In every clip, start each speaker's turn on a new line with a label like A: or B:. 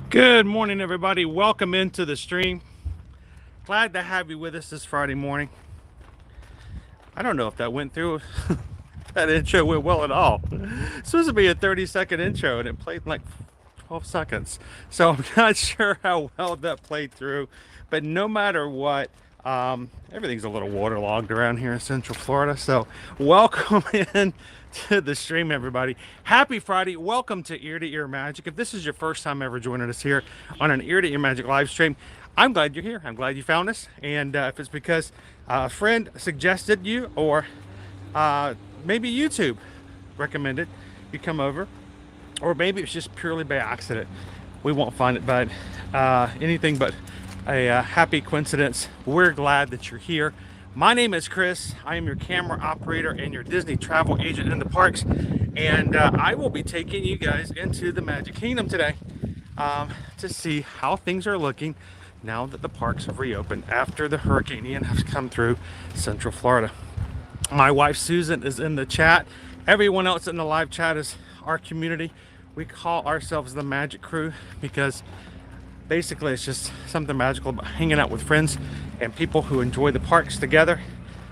A: Good morning, everybody. Welcome into the stream. Glad to have you with us this Friday morning. I don't know if that went through. That intro went well at all. It's supposed to be a 30-second intro, and it played like 12 seconds. So I'm not sure how well that played through. But no matter what, everything's a little waterlogged around here in Central Florida. So welcome in to the stream, everybody. Happy Friday. Welcome to Ear to Ear Magic. If this is your first time ever joining us here on an Ear to Ear Magic live stream, I'm glad you're here. I'm glad you found us. And if it's because a friend suggested you, or maybe YouTube recommended you come over, or maybe it's just purely by accident, we won't find it but anything but a happy coincidence. We're glad that you're here. My name is Chris. I am your camera operator and your Disney travel agent in the parks, and I will be taking you guys into the Magic Kingdom today to see how things are looking now that the parks have reopened after the Hurricane Ian has come through Central Florida. My wife Susan is in the chat. Everyone else in the live chat is our community. We call ourselves the Magic Crew because basically it's just something magical about hanging out with friends and people who enjoy the parks together,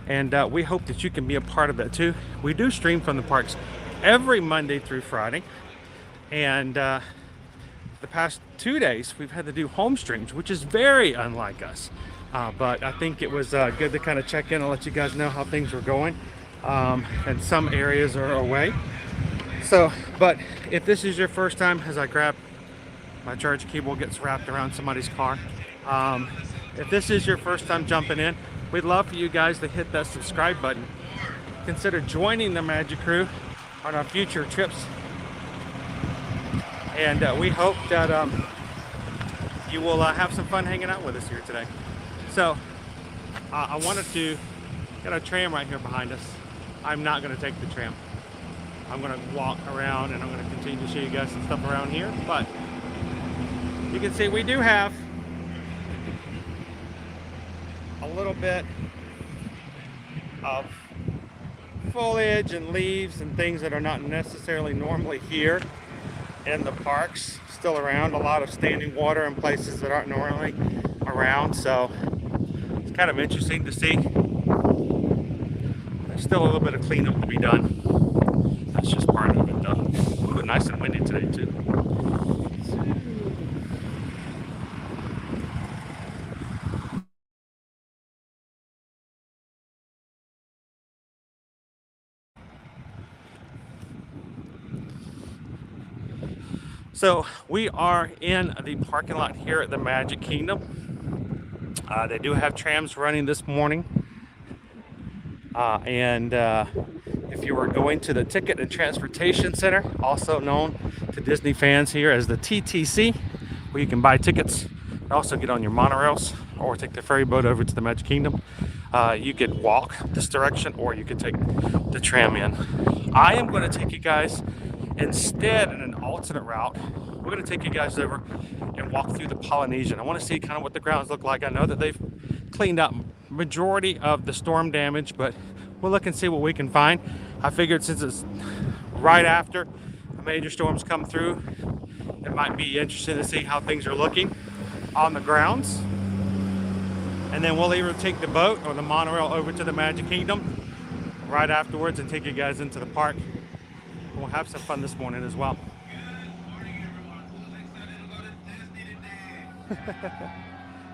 A: and we hope that you can be a part of that too. We do stream from the parks every Monday through Friday, and the past 2 days we've had to do home streams, which is very unlike us, but I think it was good to kind of check in and let you guys know how things were going, and some areas are away. So, but if this is your first time, as I grab my charge cable gets wrapped around somebody's car. If this is your first time jumping in, we'd love for you guys to hit that subscribe button. Consider joining the Magic Crew on our future trips. And we hope that you will have some fun hanging out with us here today. So I wanted to get a tram right here behind us. I'm not going to take the tram. I'm going to walk around and I'm going to continue to show you guys some stuff around here. But you can see we do have a little bit of foliage and leaves and things that are not necessarily normally here in the parks still around. A lot of standing water in places that aren't normally around, so it's kind of interesting to see. There's still a little bit of cleanup to be done. That's just part of it though. Ooh, nice and windy today too. So we are in the parking lot here at the Magic Kingdom. They do have trams running this morning. And if you were going to the Ticket and Transportation Center, also known to Disney fans here as the TTC, where you can buy tickets, and also get on your monorails or take the ferry boat over to the Magic Kingdom. You could walk this direction or you could take the tram in. I am going to take you guys instead in an alternate route. We're going to take you guys over and walk through the Polynesian. I want to see kind of what the grounds look like. I know that they've cleaned up majority of the storm damage, but we'll look and see what we can find. I figured since it's right after the major storms come through, it might be interesting to see how things are looking on the grounds. And then we'll either take the boat or the monorail over to the Magic Kingdom right afterwards and take you guys into the park. We'll have some fun this morning as well.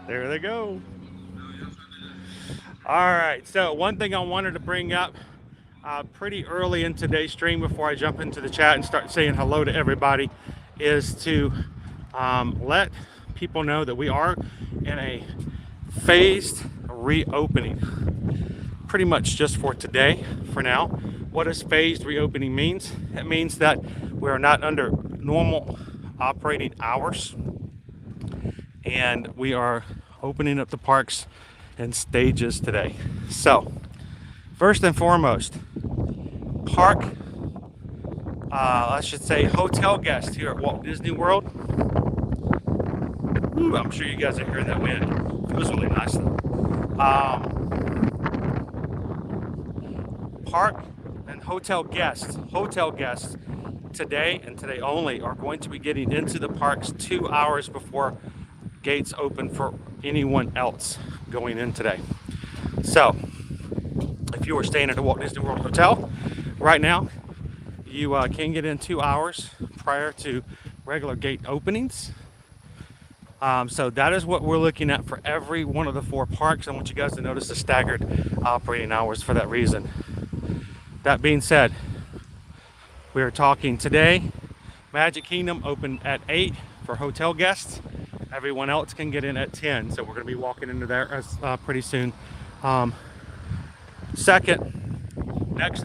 A: There they go. All right, so one thing I wanted to bring up pretty early in today's stream before I jump into the chat and start saying hello to everybody is to let people know that we are in a phased reopening, pretty much just for today, for now. What does phased reopening means? It means that we are not under normal operating hours, and we are opening up the parks in stages today. So, first and foremost, park, I should say hotel guests here at Walt Disney World. Ooh, I'm sure you guys are hearing that wind. It was really nice though. Park and hotel guests today and today only are going to be getting into the parks 2 hours before gates open for anyone else going in today. So if you are staying at the Walt Disney World Hotel right now, you can get in 2 hours prior to regular gate openings. So that is what we're looking at for every one of the 4 parks. I want you guys to notice the staggered operating hours for that reason. That being said, we are talking today, Magic Kingdom open at 8 for hotel guests. Everyone else can get in at 10. So we're going to be walking into there pretty soon. Second, next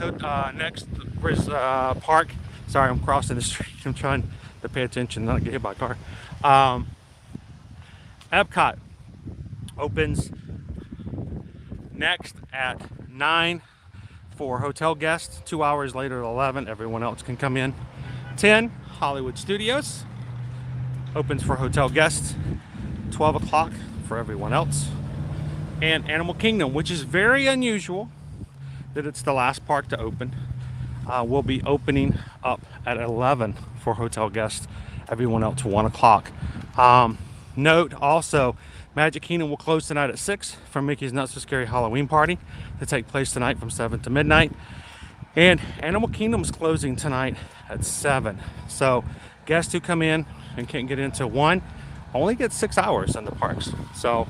A: park. Sorry, I'm crossing the street. I'm trying to pay attention, not get hit by a car. Epcot opens next at 9 for hotel guests. 2 hours later at 11, everyone else can come in. 10, Hollywood Studios opens for hotel guests. 12 o'clock for everyone else. And Animal Kingdom, which is very unusual that it's the last park to open, will be opening up at 11 for hotel guests. Everyone else 1 o'clock. Note also, Magic Kingdom will close tonight at 6 for Mickey's Not So Scary Halloween Party to take place tonight from 7 to midnight. And Animal Kingdom is closing tonight at 7. So guests who come in and can't get into 1 only get 6 hours in the parks. So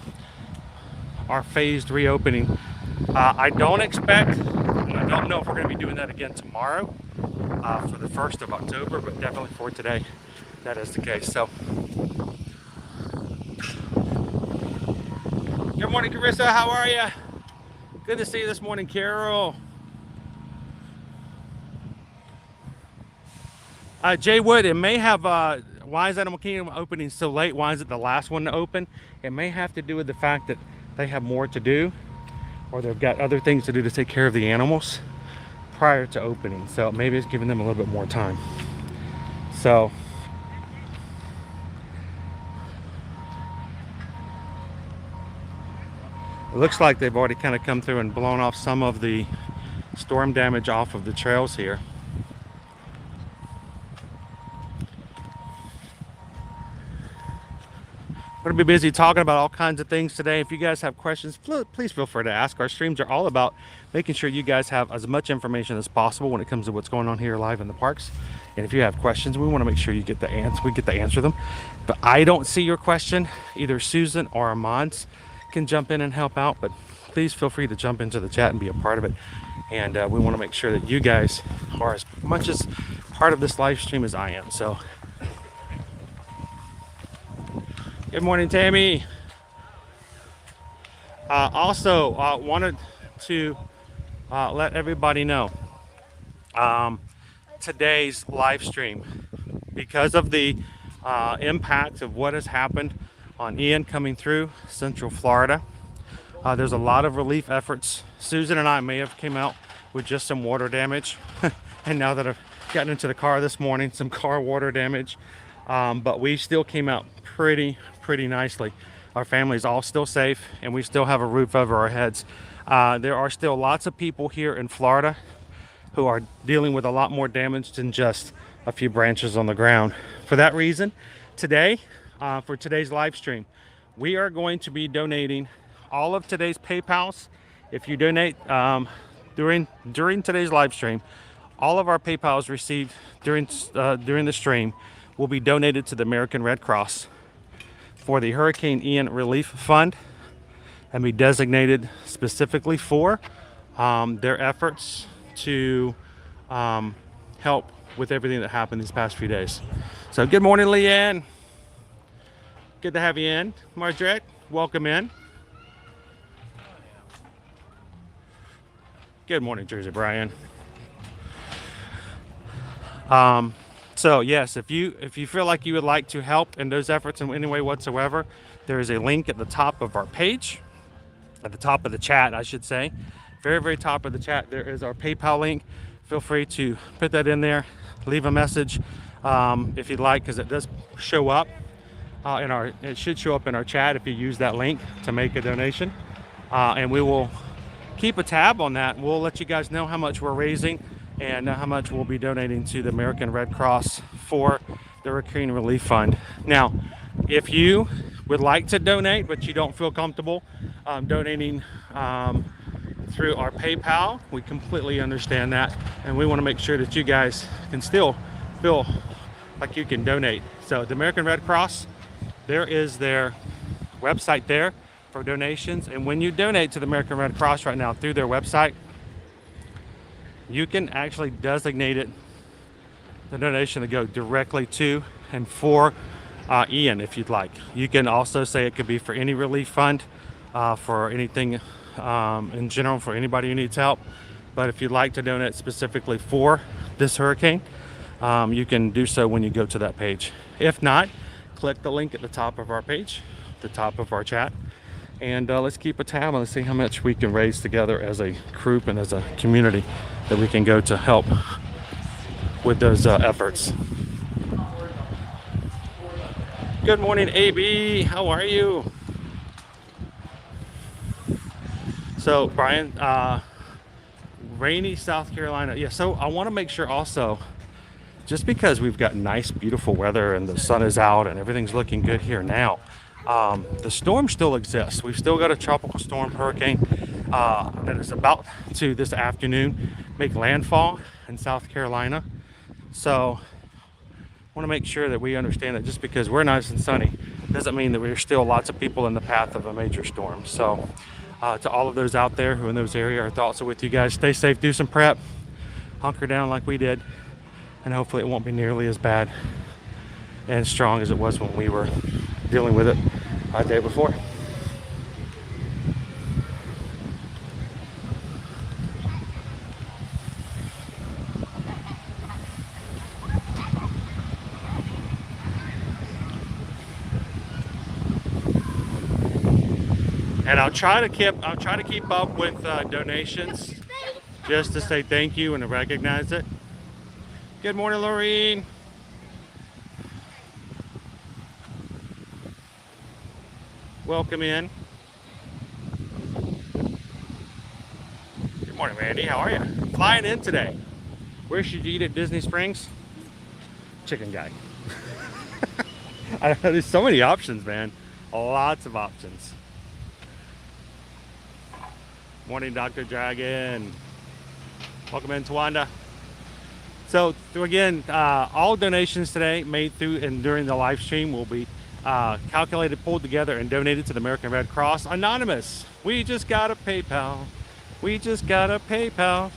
A: our phased reopening, I don't expect, and I don't know if we're going to be doing that again tomorrow for the 1st of October, but definitely for today, that is the case. So good morning, Carissa. How are you? Good to see you this morning, Carol. Jay Wood, it may have, why is Animal Kingdom opening so late? Why is it the last one to open? It may have to do with the fact that they have more to do, or they've got other things to do to take care of the animals prior to opening. So maybe it's giving them a little bit more time. So it looks like they've already kind of come through and blown off some of the storm damage off of the trails here. We're going to be busy talking about all kinds of things today. If you guys have questions, please feel free to ask. Our streams are all about making sure you guys have as much information as possible when it comes to what's going on here live in the parks. And if you have questions, we want to make sure you get the answer. We get to answer them. But I don't see your question. Either Susan or Armand can jump in and help out, but please feel free to jump into the chat and be a part of it. And we want to make sure that you guys are as much as part of this live stream as I am. So good morning, Tammy. Also wanted to let everybody know today's live stream, because of the impact of what has happened on Ian coming through Central Florida. There's a lot of relief efforts. Susan and I may have came out with just some water damage. And now that I've gotten into the car this morning, some car water damage. But we still came out pretty nicely. Our family's all still safe, and we still have a roof over our heads. There are still lots of people here in Florida who are dealing with a lot more damage than just a few branches on the ground. For that reason, today, for today's live stream, we are going to be donating all of today's PayPals. If you donate during today's live stream, all of our PayPals received during the stream will be donated to the American Red Cross for the Hurricane Ian Relief Fund, and be designated specifically for their efforts to help with everything that happened these past few days. So good morning, Leanne. Good to have you in. Margaret, welcome in. Good morning, Jersey Brian. So yes, if you feel like you would like to help in those efforts in any way whatsoever, there is a link at the top of our page, at the top of the chat, I should say. Very top of the chat, there is our PayPal link. Feel free to put that in there, leave a message if you'd like, because it does show up it should show up in our chat if you use that link to make a donation. And we will keep a tab on that. We'll let you guys know how much we're raising and how much we'll be donating to the American Red Cross for the Hurricane Relief Fund. Now, if you would like to donate, but you don't feel comfortable donating through our PayPal, we completely understand that, and we want to make sure that you guys can still feel like you can donate. So the American Red Cross, there is their website there for donations, and when you donate to the American Red Cross right now through their website, you can actually designate it, the donation, to go directly to and for Ian if you'd like. You can also say it could be for any relief fund, for anything in general, for anybody who needs help. But if you'd like to donate specifically for this hurricane, you can do so when you go to that page. If not, click the link at the top of our page, the top of our chat, and let's keep a tab on and see how much we can raise together as a group and as a community that we can go to help with those efforts. Good morning, AB. How are you? So, Brian, rainy South Carolina. Yeah, so I want to make sure also, just because we've got nice, beautiful weather and the sun is out and everything's looking good here now, the storm still exists. We've still got a tropical storm hurricane that is about to, this afternoon, make landfall in South Carolina. So I want to make sure that we understand that just because we're nice and sunny doesn't mean that there's still lots of people in the path of a major storm. So to all of those out there who are in those areas, our thoughts are with you guys. Stay safe, do some prep, hunker down like we did, and hopefully it won't be nearly as bad and strong as it was when we were dealing with it the day before. And I'll try to keep up with donations, just to say thank you and to recognize it. Good morning, Lorene. Welcome in. Good morning, Randy. How are you? Flying in today. Where should you eat at Disney Springs? Chicken Guy. I don't know, there's so many options, man. Lots of options. Morning, Dr. Dragon. Welcome in, Tawanda. So, again, all donations today made through and during the live stream will be calculated, pulled together, and donated to the American Red Cross. Anonymous, we just got a PayPal. We just got a PayPal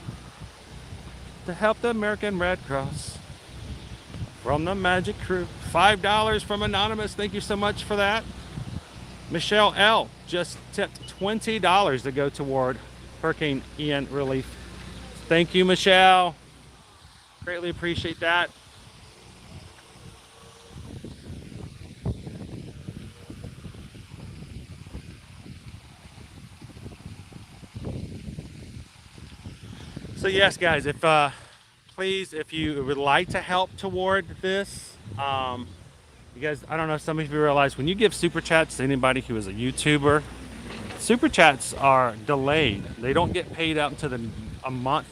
A: to help the American Red Cross from the Magic Crew. $5 from Anonymous. Thank you so much for that. Michelle L. just tipped $20 to go toward Hurricane Ian relief. Thank you, Michelle. Greatly appreciate that. So yes, guys, if please, if you would like to help toward this, you guys, I don't know if some of you realize when you give super chats to anybody who is a YouTuber, super chats are delayed. They don't get paid out until a month.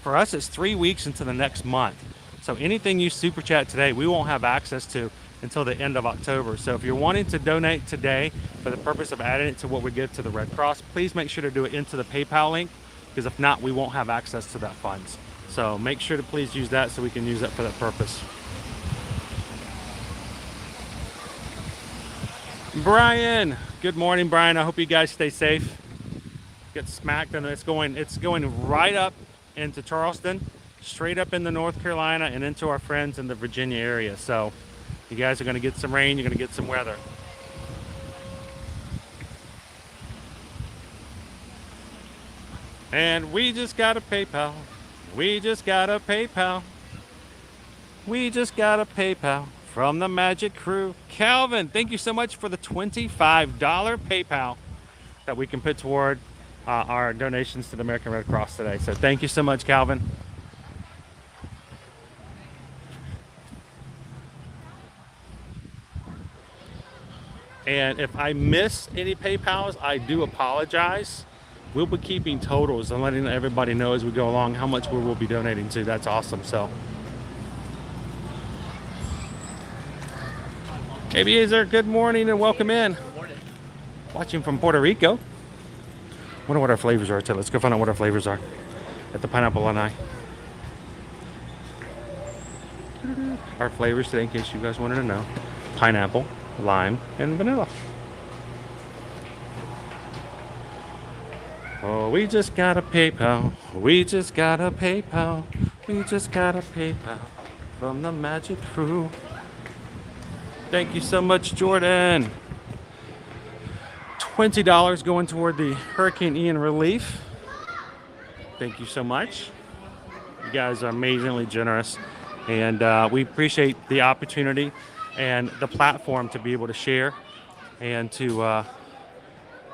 A: For us, it's 3 weeks into the next month. So anything you super chat today, we won't have access to until the end of October. So if you're wanting to donate today for the purpose of adding it to what we give to the Red Cross, please make sure to do it into the PayPal link, because if not, we won't have access to that funds. So make sure to please use that so we can use that for that purpose. Brian, good morning, Brian. I hope you guys stay safe. Get smacked, and it's going right up into Charleston, straight up into North Carolina, and into our friends in the Virginia area. So you guys are going to get some rain, you're going to get some weather. And we just got a PayPal. We just got a PayPal. We just got a PayPal from the Magic Crew. Calvin, thank you so much for the $25 PayPal that we can put toward our donations to the American Red Cross today. So thank you so much, Calvin. And if I miss any PayPals, I do apologize. we'll be keeping totals and letting everybody know as we go along how much we will be donating to. That's awesome. So, Aviator, good morning and welcome in.
B: Good morning.
A: Watching from Puerto Rico. Wonder what our flavors are today. Let's go find out what our flavors are at the Pineapple Lanai. Our flavors today, in case you guys wanted to know: pineapple, lime, and vanilla. Oh, we just got a PayPal. We just got a PayPal. We just got a PayPal from the Magic Crew. Thank you so much, Jordan. $20 going toward the Hurricane Ian relief. Thank you so much. You guys are amazingly generous, and we appreciate the opportunity and the platform to be able to share and to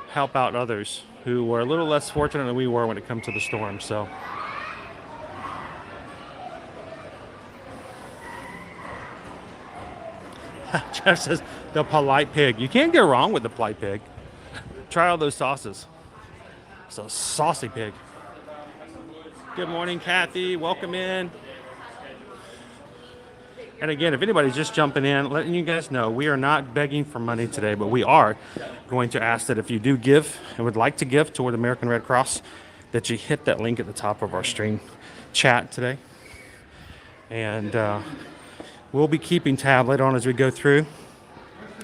A: help out others who were a little less fortunate than we were when it comes to the storm. So, Jeff says the polite pig. You can't go wrong with the polite pig. Try all those sauces. So saucy pig. Good morning, Kathy. Welcome in. And again, if anybody's just jumping in, letting you guys know, we are not begging for money today, but we are going to ask that if you do give and would like to give toward the American Red Cross, that you hit that link at the top of our stream chat today. And we'll be keeping tab later on as we go through.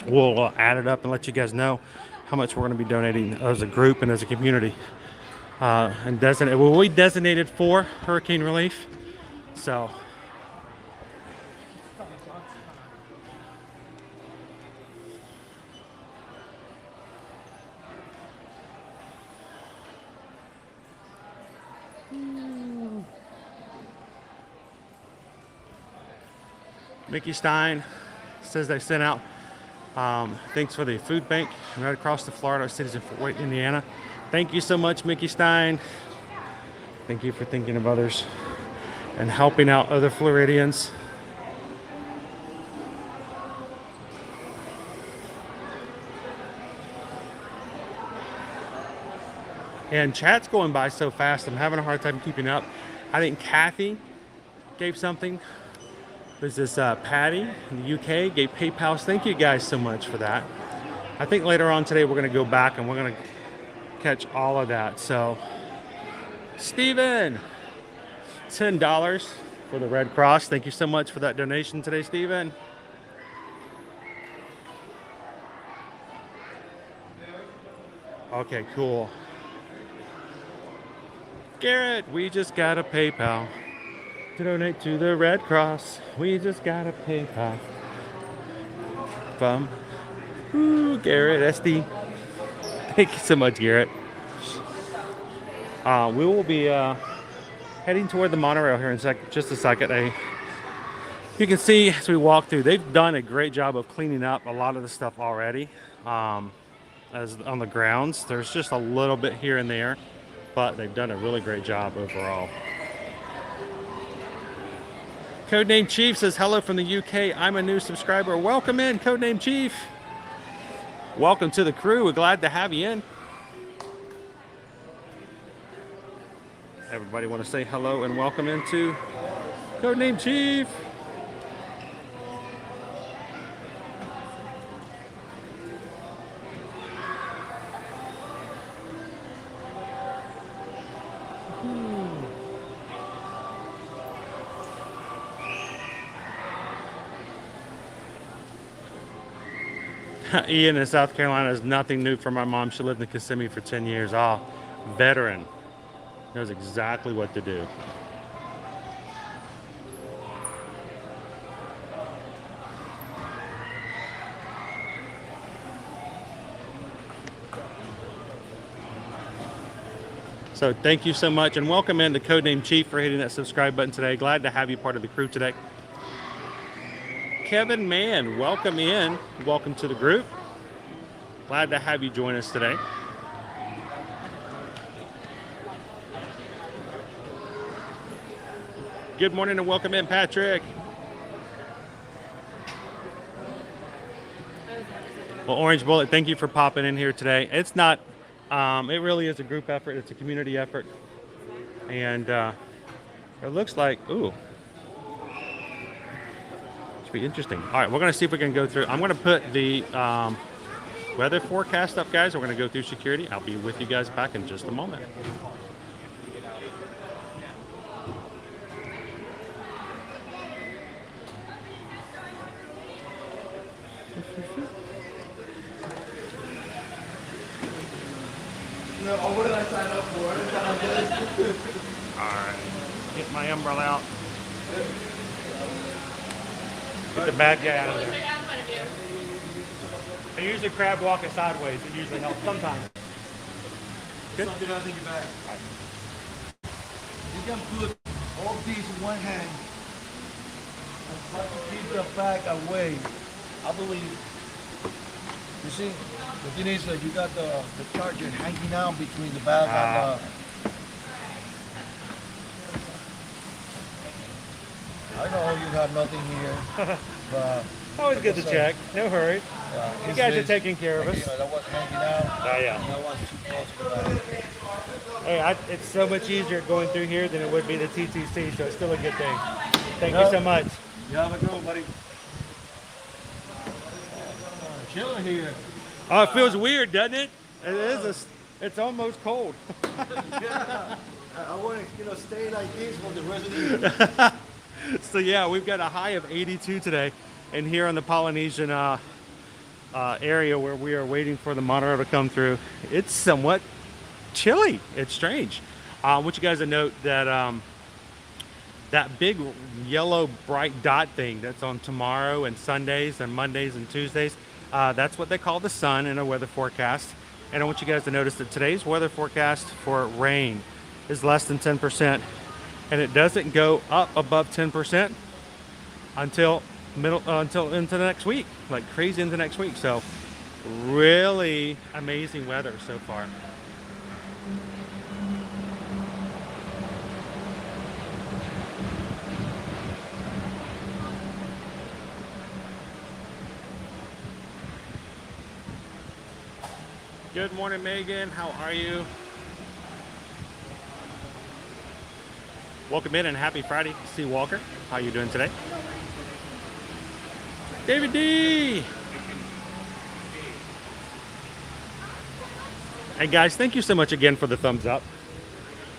A: We'll add it up and let you guys know how much we're going to be donating as a group and as a community. We designated for hurricane relief. So, Mickey Stein says they sent out thanks for the food bank right across the Florida cities in Fort Worth, Indiana. Thank you so much, Mickey Stein. Thank you for thinking of others and helping out other Floridians. And chat's going by so fast, I'm having a hard time keeping up. I think Kathy gave something. There's this Patty in the UK gave PayPal. Thank you guys so much for that. I think later on today we're going to go back and we're going to catch all of that. So, Steven, $10 for the Red Cross. Thank you so much for that donation today, Steven. Okay, cool. Garrett, we just got a PayPal to donate to the Red Cross. We just got a PayPal from Garrett SD. Thank you so much, Garrett. We will be heading toward the monorail here in just a second. You can see as we walk through, they've done a great job of cleaning up a lot of the stuff already. As on the grounds, there's just a little bit here and there, but they've done a really great job overall. Codename Chief says, hello from the UK. I'm a new subscriber. Welcome in, Codename Chief. Welcome to the crew. We're glad to have you in. Everybody want to say hello and welcome into Codename Chief. Ian in South Carolina is nothing new for my mom. She lived in Kissimmee for 10 years. Veteran. Knows exactly what to do. So thank you so much and welcome in to Codename Chief for hitting that subscribe button today. Glad to have you part of the crew today. Kevin Mann, welcome in. Welcome to the group. Glad to have you join us today. Good morning and welcome in, Patrick. Well, Orange Bullet, thank you for popping in here today. It's not It really is a group effort. It's a community effort. And it looks like, ooh, should be interesting. All right, we're going to see if we can go through. I'm going to put the weather forecast up, guys. We're going to go through security. I'll be with you guys back in just a moment.
B: No, what did I sign up for?
A: Alright, get my umbrella out. Get the bad guy out of there. I usually crab walk it sideways. It usually helps sometimes. Good.
B: Something else in your bag. You can put all these in one hand and try to keep the bag away. I believe. You see, the thing is that you got the charger hanging out between the bag and the... I know you have nothing here, but...
A: Always good to check. No hurry. You guys are taking care of us.
B: That was hanging out.
A: Oh, yeah.
B: That was too close to that.
A: Hey, it's so much easier going through here than it would be the TTC, so it's still a good thing. Thank you so much.
B: You have a good one, buddy. Chilling here.
A: Oh, it feels weird, doesn't it? It is. It's almost cold.
B: Yeah. I want to, stay like this for the rest of the year.
A: So yeah, we've got a high of 82 today, and here on the Polynesian area where we are waiting for the monorail to come through, it's somewhat chilly. It's strange. I want you guys to note that that big yellow bright dot thing that's on tomorrow and Sundays and Mondays and Tuesdays, that's what they call the sun in a weather forecast. And I want you guys to notice that today's weather forecast for rain is less than 10%, and it doesn't go up above 10% until into the next week, like crazy into next week. So really amazing weather so far. Good morning, Megan. How are you? Welcome in and happy Friday, C. Walker. How you doing today? David D. And guys, thank you so much again for the thumbs up.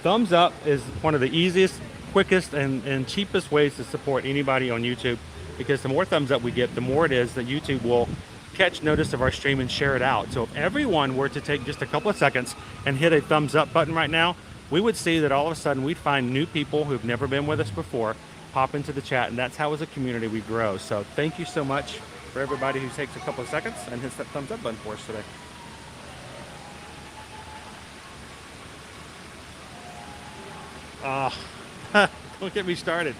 A: Thumbs up is one of the easiest, quickest, and cheapest ways to support anybody on YouTube, because the more thumbs up we get, the more it is that YouTube will catch notice of our stream and share it out. So if everyone were to take just a couple of seconds and hit a thumbs up button right now, we would see that all of a sudden we'd find new people who've never been with us before pop into the chat, and that's how as a community we grow. So thank you so much for everybody who takes a couple of seconds and hits that thumbs up button for us today. Don't get me started.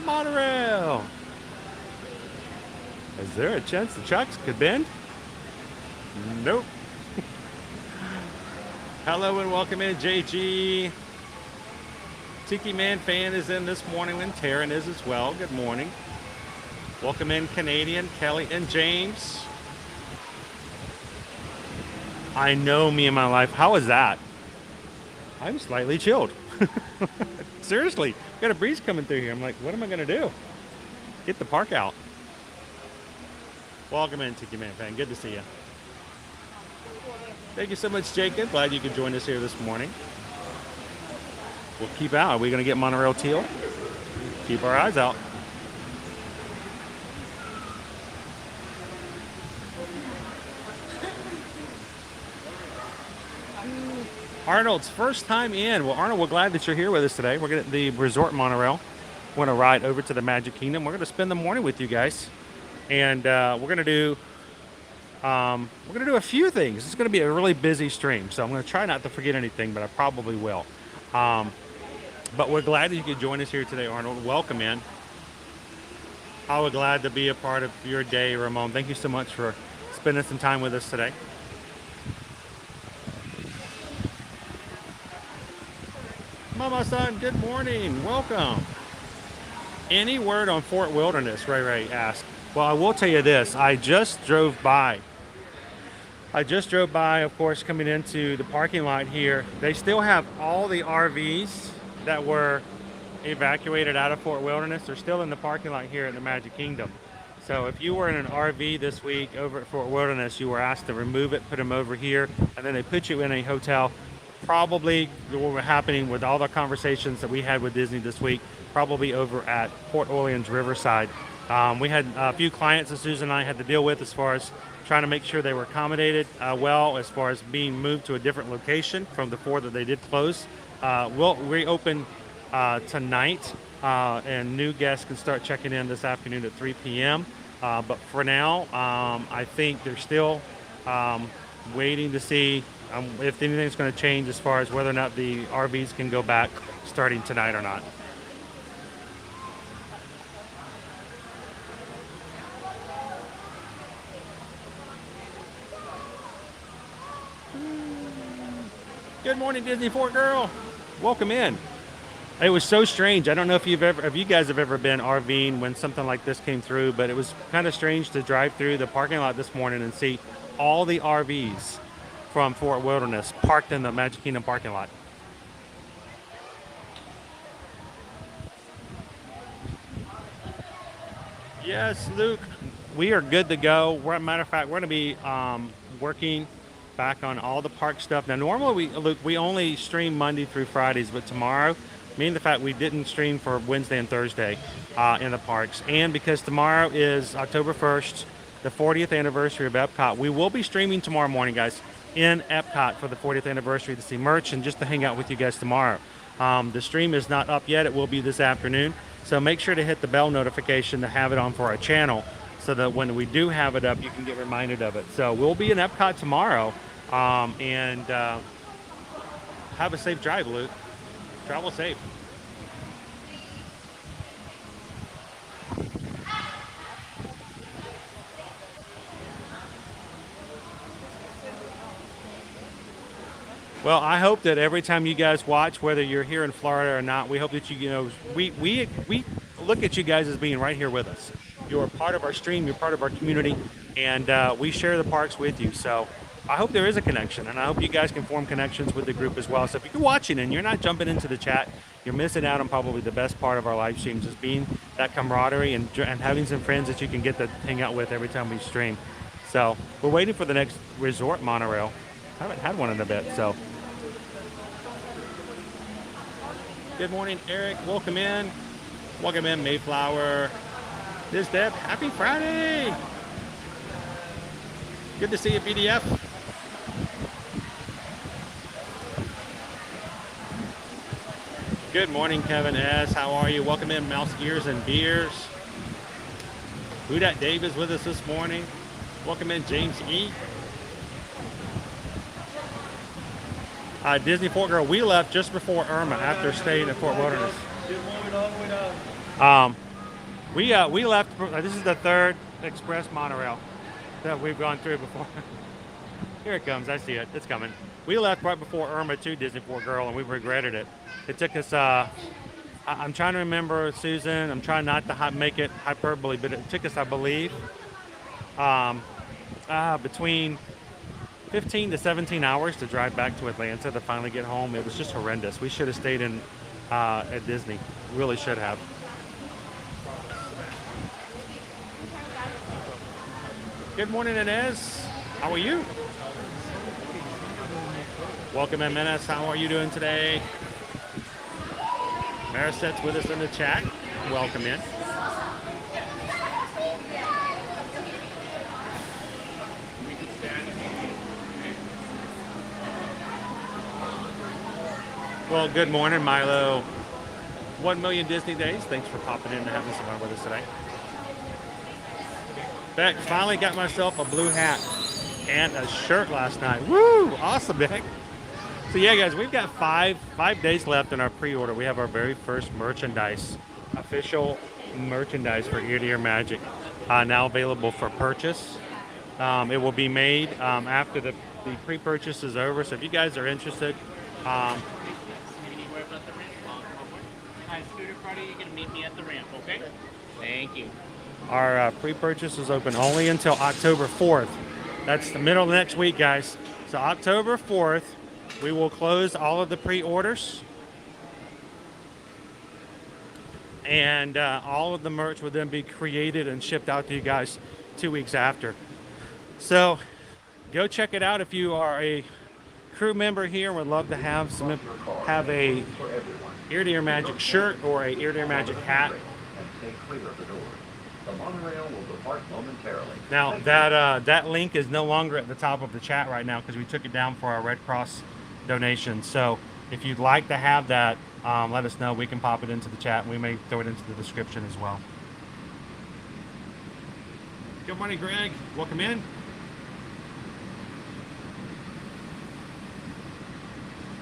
A: Monorail. Is there a chance the trucks could bend? Nope. Hello and welcome in, JG. Tiki Man Fan is in this morning, and Taryn is as well. Good morning. Welcome in, Canadian, Kelly, and James. I know me in my life. How is that? I'm slightly chilled. Seriously, got a breeze coming through here. I'm like, what am I going to do? Get the park out. Welcome in, Tiki Man Fan. Good to see you. Thank you so much, Jacob. Glad you could join us here this morning. We'll keep out. Are we going to get Monorail Teal? Keep our eyes out. Arnold's first time in. Well, Arnold, we're glad that you're here with us today. We're going to the resort monorail. We're going to ride over to the Magic Kingdom. We're going to spend the morning with you guys, and we're going to do a few things. It's going to be a really busy stream, so I'm going to try not to forget anything, but I probably will. But we're glad that you could join us here today, Arnold. Welcome in. I was glad to be a part of your day, Ramon. Thank you so much for spending some time with us today. Mama son, good morning. Welcome. Any word on Fort Wilderness? Ray asked. Well, I will tell you this. I just drove by I just drove by, of course, coming into the parking lot here. They still have all the RVs that were evacuated out of Fort Wilderness. They're still in the parking lot here in the Magic Kingdom. So if you were in an RV this week over at Fort Wilderness, you were asked to remove it, put them over here, and then they put you in a hotel. Probably what was happening with all the conversations that we had with Disney this week, probably over at Port Orleans Riverside. We had a few clients that Susan and I had to deal with as far as trying to make sure they were accommodated well, as far as being moved to a different location from the 4 that they did close. We'll reopen tonight, and new guests can start checking in this afternoon at 3 p.m. But for now, I think they're still waiting to see if anything's going to change as far as whether or not the RVs can go back starting tonight or not. Good morning, Disney Fort girl. Welcome in. It was so strange. I don't know if you guys have ever been RVing when something like this came through, but it was kind of strange to drive through the parking lot this morning and see all the RVs from Fort Wilderness parked in the Magic Kingdom parking lot. Yes, Luke, we are good to go. Matter of fact, we're going to be working back on all the park stuff. Now, normally, we only stream Monday through Fridays, but tomorrow, meaning the fact we didn't stream for Wednesday and Thursday in the parks. And because tomorrow is October 1st, the 40th anniversary of Epcot, we will be streaming tomorrow morning, guys, in Epcot for the 40th anniversary to see merch and just to hang out with you guys tomorrow. The stream is not up yet. It will be this afternoon. So make sure to hit the bell notification to have it on for our channel so that when we do have it up, you can get reminded of it. So we'll be in Epcot tomorrow, and have a safe drive, Luke. Travel safe. Well, I hope that every time you guys watch, whether you're here in Florida or not, we hope that we look at you guys as being right here with us. You're part of our stream, you're part of our community, and we share the parks with you. So I hope there is a connection, and I hope you guys can form connections with the group as well. So if you're watching and you're not jumping into the chat, you're missing out on probably the best part of our live streams, is being that camaraderie and having some friends that you can get to hang out with every time we stream. So we're waiting for the next resort monorail. I haven't had one in a bit, so. Good morning, Eric. Welcome in. Welcome in, Mayflower. This is Deb. Happy Friday. Good to see you, PDF. Good morning, Kevin S. How are you? Welcome in, Mouse Ears and Beers. Who Dat Dave is with us this morning. Welcome in, James E. Disney Fort Girl, we left just before Irma after staying at Fort Wilderness. We left, this is the 3rd express monorail that we've gone through before. Here it comes, I see it, it's coming. We left right before Irma to Disney Fort Girl, and we regretted it. It took us, I'm trying to remember, Susan, I'm trying not to make it hyperbole, but it took us, I believe, between 15 to 17 hours to drive back to Atlanta to finally get home. It was just horrendous. We should have stayed in at Disney. Really should have. Good morning, Inez. How are you? Welcome in, Menace. How are you doing today? Marisette's with us in the chat. Welcome in. Well, good morning, Milo. 1 million Disney days. Thanks for popping in and having some fun with us today. Beck, finally got myself a blue hat and a shirt last night. Woo! Awesome, Beck. So yeah, guys, we've got five days left in our pre-order. We have our very first merchandise, official merchandise for Ear to Ear Magic, now available for purchase. It will be made after the pre-purchase is over. So if you guys are interested,
C: Hi, Scooter Party, you're going to meet me at the ramp, okay? Thank you.
A: our pre-purchase is open only until October 4th. That's the middle of next week, guys. So October 4th, we will close all of the pre-orders. And all of the merch will then be created and shipped out to you guys 2 weeks after. So go check it out if you are a crew member here. Would love to have a Ear to Ear Magic shirt or a Ear to Ear Magic hat.
D: The monorail will depart momentarily.
A: Now that link is no longer at the top of the chat right now because we took it down for our Red Cross donation. So if you'd like to have that, let us know. We can pop it into the chat and we may throw it into the description as well. Good morning, Greg. Welcome in.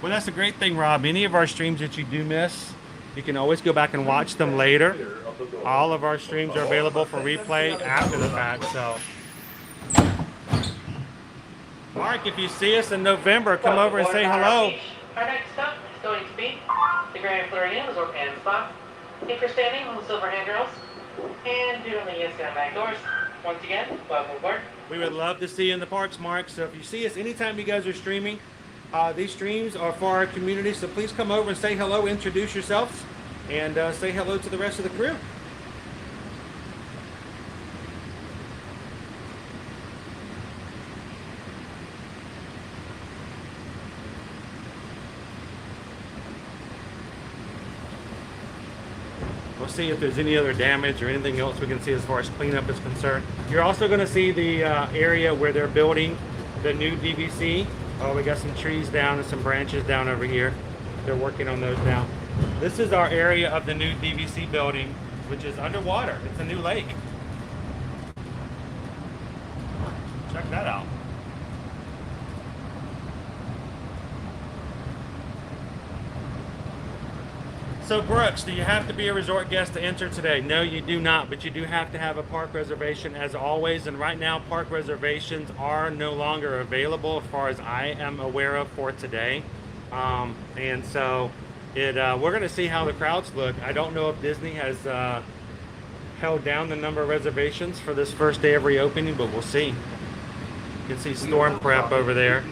A: Well, that's a great thing, Rob. Any of our streams that you do miss, you can always go back and watch them later. All of our streams are available for replay after the fact. So, Mark, if you see us in November, come over and say hello.
E: Our next stop is going to be the Grand Floridian Resort and Spa. If you're standing on the silver handrails and doodling yes down back doors, once again, welcome aboard.
A: We would love to see you in the parks, Mark. So if you see us anytime you guys are streaming, these streams are for our community. So please come over and say hello, introduce yourselves, and say hello to the rest of the crew. We'll see if there's any other damage or anything else we can see as far as cleanup is concerned. You're also going to see the area where they're building the new DVC. Oh, we got some trees down and some branches down over here. They're working on those now. This is our area of the new DVC building, which is underwater. It's a new lake. Check that out. So Brooks, do you have to be a resort guest to enter today? No, you do not, but you do have to have a park reservation as always. And right now, park reservations are no longer available as far as I am aware of for today. And so we're going to see how the crowds look. I don't know if Disney has held down the number of reservations for this first day of reopening, but we'll see. You can see Storm Prep over there.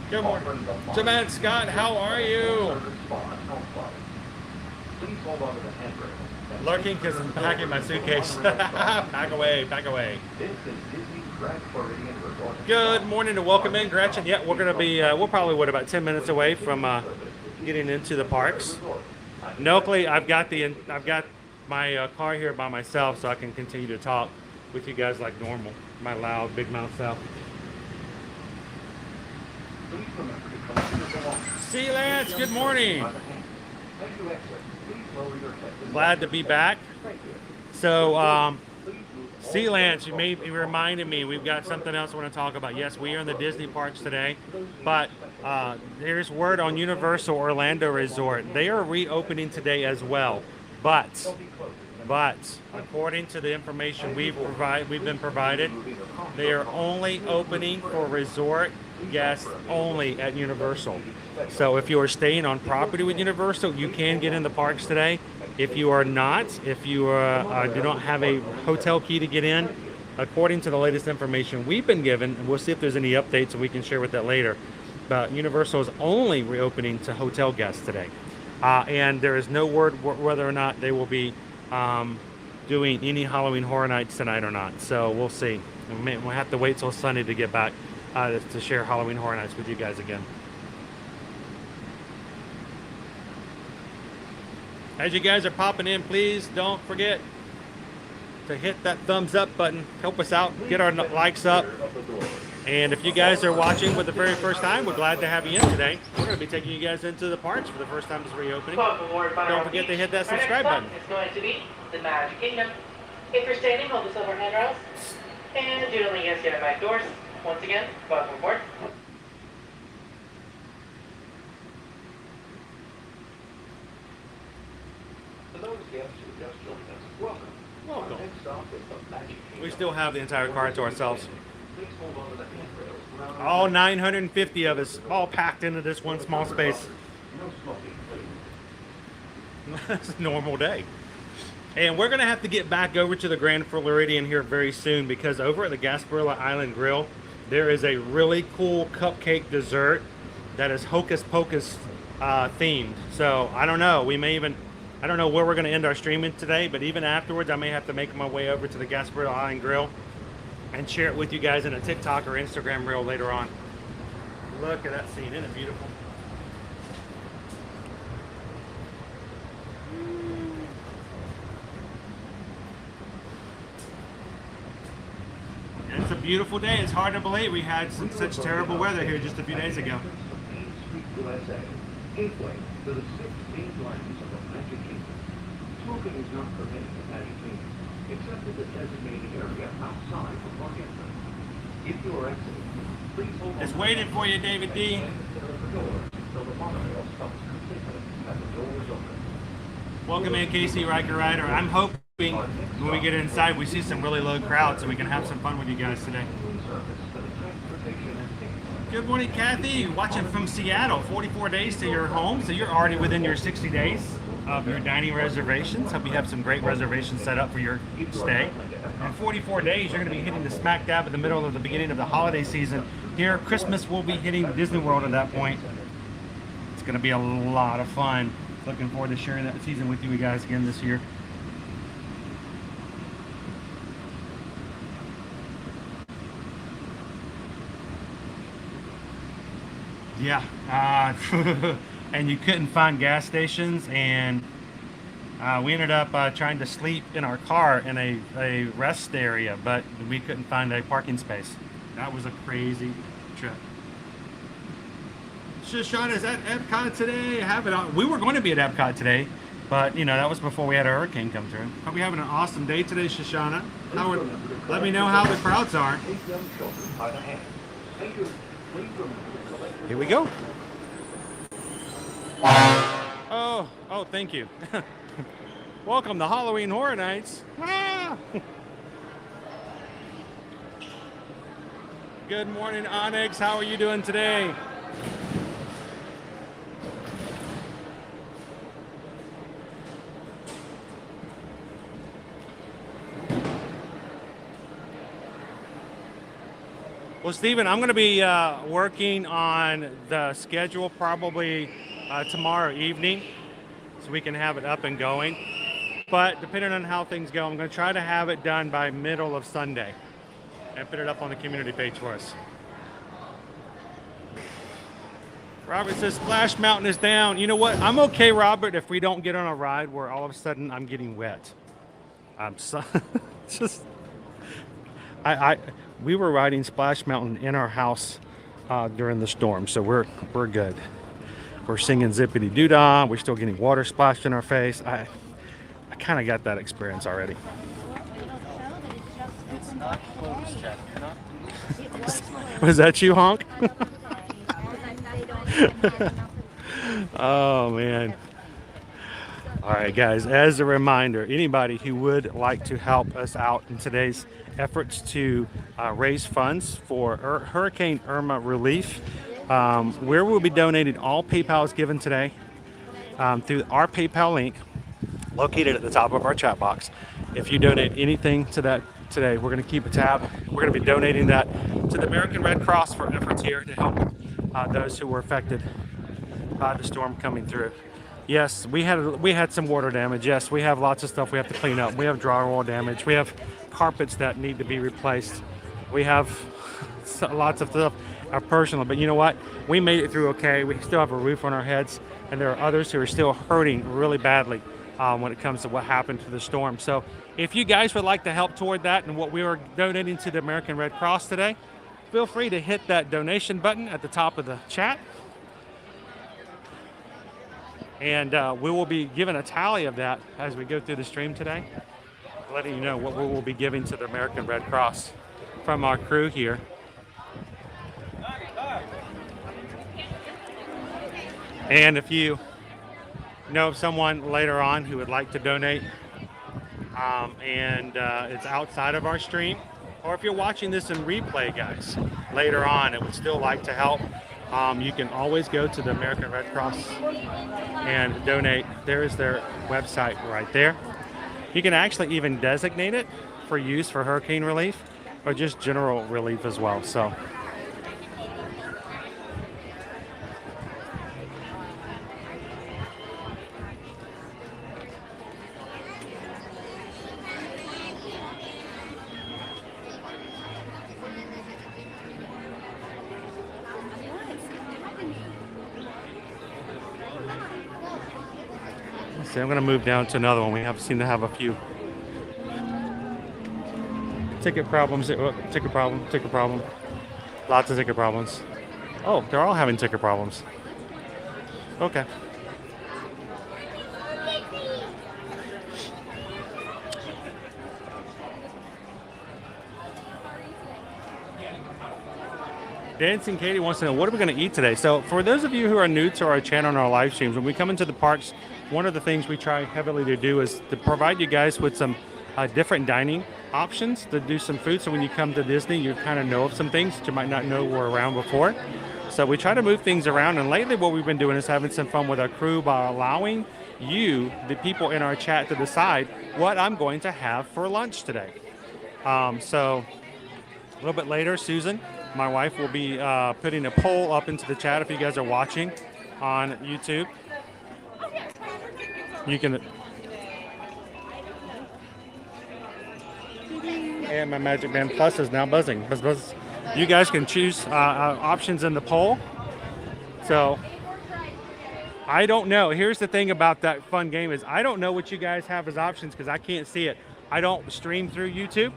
A: Good morning. Samantha Scott, how are you? Lurking because I'm packing my suitcase. Pack away, pack away. Good morning and welcome in, Gretchen. Yeah, we're going to be, we're probably, about 10 minutes away from getting into the parks. Nokley, I've got my car here by myself so I can continue to talk with you guys like normal. My loud, big mouth self. See, Lance, good morning. Glad to be back. So, see, Lance, you may be reminding me, we've got something else I want to talk about. Yes, we are in the Disney parks today, but there's word on Universal Orlando Resort. They are reopening today as well, but according to the information we've been provided, they are only opening for resort guests only at Universal. So if you are staying on property with Universal, you can get in the parks today. If you are not, if you do not have a hotel key to get in, according to the latest information we've been given, and we'll see if there's any updates and we can share with that later, but Universal is only reopening to hotel guests today. And there is no word whether or not they will be doing any Halloween Horror Nights tonight or not. So we'll see. We'll have to wait till Sunday to get back to share Halloween Horror Nights with you guys again. As you guys are popping in, please don't forget to hit that thumbs up button. Help us out, get our likes up. And if you guys are watching for the very first time, we're glad to have you in today. We're going to be taking you guys into the parks for the first time it's reopening. Don't forget to hit that subscribe button.
E: It's going to be the Magic Kingdom. If you're standing, hold the silver handrails and doodling yes down back doors. Once again, welcome aboard.
D: For those guests who just joined us, welcome.
A: Welcome.
D: Our next stop is the Magic Kingdom.
A: We still have the entire car to ourselves.
D: Please hold on to the handrails around
A: All 950 of us, all packed into this one small space.
D: no smoking, please.
A: That's a normal day. And we're gonna have to get back over to the Grand Floridian here very soon, because over at the Gasparilla Island Grill, there is a really cool cupcake dessert that is Hocus Pocus themed. So I don't know, I don't know where we're gonna end our streaming today, but even afterwards, I may have to make my way over to the Gasparilla Island Grill and share it with you guys in a TikTok or Instagram reel later on. Look at that scene, isn't it beautiful? It's a beautiful day. It's hard to believe we had such terrible weather here just a few days ago.
D: Main Street, USA, gateway to the 6 main lands of the Magic Kingdom. Smoking is not permitted in Magic Kingdom, except in the designated area outside the park entrance. If you are exiting, please hold on.
A: It's waiting for you, David D.
D: The door until the monorail stops completely and the door is open.
A: Welcome in, Casey Riker Rider. I'm hoping when we get inside, we see some really low crowds so we can have some fun with you guys today. Good morning, Kathy. Watching from Seattle. 44 days to your home, so you're already within your 60 days of your dining reservations. Hope you have some great reservations set up for your stay. In 44 days, you're going to be hitting the smack dab at the middle of the beginning of the holiday season. Here, Christmas will be hitting Disney World at that point. It's going to be a lot of fun. Looking forward to sharing that season with you guys again this year. Yeah, and you couldn't find gas stations, and we ended up trying to sleep in our car in a rest area, but we couldn't find a parking space. That was a crazy trip. Shoshana's at Epcot today. We were going to be at Epcot today, but you know, that was before we had a hurricane come through. Hope you're having an awesome day today, Shoshana. Let me know how the crowds are. Here we go. Oh, thank you. Welcome to Halloween Horror Nights. Ah! Good morning, Onyx. How are you doing today? Well, Steven, I'm going to be working on the schedule probably tomorrow evening so we can have it up and going. But depending on how things go, I'm going to try to have it done by middle of Sunday and put it up on the community page for us. Robert says Splash Mountain is down. You know what? I'm okay, Robert, if we don't get on a ride where all of a sudden I'm getting wet. I'm so just we were riding Splash Mountain in our house during the storm, so we're good. We're singing Zippity Doo Dah. We're still getting water splashed in our face. I kind of got that experience already.
F: It's not closed yet.
A: Was that you, Honk? Oh man. All right, guys, as a reminder, anybody who would like to help us out in today's efforts to raise funds for Hurricane Irma relief, where we'll be donating all PayPals given today through our PayPal link located at the top of our chat box. If you donate anything to that today, we're going to keep a tab. We're going to be donating that to the American Red Cross for efforts here to help those who were affected by the storm coming through. Yes, we had some water damage. Yes, we have lots of stuff we have to clean up. We have drywall damage. We have carpets that need to be replaced. We have lots of stuff personal, but you know what? We made it through okay. We still have a roof on our heads, and there are others who are still hurting really badly when it comes to what happened to the storm. So if you guys would like to help toward that and what we are donating to the American Red Cross today, feel free to hit that donation button at the top of the chat. And we will be giving a tally of that as we go through the stream today, letting you know what we will be giving to the American Red Cross from our crew here. And if you know of someone later on who would like to donate and it's outside of our stream, or if you're watching this in replay, guys, later on and would still like to help, you can always go to the American Red Cross and donate. There is their website right there. You can actually even designate it for use for hurricane relief or just general relief as well. So. I'm going to move down to another one. We seem to have a few ticket problems. Ticket problem. Lots of ticket problems. Oh, they're all having ticket problems. Okay. Dancing Katie wants to know, what are we going to eat today? So for those of you who are new to our channel and our live streams, when we come into the parks, one of the things we try heavily to do is to provide you guys with some different dining options to do some food. So when you come to Disney, you kind of know of some things that you might not know were around before. So we try to move things around. And lately what we've been doing is having some fun with our crew by allowing you, the people in our chat, to decide what I'm going to have for lunch today. So a little bit later, Susan, my wife, will be putting a poll up into the chat if you guys are watching on YouTube. You can. And my Magic Band Plus is now buzzing. Buzz, buzz. You guys can choose options in the poll. So I don't know. Here's the thing about that fun game is I don't know what you guys have as options because I can't see it. I don't stream through YouTube,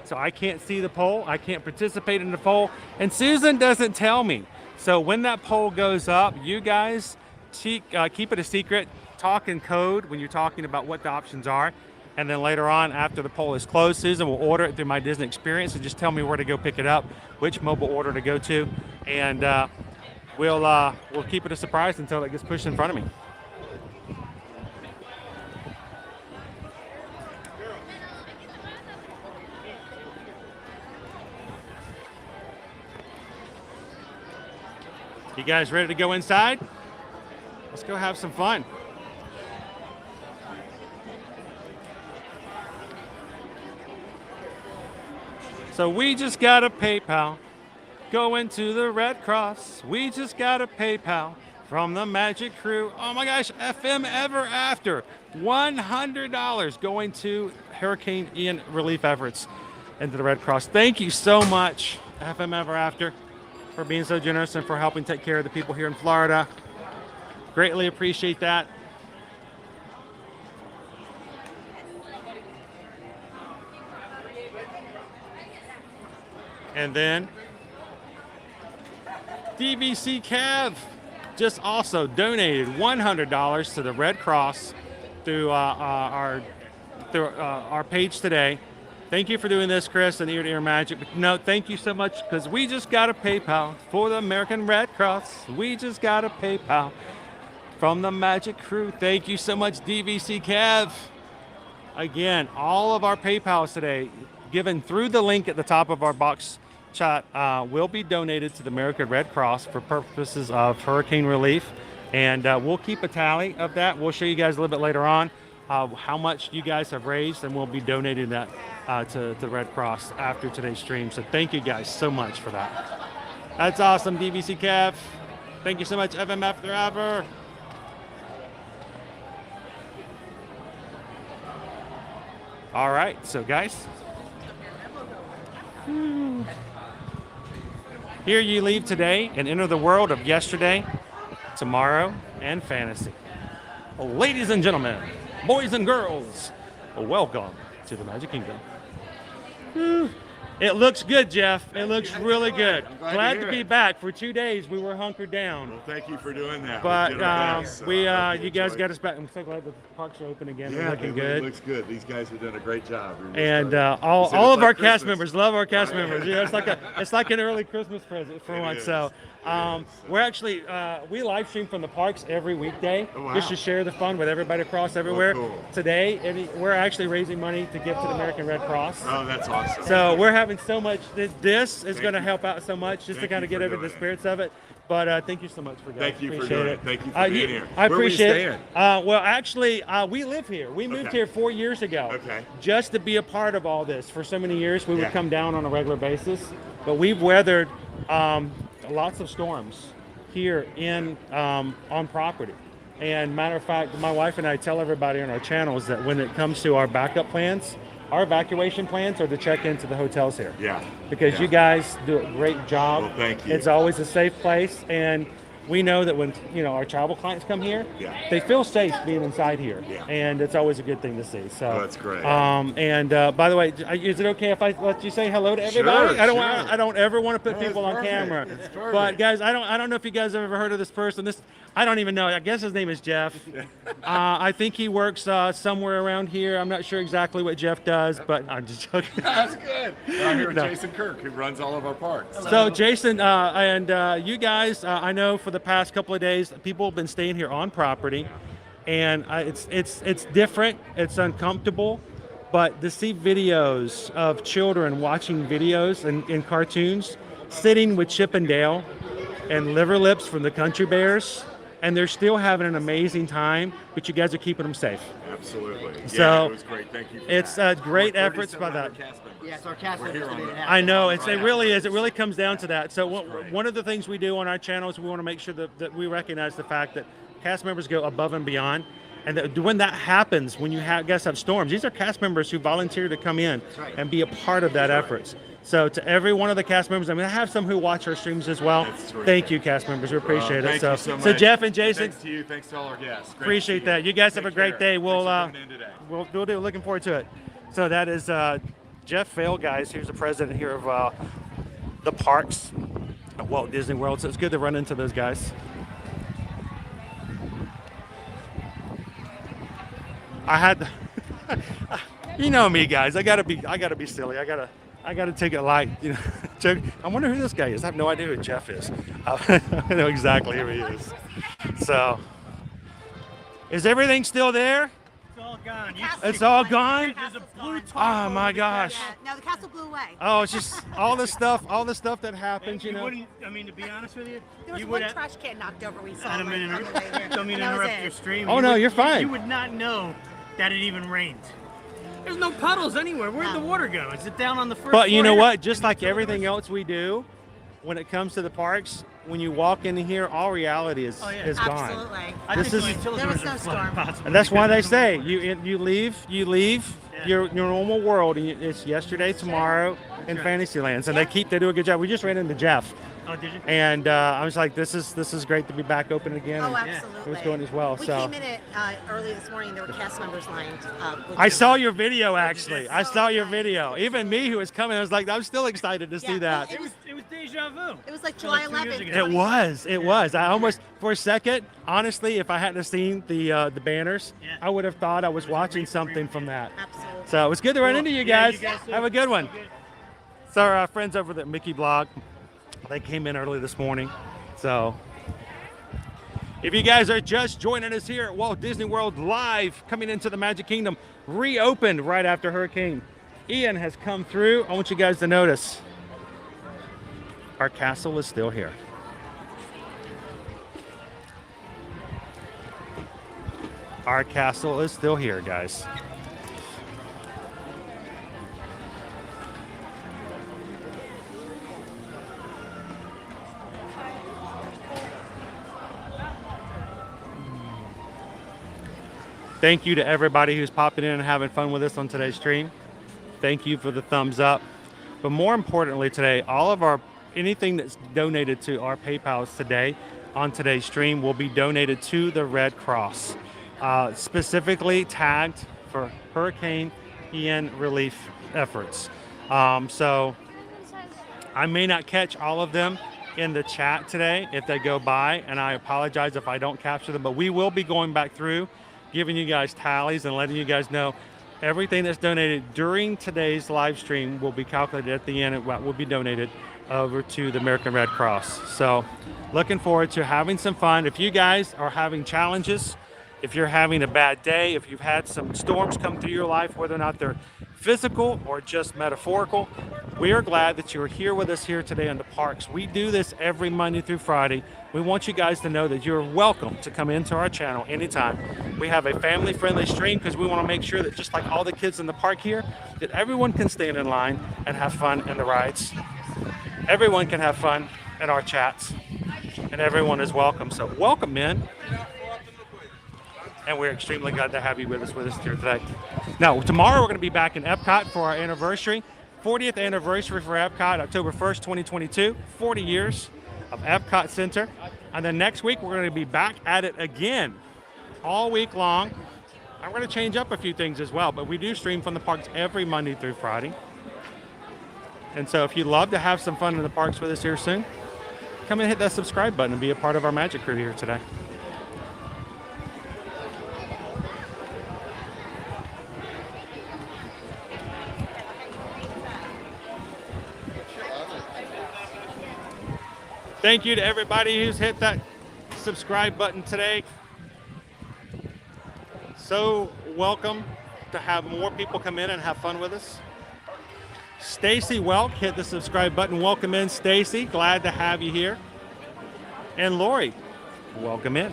A: so I can't see the poll. I can't participate in the poll, and Susan doesn't tell me. So when that poll goes up, you guys keep it a secret. Talk in code when you're talking about what the options are, and then later on, after the poll is closed, Susan will order it through my Disney Experience and just tell me where to go pick it up, which mobile order to go to, and we'll keep it a surprise until it gets pushed in front of me. You guys ready to go inside? Let's go have some fun. So we just got a PayPal going to the Red Cross. We just got a PayPal from the Magic Crew. Oh my gosh, FM Ever After. $100 going to Hurricane Ian relief efforts into the Red Cross. Thank you so much, FM Ever After, for being so generous and for helping take care of the people here in Florida. Greatly appreciate that. And then DVC Cav just also donated $100 to the Red Cross through our page today. Thank you for doing this, Chris, and Ear to Ear Magic. But no, thank you so much, because we just got a PayPal for the American Red Cross. We just got a PayPal from the Magic Crew. Thank you so much, DVC Cav. Again, all of our PayPals today, given through the link at the top of our box chat, will be donated to the American Red Cross for purposes of hurricane relief. And we'll keep a tally of that. We'll show you guys a little bit later on how much you guys have raised, and we'll be donating that to the Red Cross after today's stream. So thank you guys so much for that. That's awesome, DVC Cav. Thank you so much, FMF Forever. All right, so guys, here you leave today and enter the world of yesterday, tomorrow, and fantasy. Ladies and gentlemen, boys and girls, welcome to the Magic Kingdom. It looks good, Jeff. It looks really good. Glad to be back. For 2 days, we were hunkered down.
G: Well, thank you for doing that.
A: But you guys got us back. I'm so glad the parks are open again.
G: Yeah,
A: looking good.
G: It looks good. These guys have done a great job.
A: And all of our cast members love our cast members. Yeah, it's like an early Christmas present for once. So we're actually we live stream from the parks every weekday just to share the fun with everybody across everywhere.
G: Oh, cool.
A: Today, we're actually raising money to give to the American Red Cross.
G: Oh, that's awesome.
A: So we're having so much. This is going to help out so much just to kind of get over the
G: it.
A: spirits of it. But thank you so much for that.
G: Thank you for
A: Appreciate
G: doing
A: it.
G: it. Thank you for being here.
A: I
G: Where were you
A: appreciate it.
G: staying?
A: Well, actually, we live here. We moved
G: Okay.
A: here 4 years ago.
G: Okay.
A: Just to be a part of all this. For so many years, we
G: Yeah.
A: would come down on a regular basis. But we've weathered lots of storms here on property. And matter of fact, my wife and I tell everybody on our channels that when it comes to our backup plans, our evacuation plans are to check into the hotels here.
G: Yeah.
A: Because
G: Yeah.
A: you guys do a great job.
G: Well, thank you.
A: It's always a safe place, and we know that when our travel clients come here,
G: Yeah.
A: they feel safe being inside here,
G: Yeah.
A: and it's always a good thing to see. So
G: Oh, that's great.
A: And by the way, is it okay if I let you say hello to everybody?
G: Sure,
A: I don't ever want to put
G: No,
A: people
G: it's
A: on
G: perfect.
A: camera.
G: It's perfect.
A: But guys, I don't know if you guys have ever heard of this person. I don't even know. I guess his name is Jeff. I think he works somewhere around here. I'm not sure exactly what Jeff does, but I'm just joking.
G: That's good. I'm here with
A: No.
G: Jason Kirk, who runs all of our parks.
A: So Jason and you guys, I know for the past couple of days, people have been staying here on property, and it's different. It's uncomfortable, but to see videos of children watching videos and cartoons, sitting with Chip and Dale and Liver Lips from the Country Bears, and they're still having an amazing time, but you guys are keeping them safe.
G: Absolutely.
A: So,
G: Yeah, it was great. Thank you for
A: It's
G: that.
A: great
G: We're
A: efforts by
G: 3,700
A: that.
G: cast members.
F: Yeah, so our cast
G: We're
F: members
G: here on
F: didn't
G: the-
F: have
A: I know
F: it
A: really is. It really comes down to that. So
G: great.
A: one of the things we do on our channel is we want to make sure that we recognize the fact that cast members go above and beyond, and that when that happens, when you guys have storms, these are cast members who volunteer to come in
F: right.
A: and be a part of that effort. So to every one of the cast members, I mean, I have some who watch our streams as well.
G: That's terrific.
A: Thank you, cast members. We appreciate it.
G: Thank you so much.
A: So Jeff and Jason,
G: Thanks to you. Thanks to all our guests. Great to
A: appreciate
G: see
A: that. You guys have a
G: Take
A: great
G: care.
A: day. We'll
G: Thanks for coming in today.
A: we'll do. Looking forward to it. So that is Jeff Fail, guys. He's the president here of the parks at Walt Disney World. So it's good to run into those guys. I had, you know me, guys. I gotta be silly. I gotta take it light. Joke. I wonder who this guy is. I have no idea who Jeff is. I know exactly who he is. So, is everything still there?
C: It's all gone.
A: It's all gone.
C: There's a blue
A: Oh my gosh.
H: Yeah, no, the castle blew away.
A: Oh, it's just all the stuff that happens.
C: You wouldn't, I mean, to be honest with you,
H: There was
C: you
H: one
C: would have.
H: trash can knocked over. We saw
C: I don't
H: right
C: mean to
H: on the way here.
C: don't mean to
H: That was
C: interrupt
H: it.
C: your stream.
A: Oh,
C: You
A: no,
C: would-
A: you're fine.
C: You would not know that it even rained. There's no puddles anywhere. Where'd the water go? Is it down on the first
A: But you
C: floor
A: know
C: here?
A: what? Just like
C: Fill the
A: everything
C: rest?
A: else we do, when it comes to the parks, when you walk in here, all reality is
C: Oh, yeah.
A: gone.
H: Absolutely.
C: I
A: This
C: think
A: is-
C: the utility
H: There was
C: rooms are
H: no
C: flooded,
H: storm.
C: possibly,
A: And that's why they
C: because
A: say
C: of
A: you leave
C: Yeah.
A: your normal world, and it's yesterday, tomorrow, in
C: right.
A: Fantasyland. So they do a good job. We just ran into Jeff,
C: Oh, did you?
A: and I was like, this is great to be back open again.
H: Oh,
A: and
H: absolutely.
A: It was going as well.
H: We
A: So
H: came in at early this morning. There were cast members lined up. which
A: I
H: was-
A: saw your video actually. I
H: So
A: saw your
H: nice.
A: video. Even me, who was coming, I was like, I'm still excited to see
H: Yeah,
A: that.
H: well,
C: It was deja vu.
H: It was like
C: Felt like
H: July
C: 2 years
H: 11th.
C: ago.
A: It was. It was. I almost, for a second, honestly, if I hadn't have seen the banners,
C: Yeah.
A: I would have thought I was
C: was a
A: watching
C: re-
A: something
C: re-
A: from that.
H: Absolutely.
A: So it was good to run
C: Cool.
A: into you
C: Yeah,
A: guys.
C: you guys too.
A: Have a good one.
C: Okay.
A: So our friends over at Mickey Blog, they came in early this morning. So if you guys are just joining us here at Walt Disney World live, coming into the Magic Kingdom, reopened right after Hurricane Ian has come through, I want you guys to notice our castle is still here. Our castle is still here, guys. Thank you to everybody who's popping in and having fun with us on today's stream. Thank you for the thumbs up. But more importantly today, all of anything that's donated to our PayPals today on today's stream will be donated to the Red Cross, specifically tagged for Hurricane Ian relief efforts. So I may not catch all of them in the chat today if they go by, and I apologize if I don't capture them, but we will be going back through, giving you guys tallies and letting you guys know everything that's donated during today's live stream will be calculated at the end of what will be donated over to the American Red Cross. So looking forward to having some fun. If you guys are having challenges, if you're having a bad day, if you've had some storms come through your life, whether or not they're physical or just metaphorical, We are glad that you're here with us here today in the parks. We do this every Monday through Friday. We want you guys to know that you're welcome to come into our channel anytime. We have a family-friendly stream because we want to make sure that just like all the kids in the park here, that everyone can stand in line and have fun in the rides. Everyone can have fun in our chats, and everyone is welcome. So welcome in. And we're extremely glad to have you with us here today. Now, tomorrow we're going to be back in Epcot for our anniversary, 40th anniversary for Epcot, October 1st, 2022, 40 years of Epcot Center. And then next week we're going to be back at it again, all week long. I'm going to change up a few things as well, but we do stream from the parks every Monday through Friday. And so if you'd love to have some fun in the parks with us here soon, come and hit that subscribe button and be a part of our magic crew here today. Thank you to everybody who's hit that subscribe button today. So welcome to have more people come in and have fun with us. Stacy Welk hit the subscribe button. Welcome in, Stacy. Glad to have you here. And Lori, welcome in.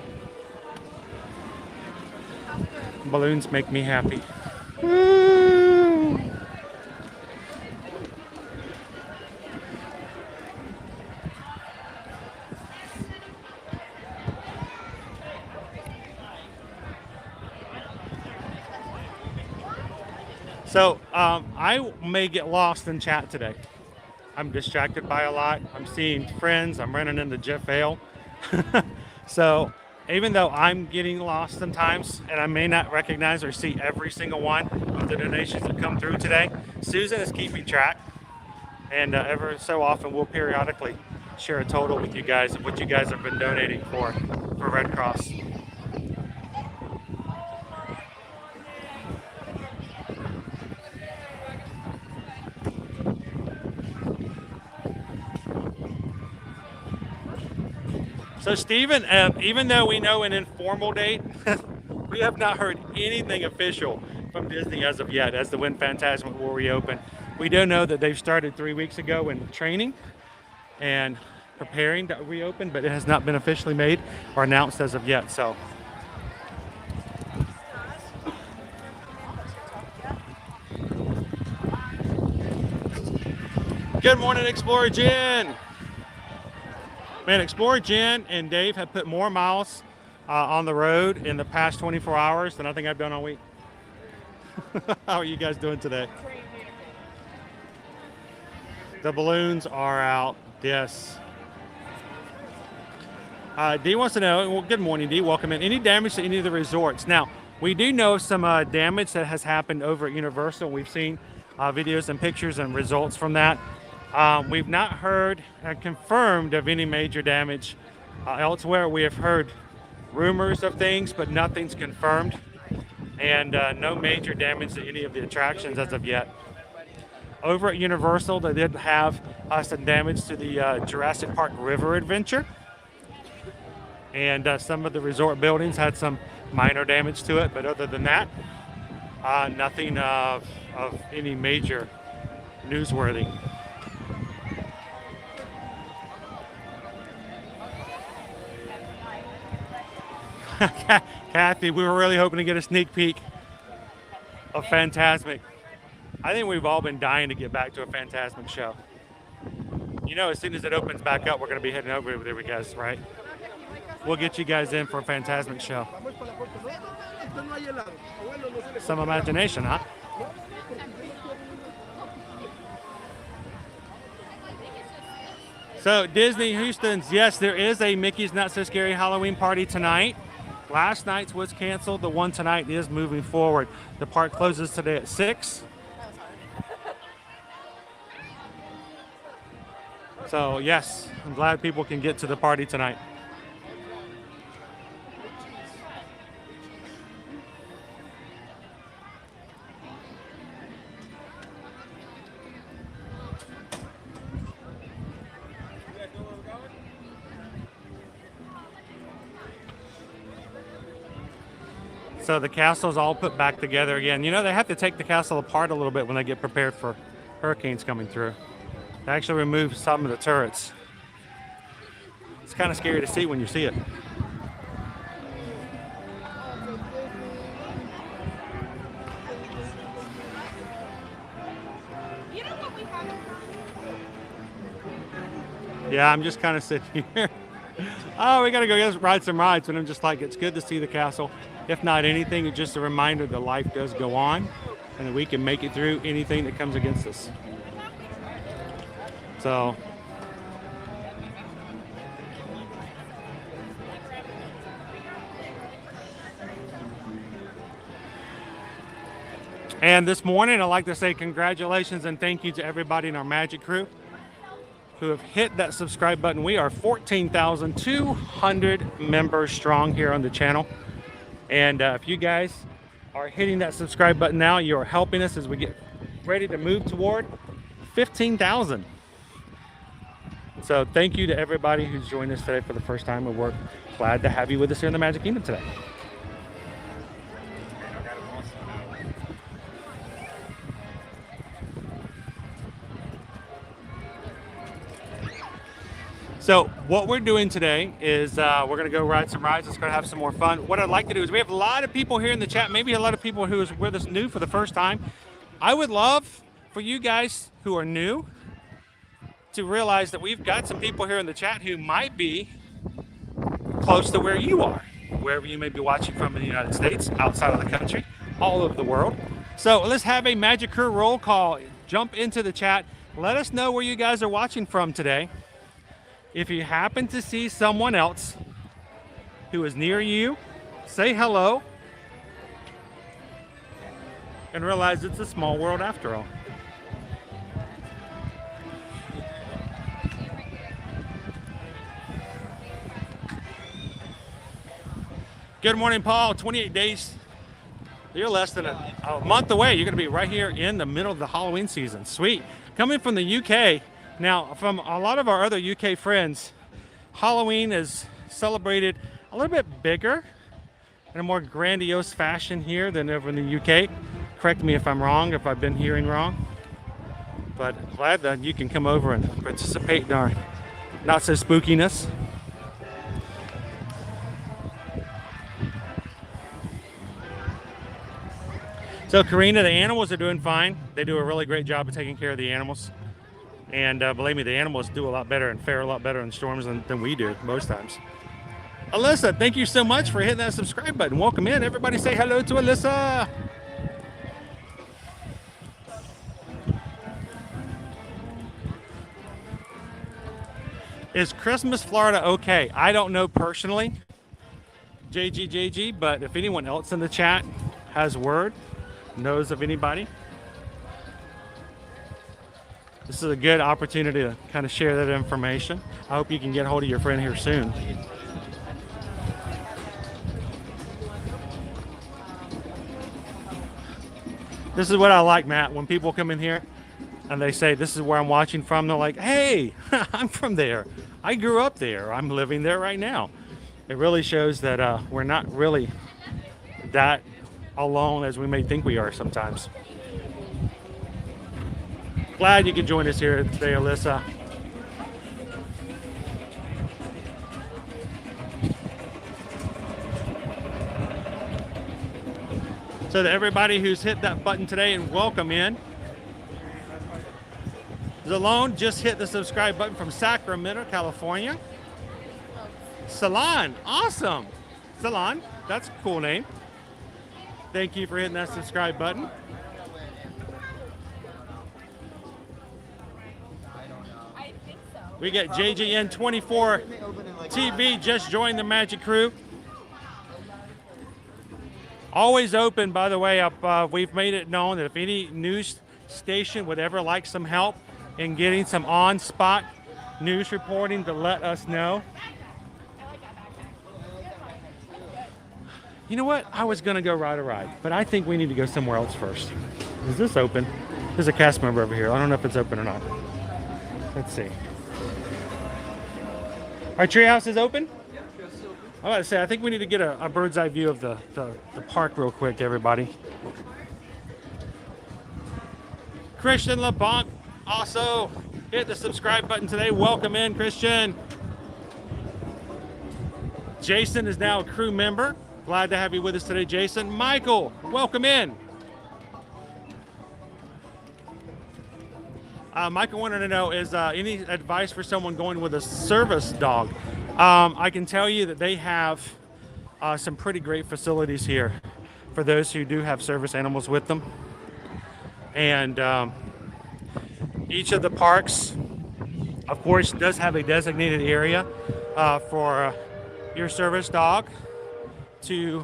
A: Balloons make me happy. Woo! So I may get lost in chat today. I'm distracted by a lot. I'm seeing friends. I'm running into Jeff Vale. So even though I'm getting lost sometimes and I may not recognize or see every single one of the donations that come through today, Susan is keeping track. And ever so often we'll periodically share a total with you guys of what you guys have been donating for Red Cross. So Stephen, even though we know an informal date, we have not heard anything official from Disney as of yet, as the when Fantasmic will reopen. We do know that they've started 3 weeks ago in training and preparing to reopen, but it has not been officially made or announced as of yet. So. Good morning, Explorer Jen. Man, Explorer Jen and Dave have put more miles on the road in the past 24 hours than I think I've done all week. How are you guys doing today? The balloons are out, yes. Dee wants to know, well, good morning, Dee, welcome in. Any damage to any of the resorts? Now, we do know some damage that has happened over at Universal. We've seen videos and pictures and results from that. We've not heard confirmed of any major damage elsewhere. We have heard rumors of things, but nothing's confirmed. And no major damage to any of the attractions as of yet. Over at Universal, they did have some damage to the Jurassic Park River Adventure. And some of the resort buildings had some minor damage to it, but other than that, nothing of any major newsworthy. Kathy, we were really hoping to get a sneak peek of Fantasmic. I think we've all been dying to get back to a Fantasmic show. You know, as soon as it opens back up, we're going to be heading over there with you guys, right? We'll get you guys in for a Fantasmic show. Some imagination, huh? So, Disney Houston's, yes, there is a Mickey's Not So Scary Halloween party tonight. Last night's was canceled. The one tonight is moving forward. The park closes today at 6. So, yes, I'm glad people can get to the party tonight. So the castle's all put back together again. You know, they have to take the castle apart a little bit when they get prepared for hurricanes coming through. They actually removed some of the turrets. It's kind of scary to see when you see it. Yeah, I'm just kind of sitting here. Oh, we gotta go ride some rides, and I'm just like, it's good to see the castle. If not anything, it's just a reminder that life does go on, and that we can make it through anything that comes against us. So, and this morning, I'd like to say congratulations and thank you to everybody in our Magic crew who have hit that subscribe button. We are 14,200 members strong here on the channel. And if you guys are hitting that subscribe button now, you are helping us as we get ready to move toward 15,000. So thank you to everybody who's joined us today for the first time. And we're glad to have you with us here in the Magic Kingdom today. So what we're doing today is we're going to go ride some rides. It's going to have some more fun. What I'd like to do is we have a lot of people here in the chat, maybe a lot of people who is with us new for the first time. I would love for you guys who are new to realize that we've got some people here in the chat who might be close to where you are, wherever you may be watching from in the United States, outside of the country, all over the world. So let's have a Magic Crew roll call. Jump into the chat. Let us know where you guys are watching from today. If you happen to see someone else who is near you, say hello and realize it's a small world after all. Good morning, Paul. 28 days. You're less than a month away. You're going to be right here in the middle of the Halloween season. Sweet. Coming from the UK. Now, from a lot of our other UK friends, Halloween is celebrated a little bit bigger in a more grandiose fashion here than over in the UK. Correct me if I'm wrong, if I've been hearing wrong. But glad that you can come over and participate in our not so spookiness. So Karina, the animals are doing fine. They do a really great job of taking care of the animals. And believe me, the animals do a lot better and fare a lot better in storms than we do most times. Alyssa, thank you so much for hitting that subscribe button. Welcome in. Everybody say hello to Alyssa. Is Christmas Florida okay? I don't know personally, JG, but if anyone else in the chat has word, knows of anybody, this is a good opportunity to kind of share that information. I hope you can get hold of your friend here soon. This is what I like, Matt. When people come in here and they say, this is where I'm watching from, they're like, hey, I'm from there. I grew up there. I'm living there right now. It really shows that we're not really that alone as we may think we are sometimes. Glad you could join us here today, Alyssa. So to everybody who's hit that button today, and welcome in. Zalone just hit the subscribe button from Sacramento, California. Salon, awesome. Salon, that's a cool name. Thank you for hitting that subscribe button. We got JGN24 TV just joined the Magic Crew. Always open, by the way. We've made it known that if any news station would ever like some help in getting some on-spot news reporting, to let us know. You know what? I was going to go ride a ride, but I think we need to go somewhere else first. Is this open? There's a cast member over here. I don't know if it's open or not. Let's see. Our treehouse is open? Yeah, treehouse is open. I was about to say, I think we need to get a bird's eye view of the park real quick, everybody. Christian LeBlanc also Hit the subscribe button today. Welcome in, Christian. Jason is now a crew member. Glad to have you with us today, Jason. Michael, welcome in. Michael wanted to know, is any advice for someone going with a service dog? I can tell you that they have some pretty great facilities here for those who do have service animals with them. And each of the parks, of course, does have a designated area for your service dog to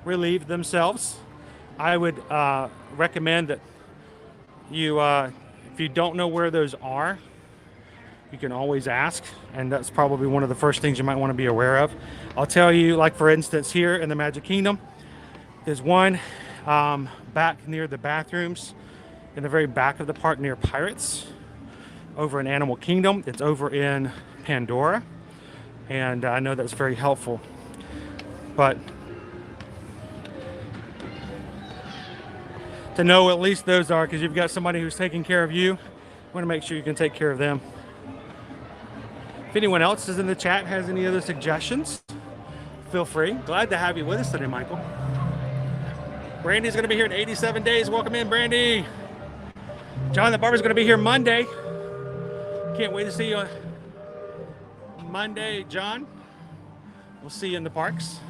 A: relieve themselves. I would recommend that you, if you don't know where those are, you can always ask, and that's probably one of the first things you might want to be aware of. I'll tell you, like for instance, here in the Magic Kingdom, there's one back near the bathrooms in the very back of the park near Pirates. Over in Animal Kingdom, it's over in Pandora, and I know that's very helpful. But to know at least those are, because you've got somebody who's taking care of you, you want to make sure you can take care of them. If anyone else is in the chat has any other suggestions, feel free. Glad to have you with us today, Michael. Brandy's going to be here in 87 days. Welcome in, Brandy. John the Barber's going to be here Monday. Can't wait to see you on Monday, John. We'll see you in the parks.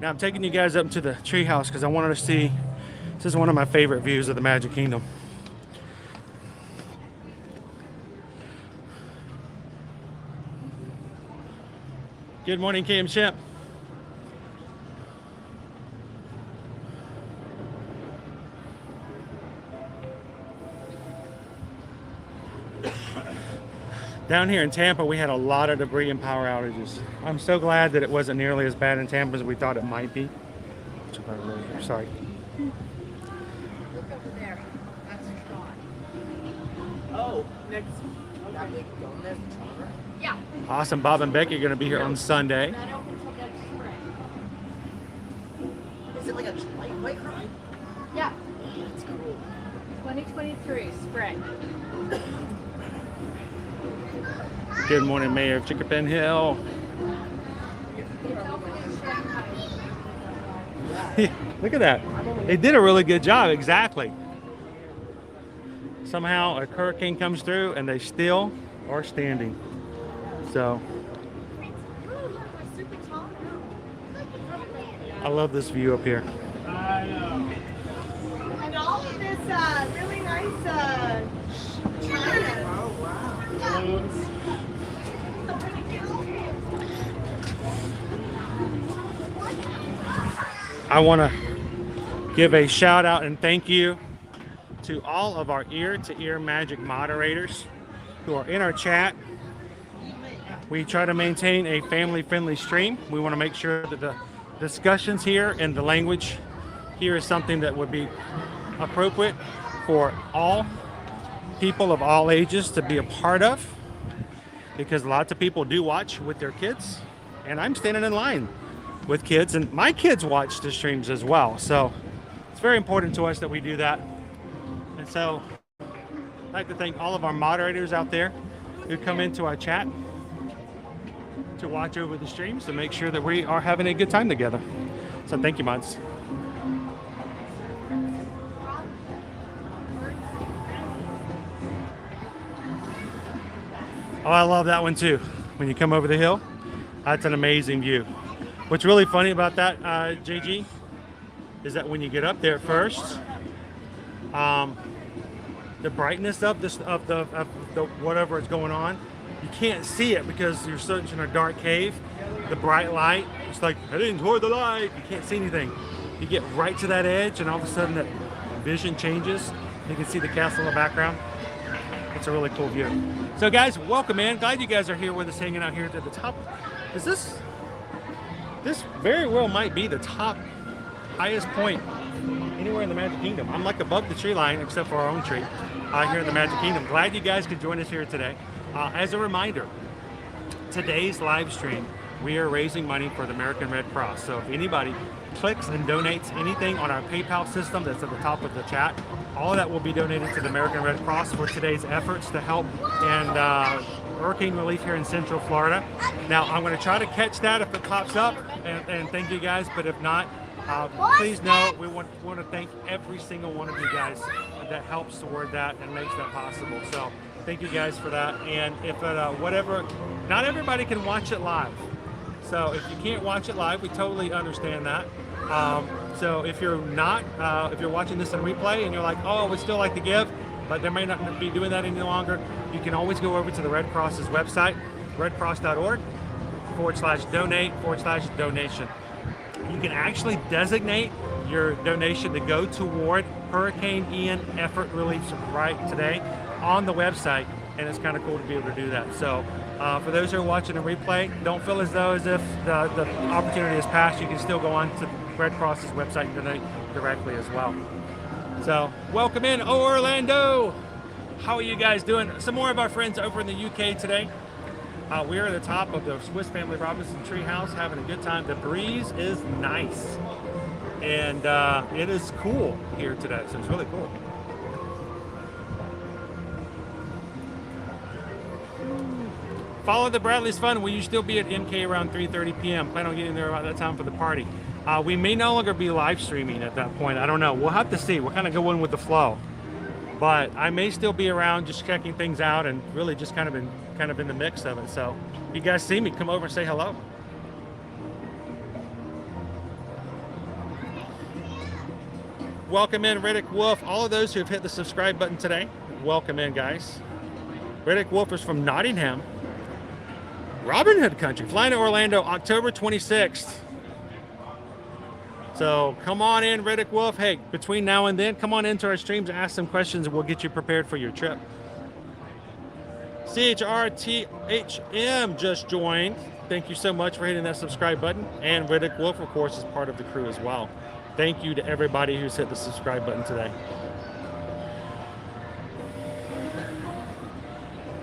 A: Now I'm taking you guys up to the Treehouse because I wanted to see, this is one of my favorite views of the Magic Kingdom. Good morning, Cam Shemp. Down here in Tampa, we had a lot of debris and power outages. I'm so glad that it wasn't nearly as bad in Tampa as we thought it might be. Sorry.
H: Look over there. That's gone.
F: Oh, next.
H: Yeah.
A: Awesome. Bob and Becky are going to be here on Sunday.
H: Not open until next spring. Is it like a lightweight ride? Yeah. That's cool. 2023 spring.
A: Good morning, Mayor of Chickapin Hill. Look at that. They did a really good job, exactly. Somehow a hurricane comes through and they still are standing. So, I love this view up here.
H: And all of this really nice china.
F: Oh, wow.
A: I want to give a shout out and thank you to all of our ear-to-ear magic moderators who are in our chat. We try to maintain a family-friendly stream. We want to make sure that the discussions here and the language here is something that would be appropriate for all people of all ages to be a part of, because lots of people do watch with their kids, and I'm standing in line with kids, and my kids watch the streams as well. So it's very important to us that we do that. And so I'd like to thank all of our moderators out there who come into our chat to watch over the streams to make sure that we are having a good time together. So thank you, mods. Oh, I love that one too. When you come over the hill, that's an amazing view. What's really funny about that, JG, is that when you get up there first, the brightness of the whatever is going on, you can't see it because you're such in a dark cave. The bright light, it's like heading toward the light. You can't see anything. You get right to that edge, and all of a sudden that vision changes. You can see the castle in the background. It's a really cool view. So guys, welcome in. Glad you guys are here with us, hanging out here at the top. Is this very well might be the top highest point anywhere in the Magic Kingdom. I'm like above the tree line, except for our own tree here in the Magic Kingdom. Glad you guys could join us here today. As a reminder, today's live stream we are raising money for the American Red Cross. So if anybody clicks and donates anything on our PayPal system that's at the top of the chat, all of that will be donated to the American Red Cross for today's efforts to help and hurricane relief here in Central Florida. Now, I'm going to try to catch that if it pops up, and thank you guys, but if not, please know we want to thank every single one of you guys that helps toward that and makes that possible. So thank you guys for that. And if whatever, not everybody can watch it live. So if you can't watch it live, we totally understand that. So if you're not, if you're watching this in replay and you're like, oh, we'd still like to give, but they may not be doing that any longer, you can always go over to the Red Cross's website, redcross.org/donate/donation. You can actually designate your donation to go toward Hurricane Ian effort relief right today on the website, and it's kind of cool to be able to do that. So for those who are watching a replay, don't feel as though as if the opportunity has passed. You can still go on to Red Cross's website and donate directly as well. So welcome in Orlando. How are you guys doing? Some more of our friends over in the UK today. We are at the top of the Swiss Family Robinson Treehouse, having a good time. The breeze is nice, and it is cool here today, so it's really cool. Follow the Bradley's Fun. Will you still be at MK around 3:30 p.m.? Plan on getting there about that time for the party. We may no longer be live streaming at that point. I don't know. We'll have to see. We're kind of going with the flow. But I may still be around just checking things out and really just kind of in the mix of it. So if you guys see me, come over and say hello. Welcome in Riddick Wolf. All of those who have hit the subscribe button today, welcome in, guys. Riddick Wolf is from Nottingham, Robin Hood Country, flying to Orlando October 26th. So come on in, Riddick Wolf. Hey, between now and then, come on into our streams, ask some questions, and we'll get you prepared for your trip. CHRTHM just joined. Thank you so much for hitting that subscribe button. And Riddick Wolf, of course, is part of the crew as well. Thank you to everybody who's hit the subscribe button today.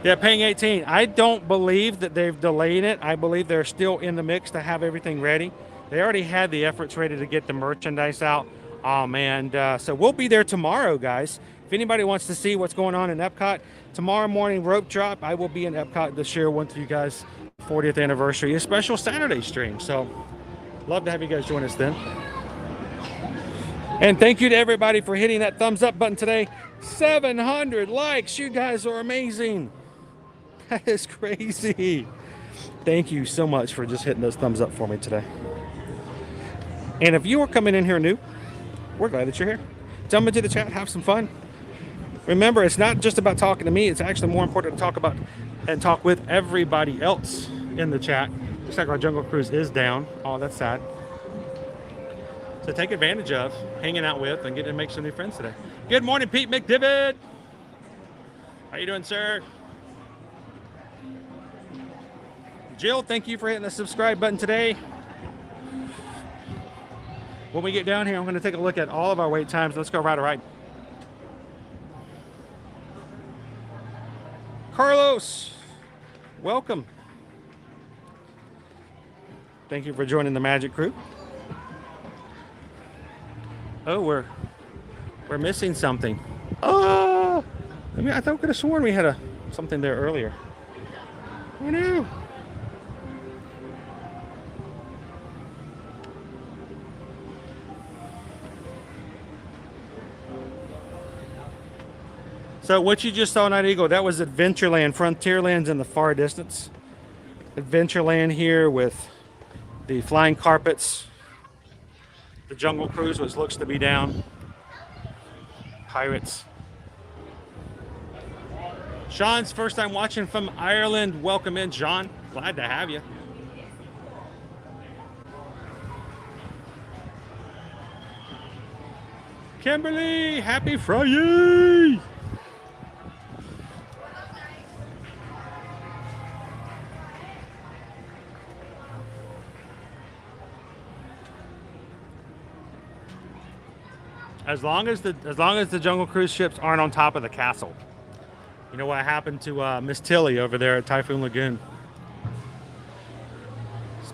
A: Yeah, paying 18. I don't believe that they've delayed it. I believe they're still in the mix to have everything ready. They already had the efforts ready to get the merchandise out. So we'll be there tomorrow, guys. If anybody wants to see what's going on in Epcot, tomorrow morning rope drop, I will be in Epcot to share with you guys 40th anniversary, a special Saturday stream. So love to have you guys join us then. And thank you to everybody for hitting that thumbs up button today. 700 likes. You guys are amazing. That is crazy. Thank you so much for just hitting those thumbs up for me today. And if you are coming in here new, we're glad that you're here. Jump into the chat, have some fun. Remember, it's not just about talking to me. It's actually more important to talk about and talk with everybody else in the chat. Looks like our Jungle Cruise is down. Oh, that's sad. So take advantage of hanging out with and getting to make some new friends today. Good morning, Pete McDivitt. How you doing, sir? Jill, thank you for hitting the subscribe button today. When we get down here, I'm going to take a look at all of our wait times. Let's go ride a ride. Carlos, welcome. Thank you for joining the Magic Crew. Oh, we're missing something. Oh, I thought we could have sworn we had something there earlier. Oh no. So what you just saw, Night Eagle, that was Adventureland. Frontierland's in the far distance. Adventureland here with the flying carpets. The Jungle Cruise, which looks to be down. Pirates. Sean's first time watching from Ireland. Welcome in, Sean. Glad to have you. Kimberly, happy Friday! As long as the Jungle Cruise ships aren't on top of the castle. You know what happened to Miss Tilly over there at Typhoon Lagoon?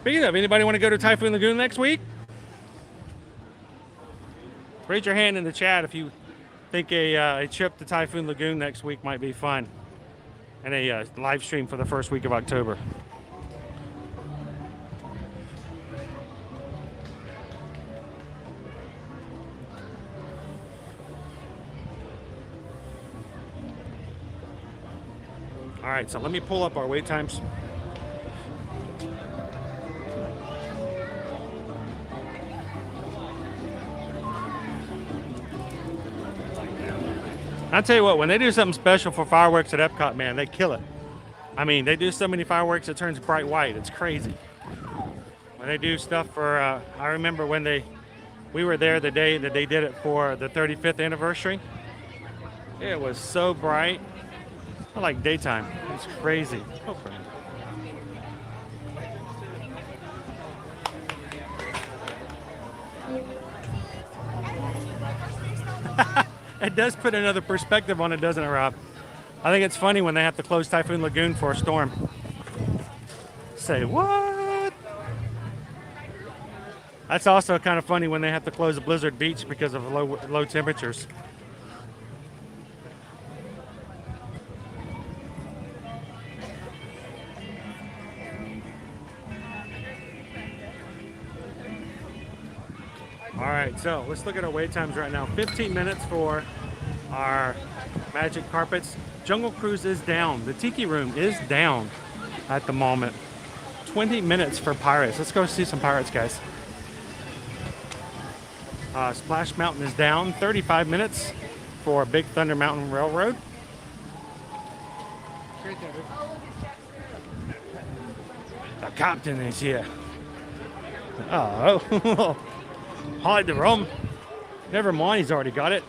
A: Speaking of, anybody want to go to Typhoon Lagoon next week? Raise your hand in the chat if you think a trip to Typhoon Lagoon next week might be fun. And a live stream for the first week of October. All right, so let me pull up our wait times. I'll tell you what, when they do something special for fireworks at Epcot, man, they kill it. I mean, they do so many fireworks, it turns bright white. It's crazy. When they do stuff for, I remember when we were there the day that they did it for the 35th anniversary. It was so bright. Like daytime. It's crazy. Oh, it does put another perspective on it, doesn't it, Rob? I think it's funny when they have to close Typhoon Lagoon for a storm. Say what? That's also kind of funny when they have to close Blizzard Beach because of low temperatures. All right, so let's look at our wait times right now. 15 minutes for our Magic Carpets. Jungle Cruise is down. The Tiki Room is down at the moment. 20 minutes for Pirates. Let's go see some Pirates, guys. Splash Mountain is down. 35 minutes for Big Thunder Mountain Railroad. The captain is here. Oh. Hide the rum. Never mind, he's already got it.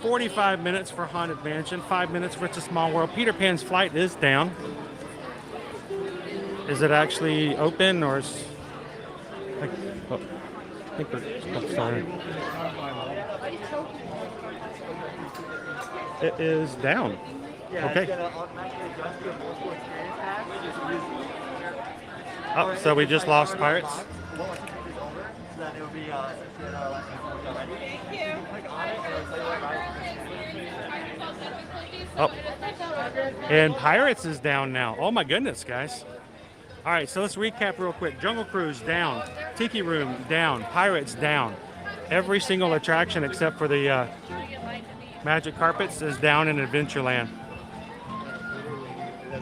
A: 45 minutes for Haunted Mansion. 5 minutes for It's a Small World. Peter Pan's flight is down. Is it actually open or is... I think we're sorry. It is down. Okay. Oh, so we just lost Pirates. Oh, and Pirates is down now. Oh my goodness, guys. All right, so let's recap real quick. Jungle Cruise down, Tiki Room down, Pirates down. Every single attraction except for the Magic Carpets is down in Adventureland.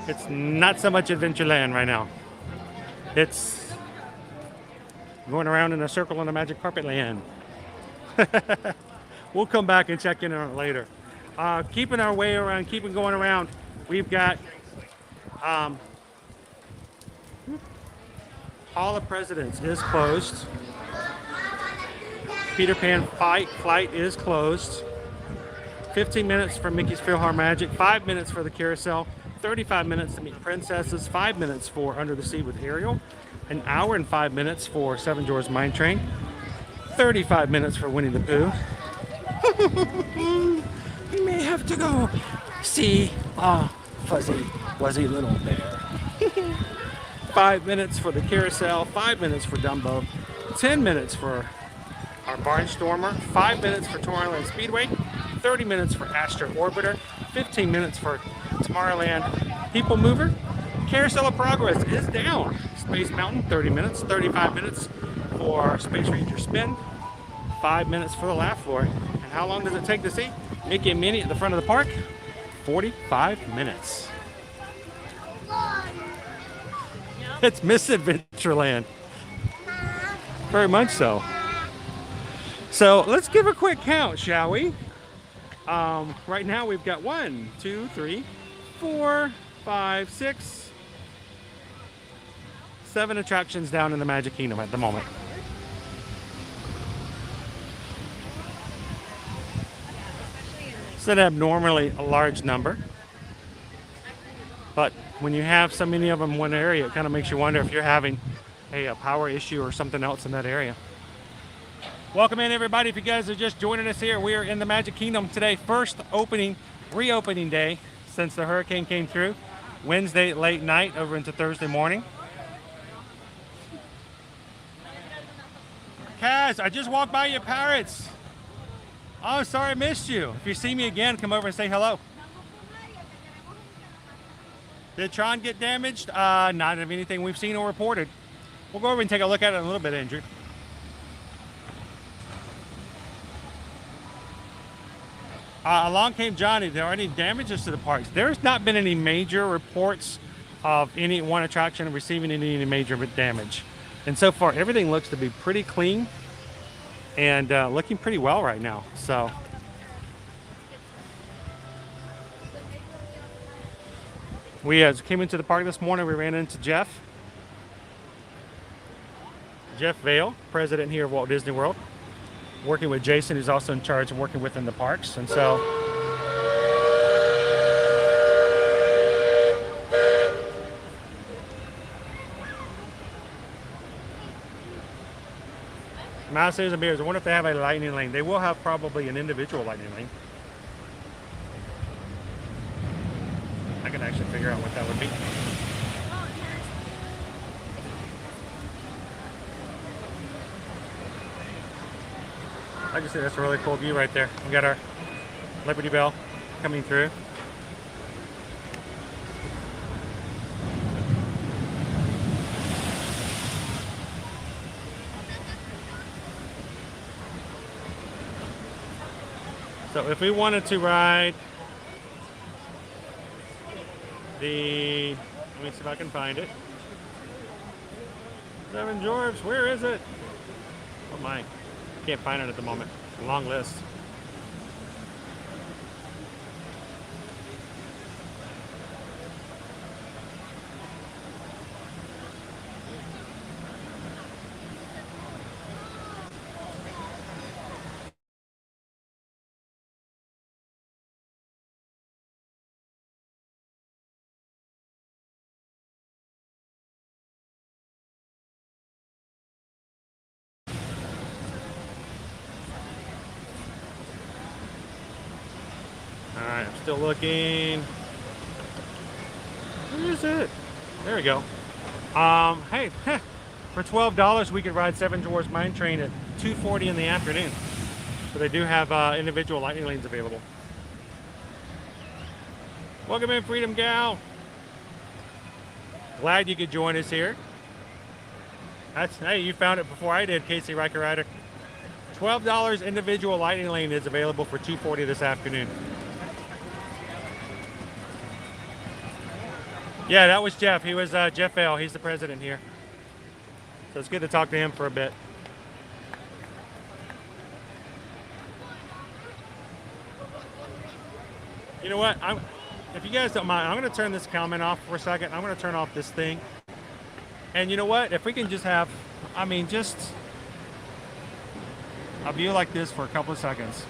A: It's not so much Adventureland right now. It's going around in a circle in the Magic Carpet Land. We'll come back and check in on it later. Keeping our way around, keeping going around, we've got Hall of Presidents is closed. Peter Pan flight is closed. 15 minutes for Mickey's PhilharMagic, 5 minutes for the Carousel, 35 minutes to meet princesses, 5 minutes for Under the Sea with Ariel, an hour and 5 minutes for Seven Dwarfs Mine Train, 35 minutes for Winnie the Pooh. You may have to go see a fuzzy, wuzzy little bear. 5 minutes for the Carousel, 5 minutes for Dumbo, 10 minutes for our Barnstormer, 5 minutes for Tomorrowland Speedway, 30 minutes for Astro Orbiter, 15 minutes for Tomorrowland PeopleMover. Carousel of Progress is down. Space Mountain, 30 minutes, 35 minutes for Space Ranger Spin, 5 minutes for the Laugh Floor. And how long does it take to see Mickey and Minnie at the front of the park? 45 minutes. It's Miss Adventureland. Very much so. So let's give a quick count, shall we? Right now we've got 1, 2, 3, 4, 5, 6, 7 attractions down in the Magic Kingdom at the moment. It's an abnormally large number. But when you have so many of them in one area, it kind of makes you wonder if you're having a power issue or something else in that area. Welcome in, everybody. If you guys are just joining us here, we are in the Magic Kingdom today. First reopening day since the hurricane came through. Wednesday late night over into Thursday morning. Kaz, I just walked by your Pirates. Oh, sorry I missed you. If you see me again, come over and say hello. Did Tron get damaged? Not of anything we've seen or reported. We'll go over and take a look at it in a little bit, Andrew. Along came Johnny. There are any damages to the parks? There's not been any major reports of any one attraction receiving any major damage. And so far, everything looks to be pretty clean and looking pretty well right now. So, we came into the park this morning. We ran into Jeff Vail, president here of Walt Disney World, working with Jason, who's also in charge of working within the parks. And so Mouses and Bears, I wonder if they have a lightning lane. They will have probably an individual lightning lane. I can actually figure out what that would be. I can see that's a really cool view right there. We got our Liberty Bell coming through. So if we wanted to ride the, let me see if I can find it. Seven Dwarfs, where is it? Oh my, can't find it at the moment. It's a long list. Alright, I'm still looking. Where is it? There we go. Hey, for $12 we could ride Seven Dwarfs Mine Train at 2:40 in the afternoon. So they do have individual lightning lanes available. Welcome in, Freedom Gal. Glad you could join us here. Hey, you found it before I did, Casey Riker Rider. $12 individual lightning lane is available for 2:40 this afternoon. Yeah, that was Jeff. He was Jeff Vail. He's the president here. So it's good to talk to him for a bit. You know what? If you guys don't mind, I'm going to turn this comment off for a second. I'm going to turn off this thing. And you know what? If we can just have, just a view like this for a couple of seconds.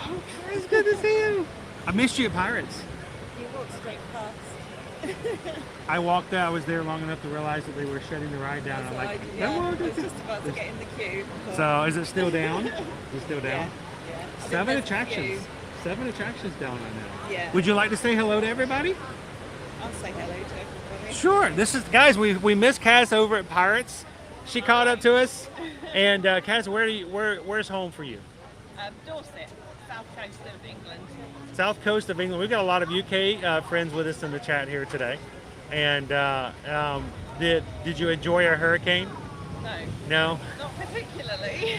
A: Oh, it's good to see you. I missed you at Pirates.
F: You walked straight past.
A: I walked there. I was there long enough to realize that they were shutting the ride down. I'm like,
F: I was just about to get in the queue.
A: So is it still down? Is it still down?
F: Yeah.
A: 7 attractions. 7 attractions down right now.
F: Yeah.
A: Would you like to say hello to everybody?
F: I'll say hello to everybody.
A: Sure. This is, guys, we missed Kaz over at Pirates. She caught up to us. And Kaz, where's home for you?
F: Dorset, south coast of England.
A: South coast of England. We've got a lot of UK friends with us in the chat here today. And did you enjoy our hurricane?
F: No.
A: No?
F: Not particularly.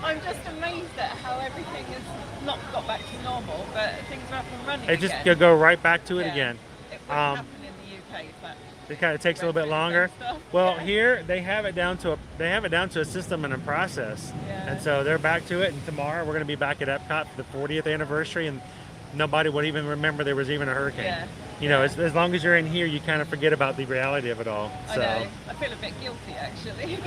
F: I'm just amazed at how everything has not got back to normal, but things are up and running
A: It just
F: again.
A: go right back to it
F: Yeah.
A: again.
F: It wouldn't happen in the UK, but
A: It kind of takes a little bit longer. Well, here they have it down to a system and a process, and so they're back to it. And tomorrow we're going to be back at Epcot for the 40th anniversary, and nobody would even remember there was even a hurricane.
F: Yeah.
A: You know, as long as you're in here, you kind of forget about the reality of it all.
F: I
A: So.
F: know. I feel a bit guilty actually.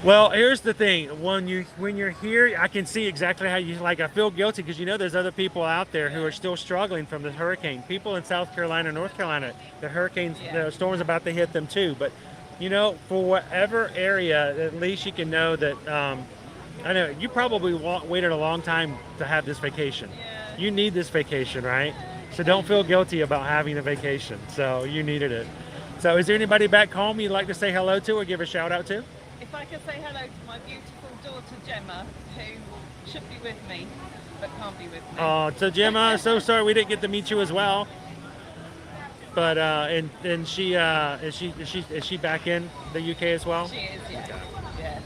A: Well, here's the thing: when you're here, I can see exactly how you like. I feel guilty because there's other people out there who are still struggling from the hurricane. People in South Carolina, North Carolina, the hurricanes, the storm's about to hit them too. But for whatever area, at least you can know that. I know you probably waited a long time to have this vacation. you need this vacation, right? So don't feel guilty about having a vacation. So you needed it. So is there anybody back home you'd like to say hello to or give a shout out to?
F: If I could say hello to my beautiful daughter Gemma, who should be with me, but can't be with me.
A: Oh, so Gemma, so sorry we didn't get to meet you as well. But and she is she back in the UK as well?
F: She is, yeah. Yeah.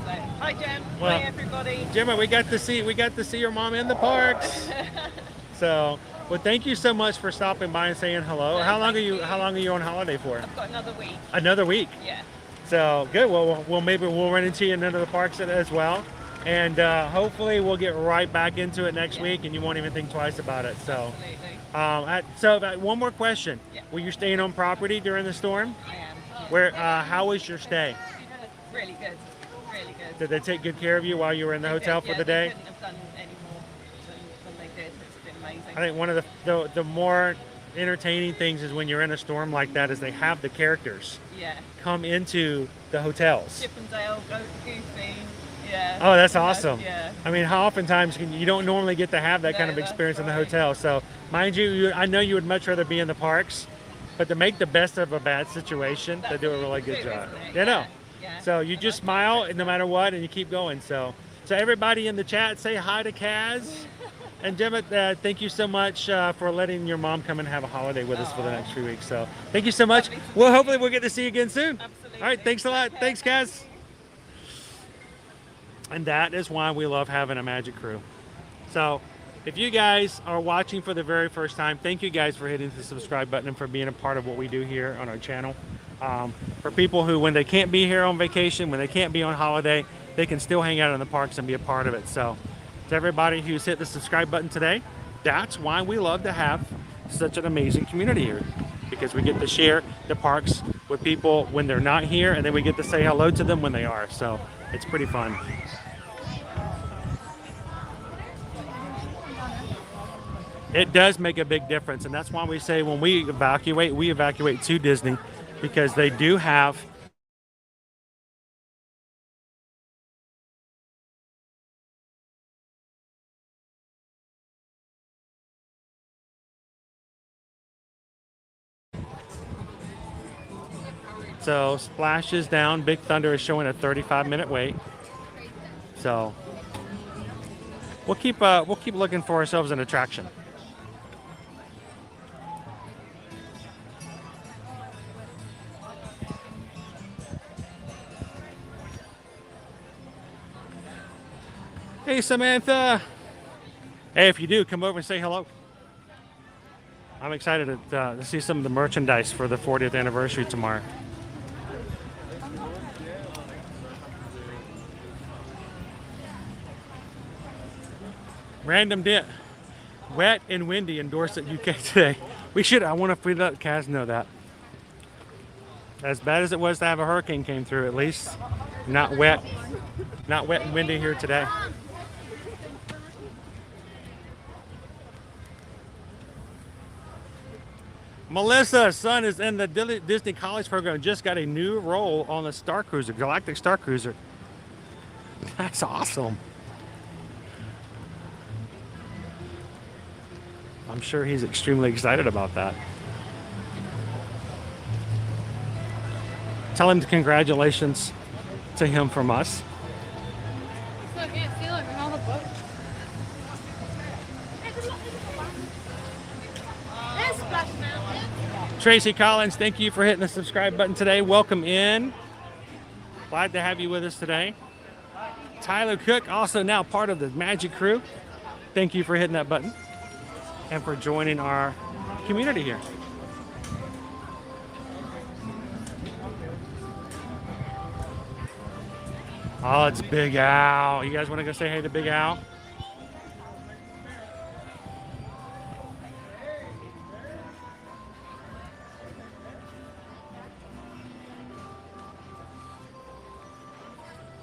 F: So, hi Gem.
A: Well,
F: hi everybody.
A: Gemma, we got to see your mom in the parks. So, well, thank you so much for stopping by and saying hello.
F: No,
A: how long are
F: thank
A: you
F: you.
A: How long are you on holiday for?
F: I've got another week.
A: Another week.
F: Yeah.
A: So good. Well, maybe we'll run into you in another parks as well, and hopefully we'll get right back into it next week, and you won't even think twice about it. So.
F: Absolutely.
A: One more question.
F: Yeah.
A: Were you staying on property during the storm?
F: I am.
A: Where? How was your stay?
F: Really good. Really good.
A: Did they take good care of you while you were in the hotel for the
F: They
A: day?
F: couldn't have done any more than they did. It's been amazing.
A: I think one of the more entertaining things is when you're in a storm like that is they have the characters
F: Yeah.
A: come into the hotels.
F: Chip and Dale, Goofy. Yeah.
A: Oh, that's awesome.
F: Yeah.
A: I mean, how oftentimes you don't normally get to have that kind of
F: No, that's
A: experience in the
F: right.
A: hotel. So, mind you, I know you would much rather be in the parks, but to make the best of a bad situation, they
F: That's
A: do a
F: what
A: really
F: you
A: good
F: do,
A: job.
F: isn't it?
A: You know.
F: Yeah.
A: So you just smile no matter what, and you keep going. So everybody in the chat, say hi to Kaz. And Gemma, thank you so much for letting your mom come and have a holiday with us for the next few weeks. So thank you so much.
F: Lovely to
A: Well,
F: see
A: hopefully
F: you.
A: we'll get to see you again soon.
F: Absolutely.
A: All right, thanks a lot.
F: Take care.
A: Thanks, Kaz. And that is why we love having a magic crew. So if you guys are watching for the very first time, thank you guys for hitting the subscribe button and for being a part of what we do here on our channel. For people who, when they can't be here on vacation, when they can't be on holiday, they can still hang out in the parks and be a part of it. So to everybody who's hit the subscribe button today, that's why we love to have such an amazing community here, because we get to share the parks with people when they're not here, and then we get to say hello to them when they are. So it's pretty fun. It does make a big difference, and that's why we say when we evacuate to Disney, because they do have so Splash is down. Big Thunder is showing a 35-minute wait. So we'll keep looking for ourselves an attraction. Hey, Samantha. Hey, if you do, come over and say hello. I'm excited to see some of the merchandise for the 40th anniversary tomorrow. Random dip. Wet and windy in Dorset, UK today. I want to let Kaz know that. As bad as it was to have a hurricane came through, at least not wet and windy here today. Melissa's son is in the Disney College program. Just got a new role on the Star Cruiser, Galactic Star Cruiser. That's awesome. I'm sure he's extremely excited about that. Tell him congratulations to him from us.
H: So I can't feel it from all the books. There's Splash Mountain.
A: Tracy Collins, thank you for hitting the subscribe button today. Welcome in. Glad to have you with us today. Tyler Cook, also now part of the Magic Crew. Thank you for hitting that button and for joining our community here. Oh, it's Big Al. You guys want to go say hey to Big Al?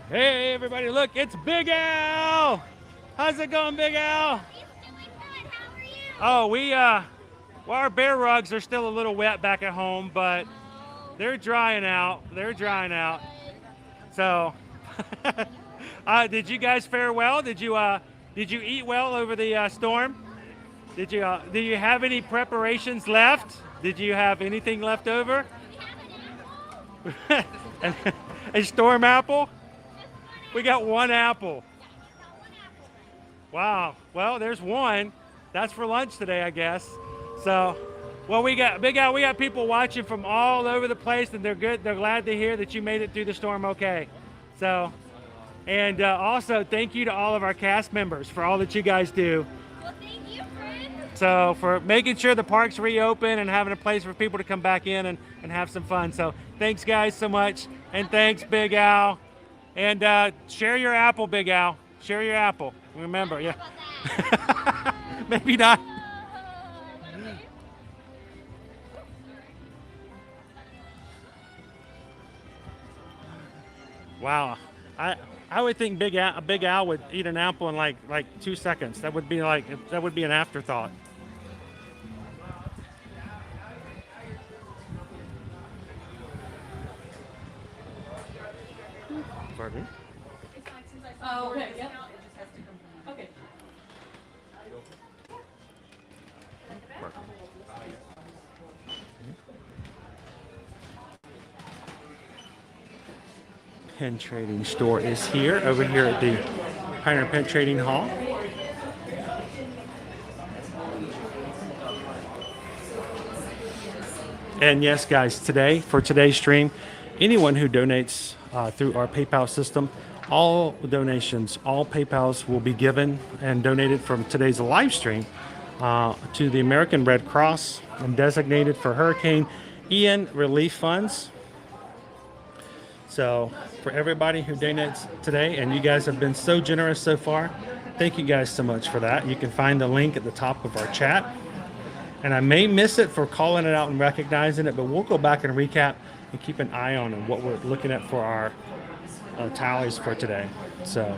A: Hey, everybody, look, it's Big Al. How's it going, Big Al? Oh, well, our bear rugs are still a little wet back at home, but they're drying out. They're drying out. So, did you guys fare well? Did you Did you eat well over the storm? Did you? Do you have any preparations left? Did you have anything left over? A storm apple? We got one apple. Wow. Well, there's one. That's for lunch today, I guess. So, well, we got Big Al. We got people watching from all over the place, and they're good. They're glad to hear that you made it through the storm okay. So, and also thank you to all of our cast members for all that you guys do.
H: Well, thank you, friend.
A: So for making sure the parks reopen and having a place for people to come back in and have some fun. So thanks guys so much. And thanks Big Al. And share your apple, Big Al. Share your apple. Remember, yeah. Maybe not. Wow. I would think Big Al would eat an apple in like 2 seconds. That would be an afterthought. Pardon?
H: Oh, okay, yep. Okay.
A: Pen trading store is here, over here at the Pioneer Pen Trading Hall. And yes, guys, today, for today's stream, anyone who donates through our PayPal system, all donations, all PayPals will be given and donated from today's live stream to the American Red Cross and designated for Hurricane Ian relief funds. So for everybody who donates today, and you guys have been so generous so far, thank you guys so much for that. You can find the link at the top of our chat. And I may miss it for calling it out and recognizing it, but we'll go back and recap and keep an eye on what we're looking at for our tallies for today. So.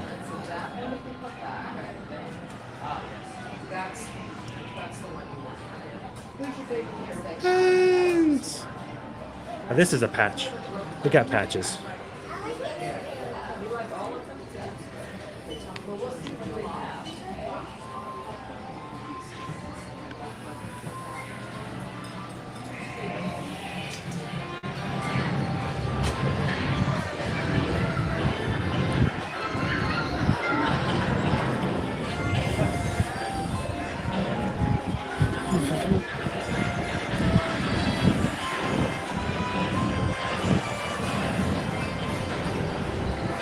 A: Now, this is a patch. We got patches.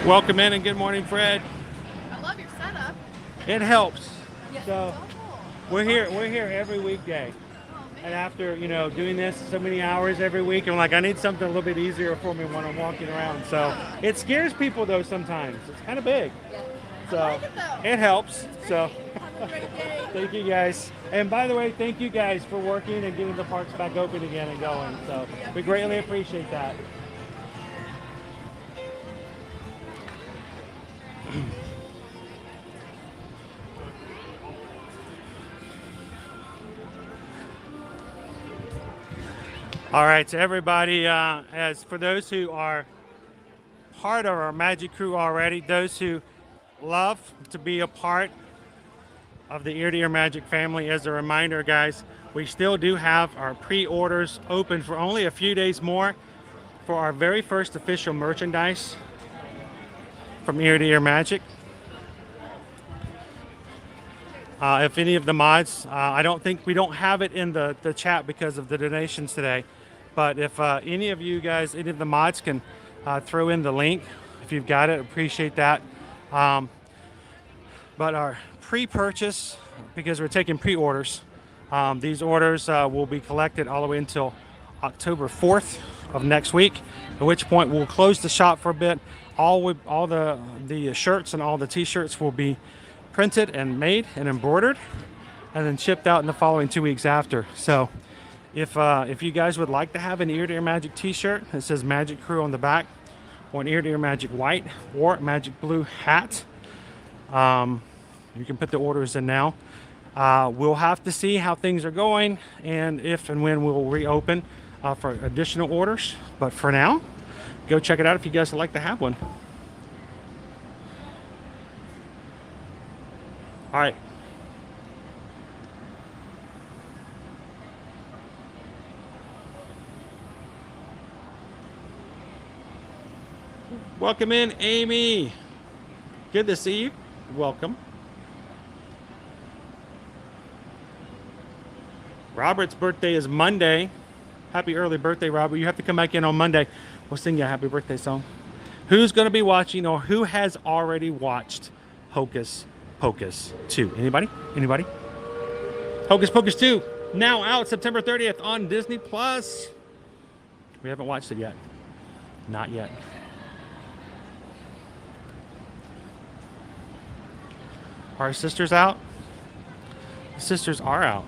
A: Welcome in and good morning, Fred.
F: I love your setup.
A: It helps.
F: Yes,
A: So
F: it's awful.
A: we're here every weekday. And after, doing this so many hours every week, I'm like, I need something a little bit easier for me when I'm walking around. So it scares people though sometimes. It's kind of big. So
F: I like it, though.
A: it helps. So
F: Have a great day.
A: thank you guys. And by the way, thank you guys for working and getting the parks back open again and going. So we greatly appreciate that. All right, so everybody, as for those who are part of our Magic Crew already, those who love to be a part of the Ear to Ear Magic family, as a reminder, guys, we still do have our pre-orders open for only a few days more for our very first official merchandise from Ear to Ear Magic. If any of the mods, we don't have it in the chat because of the donations today, but if any of you guys, any of the mods can throw in the link, if you've got it, appreciate that. But our pre-purchase, because we're taking pre-orders, these orders will be collected all the way until October 4th of next week, at which point we'll close the shop for a bit. All the shirts and all the t-shirts will be printed and made and embroidered and then shipped out in the following 2 weeks after. So if you guys would like to have an Ear to Ear Magic t-shirt that says Magic Crew on the back, or an Ear to Ear Magic white or Magic blue hat, you can put the orders in now. We'll have to see how things are going and if and when we'll reopen for additional orders, but for now, go check it out if you guys would like to have one. All right. Welcome in, Amy. Good to see you. Welcome. Robert's birthday is Monday. Happy early birthday, Robert. You have to come back in on Monday. We'll sing you a happy birthday song. Who's going to be watching or who has already watched Hocus Pocus 2? Anybody? Anybody? Hocus Pocus 2, now out September 30th on Disney Plus. We haven't watched it yet. Not yet. Are our sisters out? The sisters are out.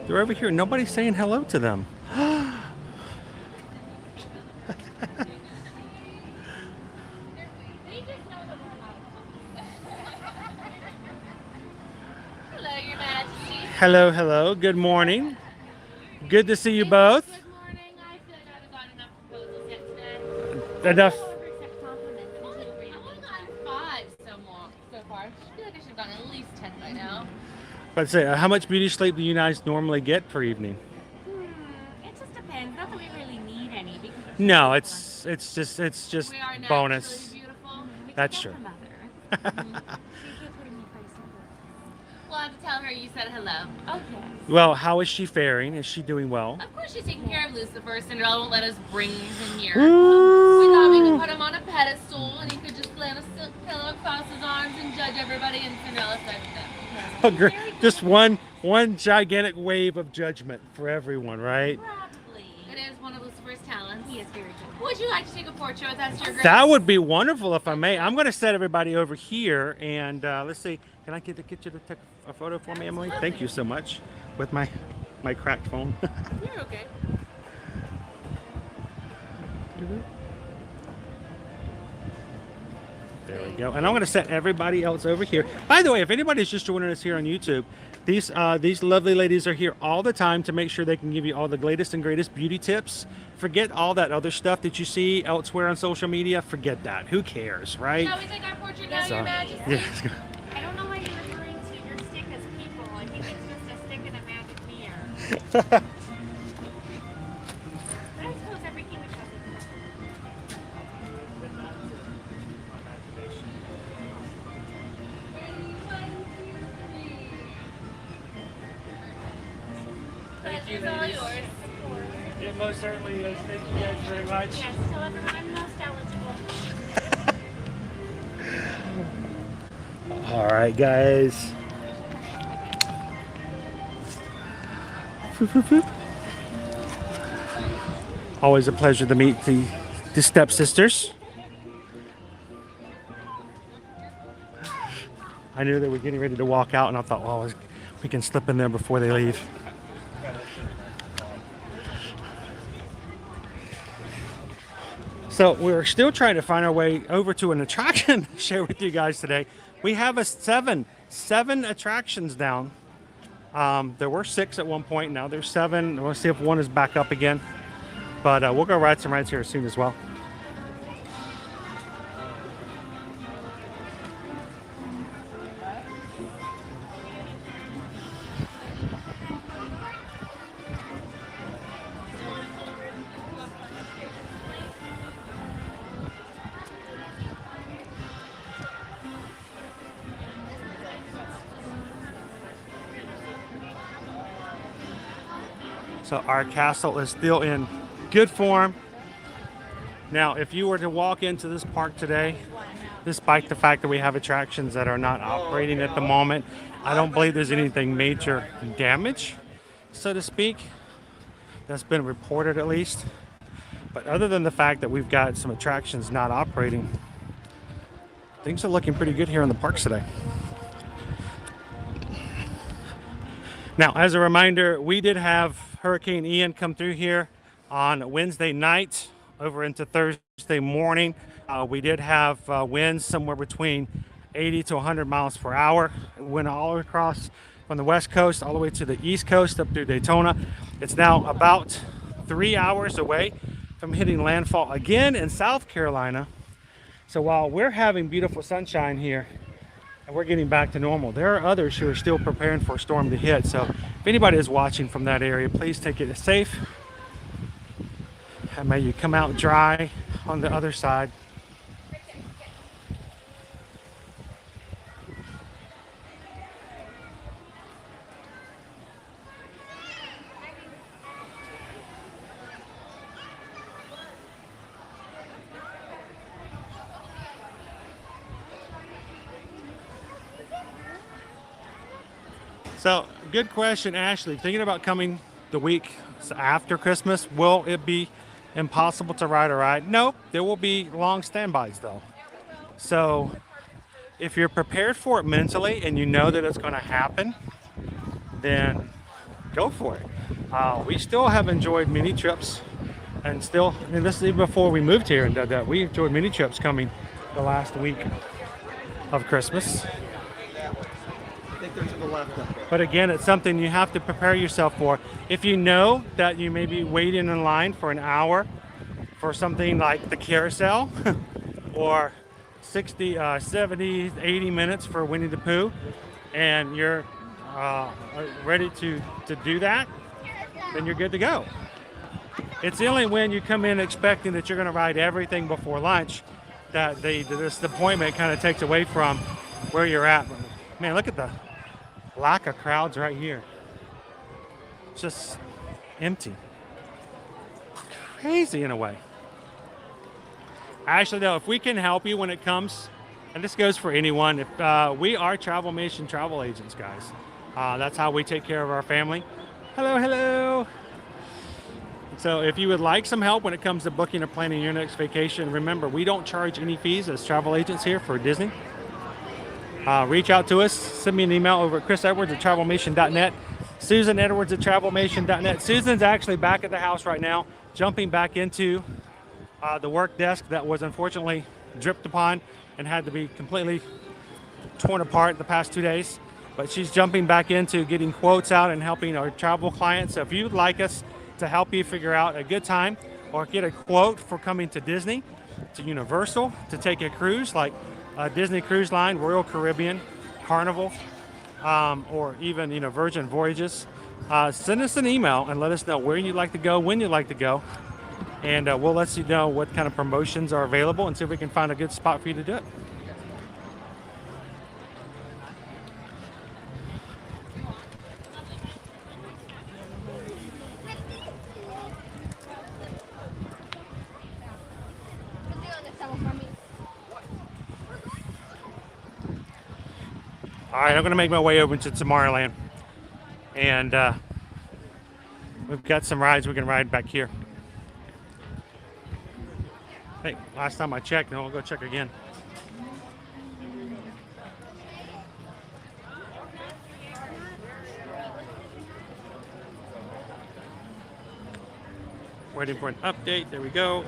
A: They're over here. Nobody's saying hello to them. Hello, hello. Good morning. Good to see you both.
I: Good morning. I feel like I haven't gotten enough proposals yet today.
A: Enough.
I: I've only gotten 5 so far. I feel like I should have gotten at least 10 by now.
A: Let's say, how much beauty sleep do you guys normally get per evening?
I: It just depends. Not that we really need any because
A: No, it's just
I: we are
A: bonus.
I: naturally beautiful.
A: That's true.
I: We'll have to tell her you said hello. Okay.
A: Well, how is she faring? Is she doing well?
I: Of course she's taking care of Lucifer. Cinderella won't let us bring him here.
A: Ooh.
I: We thought we could put him on a pedestal and he could just lay on a silk pillow across his arms and judge everybody, and Cinderella said no.
A: Just one gigantic wave of judgment for everyone, right?
I: Probably. It is one of Lucifer's talents. He is very good. Would you like to take a portrait with us, Your Grace?
A: That would be wonderful if I may. I'm going to set everybody over here, and let's see. Can I get you to take a photo for me, Emily? Thank you so much. With my cracked phone.
I: You're okay.
A: There we go. And I'm going to set everybody else over here. By the way, if anybody's just joining us here on YouTube, these lovely ladies are here all the time to make sure they can give you all the latest and greatest beauty tips. Forget all that other stuff that you see elsewhere on social media. Forget that. Who cares, right?
I: Shall we take our portrait now,
A: So,
I: Your Majesty?
A: yeah.
H: I don't know why you're referring to your stick as people. I think it's just a stick and a magic mirror. But I suppose everything was
I: Thank you, all yours.
A: It most certainly is. Thank you guys very much.
H: Yes, tell everyone I'm most eligible.
A: All right, guys. Always a pleasure to meet the stepsisters. I knew they were getting ready to walk out, and I thought, well, we can slip in there before they leave. So we're still trying to find our way over to an attraction to share with you guys today. We have a seven attractions down. There were 6 at one point. Now there's 7. We'll see if one is back up again. But we'll go ride some rides here soon as well. So our castle is still in good form. Now, if you were to walk into this park today, despite the fact that we have attractions that are not operating at the moment, I don't believe there's anything major damage, so to speak, that's been reported at least. But other than the fact that we've got some attractions not operating, things are looking pretty good here in the parks today. Now, as a reminder, we did have Hurricane Ian come through here on Wednesday night over into Thursday morning. We did have winds somewhere between 80 to 100 miles per hour. It went all across from the west coast all the way to the east coast up through Daytona. It's now about 3 hours away from hitting landfall again in South Carolina. So while we're having beautiful sunshine here and we're getting back to normal, there are others who are still preparing for a storm to hit. So if anybody is watching from that area, please take it safe. And may you come out dry on the other side. So, good question, Ashley. Thinking about coming the week after Christmas, will it be impossible to ride a ride? No, there will be long standbys though. So, if you're prepared for it mentally and you know that it's going to happen, then go for it. We still have enjoyed mini trips, and still, I mean, this is even before we moved here and did that. We enjoyed mini trips coming the last week of Christmas. But again, it's something you have to prepare yourself for. If you know that you may be waiting in line for an hour for something like the carousel or 60, 70, 80 minutes for Winnie the Pooh, and you're ready to do that, then you're good to go. It's only when you come in expecting that you're going to ride everything before lunch that this disappointment kind of takes away from where you're at. Man, look at the lack of crowds right here. It's just empty. Crazy in a way. Actually, though, if we can help you when it comes, and this goes for anyone, if we are Travelmation travel agents, guys. That's how we take care of our family. Hello, hello. So if you would like some help when it comes to booking or planning your next vacation, remember, we don't charge any fees as travel agents here for Disney. Reach out to us. Send me an email over at chrisedwards@travelmation.net. susanedwards@travelmation.net. Susan's actually back at the house right now, jumping back into the work desk that was unfortunately dripped upon and had to be completely torn apart the past 2 days. But she's jumping back into getting quotes out and helping our travel clients. So if you'd like us to help you figure out a good time or get a quote for coming to Disney, to Universal, to take a cruise like Disney Cruise Line, Royal Caribbean, Carnival, or even Virgin Voyages, send us an email and let us know where you'd like to go, when you'd like to go, and we'll let you know what kind of promotions are available and see if we can find a good spot for you to do it. All right, I'm going to make my way over to Tomorrowland, and we've got some rides we can ride back here. Hey, last time I checked, now I'll go check again. Waiting for an update. There we go.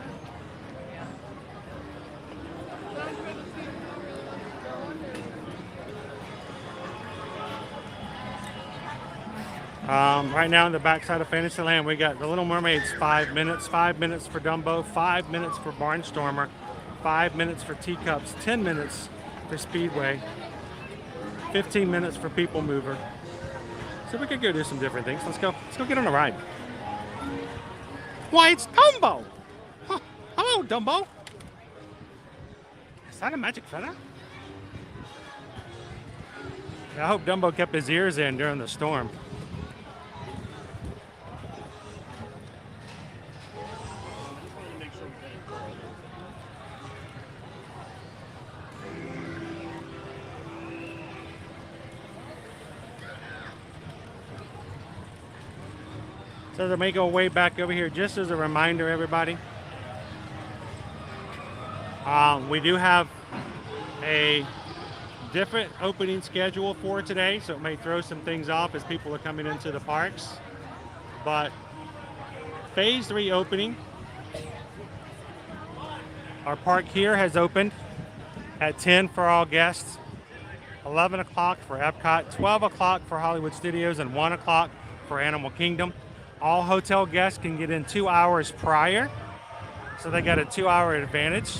A: Right now on the backside of Fantasyland, we got the Little Mermaids 5 minutes, 5 minutes for Dumbo, 5 minutes for Barnstormer, 5 minutes for Teacups, 10 minutes for Speedway, 15 minutes for PeopleMover. So we could go do some different things. Let's go get on a ride. Why, it's Dumbo! Huh. Hello, Dumbo. Is that a magic feather? I hope Dumbo kept his ears in during the storm. So to make our way back over here, just as a reminder, everybody, we do have a different opening schedule for today, so it may throw some things off as people are coming into the parks. But Phase 3 opening, our park here has opened at 10 for all guests, 11 o'clock for Epcot, 12 o'clock for Hollywood Studios, and 1 o'clock for Animal Kingdom. All hotel guests can get in 2 hours prior, so they got a 2-hour advantage.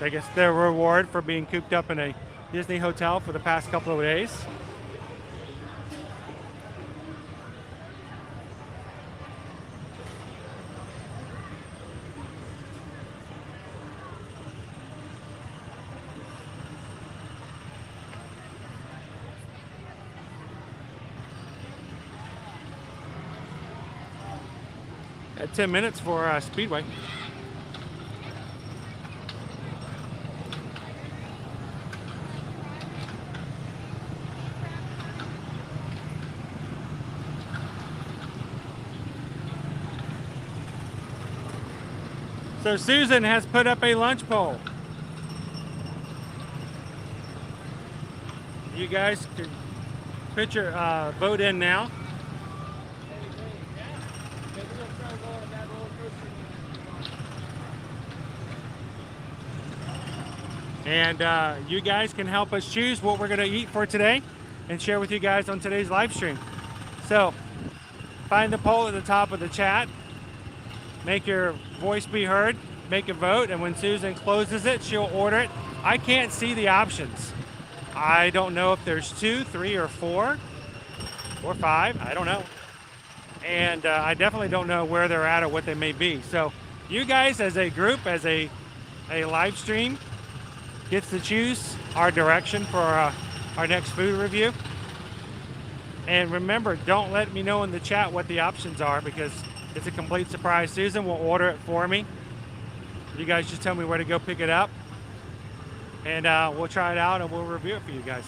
A: I guess their reward for being cooped up in a Disney hotel for the past couple of days. At 10 minutes for Speedway. So Susan has put up a lunch poll. You guys can put your vote in now. And you guys can help us choose what we're going to eat for today and share with you guys on today's live stream. So find the poll at the top of the chat. Make your voice be heard. Make a vote. And when Susan closes it, she'll order it. I can't see the options. I don't know if there's 2, 3, or 4, or 5. I don't know. And I definitely don't know where they're at or what they may be. So you guys as a group, as a live stream, gets to choose our direction for our next food review. And remember, don't let me know in the chat what the options are because it's a complete surprise. Susan will order it for me. You guys just tell me where to go pick it up. And we'll try it out and we'll review it for you guys.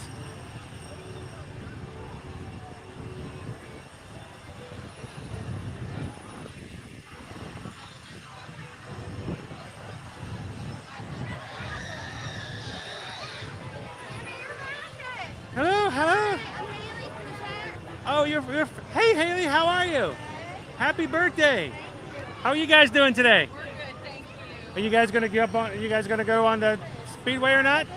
A: Hello, hello. Oh, you're hey Haley, how are you? Happy birthday. How are you guys doing today?
F: We're good, thank you.
A: Are you guys gonna get up on? Are you guys gonna go on the Speedway or not?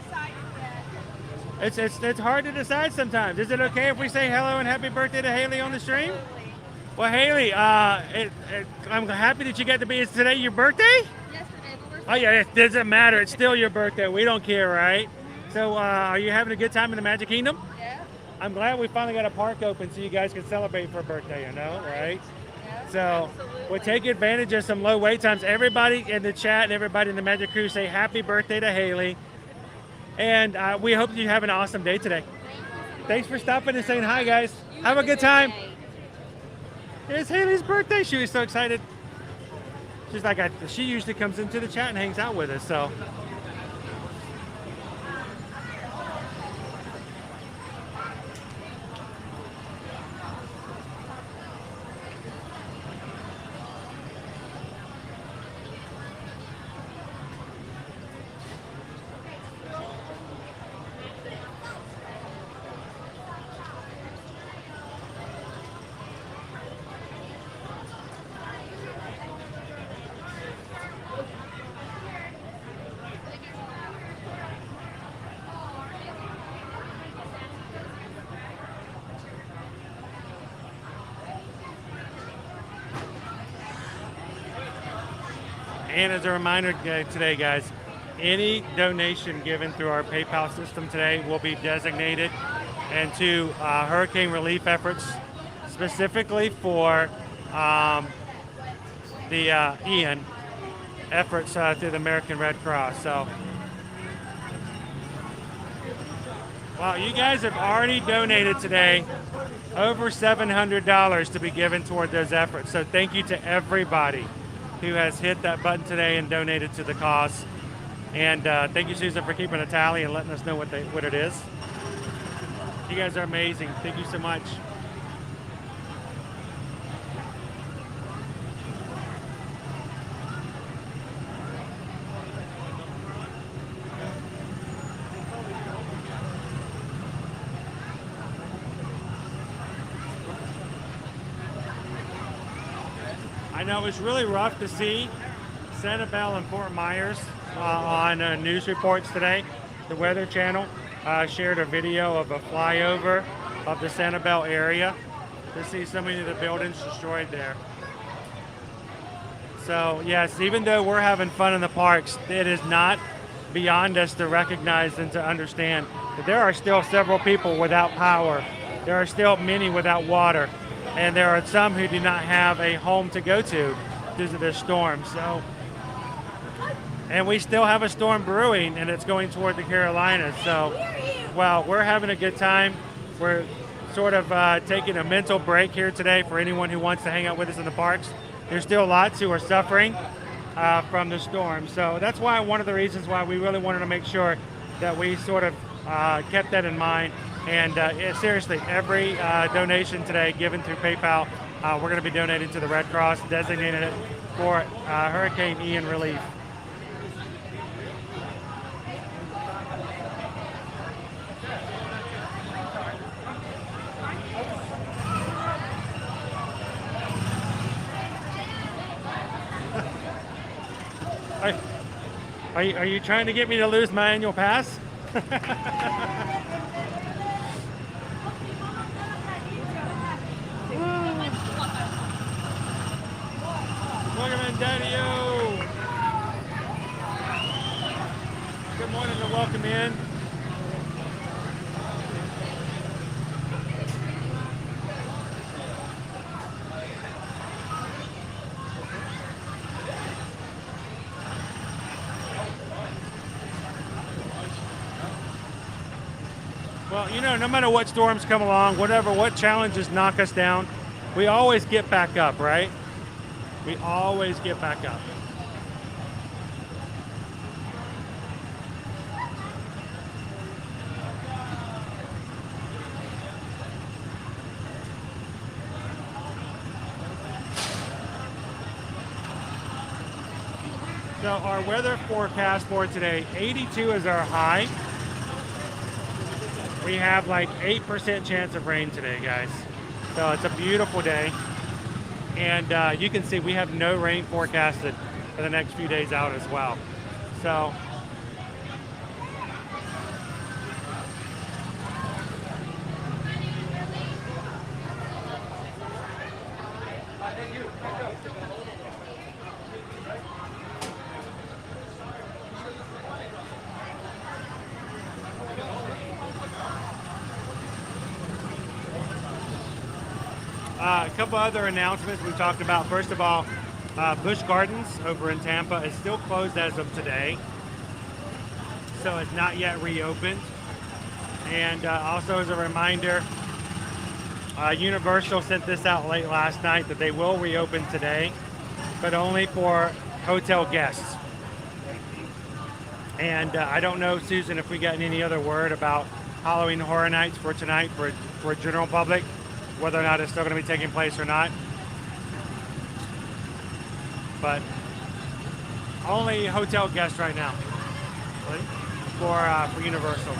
A: It's hard to decide sometimes. Is it okay if we say hello and happy birthday to Haley on the stream?
F: Absolutely.
A: Well, Haley, I'm happy that you got to be. Is today your birthday?
F: Yesterday, but we're
A: Oh yeah, it doesn't matter. It's still your birthday. We don't care, right? So, are you having a good time in the Magic Kingdom?
F: yeah.
A: I'm glad we finally got a park open so you guys can celebrate for a birthday, you know, right?
F: Yeah,
A: So
F: absolutely.
A: we'll take advantage of some low wait times. Everybody in the chat and everybody in the Magic Crew say happy birthday to Haley. And we hope you have an awesome day today. Thanks for stopping and saying hi, guys. Have a good time. It's Haley's birthday. She was so excited. She's like, she usually comes into the chat and hangs out with us, so. And as a reminder today, guys, any donation given through our PayPal system today will be designated into hurricane relief efforts, specifically for the Ian efforts through the American Red Cross. So, wow, you guys have already donated today over $700 to be given toward those efforts. So thank you to everybody who has hit that button today and donated to the cause. And thank you, Susan, for keeping a tally and letting us know what it is. You guys are amazing. Thank you so much. I know it was really rough to see Sanibel and Fort Myers on news reports today. The Weather Channel shared a video of a flyover of the Sanibel area to see so many of the buildings destroyed there. So yes, even though we're having fun in the parks, it is not beyond us to recognize and to understand that there are still several people without power. There are still many without water. And there are some who do not have a home to go to due to this storm. So, and we still have a storm brewing, and it's going toward the Carolinas. So, well, we're having a good time. We're sort of taking a mental break here today for anyone who wants to hang out with us in the parks. There's still lots who are suffering from the storm. So that's why one of the reasons why we really wanted to make sure that we sort of kept that in mind. And seriously, every donation today given through PayPal, we're going to be donating to the Red Cross, designated it for Hurricane Ian relief. Are you trying to get me to lose my annual pass? Welcome in, Daddy-o. Good morning and welcome in. Well, you know, no matter what storms come along, what challenges knock us down, we always get back up, right? We always get back up. So our weather forecast for today, 82 is our high. We have like 8% chance of rain today, guys. So it's a beautiful day. And you can see we have no rain forecasted for the next few days out as well. So a couple other announcements we talked about. First of all, Busch Gardens over in Tampa is still closed as of today, so it's not yet reopened. And also as a reminder, Universal sent this out late last night that they will reopen today, but only for hotel guests. And I don't know, Susan, if we got any other word about Halloween Horror Nights for tonight for general public, whether or not it's still going to be taking place or not. But only hotel guests right now for Universal.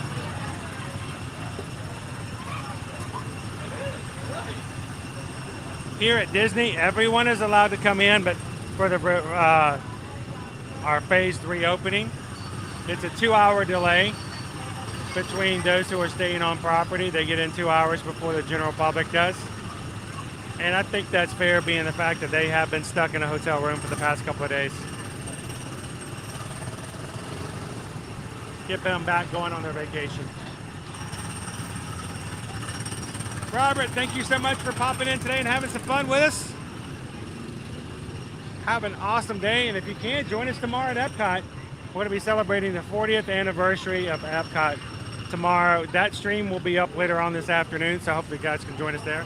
A: Here at Disney, everyone is allowed to come in, but for the our phase 3 opening, it's a 2-hour delay between those who are staying on property. They get in 2 hours before the general public does. And I think that's fair, being the fact that they have been stuck in a hotel room for the past couple of days. Get them back going on their vacation. Robert, thank you so much for popping in today and having some fun with us. Have an awesome day, and if you can, join us tomorrow at Epcot. We're going to be celebrating the 40th anniversary of Epcot tomorrow. That stream will be up later on this afternoon, so hopefully you guys can join us there.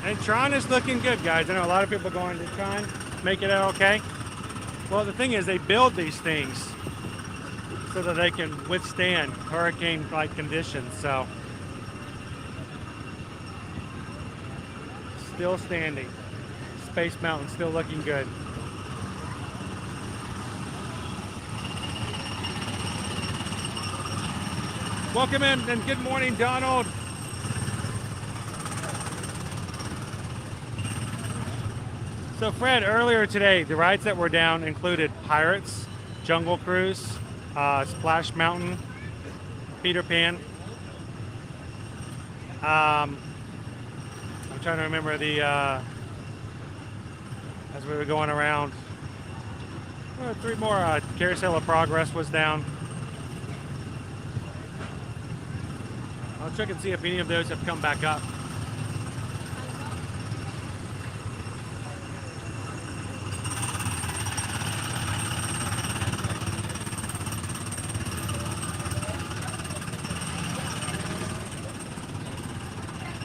A: And Tron is looking good, guys. I know a lot of people going to Tron, make it out okay. Well, the thing is, they build these things so that they can withstand hurricane-like conditions. So, still standing. Space Mountain still looking good. Welcome in and good morning, Donald. So Fred, earlier today, the rides that were down included Pirates, Jungle Cruise, Splash Mountain, Peter Pan. I'm trying to remember the as we were going around. 3 more. Carousel of Progress was down. I'll check and see if any of those have come back up.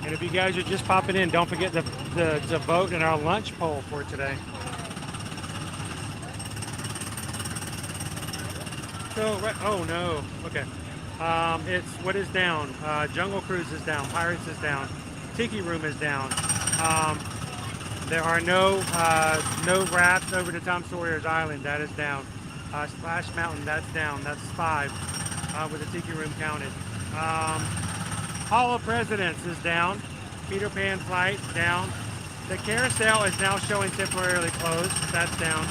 A: And if you guys are just popping in, don't forget to vote in our lunch poll for today. So, oh no, okay. It's what is down. Jungle Cruise is down. Pirates is down. Tiki Room is down. There are no rafts over to Tom Sawyer's Island. That is down. Splash Mountain, that's down. That's 5 with the Tiki Room counted. Hall of Presidents is down. Peter Pan Flight down. The Carousel is now showing temporarily closed. That's down.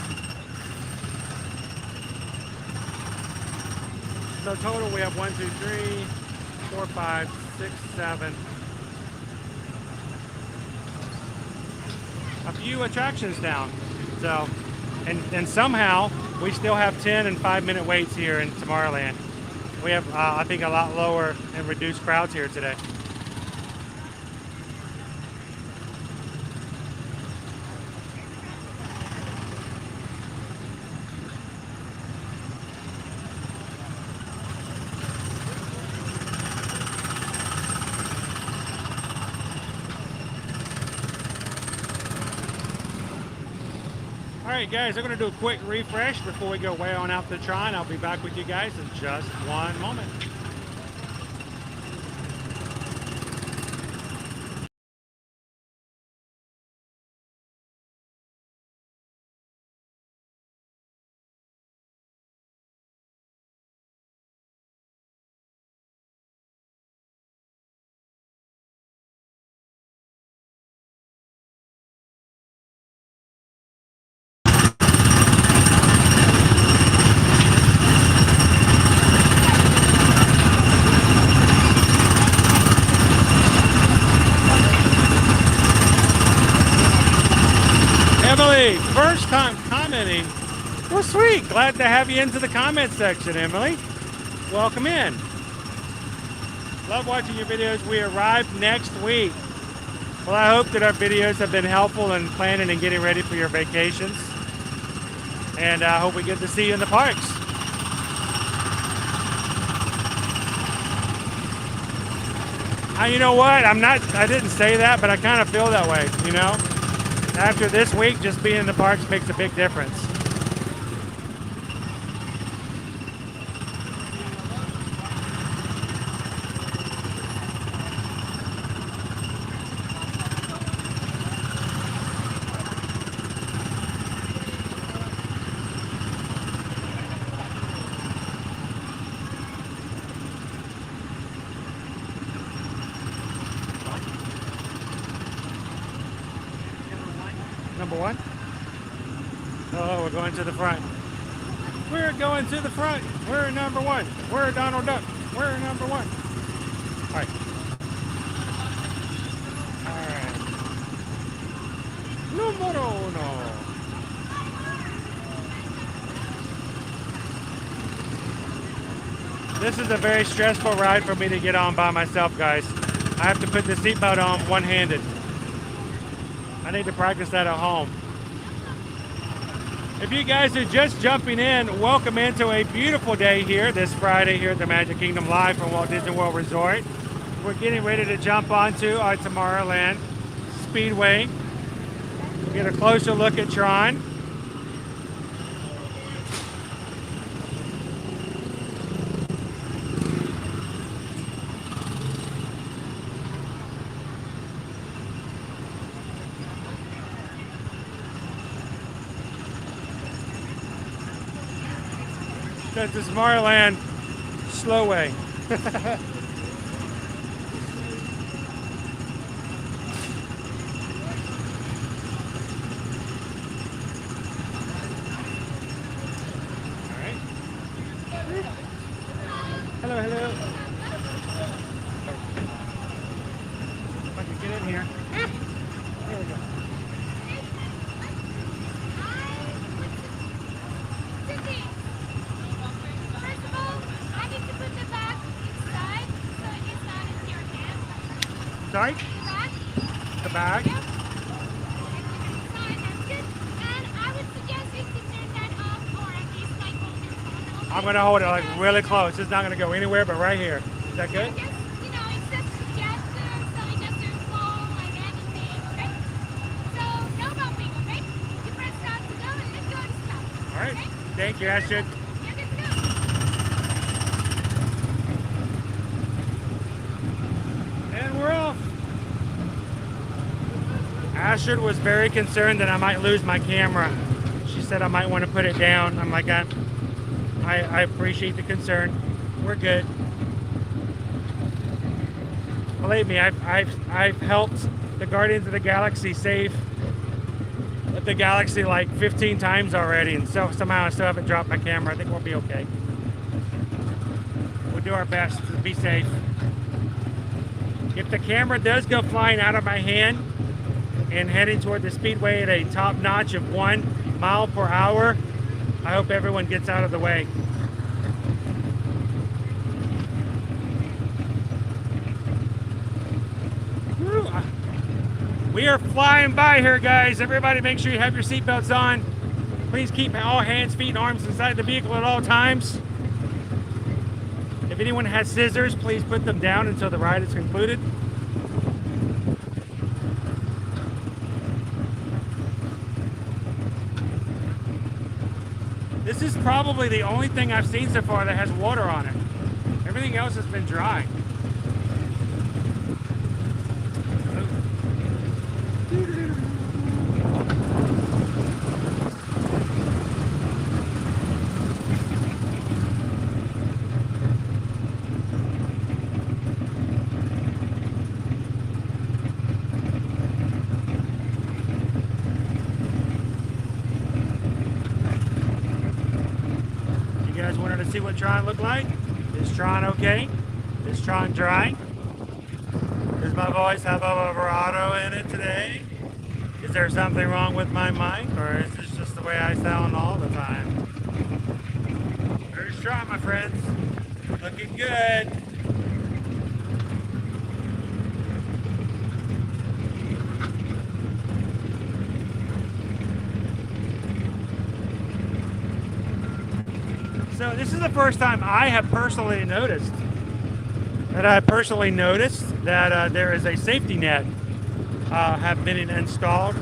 A: So total we have 1, 2, 3, 4, 5, 6, 7. A few attractions down. So, and somehow we still have 10 and 5-minute waits here in Tomorrowland. We have, I think, a lot lower and reduced crowds here today. Alright guys, I'm going to do a quick refresh before we go way on out the Tron. I'll be back with you guys in just one moment. Emily, first time commenting. Well, sweet. Glad to have you into the comment section, Emily. Welcome in. Love watching your videos. We arrive next week. Well, I hope that our videos have been helpful in planning and getting ready for your vacations. And I hope we get to see you in the parks. You know what? I didn't say that, but I kind of feel that way, you know? After this week, just being in the parks makes a big difference. Number 1? Oh, we're going to the front. We're going to the front. We're number 1. We're Donald Duck. We're number 1. All right. All right. Numero 1. This is a very stressful ride for me to get on by myself, guys. I have to put the seatbelt on one-handed. I need to practice that at home. If you guys are just jumping in, welcome into a beautiful day here this Friday here at the Magic Kingdom live from Walt Disney World Resort. We're getting ready to jump onto our Tomorrowland Speedway. We'll get a closer look at Tron. That's the Tomorrowland slow way. All right.
C: here. There we go.
J: First of all, I need to put the bag inside so it's not in your hand.
C: Sorry?
J: The bag?
C: The bag?
J: Yep. Inside, that's good. And I would suggest you to turn that off or at least like hold your phone.
C: I'm going to hold it like really close. It's not going to go anywhere but right here. Is that good?
J: Just, you know, it's just suggestions so it doesn't fall like anything, okay? So, no bumping, okay? You press stop to go and let go to stop.
C: All right.
J: Okay?
C: Thank you, Astrid.
J: You're good to go.
C: And we're off. Astrid was very concerned that I might lose my camera. She said I might want to put it down. I'm like, I appreciate the concern. We're good. Believe me, I've helped the Guardians of the Galaxy save the galaxy like 15 times already, and so somehow I still haven't dropped my camera. I think we'll be okay. We'll do our best to be safe. If the camera does go flying out of my hand and heading toward the speedway at a top notch of 1 mile per hour, I hope everyone gets out of the way. Woo. We are flying by here, guys. Everybody make sure you have your seatbelts on. Please keep all hands, feet, and arms inside the vehicle at all times. If anyone has scissors, please put them down until the ride is concluded. This is probably the only thing I've seen so far that has water on it. Everything else has been dry. See what Tron looked like? Is Tron okay? Is Tron dry? Does my voice have a vibrato in it today? Is there something wrong with my mic, or is this just the way I sound all the time? There's Tron, my friends. Looking good. So this is the first time I have personally noticed that there is a safety net have been installed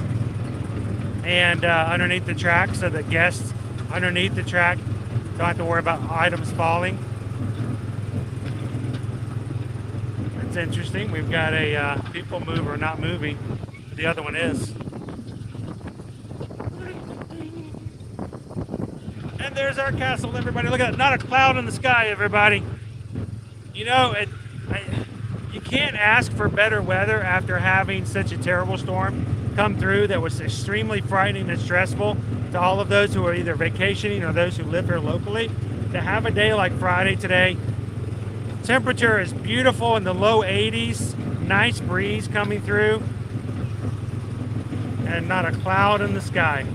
C: and underneath the track, so that guests underneath the track don't have to worry about items falling. It's interesting. We've got a PeopleMover not moving. The other one is. And there's our castle, everybody. Look at that. Not a cloud in the sky, everybody. You know, you can't ask for better weather after having such a terrible storm come through that was extremely frightening and stressful to all of those who are either vacationing or those who live here locally. To have a day like Friday today, temperature is beautiful in the low 80s, nice breeze coming through, and not a cloud in the sky.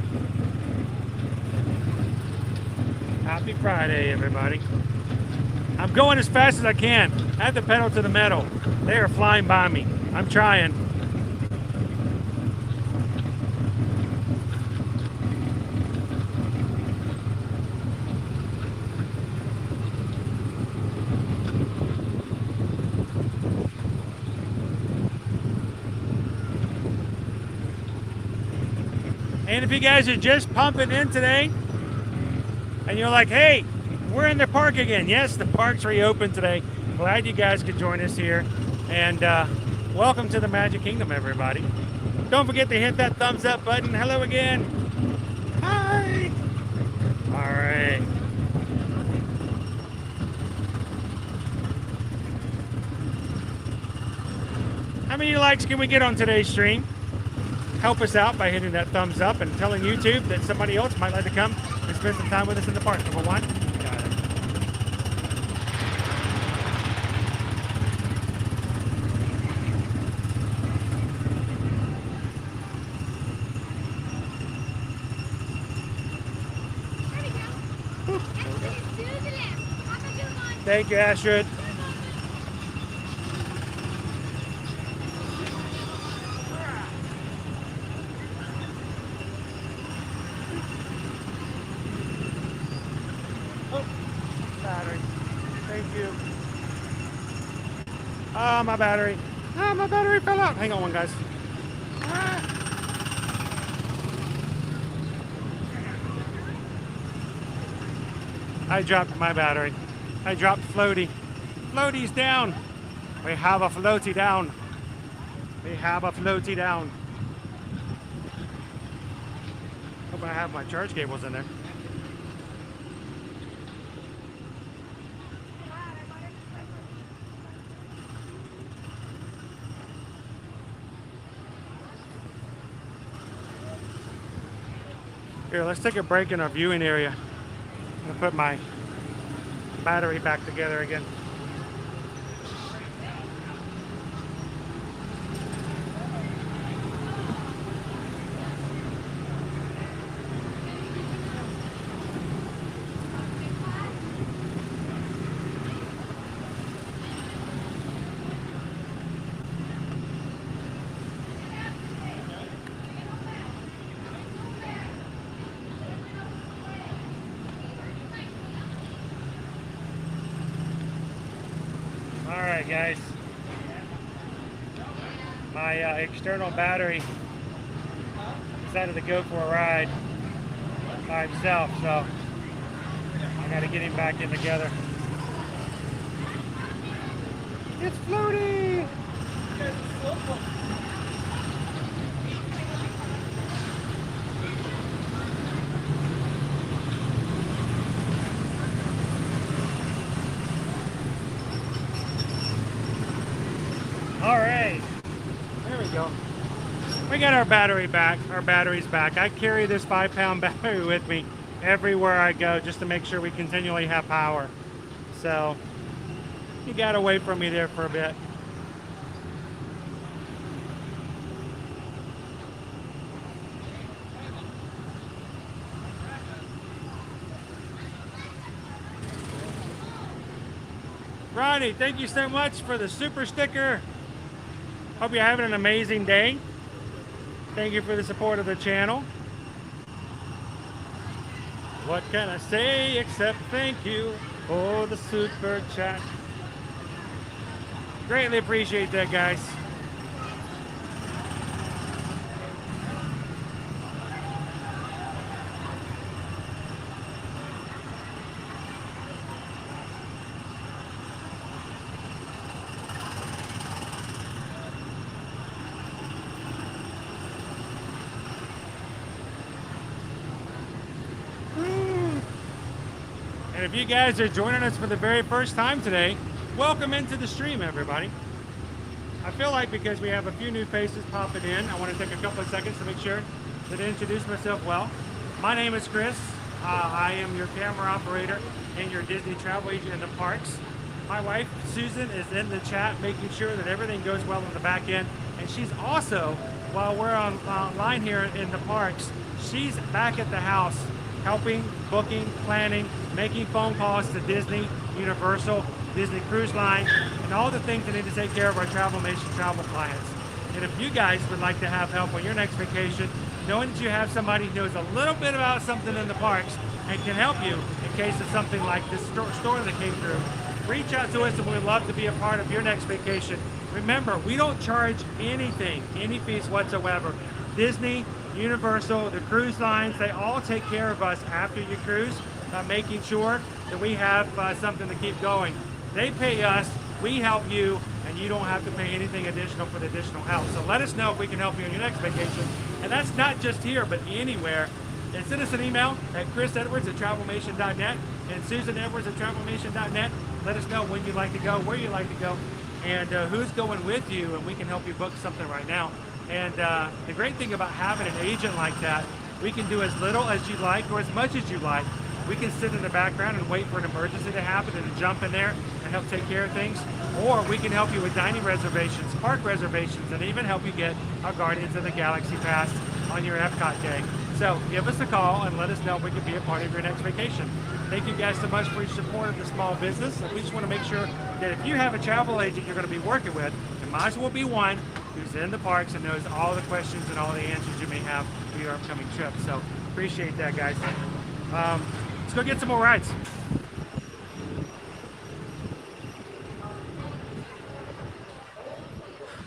C: Happy Friday, everybody. I'm going as fast as I can. I have to pedal to the metal. They are flying by me. I'm trying. And if you guys are just pumping in today, and you're like, hey, we're in the park again. Yes, the park's reopened today. Glad you guys could join us here. And welcome to the Magic Kingdom, everybody. Don't forget to hit that thumbs up button. Hello again. Hi. All right. How many likes can we get on today's stream? Help us out by hitting that thumbs up and telling YouTube that somebody else might like to come and spend some time with us in the park. Number one. Got it. Thank you, Astrid. Oh, battery. Thank you. Ah, my battery. Ah, my battery fell out. Hang on one, guys. Ah. I dropped my battery. I dropped Floaty. Floaty's down. We have a floaty down. We have a floaty down. Hope I have my charge cables in there. Here, let's take a break in our viewing area. I'm gonna put my battery back together again. Alright guys, my external battery decided to go for a ride by himself, so I gotta get him back in together. It's Floaty! All right, there we go. We got our battery back, our battery's back. I carry this 5-pound battery with me everywhere I go just to make sure we continually have power. So you gotta wait for me there for a bit. Ronnie, thank you so much for the super sticker. Hope you're having an amazing day. Thank you for the support of the channel. What can I say except thank you for the super chat. Greatly appreciate that, guys. And if you guys are joining us for the very first time today, welcome into the stream, everybody. I feel like because we have a few new faces popping in, I want to take a couple of seconds to make sure that I introduce myself well. My name is Chris. I am your camera operator and your Disney travel agent in the parks. My wife, Susan, is in the chat making sure that everything goes well on the back end. And she's also, while we're online here in the parks, she's back at the house helping, booking, planning, making phone calls to Disney, Universal, Disney Cruise Line, and all the things that need to take care of our Travel Nation travel clients. And if you guys would like to have help on your next vacation, knowing that you have somebody who knows a little bit about something in the parks and can help you in case of something like this storm that came through, reach out to us and we'd love to be a part of your next vacation. Remember, we don't charge anything, any fees whatsoever. Disney, Universal, the cruise lines, they all take care of us after you cruise, making sure that we have something to keep going. They pay us, we help you, and you don't have to pay anything additional for the additional help. So let us know if we can help you on your next vacation. And that's not just here, but anywhere. And send us an email at chrisedwards@travelnation.net and susanedwards@travelnation.net. Let us know when you'd like to go, where you'd like to go, and who's going with you, and we can help you book something right now. And the great thing about having an agent like that, we can do as little as you like or as much as you like. We can sit in the background and wait for an emergency to happen and jump in there and help take care of things. Or we can help you with dining reservations, park reservations, and even help you get a Guardians of the Galaxy pass on your Epcot day. So give us a call and let us know if we can be a part of your next vacation. Thank you guys so much for your support of the small business. And we just want to make sure that if you have a travel agent you're going to be working with, it might as well be one who's in the parks and knows all the questions and all the answers you may have for your upcoming trip. So appreciate that, guys. Let's go get some more rides.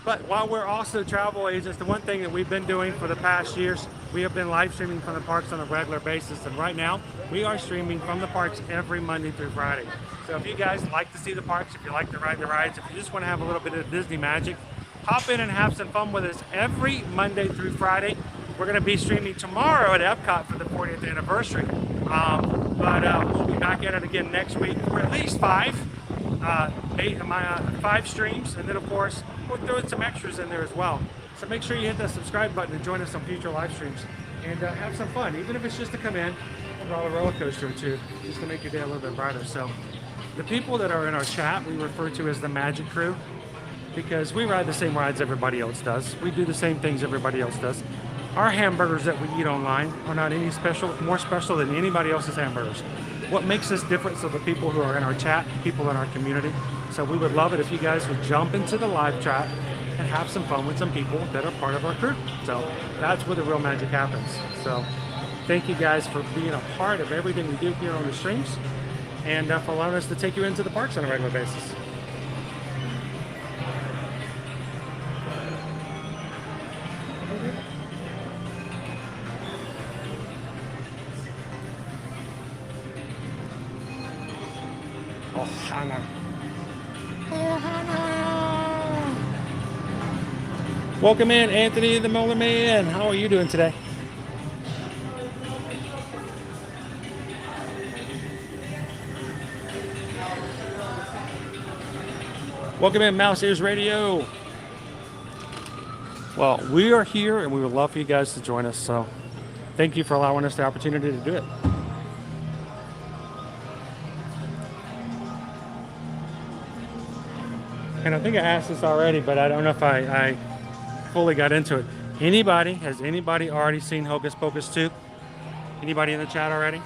C: But while we're also travel agents, the one thing that we've been doing for the past years, we have been live streaming from the parks on a regular basis. And right now, we are streaming from the parks every Monday through Friday. So if you guys like to see the parks, if you like to ride the rides, if you just want to have a little bit of Disney magic, hop in and have some fun with us every Monday through Friday. We're going to be streaming tomorrow at Epcot for the 40th anniversary. But we'll be back at it again next week for at least 5 streams, and then of course we'll throw in some extras in there as well. So make sure you hit that subscribe button and join us on future live streams and have some fun, even if it's just to come in and ride a roller coaster or two, just to make your day a little bit brighter. So the people that are in our chat we refer to as the Magic Crew, because we ride the same rides everybody else does. We do the same things everybody else does. Our hamburgers that we eat online are not any more special than anybody else's hamburgers. What makes us different so the people who are in our chat, people in our community. So we would love it if you guys would jump into the live chat and have some fun with some people that are part of our crew. So that's where the real magic happens. So thank you guys for being a part of everything we do here on the streams, and for allowing us to take you into the parks on a regular basis. Welcome in, Anthony the Molar Man. How are you doing today? Welcome in, Mouse Ears Radio. Well, we are here and we would love for you guys to join us. So thank you for allowing us the opportunity to do it. And I think I asked this already, but I don't know if I fully got into it. Has anybody already seen Hocus Pocus 2? Anybody in the chat already?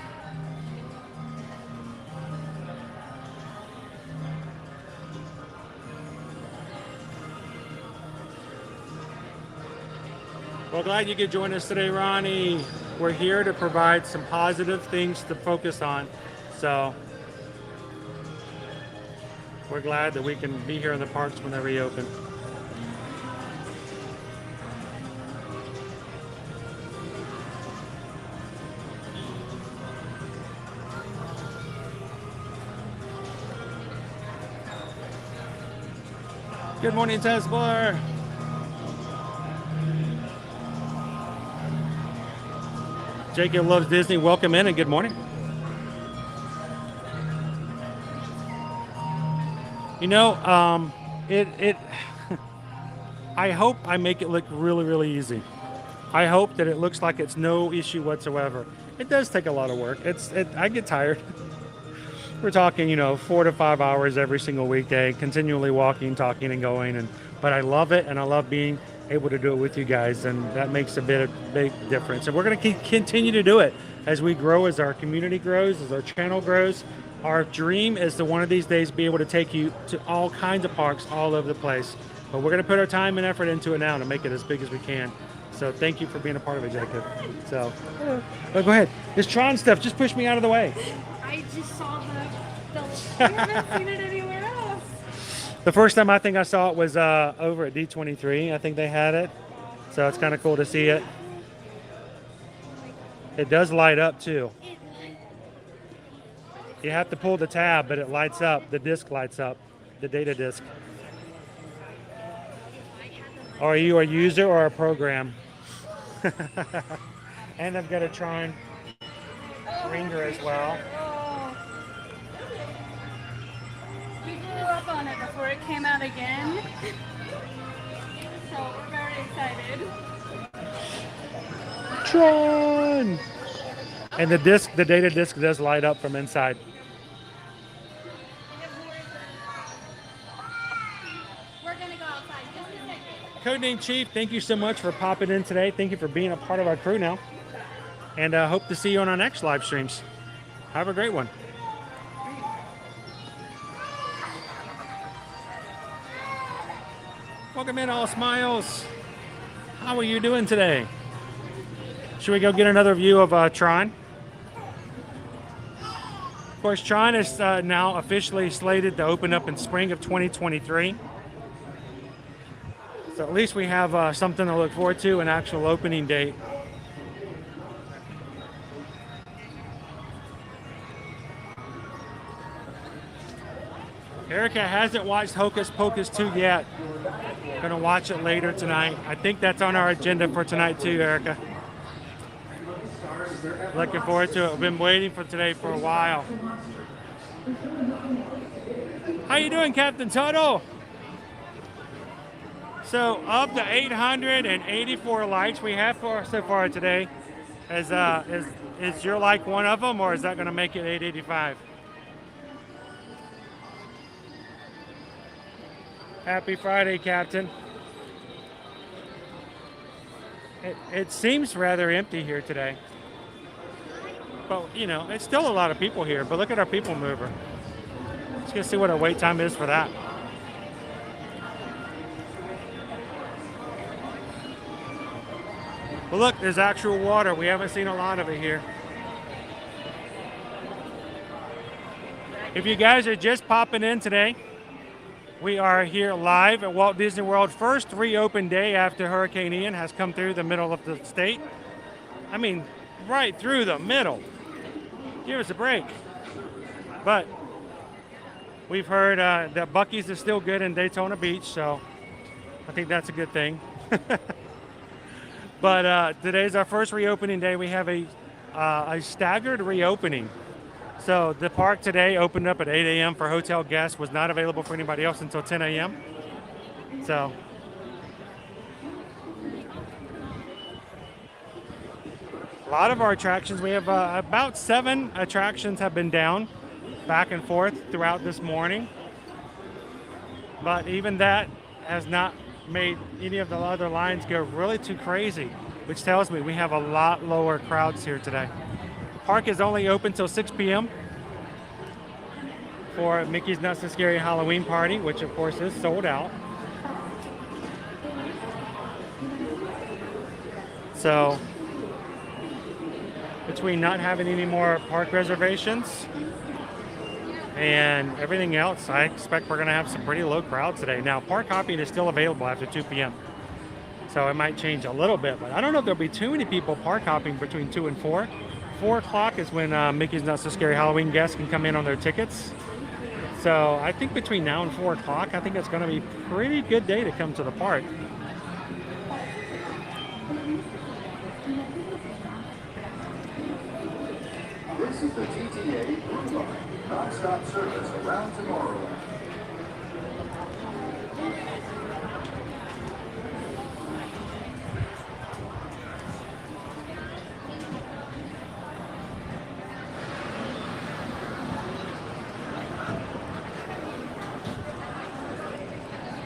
C: Well, glad you could join us today, Ronnie. We're here to provide some positive things to focus on. So we're glad that we can be here in the parks when they reopen. Good morning, Tesla. Jacob loves Disney. Welcome in and good morning. You know, I hope I make it look really, really easy. I hope that it looks like it's no issue whatsoever. It does take a lot of work. I get tired. We're talking, 4 to 5 hours every single weekday, continually walking, talking, and going. But I love it, and I love being able to do it with you guys, and that makes a big difference. And we're going to continue to do it as we grow, as our community grows, as our channel grows. Our dream is to one of these days be able to take you to all kinds of parks all over the place. But we're going to put our time and effort into it now to make it as big as we can. So thank you for being a part of it, Jacob. So, go ahead. This Tron stuff, just push me out of the way.
J: I just saw I haven't seen it anywhere else.
C: The first time I think I saw it was over at D23. I think they had it. So it's kind of cool to see it. It does light up too. You have to pull the tab, but it lights up. The disc lights up, the data disc. Are you a user or a program? And I've got a Tron ringer as well.
J: We grew up on it before it came out again. So we're very excited.
C: Tron! And the data disc does light up from inside.
J: We're gonna go outside just a second.
C: Codename Chief, thank you so much for popping in today. Thank you for being a part of our crew now. And hope to see you on our next live streams. Have a great one. Welcome in, all smiles. How are you doing today? Should we go get another view of Tron? Of course, Tron is now officially slated to open up in spring of 2023. So at least we have something to look forward to, an actual opening date. Erica hasn't watched Hocus Pocus 2 yet. Gonna watch it later tonight. I think that's on our agenda for tonight too, Erica. Looking forward to it. I've been waiting for today for a while. How you doing, Captain Toto? So of the 884 likes we have so far today, is your like one of them, or is that gonna make it 885? Happy Friday, Captain. It seems rather empty here today. But, you know, it's still a lot of people here. But look at our PeopleMover. Let's go see what our wait time is for that. Well, look, there's actual water. We haven't seen a lot of it here. If you guys are just popping in today, we are here live at Walt Disney World, first reopened day after Hurricane Ian has come through the middle of the state. I mean, right through the middle. Give us a break. But we've heard that Buc-ee's is still good in Daytona Beach, so I think that's a good thing. But today's our first reopening day. We have a staggered reopening. So the park today opened up at 8 a.m. for hotel guests, was not available for anybody else until 10 a.m. So a lot of our attractions, we have about 7 attractions have been down back and forth throughout this morning. But even that has not made any of the other lines go really too crazy, which tells me we have a lot lower crowds here today. Park is only open till 6 p.m. for Mickey's Not So Scary Halloween Party, which of course is sold out. So between not having any more park reservations and everything else, I expect we're going to have some pretty low crowds today. Now, park hopping is still available after 2 p.m. So it might change a little bit, but I don't know if there'll be too many people park hopping between 2 and 4. 4 o'clock is when Mickey's Not So Scary Halloween guests can come in on their tickets. So I think between now and 4 o'clock, I think it's going to be a pretty good day to come to the park.
K: This is the TTA Blue Line, non-stop service around Tomorrowland.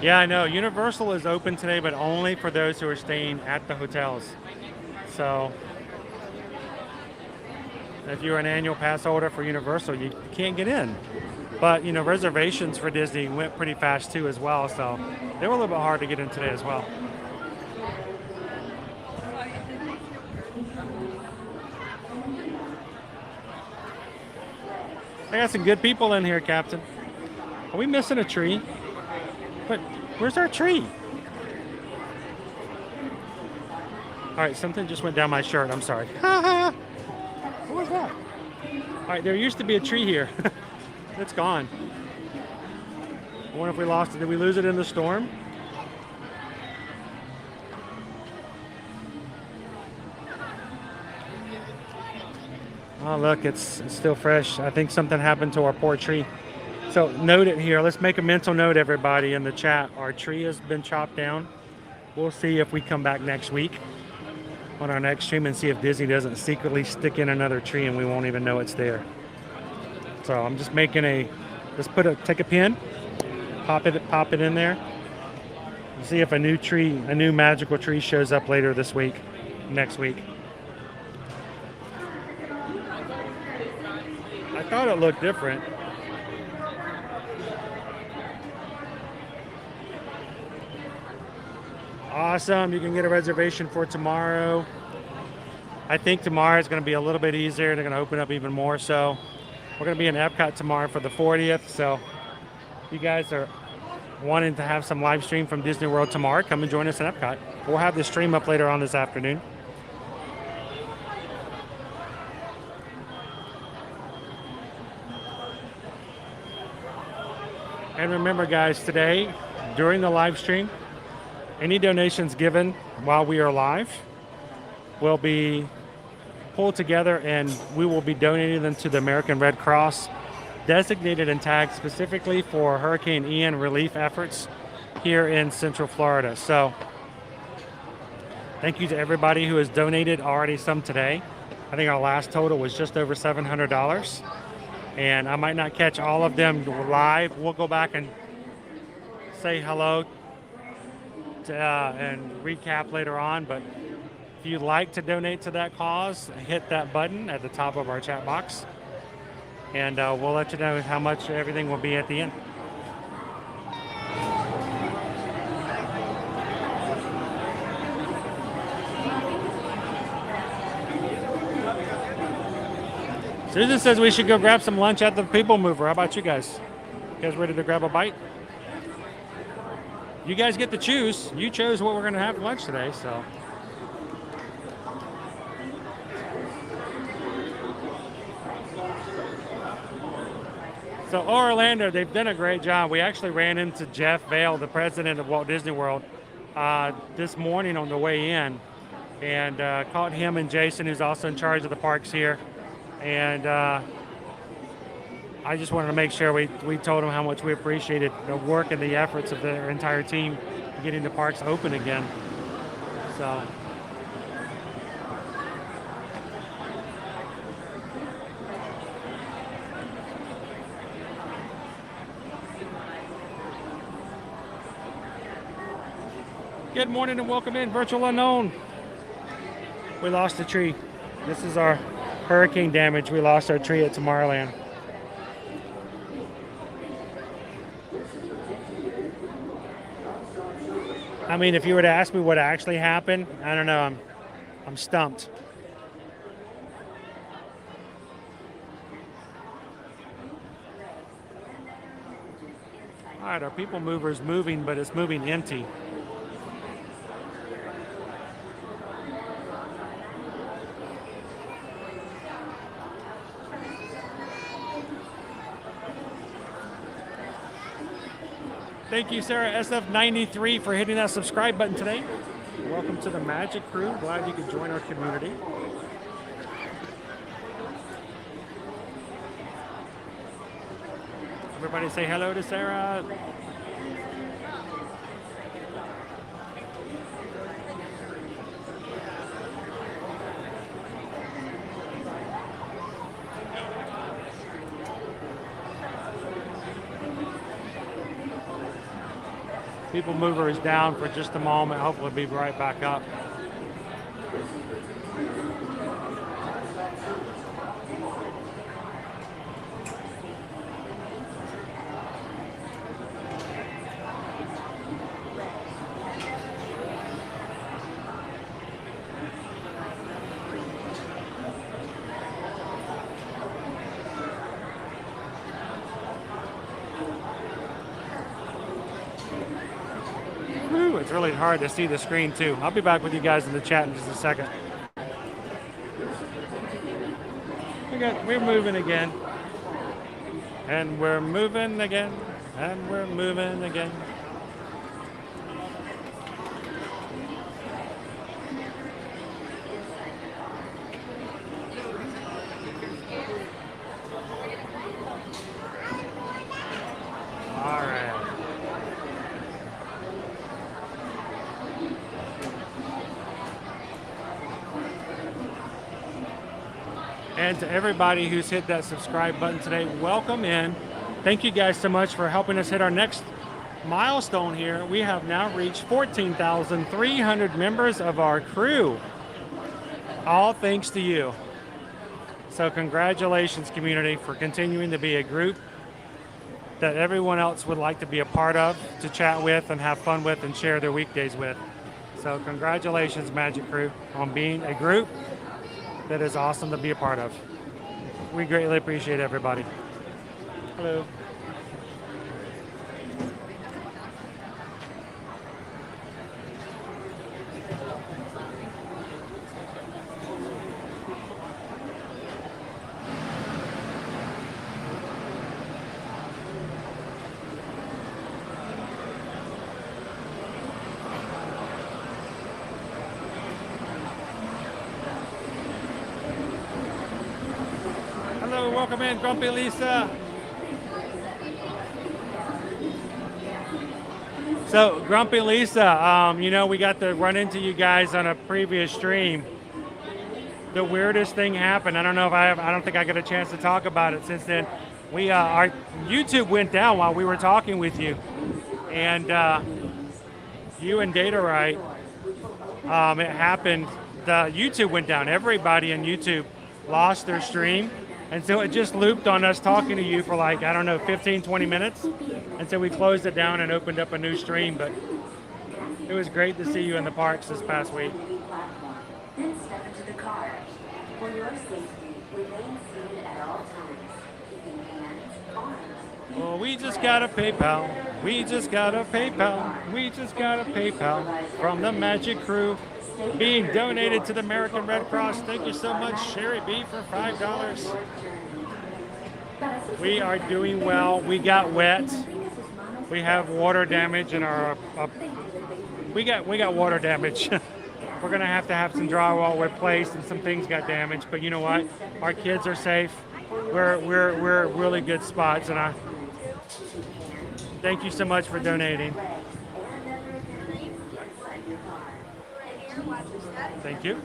C: Yeah, I know. Universal is open today, but only for those who are staying at the hotels. So if you're an annual pass holder for Universal, you can't get in. But, you know, reservations for Disney went pretty fast too as well. So they were a little bit hard to get in today as well. I got some good people in here, Captain. Are we missing a tree? But where's our tree? All right, something just went down my shirt. I'm sorry. What was that? All right, there used to be a tree here. It's gone. I wonder if we lost it. Did we lose it in the storm? Oh, look, it's still fresh. I think something happened to our poor tree. So note it here. Let's make a mental note, everybody, in the chat. Our tree has been chopped down. We'll see if we come back next week on our next stream and see if Disney doesn't secretly stick in another tree and we won't even know it's there. So I'm just making take a pin, pop it in there, and see if a new magical tree shows up later this week, next week.
A: thought it looked different. Awesome. You can get a reservation for tomorrow. I think tomorrow is going to be a little bit easier. They're going to open up even more. So we're going to be in Epcot tomorrow for the 40th. So if you guys are wanting to have some live stream from Disney World tomorrow, come and join us in Epcot. We'll have the stream up later on this afternoon. And remember, guys, today, during the live stream, any donations given while we are live will be pulled together and we will be donating them to the American Red Cross, designated and tagged specifically for Hurricane Ian relief efforts here in Central Florida. So thank you to everybody who has donated already some today. I think our last total was just over $700. And I might not catch all of them live. We'll go back and say hello and recap later on. But if you'd like to donate to that cause, hit that button at the top of our chat box. And we'll let you know how much everything will be at the end. Susan says we should go grab some lunch at the PeopleMover. How about you guys? You guys ready to grab a bite? You guys get to choose. You chose what we're going to have for lunch today, so. So Orlando, they've done a great job. We actually ran into Jeff Vail, the president of Walt Disney World, this morning on the way in, and caught him and Jason, who's also in charge of the parks here. And I just wanted to make sure we told them how much we appreciated the work and the efforts of their entire team getting the parks open again. So. Good morning and welcome in, Virtual Unknown. We lost a tree. This is our hurricane damage. We lost our tree at Tomorrowland. I mean, if you were to ask me what actually happened, I don't know. I'm stumped. All right, our PeopleMover is moving, but it's moving empty. Thank you, Sarah SF93, for hitting that subscribe button today. Welcome to the Magic Crew. Glad you could join our community. Everybody say hello to Sarah. PeopleMover is down for just a moment. Hopefully it'll be right back up. It's really hard to see the screen too. I'll be back with you guys in the chat in just a second. We're moving again. And we're moving again. And we're moving again. All right. And to everybody who's hit that subscribe button today, welcome in. Thank you guys so much for helping us hit our next milestone here. We have now reached 14,300 members of our crew. All thanks to you.
C: So congratulations, community, for continuing to be a group that everyone else would like to be a part of, to chat with and have fun with and share their weekdays with. So congratulations, Magic Crew, on being a group that is awesome to be a part of. We greatly appreciate everybody. Hello. Welcome in, Grumpy Lisa. So, Grumpy Lisa, you know, we got to run into you guys on a previous stream. The weirdest thing happened. I don't know if I don't think I got a chance to talk about it since then. We, our YouTube went down while we were talking with you, and you and Data Right. It happened. The YouTube went down. Everybody on YouTube lost their stream. And so it just looped on us talking to you for like, I don't know, 15, 20 minutes. And so we closed it down and opened up a new stream. But it was great to see you in the parks this past week.
L: Then step into the car. For your safety, remain seated at all times, keeping hands, arms.
C: Well, we just got a PayPal. We just got a PayPal. We just got a PayPal from the Magic Crew, being donated to the American Red Cross. Thank you so much, Sherry B, for $5. We are doing well. We got wet. We have water damage in our. We got water damage. We're gonna have to have some drywall replaced and some things got damaged. But you know what? Our kids are safe. We're really good spots, and I thank you so much for donating. Thank you.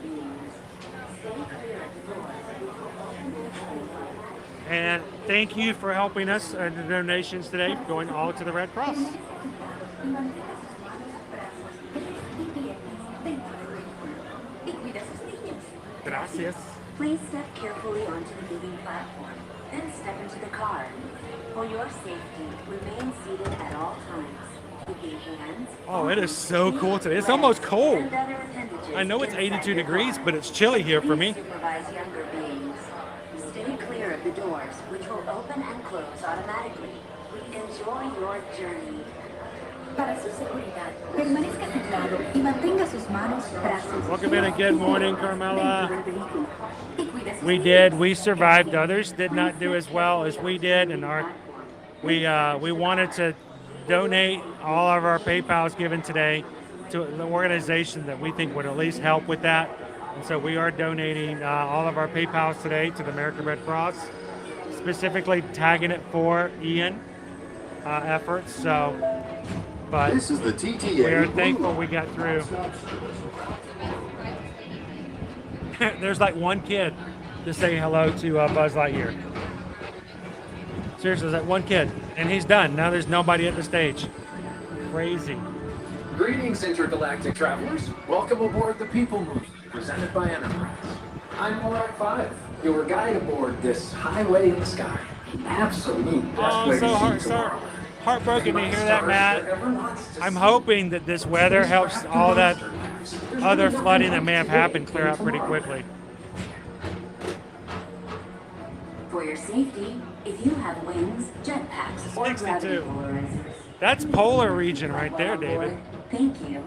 C: And thank you for helping us the donations today, going all to the Red Cross. Gracias.
L: Please step carefully onto the moving platform, then step into the car. For your safety, remain seated at all times.
C: Oh, it is so cool today. It's almost cold. I know it's 82 degrees, but it's chilly here for me.
L: Supervise younger beings. Stay clear of the doors, which will open and close automatically. Enjoy your journey.
M: Para su seguridad, permanezca sentado y mantenga sus manos, brazos.
C: Welcome in and good morning, Carmela. We survived. Others did not do as well as we did, and we wanted to donate all of our PayPals given today to an organization that we think would at least help with that. And so we are donating all of our PayPals today to the American Red Cross, specifically tagging it for Ian efforts. So, but
K: this is the TTA.
C: We are thankful we got through. There's like one kid to say hello to Buzz Lightyear. Seriously, there's that one kid, and he's done. Now there's nobody at the stage. Crazy.
N: Greetings, intergalactic travelers. Welcome aboard the PeopleMover, presented by Enterprise. I'm Monorail 5, your guide aboard this highway in the sky. Absolute best way to see tomorrow.
C: Heartbroken to hear that, Matt. I'm hoping that this weather helps all that other flooding that may have happened clear out pretty quickly.
L: For your safety, if you have wings, jetpacks, or gravity polarizers.
C: That's polar region right there, David.
L: Thank you.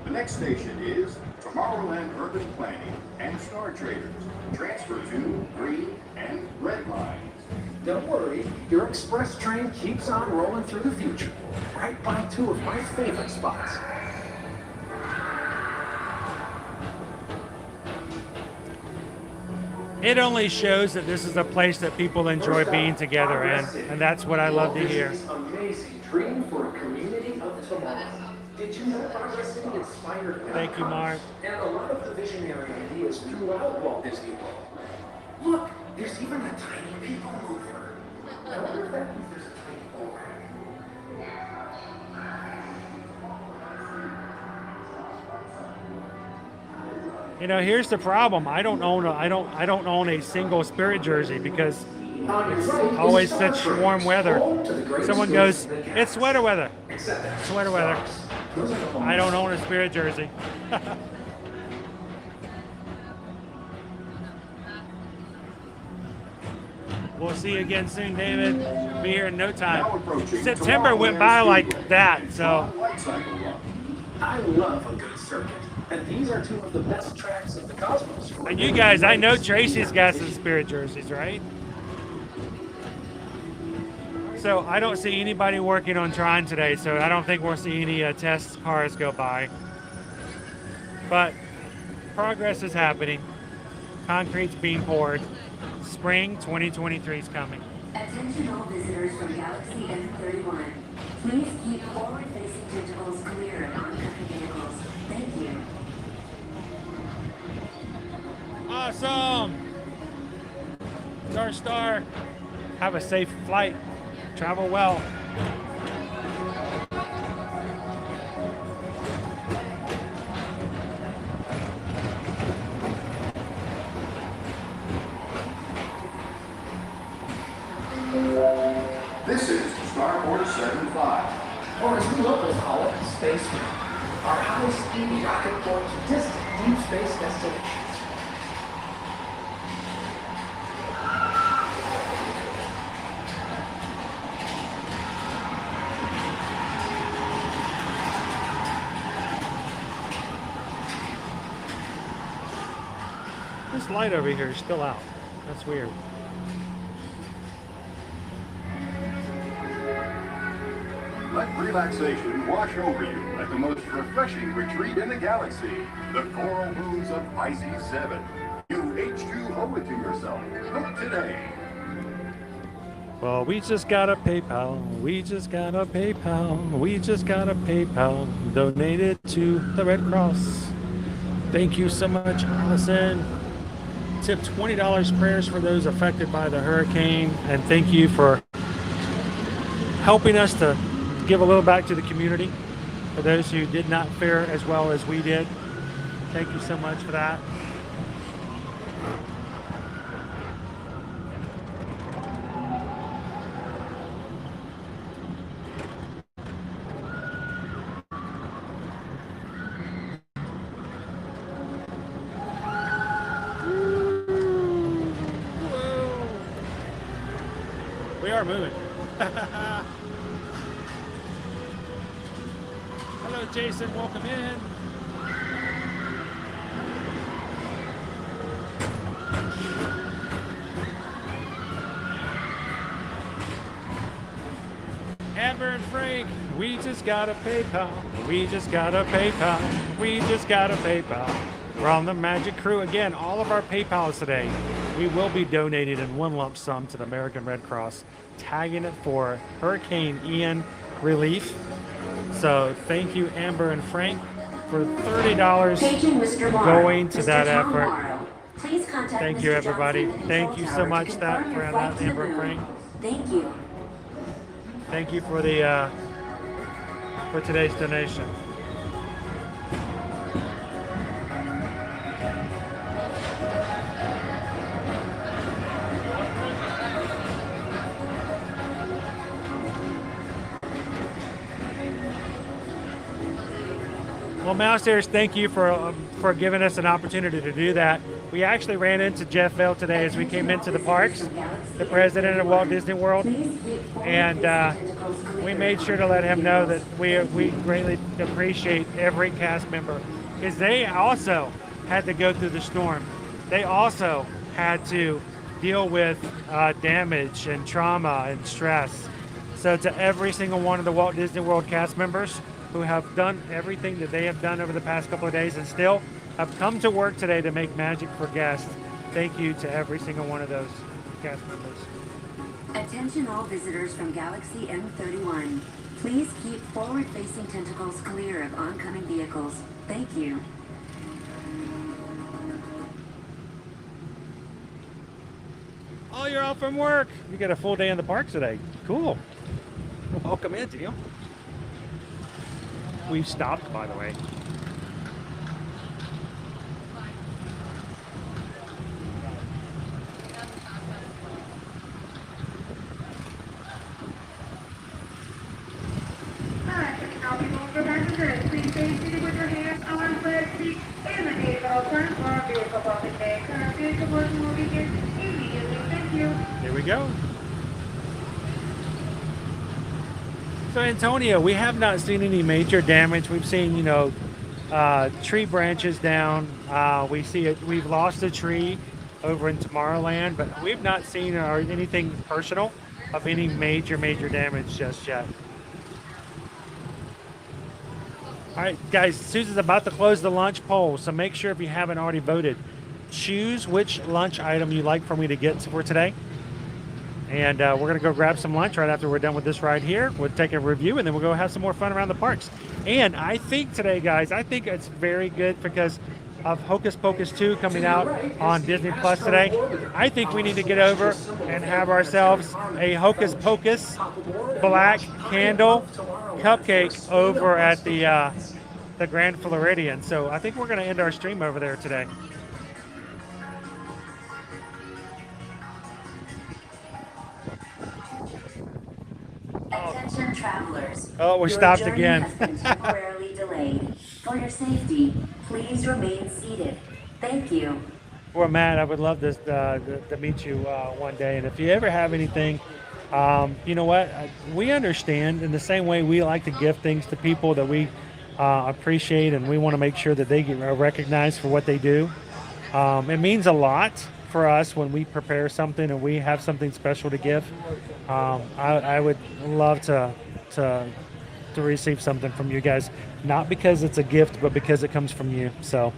K: The next station is Tomorrowland Urban Planning and Star Traders. Transfer to green and red lines.
N: Don't worry, your express train keeps on rolling through the future, right by two of my favorite spots.
C: It only shows that this is a place that people enjoy being together in, and that's what I love to hear.
N: Amazing dream for a community of tomorrow. Did you know Progress City inspired?
C: Thank you, Mark.
N: And a lot of the visionary ideas throughout Walt Disney World. Look, there's even a tiny PeopleMover. I wonder if that means there's a tiny board.
C: You know, here's the problem. I don't own a single Spirit jersey because it's always such warm weather. Someone goes, it's sweater weather. Sweater weather. I don't own a Spirit jersey. We'll see you again soon, David. Be here in no time. September went by like that, so.
N: I love a good circuit, and these are two of the best tracks of the cosmos.
C: And you guys, I know Tracy's got some Spirit jerseys, right? So I don't see anybody working on Tron today, so I don't think we'll see any test cars go by. But progress is happening. Concrete's being poured. Spring 2023 is coming.
L: Attention all visitors from Galaxy M31. Please keep forward-facing tentacles clear of oncoming vehicles. Thank you.
C: Awesome! Star. Have a safe flight. Travel well.
K: This is Starport 75.
N: Or as we locals call it, Space Moon. Our high-speed rocket port to distant deep space destinations.
C: This light over here is still out. That's weird.
K: Let relaxation wash over you at the most refreshing retreat in the galaxy, the coral moons of Pisces 7. You H2O it to yourself. Book today.
C: Well, we just got a PayPal. We just got a PayPal. We just got a PayPal donated to the Red Cross. Thank you so much, Allison. Tip $20 prayers for those affected by the hurricane. And thank you for helping us to give a little back to the community. For those who did not fare as well as we did. Thank you so much for that. We are moving. Hello, Jason. Welcome in. Amber and Frank, we just got a PayPal. We just got a PayPal. We just got a PayPal. We're on the Magic Crew. Again, all of our PayPals today, we will be donated in one lump sum to the American Red Cross, tagging it for Hurricane Ian relief. So thank you, Amber and Frank, for $30 going to that effort. Thank you, everybody. Thank you so much for that, Amber and Frank.
L: Thank you.
C: Thank you for the for today's donation. Well, Mousehairs, thank you for giving us an opportunity to do that. We actually ran into Jeff Vale today as we came into the parks, the president of Walt Disney World, and we made sure to let him know that we greatly appreciate every cast member, because they also had to go through the storm. They also had to deal with damage and trauma and stress. So to every single one of the Walt Disney World cast members who have done everything that they have done over the past couple of days and still have come to work today to make magic for guests, thank you to every single one of those cast members.
L: Attention all visitors from Galaxy M31. Please keep forward-facing tentacles clear of oncoming vehicles. Thank you.
C: Oh, you're out from work. You got a full day in the parks today. Cool. Welcome in, Teal. We've stopped, by the way.
J: evacuation will begin immediately. Thank you.
C: There we go. So Antonio, we have not seen any major damage. We've seen, you know, tree branches down. We see it. We've lost a tree over in Tomorrowland, but we've not seen anything personal of any major damage just yet. All right, guys, Susan's about to close the lunch poll, so make sure if you haven't already voted, choose which lunch item you like for me to get for today. And we're going to go grab some lunch right after we're done with this ride here. We'll take a review, and then we'll go have some more fun around the parks. And I think today, guys, I think it's very good because of Hocus Pocus 2 coming out on Disney Plus today. I think we need to get over and have ourselves a Hocus Pocus black candle cupcake over at the Grand Floridian. So I think we're going to end our stream over there today.
L: Attention travelers.
C: Oh, we
L: Your
C: stopped
L: journey
C: again.
L: has been temporarily delayed. For your safety, please remain seated. Thank you.
C: Well, Matt, I would love this to meet you one day. And if you ever have anything, you know what? We understand in the same way we like to give things to people that we appreciate, and we want to make sure that they get recognized for what they do. It means a lot for us when we prepare something and we have something special to give. I would love to receive something from you guys, not because it's a gift, but because it comes from you. So,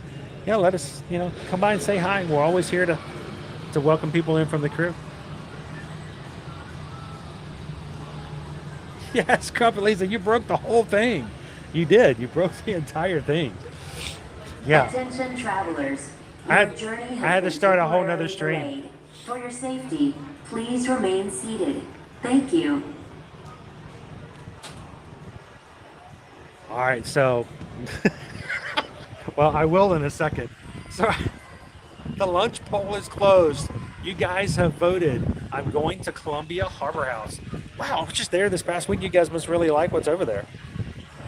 C: yeah, let us, you know, come by and say hi. We're always here to welcome people in from the crew. Yes, Crumpet Lisa, you broke the whole thing. You did. You broke the entire thing. Yeah.
L: Attention travelers.
C: I
L: Your journey has
C: had to
L: been
C: start a whole
L: temporarily
C: nother stream.
L: delayed. For your safety, please remain seated. Thank you.
C: All right, so, well, I will in a second. So, the lunch poll is closed. You guys have voted. I'm going to Columbia Harbor House. Wow, I was just there this past week. You guys must really like what's over there.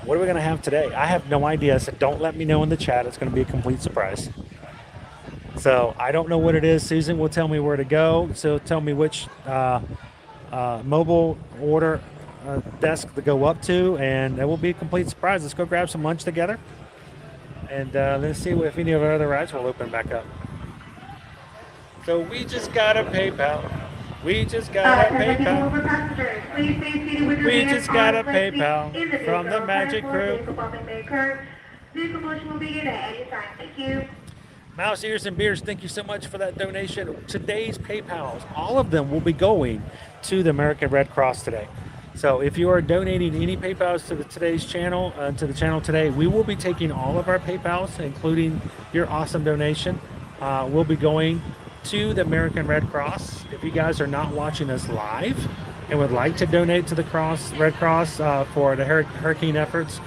C: What are we going to have today? I have no idea, so don't let me know in the chat. It's going to be a complete surprise. So, I don't know what it is. Susan will tell me where to go. So, tell me which mobile order desk to go up to, and it will be a complete surprise. Let's go grab some lunch together, and let's see if any of our other rides will open back up. So we just got a PayPal. We just got a PayPal. We just got a PayPal from the Magic Crew.
J: Thank you.
C: Mouse Ears and Beers, thank you so much for that donation. Today's PayPals, all of them will be going to the American Red Cross today. So if you are donating any PayPals to today's channel, to the channel today, we will be taking all of our PayPals, including your awesome donation. Will be going to the American Red Cross. If you guys are not watching us live and would like to donate to the Red Cross for the hurricane efforts,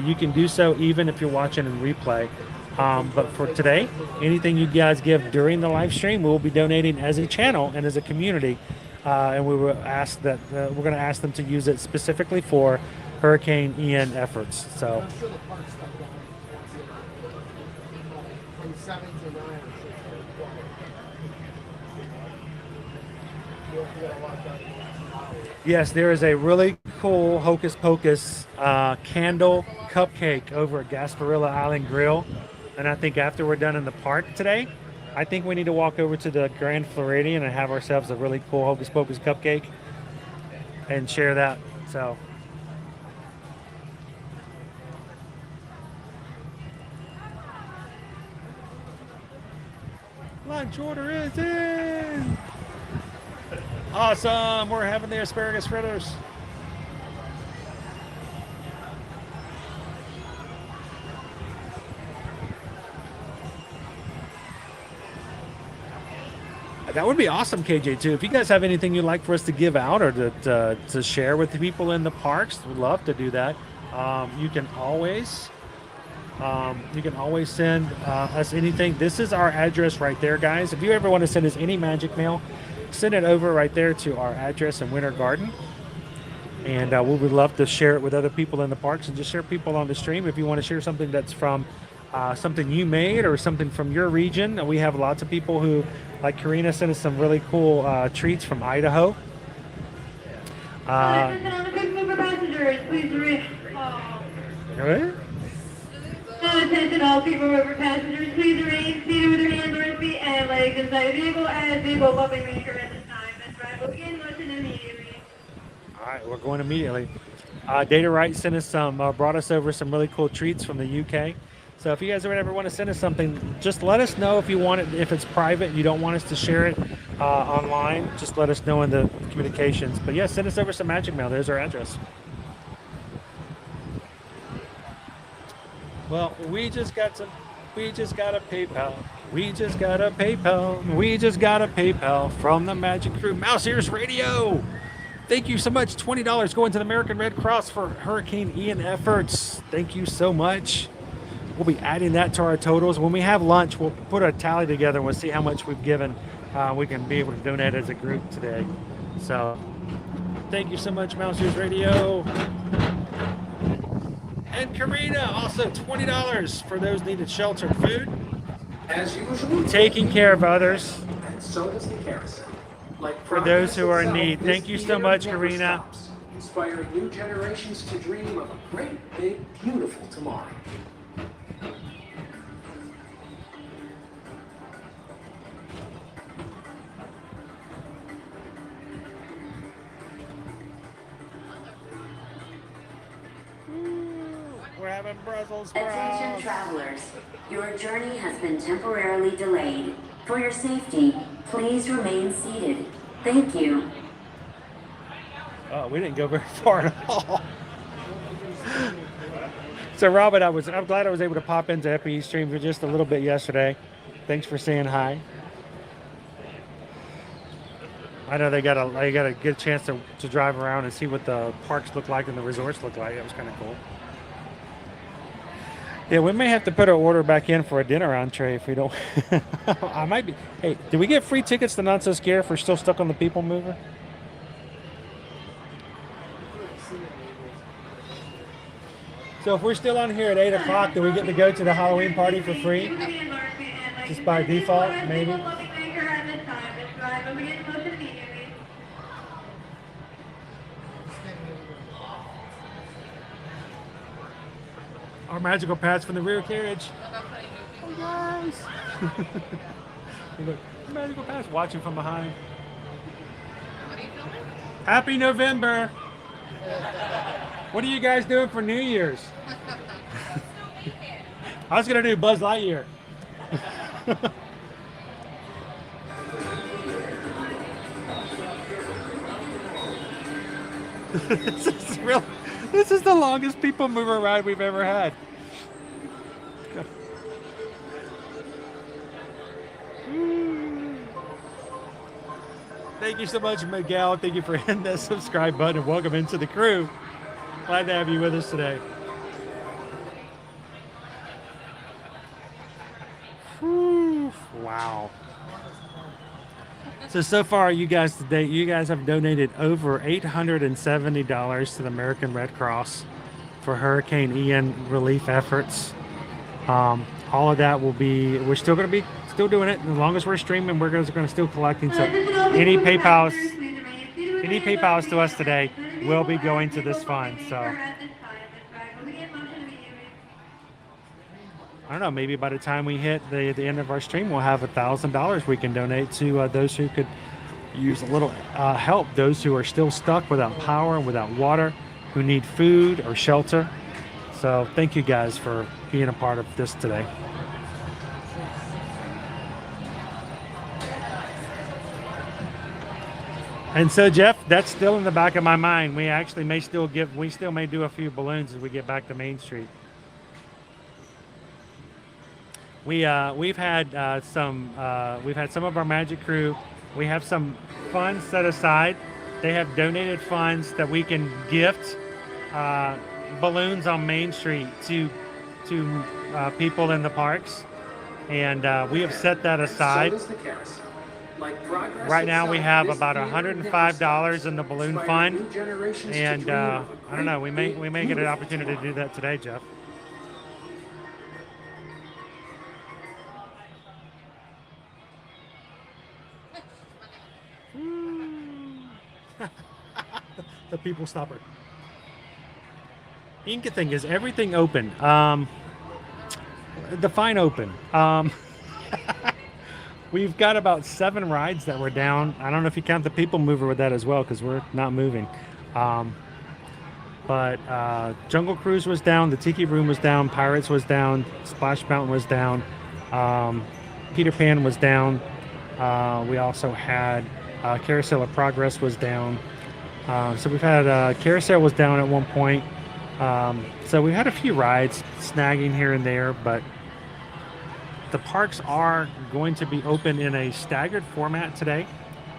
C: you can do so even if you're watching in replay. But for today, anything you guys give during the live stream, we will be donating as a channel and as a community. And we will ask that we're going to ask them to use it specifically for Hurricane Ian efforts. So. Yes, there is a really cool Hocus Pocus candle cupcake over at Gasparilla Island Grill. And I think after we're done in the park today, I think we need to walk over to the Grand Floridian and have ourselves a really cool Hocus Pocus cupcake and share that. So. Lunch order is in. Awesome. We're having the asparagus fritters. That would be awesome, KJ, too. If you guys have anything you'd like for us to give out or to share with the people in the parks, we'd love to do that. You can always send us anything. This is our address right there, guys. If you ever want to send us any magic mail, send it over right there to our address in Winter Garden. And we would love to share it with other people in the parks and just share people on the stream. If you want to share something that's from something you made or something from your region. And we have lots of people who, like Karina, sent us some really cool treats from Idaho. Really?
O: Attention all PeopleMover passengers, please remain seated with your hands or feet and legs inside the vehicle as vehicle bumping may occur at this time. This ride will begin motion immediately.
C: All right, we're going immediately. Data Wright sent us some, brought us over some really cool treats from the UK. So if you guys ever want to send us something, just let us know if you want it. If it's private, you don't want us to share it online, just let us know in the communications. But yeah, send us over some magic mail. There's our address. Well, we just got a PayPal. We just got a PayPal from the Magic Crew. Mouse Ears Radio. Thank you so much. $20 going to the American Red Cross for Hurricane Ian efforts. Thank you so much. We'll be adding that to our totals. When we have lunch, we'll put a tally together and we'll see how much we've given. We can be able to donate as a group today. So thank you so much, Mouse Ears Radio. And Karina, also $20 for those needed shelter and food.
N: As usual,
C: taking care of others.
N: And so does the carousel. Like
C: for those who are in need. Thank you so much, Karina.
N: Inspiring new generations to dream of a great, big, beautiful tomorrow.
C: We're having Brussels sprouts.
L: Attention travelers, your journey has been temporarily delayed. For your safety, please remain seated. Thank you.
C: Oh, we didn't go very far at all. So Robin, I'm glad I was able to pop into Epi Stream for just a little bit yesterday. Thanks for saying hi. I know they got a good chance to drive around and see what the parks look like and the resorts look like. It was kind of cool. Yeah, we may have to put our order back in for a dinner entree if we don't. I might be. Hey, did we get free tickets to Not So Scared if we're still stuck on the PeopleMover? So if we're still on here at 8 o'clock, do we get to go to the Halloween party for free? Just by default, maybe? Our magical pads from the rear carriage. Oh, guys. Look, magical pads watching from behind. Happy November. What are you guys doing for New Year's? I was going to do Buzz Lightyear. This is the longest PeopleMover ride we've ever had. Thank you so much, Miguel. Thank you for hitting that subscribe button and welcome into the crew. Glad to have you with us today. Whew, wow. So far, you guys have donated over $870 to the American Red Cross for Hurricane Ian relief efforts. All of that will be, we're still going to be doing it. As long as we're streaming, we're going to still collecting. So any PayPals to us today will be going to this fund. So I don't know, maybe by the time we hit the end of our stream, we'll have $1,000 we can donate to those who could use a little help, those who are still stuck without power and without water, who need food or shelter. So thank you guys for being a part of this today. And so, Jeff, that's still in the back of my mind. We actually may still do a few balloons as we get back to Main Street. We've had some of our Magic Crew. We have some funds set aside. They have donated funds that we can gift balloons on Main Street to people in the parks, and we have set that aside. Right now we have about $105 in the balloon fund, and I don't know. We may get an opportunity to do that today, Jeff. The people stopper. Inca thing is everything open. Define open. We've got about 7 rides that were down. I don't know if you count the PeopleMover with that as well, because we're not moving. But Jungle Cruise was down, the Tiki Room was down, Pirates was down, Splash Mountain was down, Peter Pan was down. We also had Carousel of Progress was down. So we've had Carousel was down at one point. So we had a few rides snagging here and there, but the parks are going to be open in a staggered format today.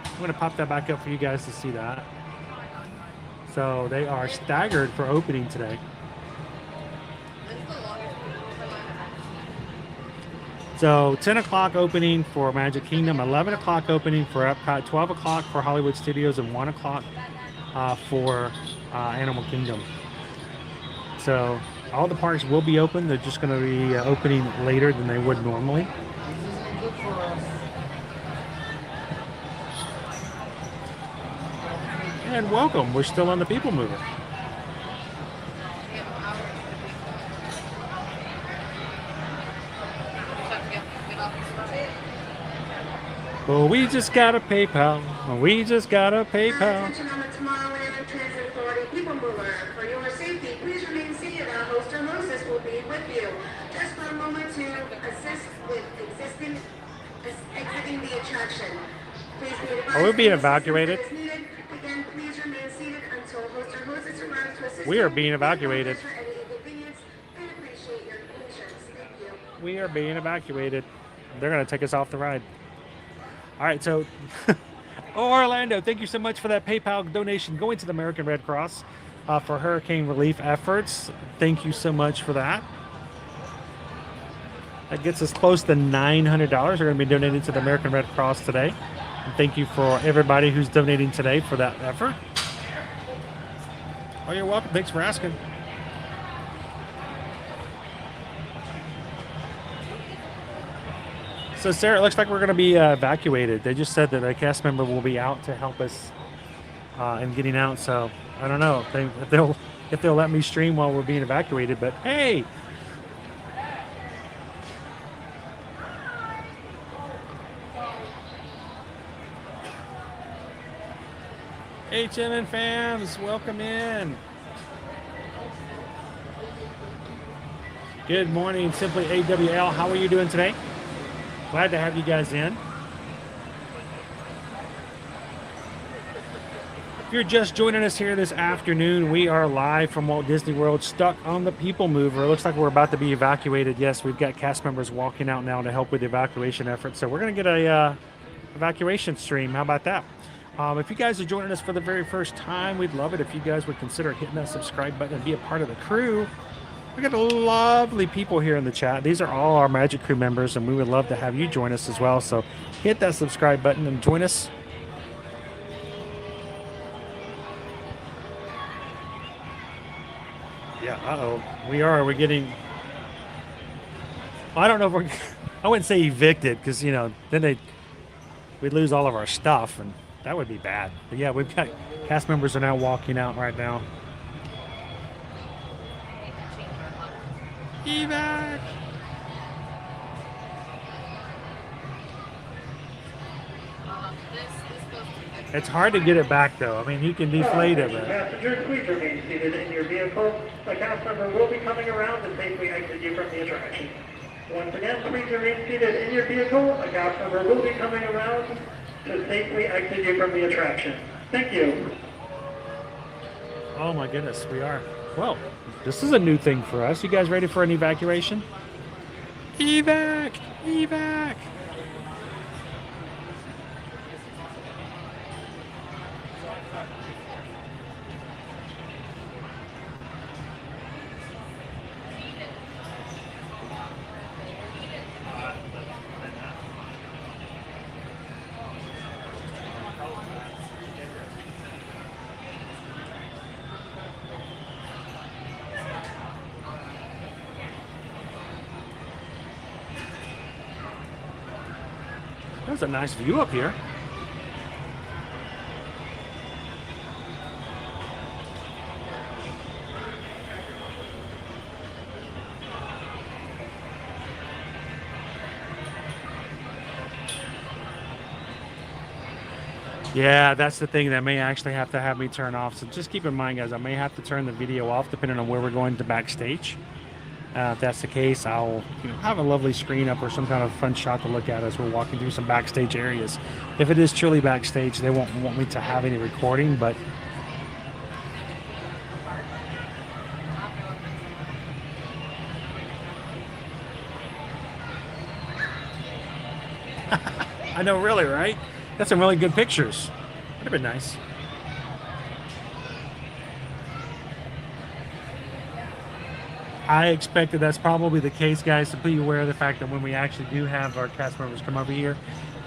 C: I'm going to pop that back up for you guys to see that. So they are staggered for opening today. So 10 o'clock opening for Magic Kingdom, 11 o'clock opening for Epcot, 12 o'clock for Hollywood Studios, and 1 o'clock for Animal Kingdom. So all the parks will be open. They're just going to be opening later than they would normally. And welcome. We're still on the PeopleMover. Well, we just got a PayPal. We just got a PayPal.
O: Attention on the Tomorrowland Transit Authority PeopleMover. For your safety, please remain seated. Our host or hostess will be with you. Just for a moment to assist with exiting the attraction. Please be advised.
C: Are we being evacuated?
O: Again, please remain seated until host or hostess arrives to assist.
C: We are being evacuated.
O: For any inconvenience, and appreciate your patience. Thank you.
C: We are being evacuated. They're going to take us off the ride. All right, so Orlando, thank you so much for that PayPal donation going to the American Red Cross for hurricane relief efforts. Thank you so much for that. That gets us close to $900. We're going to be donating to the American Red Cross today. And thank you for everybody who's donating today for that effort. Oh, you're welcome. Thanks for asking. So, Sarah, it looks like we're going to be evacuated. They just said that a cast member will be out to help us in getting out. So, I don't know if they'll let me stream while we're being evacuated. But hey, HMN fans, welcome in. Good morning, Simply AWL. How are you doing today? Glad to have you guys in. If you're just joining us here this afternoon, we are live from Walt Disney World, stuck on the PeopleMover. It looks like we're about to be evacuated. Yes, we've got cast members walking out now to help with the evacuation effort. So we're going to get a evacuation stream. How about that? If you guys are joining us for the very first time, we'd love it if you guys would consider hitting that subscribe button and be a part of the crew. We got lovely people here in the chat. These are all our Magic Crew members, and we would love to have you join us as well. So hit that subscribe button and join us. Yeah, we're getting, well, I don't know if we're, I wouldn't say evicted, because, then we'd lose all of our stuff, and that would be bad. But yeah, we've got cast members are now walking out right now. Evac! It's hard to get it back, though. I mean, you can deflate it.
P: Passengers, please remain seated in your vehicle. A cast member will be coming around to safely exit you from the attraction. Once again, please remain seated in your vehicle. A cast member will be coming around to safely exit you from the attraction. Thank you.
C: Oh my goodness, we are. Well, this is a new thing for us. You guys ready for an evacuation? Evac! Evac! That's a nice view up here. Yeah, that's the thing that may actually have to have me turn off. So just keep in mind, guys, I may have to turn the video off depending on where we're going to backstage. If that's the case, I'll have a lovely screen up or some kind of fun shot to look at as we're walking through some backstage areas. If it is truly backstage, they won't want me to have any recording, but I know, really, right? That's some really good pictures. Would have been nice. I expect that that's probably the case, guys. So be aware of the fact that when we actually do have our cast members come over here,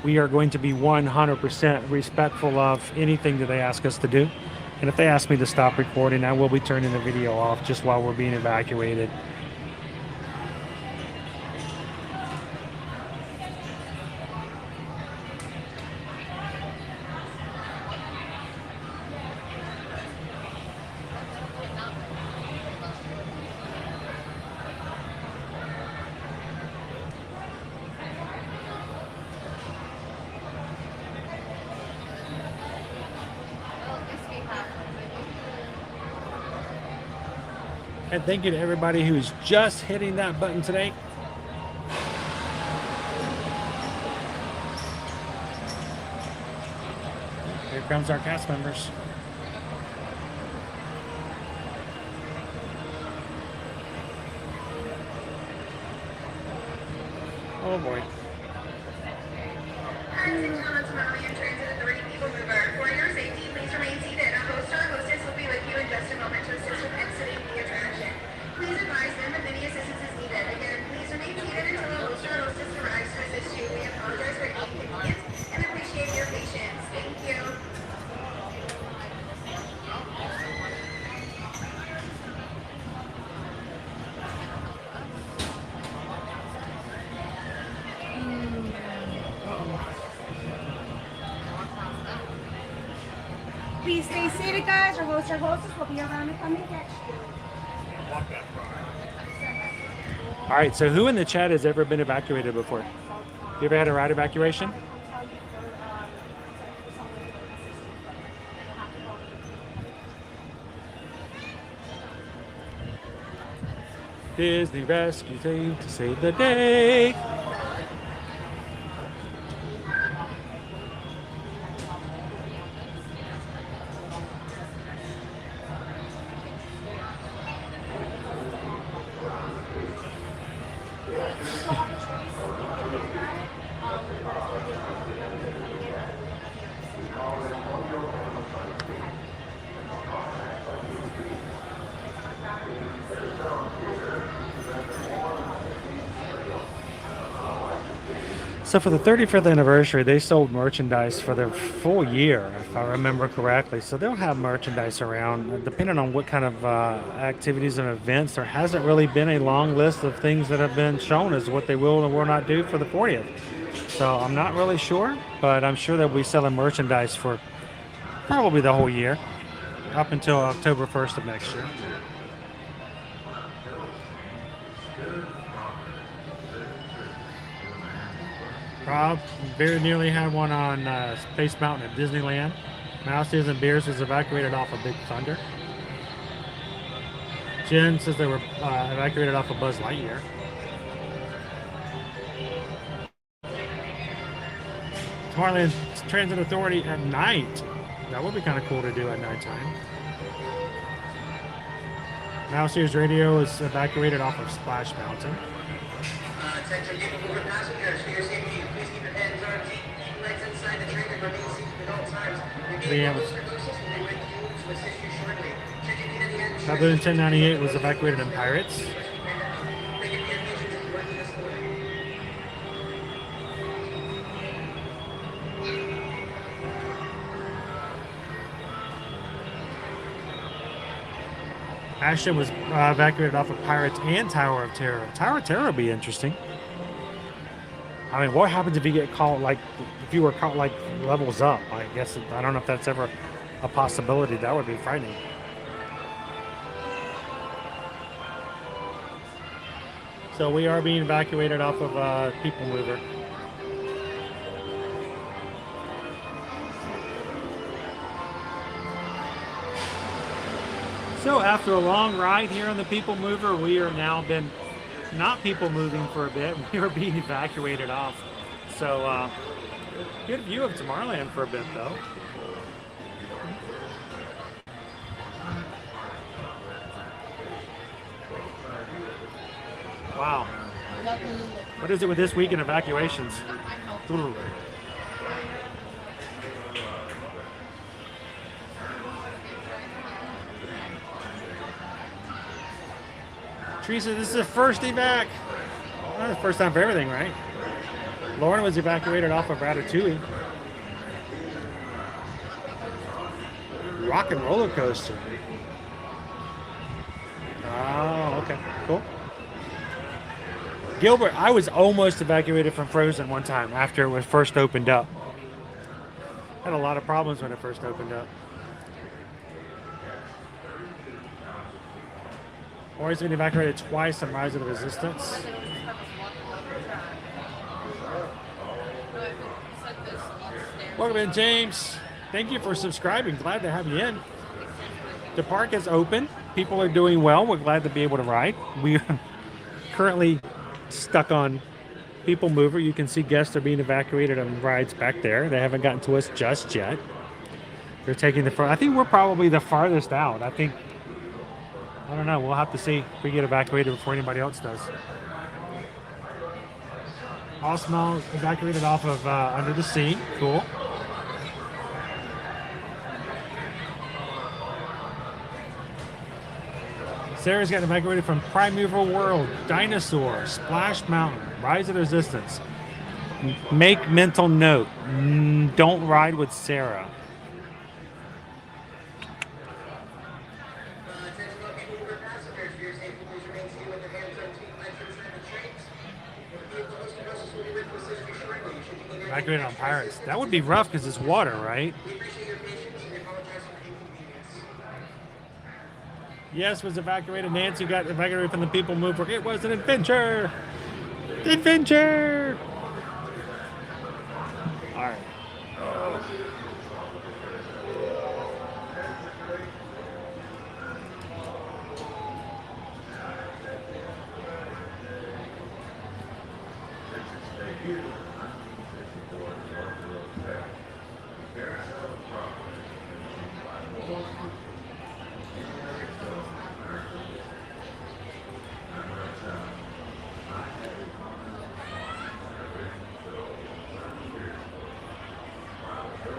C: we are going to be 100% respectful of anything that they ask us to do. And if they ask me to stop recording, I will be turning the video off just while we're being evacuated. And thank you to everybody who's just hitting that button today. Here comes our cast members. Oh boy.
J: Attention on Tomorrowland Transit Authority PeopleMover. For your safety, please remain seated. A host or hostess will be with you in just a moment to assist with exiting the attraction. Please advise them if any assistance is needed. Again, please remain seated until a host or hostess arrives to assist you. We apologize for any inconvenience and appreciate your patience. Thank you.
M: Please stay seated, guys. Your host or hostess will be around to come and catch you.
C: All right, so who in the chat has ever been evacuated before? You ever had a ride evacuation? Disney Rescue Team to save the day. So for the 35th anniversary, they sold merchandise for their full year, if I remember correctly. So they'll have merchandise around, depending on what kind of activities and events. There hasn't really been a long list of things that have been shown as what they will and will not do for the 40th. So I'm not really sure, but I'm sure they'll be selling merchandise for probably the whole year, up until October 1st of next year. Rob very nearly had one on Space Mountain at Disneyland. Mouses and Beers was evacuated off of Big Thunder. Jen says they were evacuated off of Buzz Lightyear. Tomorrowland Transit Authority at night. That would be kind of cool to do at nighttime. Mouse's Radio is evacuated off of Splash Mountain.
J: Attention PeopleMover passengers, for your safety, please keep your hands on your seat, keep legs inside the train and remain seated at all times.
C: The Other than 1098 was evacuated in Pirates. Ashton was evacuated off of Pirates and Tower of Terror. Tower of Terror would be interesting. I mean, what happens if you get caught, like, if you were caught, like, levels up? I guess, I don't know if that's ever a possibility. That would be frightening. So we are being evacuated off of PeopleMover. So after a long ride here on the People Mover, we are now been not people moving for a bit. We are being evacuated off. So good view of Tomorrowland for a bit though. Wow. What is it with this week in evacuations? Ooh. Teresa, this is the first evac. Well, the first time for everything, right? Lauren was evacuated off of Ratatouille. Rock and roller coaster. Oh, okay, cool. Gilbert, I was almost evacuated from Frozen one time after it was first opened up. Had a lot of problems when it first opened up. Or he's been evacuated twice on Rise of the Resistance. Welcome in, James. Thank you for subscribing. Glad to have you in. The park is open. People are doing well. We're glad to be able to ride. We are currently stuck on People Mover. You can see guests are being evacuated on rides back there. They haven't gotten to us just yet. They're taking the front. I think we're probably the farthest out. I don't know. We'll have to see if we get evacuated before anybody else does. All small evacuated off of Under the Sea. Cool. Sarah's got evacuated from Primeval World, Dinosaur, Splash Mountain, Rise of the Resistance. Make mental note. Don't ride with Sarah. Evacuated on Pirates. That would be rough because it's water, right? Yes, was evacuated. Nancy got evacuated from the People Mover. It was an adventure. Adventure. All right.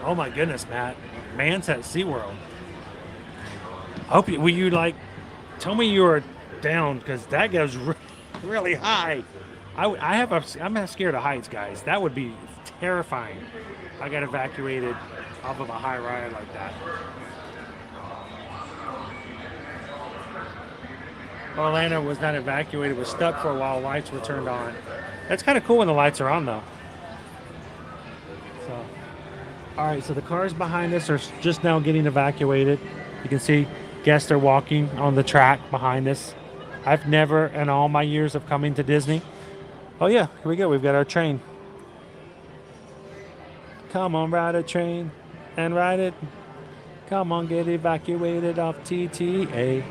C: Oh my goodness, Matt. Man's at SeaWorld. I hope you, will you like, tell me you were down because that goes really high. I'm scared of heights, guys. That would be terrifying. I got evacuated off of a high ride like that. Orlando was not evacuated, was stuck for a while. Lights were turned on. That's kind of cool when the lights are on, though. So, all right, so the cars behind us are just now getting evacuated. You can see guests are walking on the track behind us. I've never, in all my years of coming to Disney. Oh yeah, here we go. We've got our train. Come on, ride a train and ride it. Come on, get evacuated off TTA.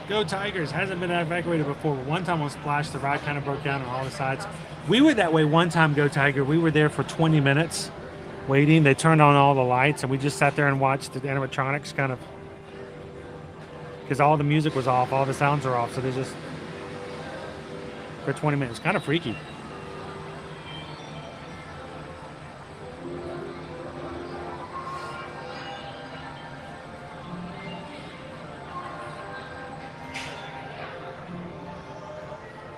C: Go Tigers. Hasn't been evacuated before. One time on Splash, the ride kind of broke down on all the sides. We were that way one time, Go Tiger. We were there for 20 minutes waiting. They turned on all the lights, and we just sat there and watched the animatronics kind of, because all the music was off, all the sounds are off, so they just, for 20 minutes. Kind of freaky.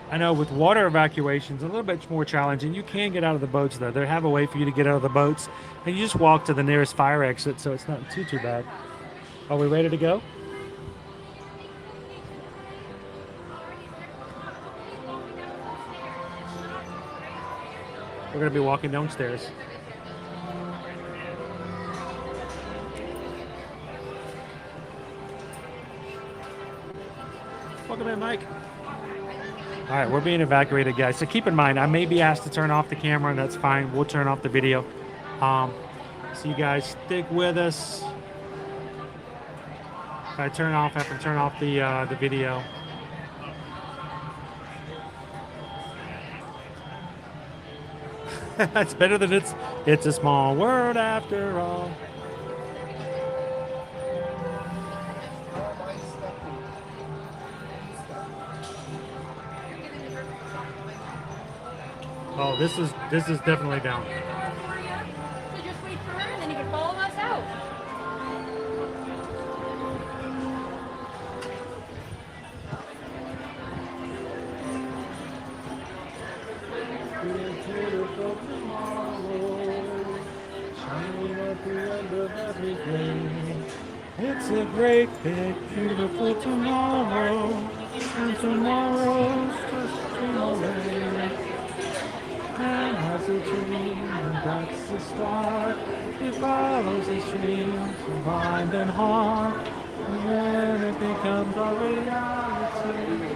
C: I know with water evacuations, a little bit more challenging. You can get out of the boats, though. They have a way for you to get out of the boats, and you just walk to the nearest fire exit, so it's not too bad. Are we ready to go? We're going to be walking downstairs. Welcome in, Mike. All right, we're being evacuated, guys. So keep in mind, I may be asked to turn off the camera, and that's fine. We'll turn off the video. So you guys stick with us. If I turn off, I have to turn off the video. It's better than it's a small world after all. Oh, this is definitely down.
M: So just wait for her and then you can follow us out.
C: It's a great, big, beautiful tomorrow, and tomorrow's just a dream away. Man has a dream, and that's the start. He follows his dreams from mind and heart, and then it becomes a reality.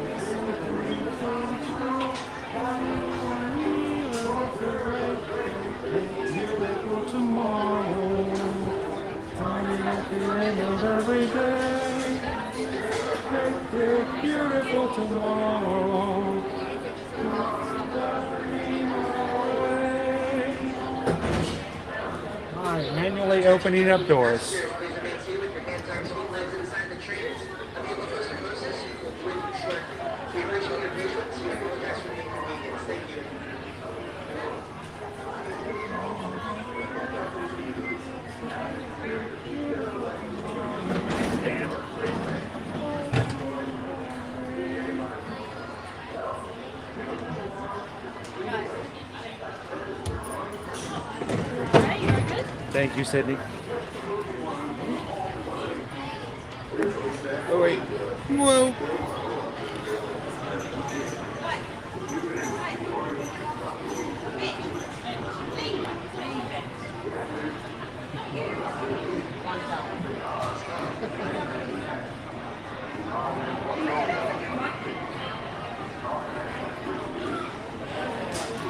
C: Beautiful tomorrow, coming at the end of every day. Great, beautiful tomorrow. Alright, manually opening up doors. Thank you, Sydney. Oh, wait. Whoa.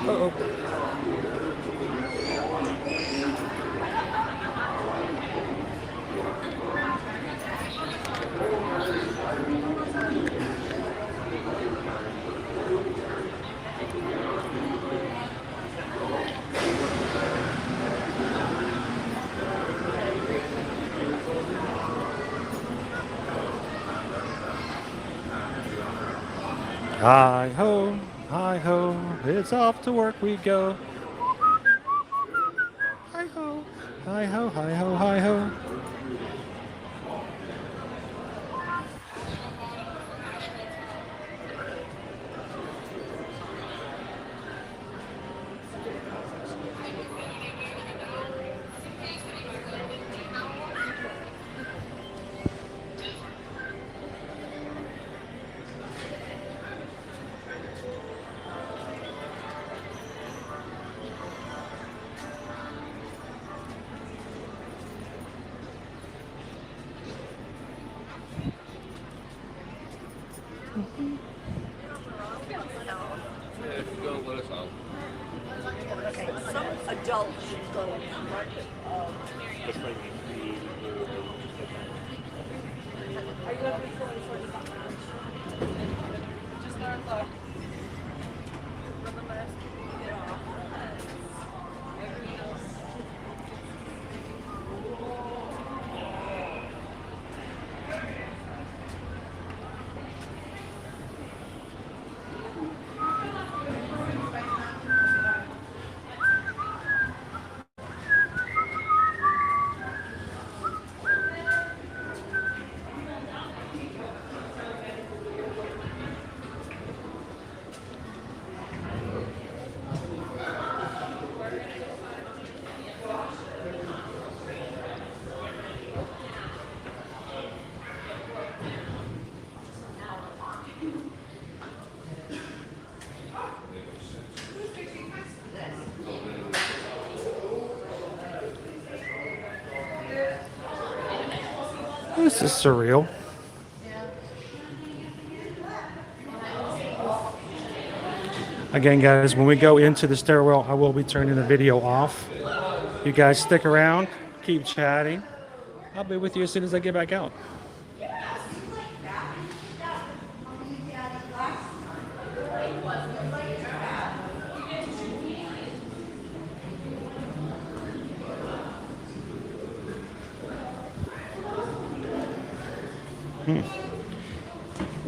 C: Uh-oh. Hi ho, it's off to work we go. Hi ho, hi ho, hi ho, hi ho. This is surreal. Again, guys, when we go into the stairwell, I will be turning the video off.
A: You guys stick around, keep chatting. I'll be with you as soon as I get back out.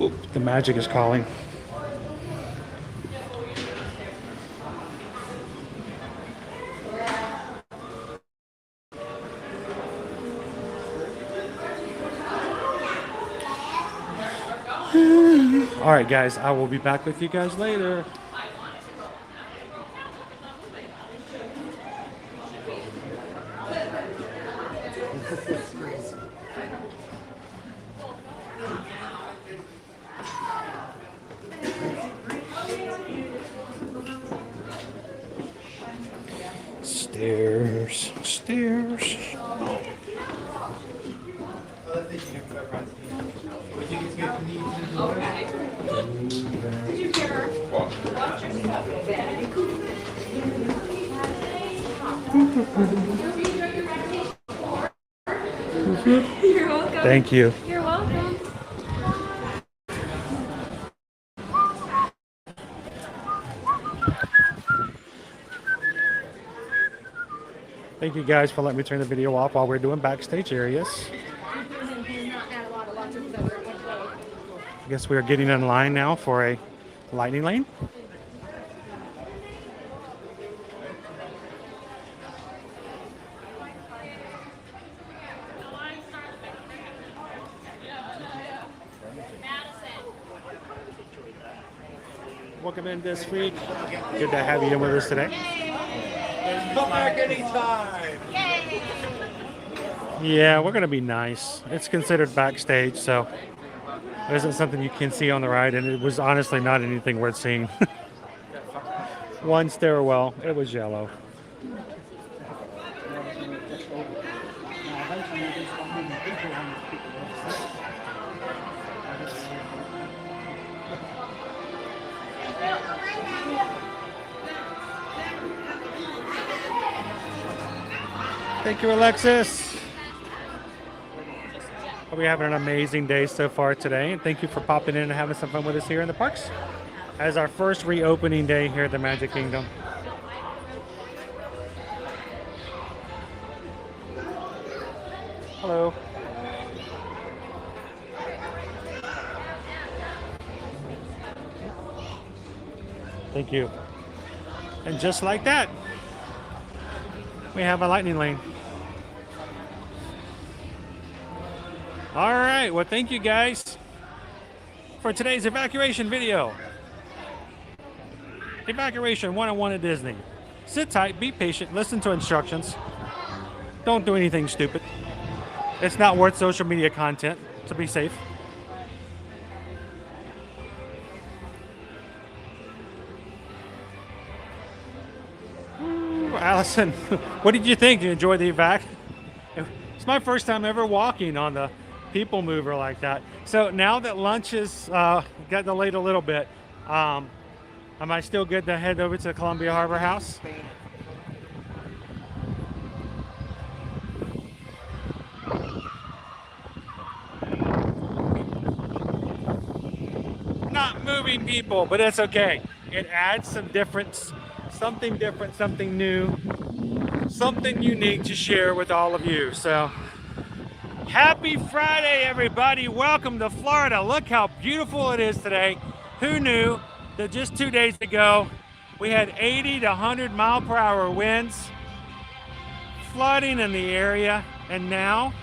A: Oop, the magic is calling. All right, guys, I will be back with you guys later. Stairs, stairs.
H: You're welcome.
A: Thank you.
H: You're welcome.
A: Thank you guys for letting me turn the video off while we're doing backstage areas. I guess we are getting in line now for a lightning lane. Welcome in this week. Good to have you in with us today.
B: Come back anytime.
A: Yeah, we're going to be nice. It's considered backstage, so it isn't something you can see on the ride, and it was honestly not anything worth seeing. One stairwell, it was yellow. Thank you, Alexis. Hope you're having an amazing day so far today, and thank you for popping in and having some fun with us here in the parks as our first reopening day here at the Magic Kingdom. Hello. Thank you. And just like that, we have a lightning lane. All right, well, thank you guys for today's evacuation video. Evacuation 101 at Disney. Sit tight, be patient, listen to instructions. Don't do anything stupid. It's not worth social media content, so be safe. Ooh, Allison, what did you think? Did you enjoy the evac? It's my first time ever walking on the PeopleMover like that. So now that lunch has got delayed a little bit, am I still good to head over to Columbia Harbor House? Not moving people, but it's okay. It adds some difference, something different, something new, something unique to share with all of you. So happy Friday, everybody. Welcome to Florida. Look how beautiful it is today. Who knew that just 2 days ago we had 80 to 100 mile per hour winds, flooding in the area, and now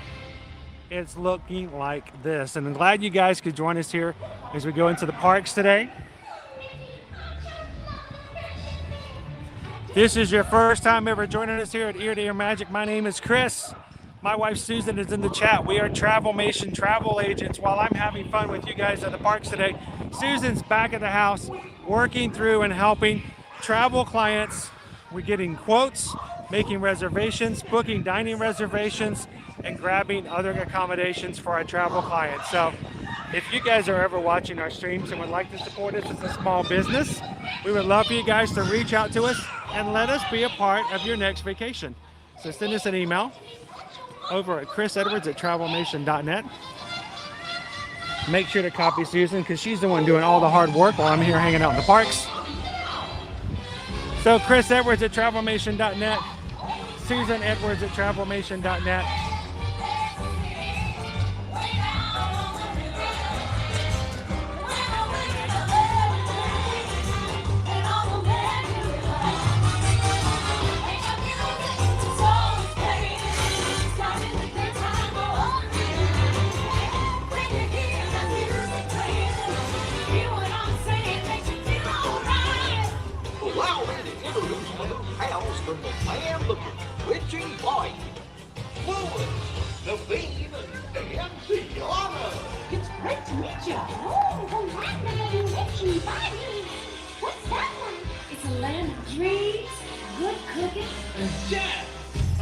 A: it's looking like this. And I'm glad you guys could join us here as we go into the parks today. This is your first time ever joining us here at Ear to Ear Magic. My name is Chris. My wife Susan is in the chat. We are Travelmation travel agents. While I'm having fun with you guys at the parks today, Susan's back at the house working through and helping travel clients. We're getting quotes, making reservations, booking dining reservations, and grabbing other accommodations for our travel clients. So if you guys are ever watching our streams and would like to support us as a small business, we would love for you guys to reach out to us and let us be a part of your next vacation. So send us an email over at chrisedwards@travelnation.net. Make sure to copy Susan because she's the one doing all the hard work while I'm here hanging out in the parks. So chrisedwards@travelnation.net, susanedwards@travelnation.net.
Q: Allow me to introduce the new house from the land of witching light. Clueless, the Bean, and Tiana.
M: It's great to meet you. Oh, the land of the witchy body. What's that one? It's a land of dreams, good cooking,
Q: And jazz.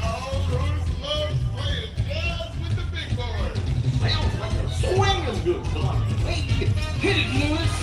Q: All those loves playing jazz with the big boys. Sounds like a swinging good time. Hey, hit it, Lewis.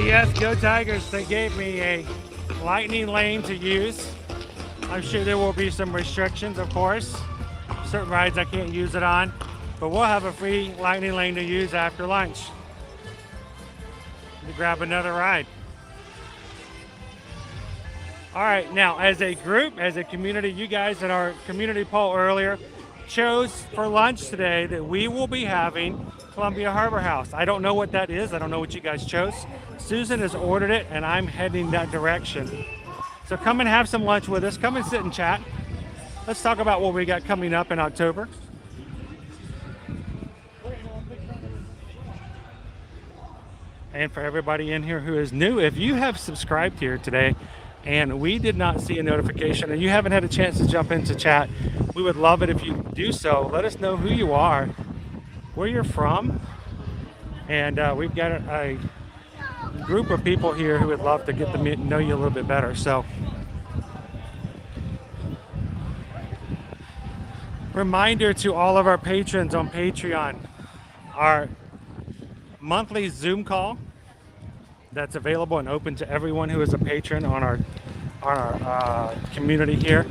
C: Yes, go Tigers. They gave me a lightning lane to use. I'm sure there will be some restrictions, of course. Certain rides I can't use it on, but we'll have a free lightning lane to use after lunch to grab another ride. All right, now as a group, as a community, you guys in our community poll earlier chose for lunch today that we will be having Columbia Harbor House. I don't know what that is. I don't know what you guys chose. Susan has ordered it and I'm heading that direction. So come and have some lunch with us. Come and sit and chat. Let's talk about what we got coming up in October. And for everybody in here who is new, if you have subscribed here today and we did not see a notification and you haven't had a chance to jump into chat, we would love it if you do so. Let us know who you are, where you're from, and we've got a group of people here who would love to get to know you a little bit better. So reminder to all of our patrons on Patreon, our monthly Zoom call that's available and open to everyone who is a patron on our community here.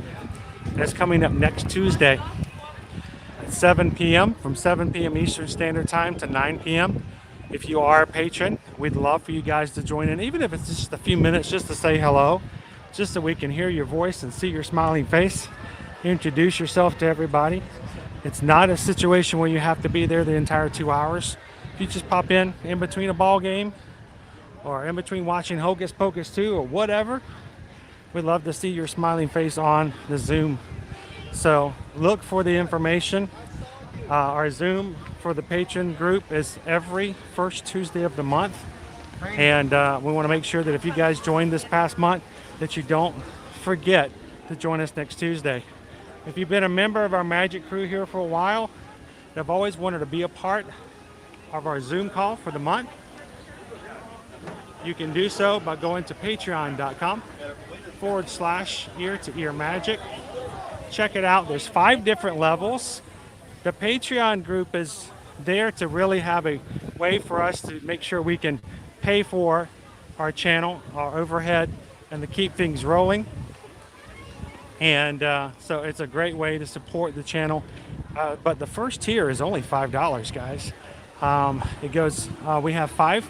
C: It's coming up next Tuesday at 7 p.m. from 7 p.m. Eastern Standard Time to 9 p.m. If you are a patron, we'd love for you guys to join in, even if it's just a few minutes just to say hello, just so we can hear your voice and see your smiling face. Introduce yourself to everybody. It's not a situation where you have to be there the entire 2 hours. If you just pop in between a ball game or in between watching Hocus Pocus 2 or whatever, we'd love to see your smiling face on the Zoom. So look for the information. Our Zoom for the patron group is every first Tuesday of the month. And we want to make sure that if you guys joined this past month, that you don't forget to join us next Tuesday. If you've been a member of our Magic crew here for a while, and have always wanted to be a part of our Zoom call for the month, you can do so by going to patreon.com/ear-to-ear magic. Check it out. There's 5 different levels. The Patreon group is there to really have a way for us to make sure we can pay for our channel, our overhead, and to keep things rolling. And so it's a great way to support the channel. But the first tier is only $5, guys. It goes. We have 5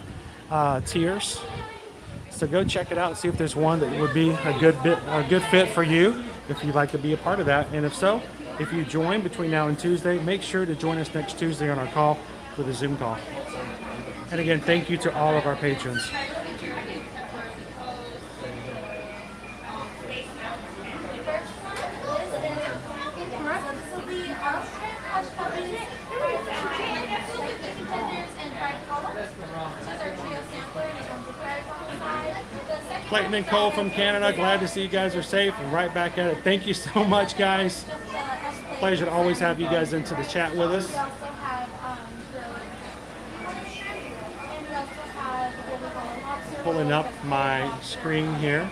C: tiers. So go check it out and see if there's one that would be a good fit for you if you'd like to be a part of that. And if so, if you join between now and Tuesday, make sure to join us next Tuesday on our call for the Zoom call. And again, thank you to all of our patrons. Clayton and Cole from Canada, glad to see you guys are safe and right back at it. Thank you so much, guys. Pleasure to always have you guys into the chat with us.
H: have and we also have the little lobster.
A: Pulling up my screen here.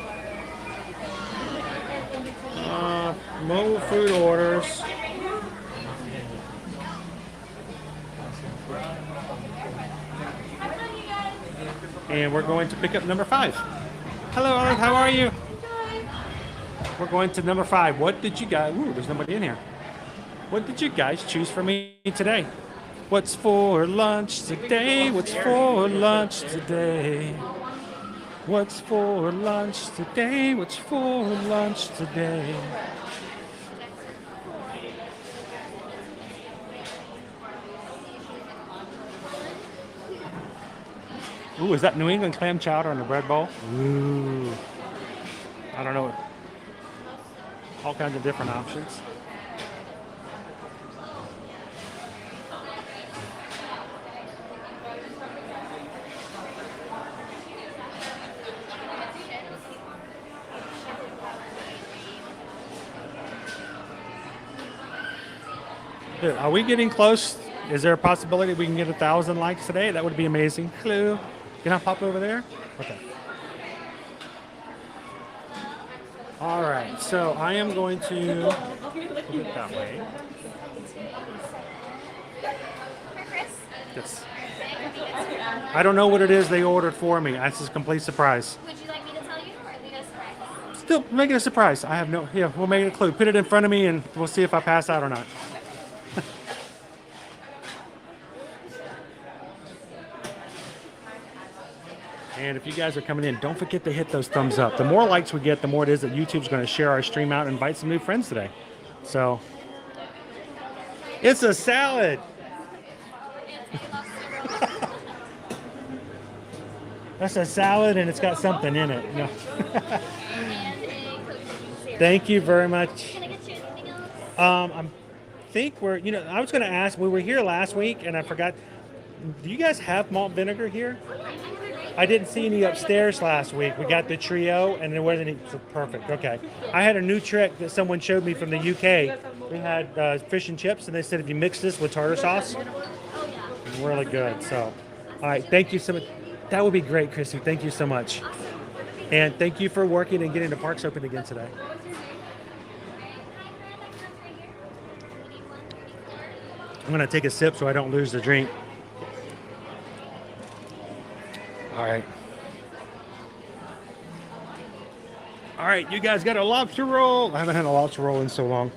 A: Mobile food orders. And we're going to pick up number 5. Hello, Olive, how are you? We're going to number 5. What did you guys, ooh, there's nobody in here. What did you guys choose for me today? What's for lunch today? What's for lunch today? What's for lunch today? What's for lunch today? Ooh, is that New England clam chowder on the bread bowl? Ooh. I don't know. All kinds of different options. Dude, are we getting close? Is there a possibility we can get 1,000 likes today? That would be amazing. Hello. Can I pop over there? Okay. All right. So I am going to put it that way. Yes. I don't know what it is they ordered for me. That's a complete surprise.
H: Would you like me to tell you or leave it a surprise?
A: Still, make it a surprise. I have no. Yeah, we'll make it a clue. Put it in front of me, and we'll see if I pass out or not. And if you guys are coming in, don't forget to hit those thumbs up. The more likes we get, the more it is that YouTube's going to share our stream out and invite some new friends today. So, it's a salad. That's a salad, and it's got something in it. No. Thank you very much.
H: Can I get you anything else?
A: I think we're, I was going to ask, we were here last week, and I forgot. Do you guys have malt vinegar here? I didn't see any upstairs last week. We got the trio, and there wasn't any. Perfect. Okay. I had a new trick that someone showed me from the UK. We had fish and chips, and they said if you mix this with tartar sauce, it's really good. So, all right. Thank you so much. That would be great, Chrissy. Thank you so much. And thank you for working and getting the parks open again today. I'm going to take a sip so I don't lose the drink. All right. All right, you guys got a lobster roll. I haven't had a lobster roll in so long.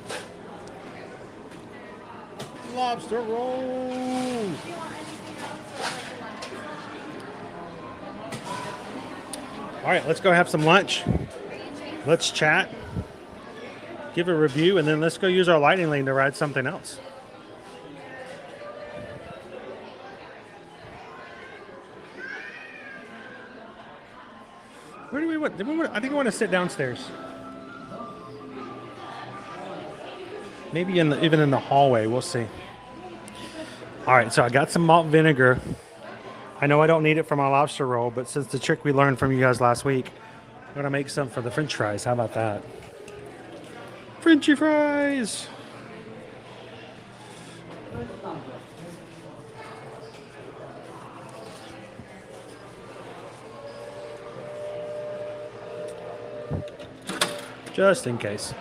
A: Lobster roll. All right, let's go have some lunch. Let's chat, give a review, and then let's go use our lightning lane to ride something else. Where do we want? I think we want to sit downstairs. Maybe even in the hallway. We'll see. All right, so I got some malt vinegar. I know I don't need it for my lobster roll, but since the trick we learned from you guys last week, I'm going to make some for the French fries. How about that? Frenchy fries! Just in case.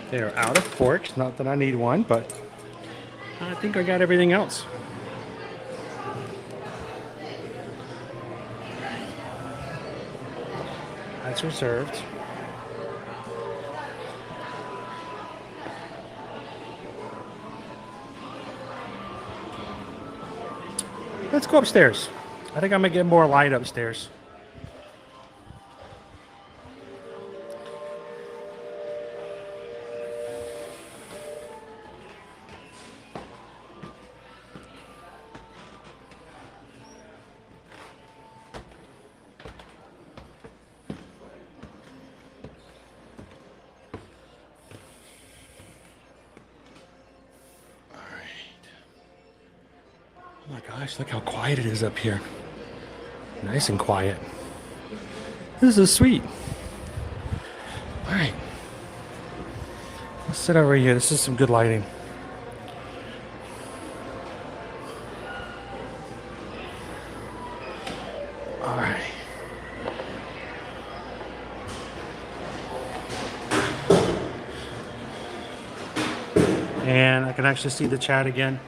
A: They are out of forks. Not that I need one, but I think I got everything else. That's reserved. Let's go upstairs. I think I'm gonna get more light upstairs. Oh my gosh, look how quiet it is up here. Nice and quiet. This is sweet. All right. Let's Sit over here. This is some good lighting. All right. And I can actually see the chat again.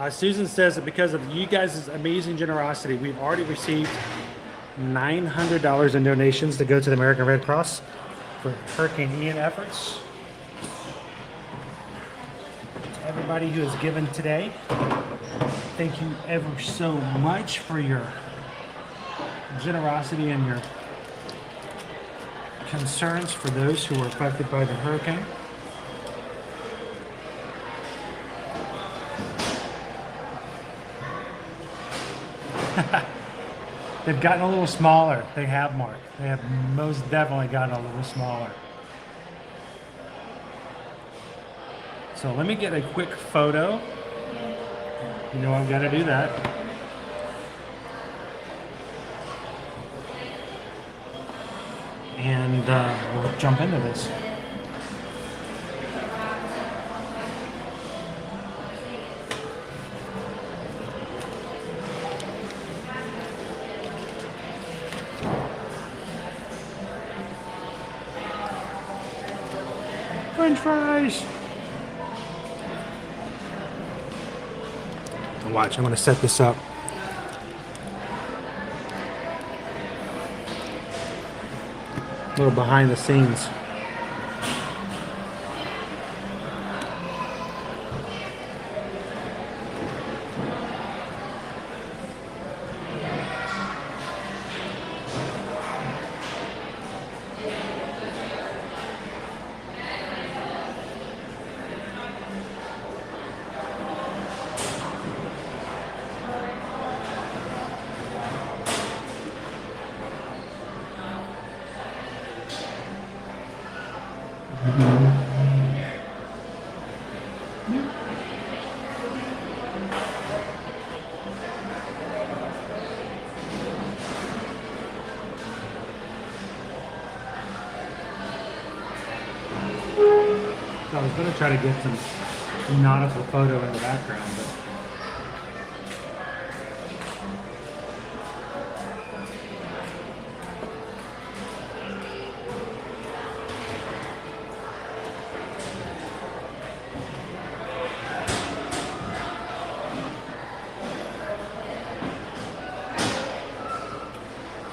A: Susan says that because of you guys' amazing generosity, we've already received $900 in donations to go to the American Red Cross for Hurricane Ian efforts. Everybody who has given today, thank you ever so much for your generosity and your concerns for those who were affected by the hurricane. They've gotten a little smaller. They have, Mark. They have most definitely gotten a little smaller. So let me get a quick photo. You know I've got to do that. And we'll jump into this. French fries. Watch, I'm going to set this up. A little behind the scenes. I was going to try to get some nautical photo in the background, but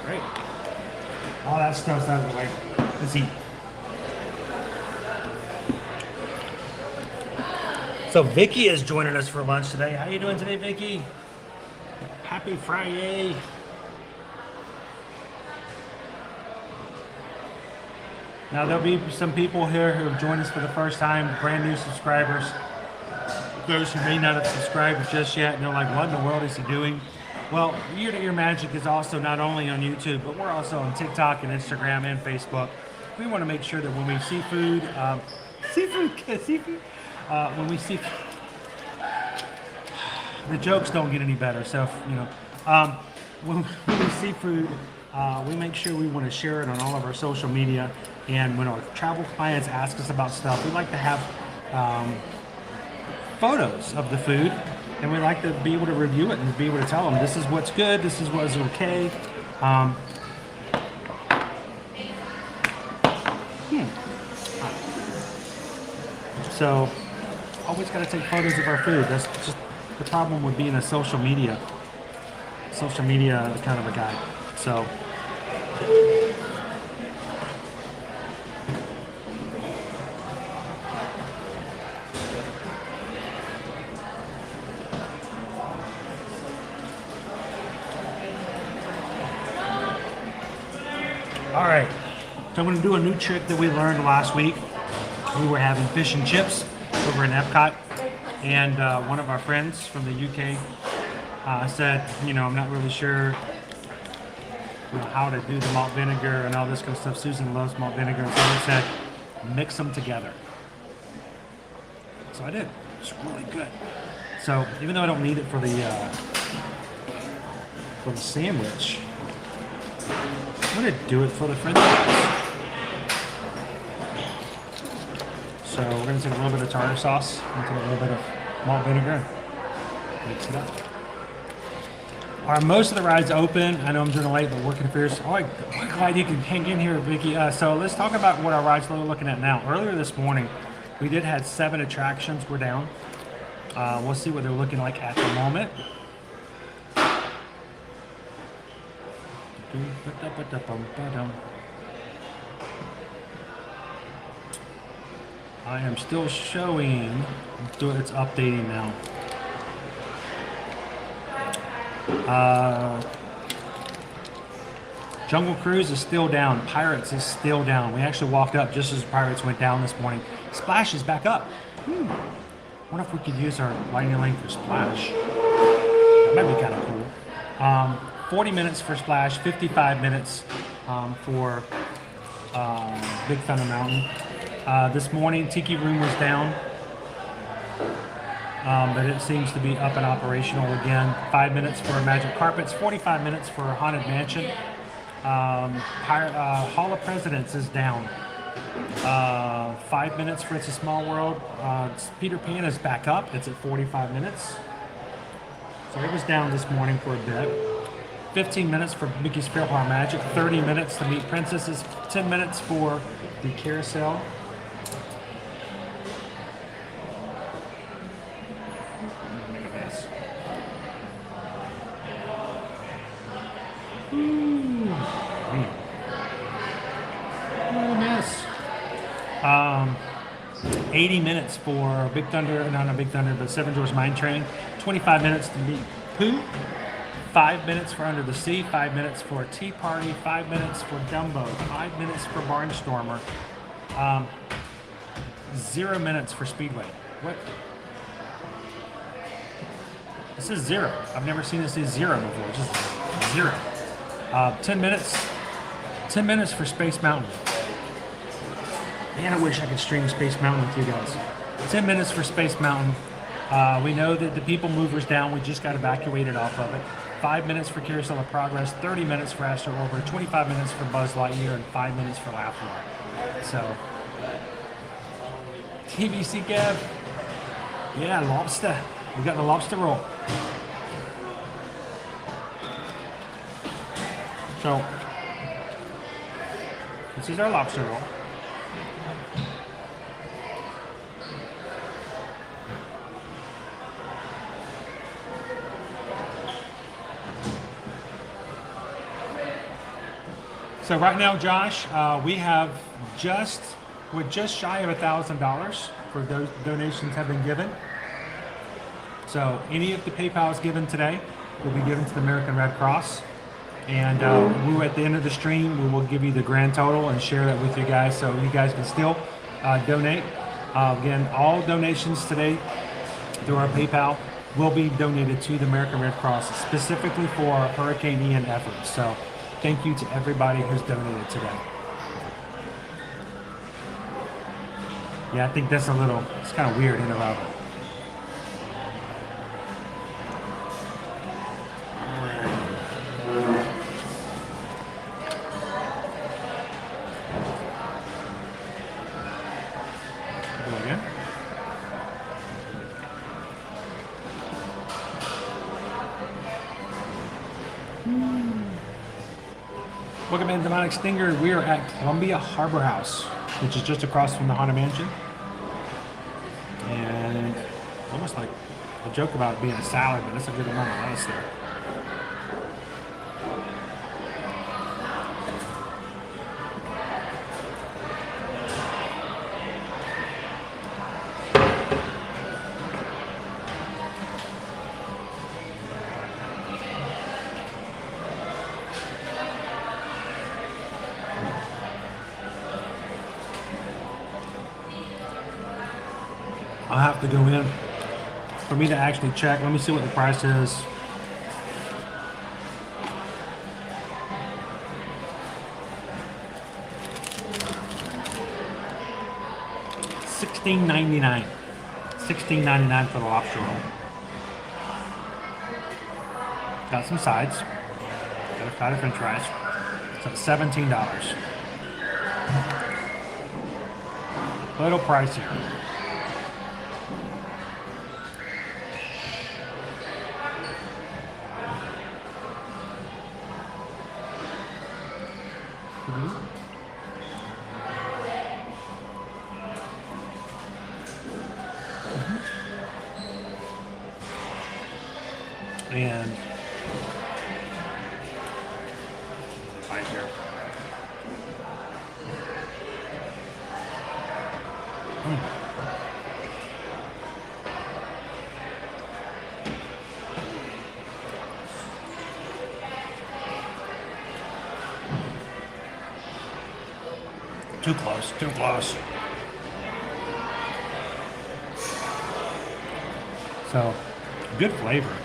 A: great. All that stuff's out of the way. Let's eat. So Vicky is joining us for lunch today. How you doing today, Vicky? Happy Friday. Now there'll be some people here who have joined us for the first time, brand new subscribers. Those who may not have subscribed just yet, and they're like, what in the world is he doing? Well, Year to Year Magic is also not only on YouTube, but we're also on TikTok and Instagram and Facebook. We want to make sure that when we see food, when we see the jokes don't get any better, so you know, when we see food, we make sure we want to share it on all of our social media. And when our travel clients ask us about stuff, we like to have photos of the food, and we like to be able to review it and be able to tell them this is what's good, this is what's okay. So always got to take photos of our food. That's just the problem with being a social media kind of a guy. So all right, so I'm going to do a new trick that we learned last week. We were having fish and chips over in Epcot, and one of our friends from the UK said, you know, I'm not really sure how to do the malt vinegar and all this kind of stuff. Susan loves malt vinegar, and so he said, mix them together. So I did. It's really good. So even though I don't need it for the sandwich, I'm gonna do it for the French fries.
C: So we're gonna take a little bit of tartar sauce and take a little bit of malt vinegar and mix it up. Are most of the rides open? I know I'm doing it late, but work interferes. Oh, I'm glad you can hang in here, Vicky. So let's talk about what our rides we're looking at now. Earlier this morning, we did have 7 attractions were down. We'll see what they're looking like at the moment. I am still showing. It's updating now. Jungle Cruise is still down. Pirates is still down. We actually walked up just as Pirates went down this morning. Splash is back up. I wonder if we could use our lightning lane for Splash. That might be kind of cool. 40 minutes for Splash, 55 minutes for Big Thunder Mountain. This morning, Tiki Room was down, but it seems to be up and operational again. 5 minutes for Magic Carpets, 45 minutes for Haunted Mansion. Hall of Presidents is down. 5 minutes for It's a Small World. Peter Pan is back up. It's at 45 minutes. So it was down this morning for a bit. 15 minutes for Mickey's Fair Farm Magic. 30 minutes to Meet Princesses. 10 minutes for the Carousel. Oh, miss. 80 minutes for Big Thunder, not Big Thunder, but Seven Dwarfs Mine Train. 25 minutes to meet Pooh. 5 minutes for Under the Sea. 5 minutes for Tea Party. 5 minutes for Dumbo. 5 minutes for Barnstormer. 0 minutes for Speedway. What? This is 0. I've never seen this say 0 before. Just 0. 10 minutes. 10 minutes for Space Mountain. Man, I wish I could stream Space Mountain with you guys. 10 minutes for Space Mountain. We know that the PeopleMover's down. We just got evacuated off of it. 5 minutes for Carousel of Progress. 30 minutes for Astro Orbiter. 25 minutes for Buzz Lightyear. And 5 minutes for Laugh Line. So, TBC Gab. Yeah, lobster. We got the lobster roll. So, this is our lobster roll. So right now, Josh, we're just shy of $1,000 for those donations have been given. So any of the PayPal's given today will be given to the American Red Cross. And at the end of the stream, we will give you the grand total and share that with you guys so you guys can still donate. Again, all donations today through our PayPal will be donated to the American Red Cross specifically for our Hurricane Ian efforts. So thank you to everybody who's donated today. Yeah, I think that's it's kind of weird, Robert? Welcome in, Demonic Stinger. We are at Columbia Harbor House, which is just across from the Haunted Mansion. And it's almost like a joke about it being a salad, but it's a good amount of lettuce there. I'll have to go in for me to actually check. Let me see what the price is. $16.99. $16.99 for the lobster roll. Got some sides. Got a side of French fries. So $17. A little pricier. And right here. Too close, too close. So, good flavor.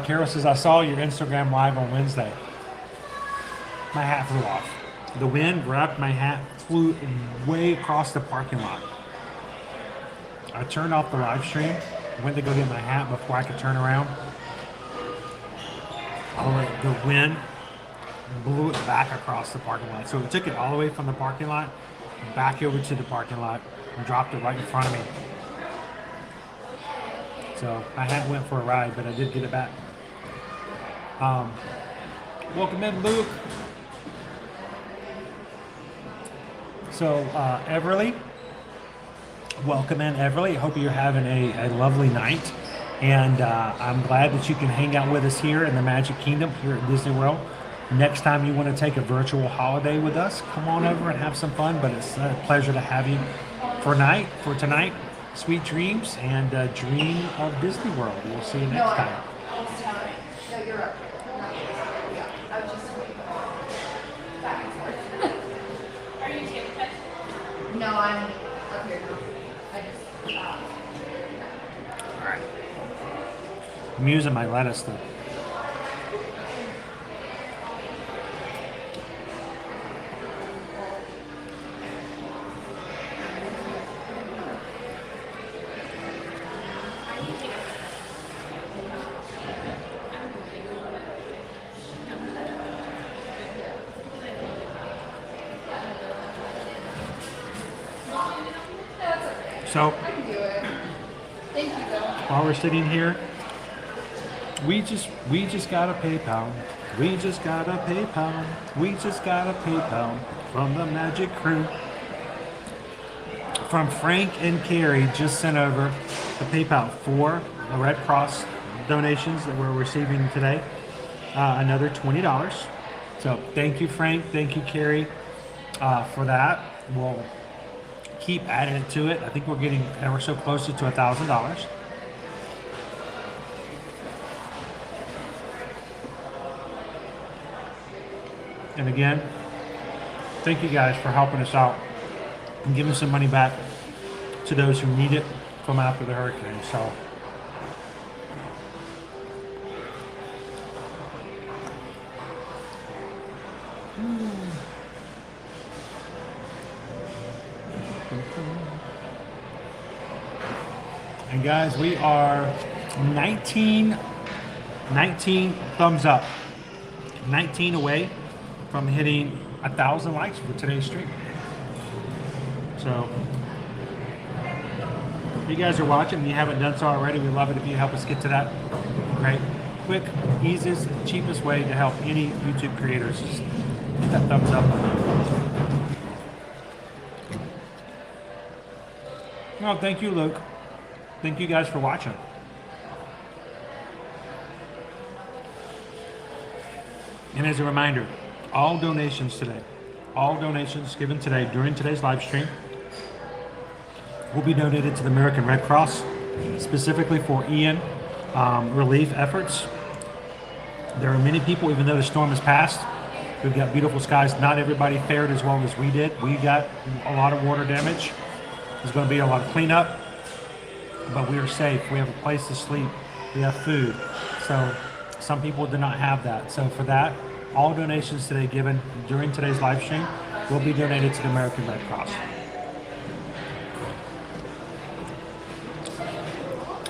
C: Carol says, I saw your Instagram live on Wednesday. My hat flew off. The wind grabbed my hat, flew way across the parking lot. I turned off the live stream, went to go get my hat before I could turn around. The wind blew it back across the parking lot. So it took it all the way from the parking lot back over to the parking lot and dropped it right in front of me. So my hat went for a ride, but I did get it back. Welcome in, Luke. So Everly, welcome in, Everly. I hope you're having a lovely night. And I'm glad that you can hang out with us here in the Magic Kingdom, here at Disney World. Next time you want to take a virtual holiday with us, come on over and have some fun. But it's a pleasure to have you for tonight. Sweet dreams and dream of Disney World. We'll see you next time.
H: No, you're up. Yeah, I was just back and forth. Are you taking pictures? No, I'm up here now. I just
C: All right. I'm using my lettuce though. So,
H: thank you, Bill.
C: while we're sitting here, we just got a PayPal. We just got a PayPal. We just got a PayPal from the Magic Crew. From Frank and Carrie, just sent over the PayPal for the Red Cross donations that we're receiving today. Another $20. So thank you, Frank. Thank you, Carrie, for that. We'll keep adding it to it. I think we're getting ever so closer to $1,000. And again, thank you guys for helping us out and giving some money back to those who need it from after the hurricane. So and guys, we are 19 thumbs up, 19 away from hitting 1,000 likes for today's stream. So if you guys are watching and you haven't done so already, we'd love it if you help us get to that. Right? Quick, easiest, cheapest way to help any YouTube creators. Just hit that thumbs up button. Well, thank you, Luke. Thank you guys for watching. And as a reminder, all donations given today during today's live stream will be donated to the American Red Cross, specifically for Ian relief efforts. There are many people, even though the storm has passed, we've got beautiful skies. Not everybody fared as well as we did. We got a lot of water damage. There's going to be a lot of cleanup, but we are safe. We have a place to sleep. We have food. So some people did not have that. So for that, all donations today given during today's live stream will be donated to the American Red Cross.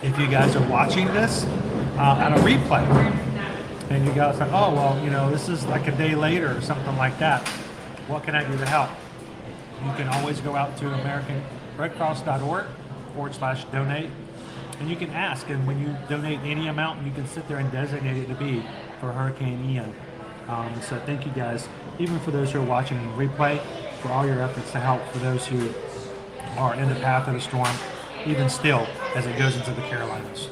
C: If you guys are watching this on a replay, and you guys like, oh, well, you know, this is like a day later or something like that. What can I do to help? You can always go out to AmericanRedCross.org/donate, and you can ask. And when you donate any amount, you can sit there and designate it to be for Hurricane Ian. So thank you guys, even for those who are watching in replay, for all your efforts to help for those who are in the path of the storm, even still, as it goes into the Carolinas.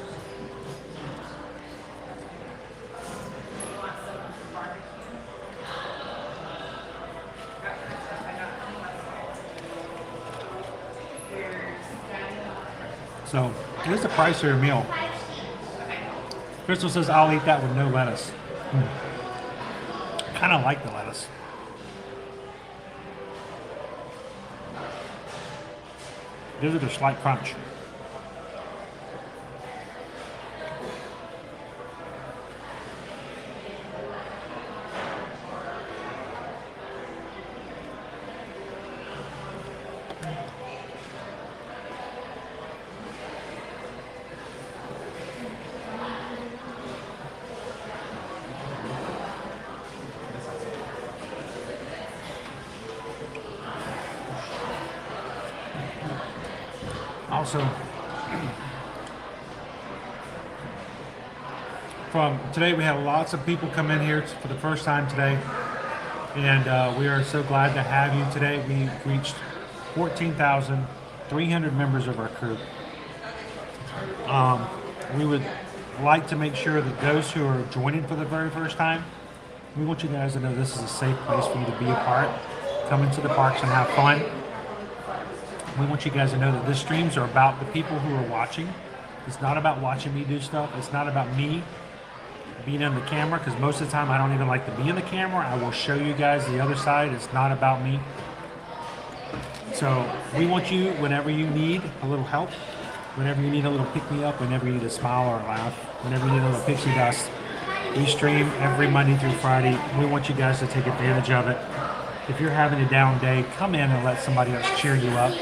C: So, here's the price of your meal. Crystal says, I'll eat that with no lettuce. Kind of like the lettuce. Gives it a slight crunch. Also, from today we had lots of people come in here for the first time today, and we are so glad to have you today. We reached 14,300 members of our crew. We would like to make sure that those who are joining for the very first time, we want you guys to know this is a safe place for you to be a part. Come into the parks and have fun. We want you guys to know that the streams are about the people who are watching. It's not about watching me do stuff. It's not about me being in the camera, because most of the time I don't even like to be in the camera. I will show you guys the other side. It's not about me. So we want you, whenever you need a little help, whenever you need a little pick-me-up, whenever you need a smile or a laugh, whenever you need a little pixie dust, we stream every Monday through Friday. We want you guys to take advantage of it. If you're having a down day, come in and let somebody else cheer you up.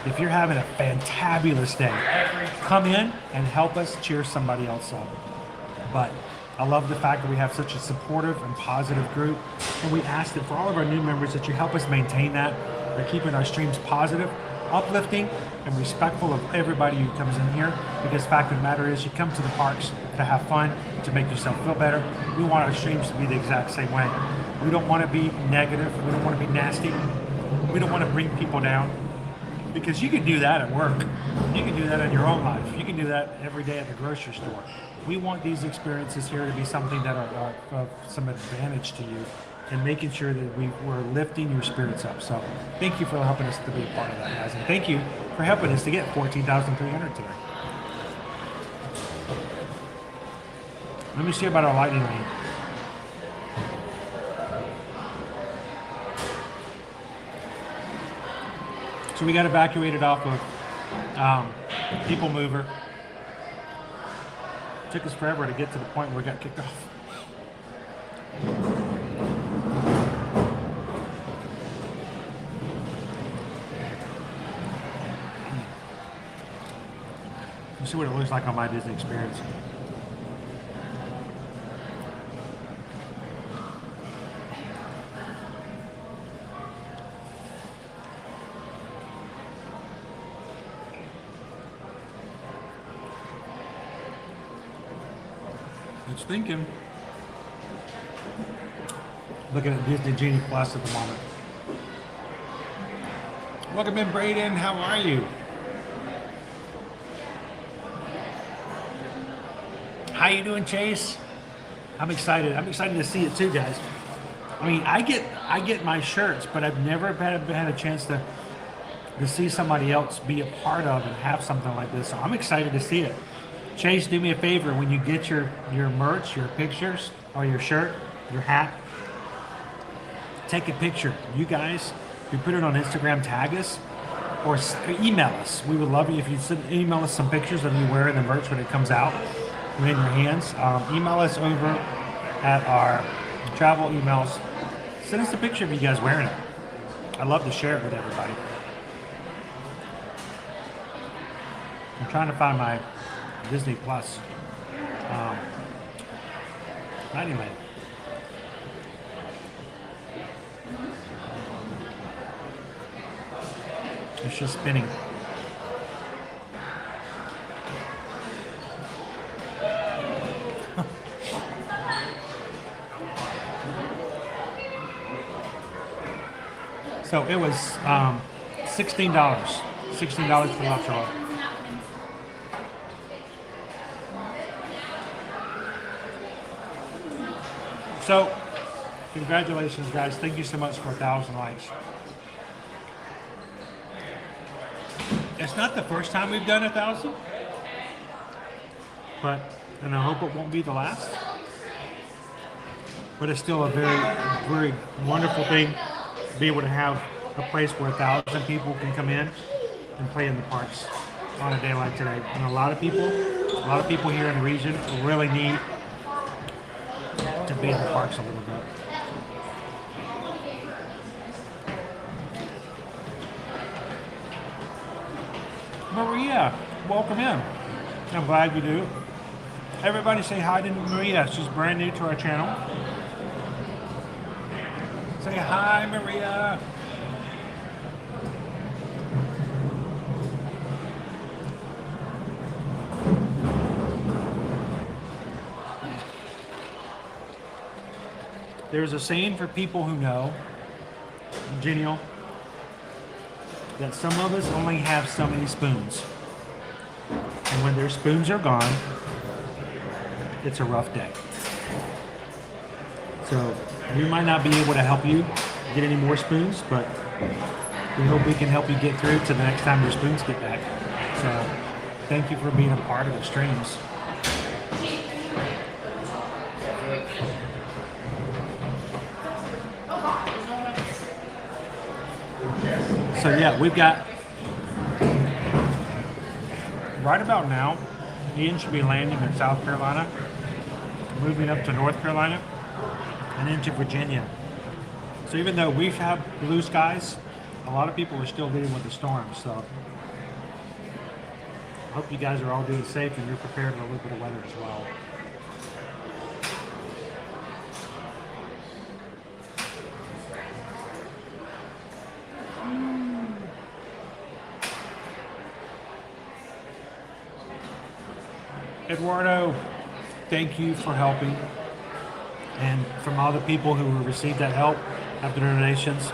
C: If you're having a fantabulous day, come in and help us cheer somebody else up. But I love the fact that we have such a supportive and positive group, and we ask that for all of our new members that you help us maintain that. By keeping our streams positive, uplifting, and respectful of everybody who comes in here, because the fact of the matter is you come to the parks to have fun, to make yourself feel better. We want our streams to be the exact same way. We don't want to be negative. We don't want to be nasty. We don't want to bring people down. Because you can do that at work. You can do that in your own life. You can do that every day at the grocery store. We want these experiences here to be something that are of some advantage to you, and making sure that we're lifting your spirits up. So thank you for helping us to be a part of that, guys. And thank you for helping us to get 14,300 today. Let me see about our lightning lane. So we got evacuated off of PeopleMover. Took us forever to get to the point where we got kicked off. Let's see what it looks like on my Disney experience. It's thinking. Looking at Disney Genie Plus at the moment. Welcome in, Braden. How are you? How you doing, Chase? I'm excited. I'm excited to see it too, guys. I mean, I get my shirts, but I've never had a chance to see somebody else be a part of and have something like this. So I'm excited to see it. Chase, do me a favor, when you get your merch, your pictures, or your shirt, your hat, take a picture. You guys, if you put it on Instagram, tag us, or email us. We would love you if you email us some pictures of you wearing the merch when it comes out in your hands. Email us over at our travel emails. Send us a picture of you guys wearing it. I'd love to share it with everybody. I'm trying to find my Disney Plus. Anyway. It's just spinning. So it was $16. $16 for lobster roll. So, congratulations, guys. Thank you so much for 1,000 likes. It's not the first time we've done 1,000, and I hope it won't be the last. But it's still a very, very wonderful thing to be able to have a place where 1,000 people can come in and play in the parks on a day like today. And a lot of people here in the region really need to be in the parks a little bit. Maria, welcome in. I'm glad you do. Everybody say hi to Maria. She's brand new to our channel. Say hi, Maria. There's a saying for people who know, genial, that some of us only have so many spoons. And when their spoons are gone, it's a rough day. So we might not be able to help you get any more spoons, but we hope we can help you get through to the next time your spoons get back. So thank you for being a part of the streams. So yeah, we've got, right about now, Ian should be landing in South Carolina, moving up to North Carolina, and into Virginia. So even though we've had blue skies, a lot of people are still dealing with the storms. So I hope you guys are all doing safe and you're prepared for a little bit of weather as well. Eduardo, thank you for helping. And from all the people who received that help after donations,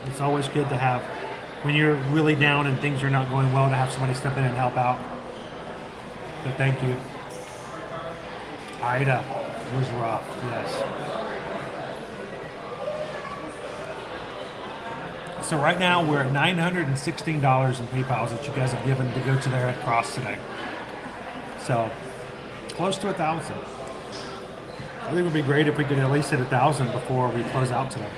C: it's always good to have, when you're really down and things are not going well, to have somebody step in and help out. So thank you. Ida was rough, yes. So right now we're at $916 in PayPal that you guys have given to go to the Red Cross today. So, close to 1,000. I think it would be great if we could at least hit 1,000 before we close out today.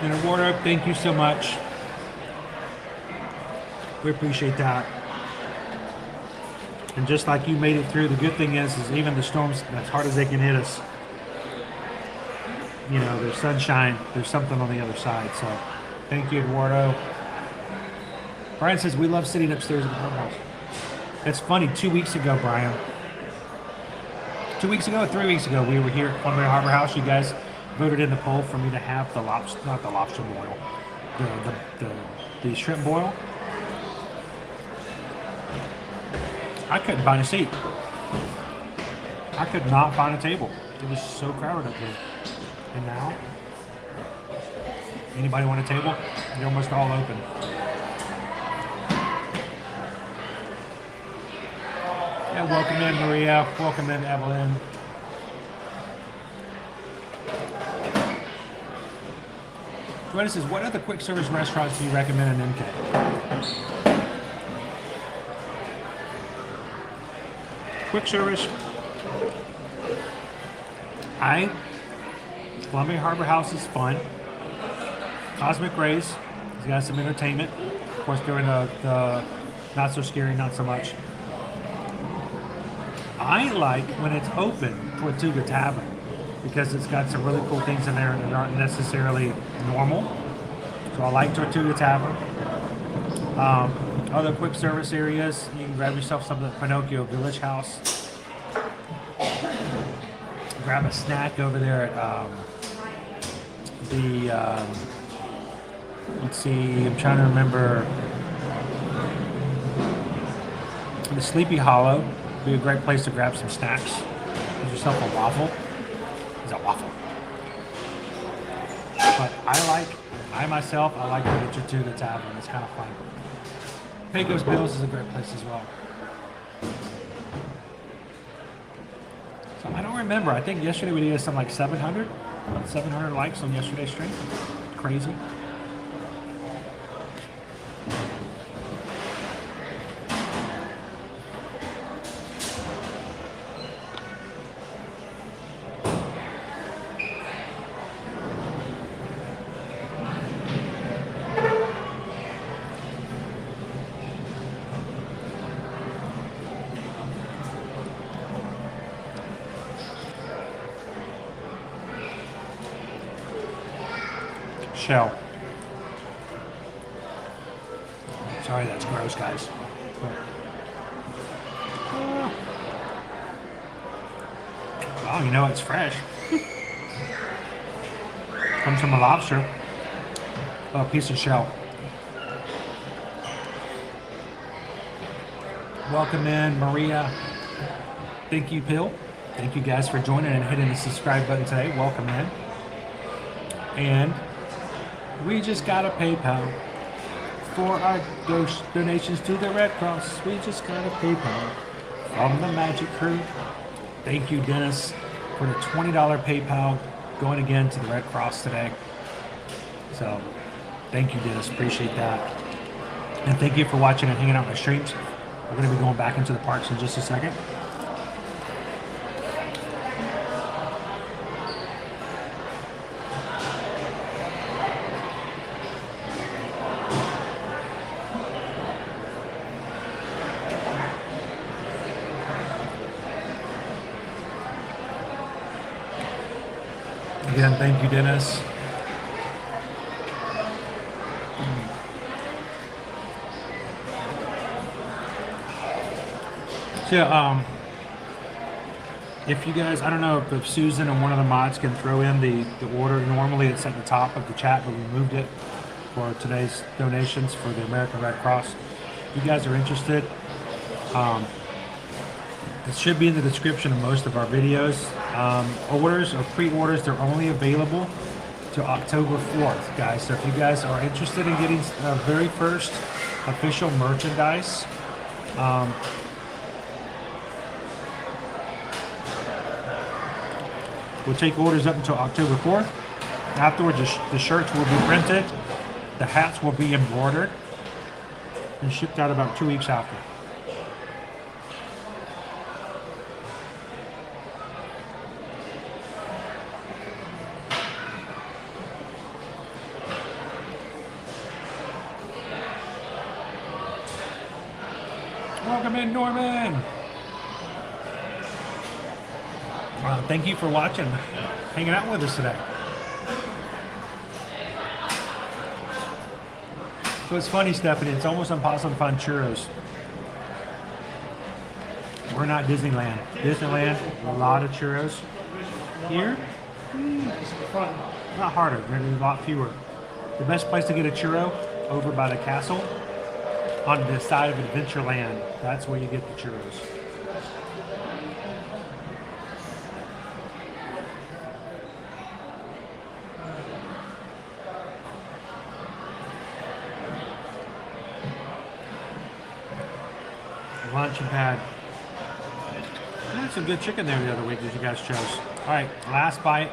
C: And Eduardo, thank you so much. We appreciate that. And just like you made it through, the good thing is even the storms, as hard as they can hit us, you know, there's sunshine, there's something on the other side. So thank you, Eduardo. Brian says, we love sitting upstairs at the Harbour House. It's funny, 2 weeks ago, Brian. 2 weeks ago, 3 weeks ago, we were here at Monorail Harbour House. You guys voted in the poll for me to have the lobster, not the lobster boil, the shrimp boil. I couldn't find a seat. I could not find a table. It was so crowded up here. And now, anybody want a table? They're almost all open. Yeah, welcome in, Maria. Welcome in, Evelyn. Joanna says, what other quick service restaurants do you recommend in MK? Quick service. Columbia Harbour House is fun. Cosmic Rays has got some entertainment. Of course, during the not so scary, not so much. I like when it's open, Tortuga Tavern. because it's got some really cool things in there that aren't necessarily normal. So I like Tortuga Tavern. Other quick service areas, you can grab yourself some of the Pinocchio Village House. Grab a snack over there at let's see, I'm trying to remember, the Sleepy Hollow would be a great place to grab some snacks. Get yourself a waffle. It's a waffle. But I myself like the Tortuga Tavern. It's kind of fun. Pecos Bills is a great place as well. So I don't remember. I think yesterday we did something like 700 likes on yesterday's stream. Crazy. Shell. Sorry, that's gross, guys. Oh, you know it's fresh. Comes from a lobster. A piece of shell. Welcome in, Maria. Thank you, Pill. Thank you guys for joining and hitting the subscribe button today. Welcome in. And we just got a PayPal for our donations to the Red Cross. We just got a PayPal from the Magic Crew. Thank you, Dennis, for the $20 PayPal going again to the Red Cross today. So, thank you, Dennis. Appreciate that. And thank you for watching and hanging out my streams. We're going to be going back into the parks in just a second. Again, thank you, Dennis. So, if you guys, I don't know if Susan and one of the mods can throw in the order. Normally it's at the top of the chat, but we moved it for today's donations for the American Red Cross. If you guys are interested, it should be in the description of most of our videos. Orders or pre-orders, they're only available to October 4th, guys. So if you guys are interested in getting very first official merchandise, we'll take orders up until October 4th. Afterwards, the shirts will be printed, the hats will be embroidered, and shipped out about 2 weeks after. Welcome in, Norman. Thank you for watching, hanging out with us today. So it's funny, Stephanie, it's almost impossible to find churros. We're not Disneyland. Disneyland, a lot of churros. Here, it's fun. Not harder, there's a lot fewer. The best place to get a churro, over by the castle, on the side of Adventureland. That's where you get the churros. Luncheon pad. I had some good chicken there the other week that you guys chose. All right, last bite.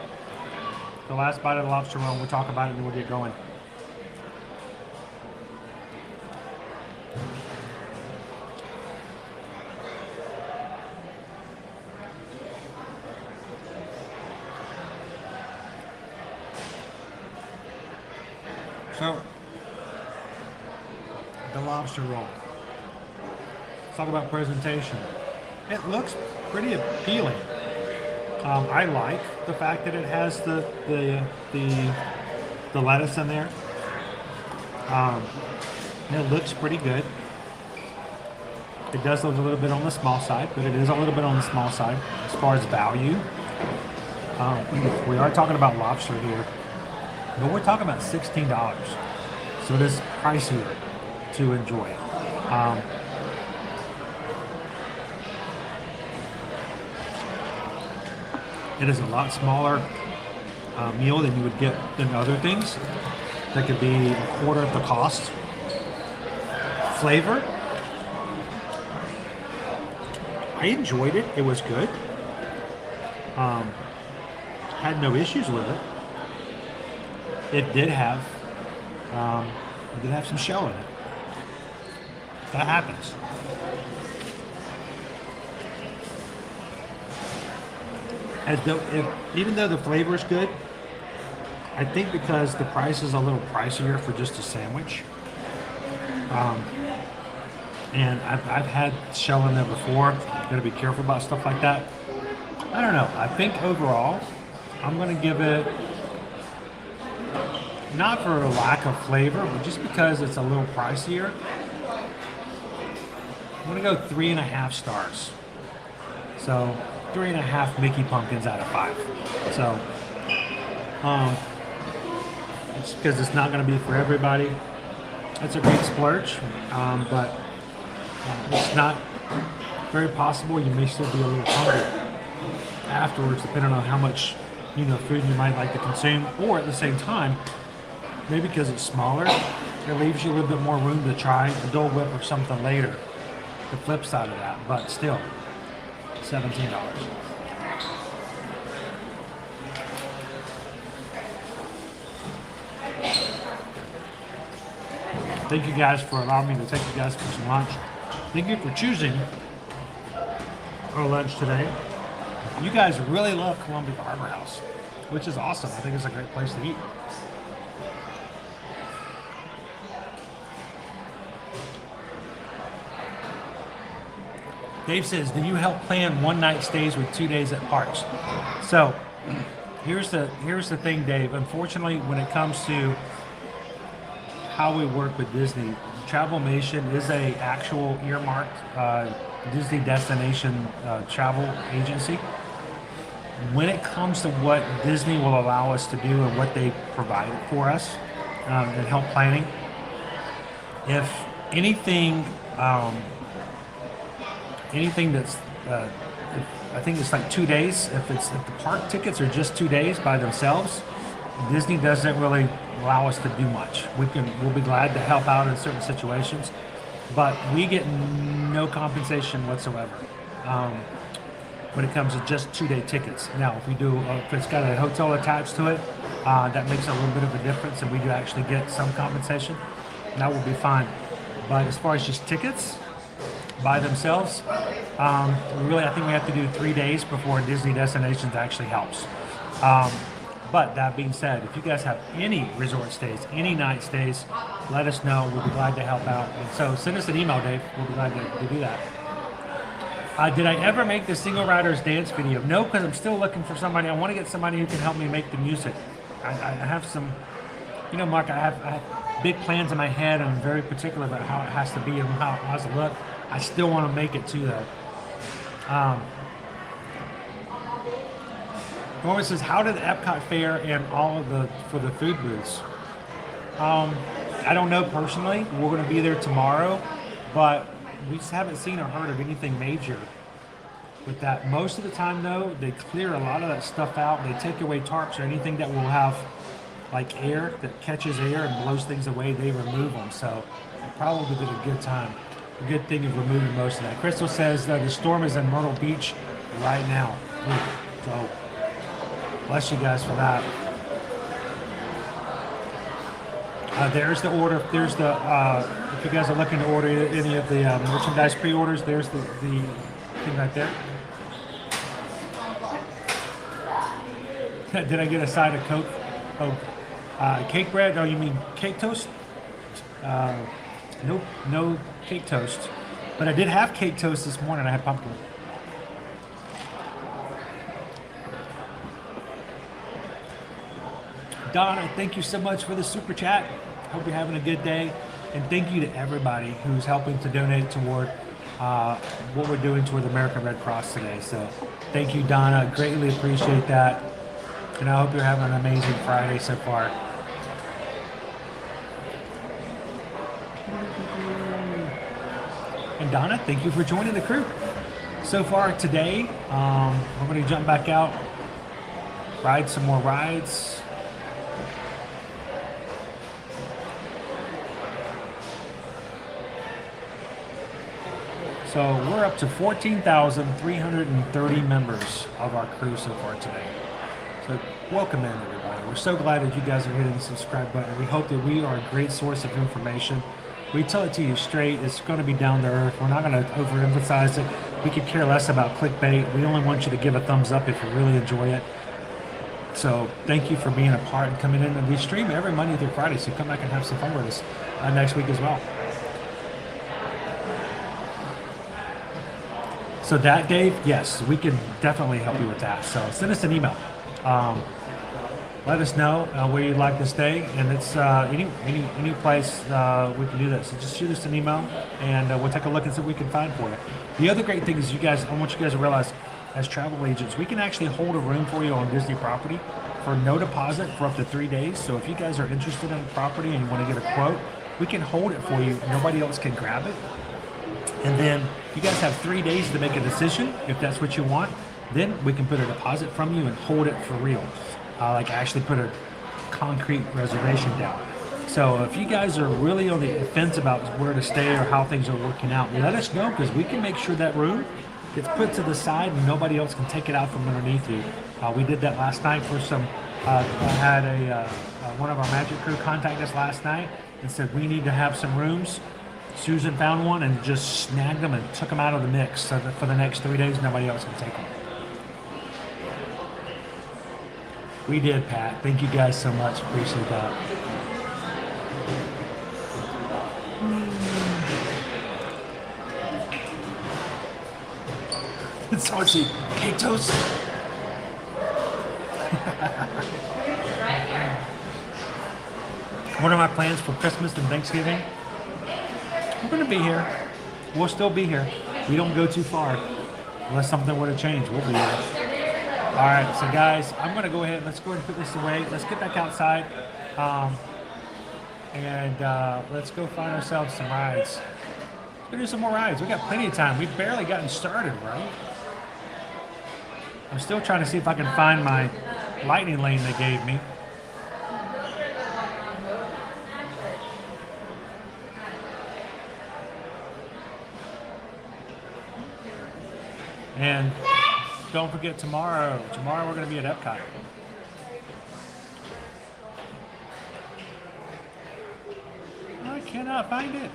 C: The last bite of the lobster roll. We'll talk about it and then we'll get going. So, the lobster roll. Let's talk about presentation. It looks pretty appealing. I like the fact that it has the lettuce in there. It looks pretty good. It does look a little bit on the small side, but it is a little bit on the small side as far as value. We are talking about lobster here, but we're talking about $16. So it is pricier to enjoy. It is a lot smaller meal than you would get in other things that could be a quarter of the cost. Flavor, I enjoyed it. It was good. Had no issues with it. It did have some shell in it. That happens. Even though the flavor is good, I think because the price is a little pricier for just a sandwich. And I've had shell in there before. Got to be careful about stuff like that. I don't know. I think overall, I'm going to give it, not for a lack of flavor, but just because it's a little pricier, I'm going to go 3.5 stars. So 3.5 Mickey Pumpkins out of 5. So it's because it's not going to be for everybody. It's a great splurge, but it's not very possible. You may still be a little hungry afterwards, depending on how much food you might like to consume, or at the same time, maybe because it's smaller, it leaves you a little bit more room to try a Dole Whip or something later. The flip side of that, but still, $17. Thank you guys for allowing me to take you guys for some lunch. Thank you for choosing our lunch today. You guys really love Columbia Harbor House, which is awesome. I think it's a great place to eat. Dave says, do you help plan one-night stays with 2 days at parks? So here's the thing, Dave. Unfortunately, when it comes to how we work with Disney, Travelmation is a actual earmarked Disney destination travel agency. When it comes to what Disney will allow us to do and what they provide for us and help planning, if anything that's I think it's like 2 days. If the park tickets are just 2 days by themselves, Disney doesn't really allow us to do much. We'll be glad to help out in certain situations, but we get no compensation whatsoever when it comes to just 2 day tickets. Now, if it's got a hotel attached to it, that makes a little bit of a difference, and we do actually get some compensation. That will be fine. But as far as just tickets by themselves, I think we have to do 3 days before Disney Destinations actually helps. But that being said, if you guys have any resort stays, any night stays, let us know. We'll be glad to help out. And so send us an email, Dave. We'll be glad to do that. Did I ever make the Single Riders dance video? No, because I'm still looking for somebody. I want to get somebody who can help me make the music. I have some, Mark, I have big plans in my head, and I'm very particular about how it has to be and how it has to look. I still want to make it too, though. Norman says, how did the Epcot fare and all of for the food booths? I don't know personally. We're going to be there tomorrow, but we just haven't seen or heard of anything major with that. Most of the time, though, they clear a lot of that stuff out. They take away tarps or anything that will have like air that catches air and blows things away. They remove them, so they probably did a good time. A good thing of removing most of that. Crystal says that the storm is in Myrtle Beach right now. So bless you guys for that. There's the order. There's the if you guys are looking to order any of the merchandise pre-orders, there's the thing right there. Did I get a side of Coke? Oh, cake bread? Oh, you mean cake toast? Nope, no cake toast. But I did have cake toast this morning. I had pumpkin.
R: Donna, thank you so much for the super chat. Hope you're having a good day. And thank you to everybody who's helping to donate toward what we're doing toward the American Red Cross today. So thank you, Donna. Greatly appreciate that. And I hope you're having an amazing Friday so far. And Donna, thank you for joining the crew. So far today, we're going to jump back out, ride some more rides. So we're up to 14,330 members of our crew so far today. So welcome in, everybody. We're so glad that you guys are hitting the subscribe button. We hope that we are a great source of information. We tell it to you straight. It's going to be down to earth. We're not going to overemphasize it. We could care less about clickbait. We only want you to give a thumbs up if you really enjoy it. So thank you for being a part and coming in. And we stream every Monday through Friday, so come back and have some fun with us next week as well. So that, Dave, yes, we can definitely help you with that. So send us an email. Let us know where you'd like to stay, and it's any place we can do that. So just shoot us an email, and we'll take a look and see what we can find for you. The other great thing is I want you guys to realize, as travel agents, we can actually hold a room for you on Disney property for no deposit for up to 3 days. So if you guys are interested in the property and you want to get a quote, we can hold it for you. Nobody else can grab it. And then you guys have 3 days to make a decision if that's what you want. Then we can put a deposit from you and hold it for real. Like actually put a concrete reservation down. So if you guys are really on the fence about where to stay or how things are working out, let us know, because we can make sure that room gets put to the side and nobody else can take it out from underneath you. We did that last night for some. I had one of our Magic crew contact us last night and said we need to have some rooms. Susan found one and just snagged them and took them out of the mix so that for the next 3 days nobody else can take them. We did, Pat. Thank you guys so much. Appreciate that. It's Archie. Cake toast. What are my plans for Christmas and Thanksgiving? We're going to be here. We'll still be here. We don't go too far. Unless something were to change, we'll be here. All right, so guys, I'm going to go ahead. Let's go ahead and put this away. Let's get back outside. Let's go find ourselves some rides. Let's go do some more rides. We got plenty of time. We've barely gotten started, right? I'm still trying to see if I can find my lightning lane they gave me. And don't forget tomorrow. Tomorrow we're going to be at Epcot. I cannot find it.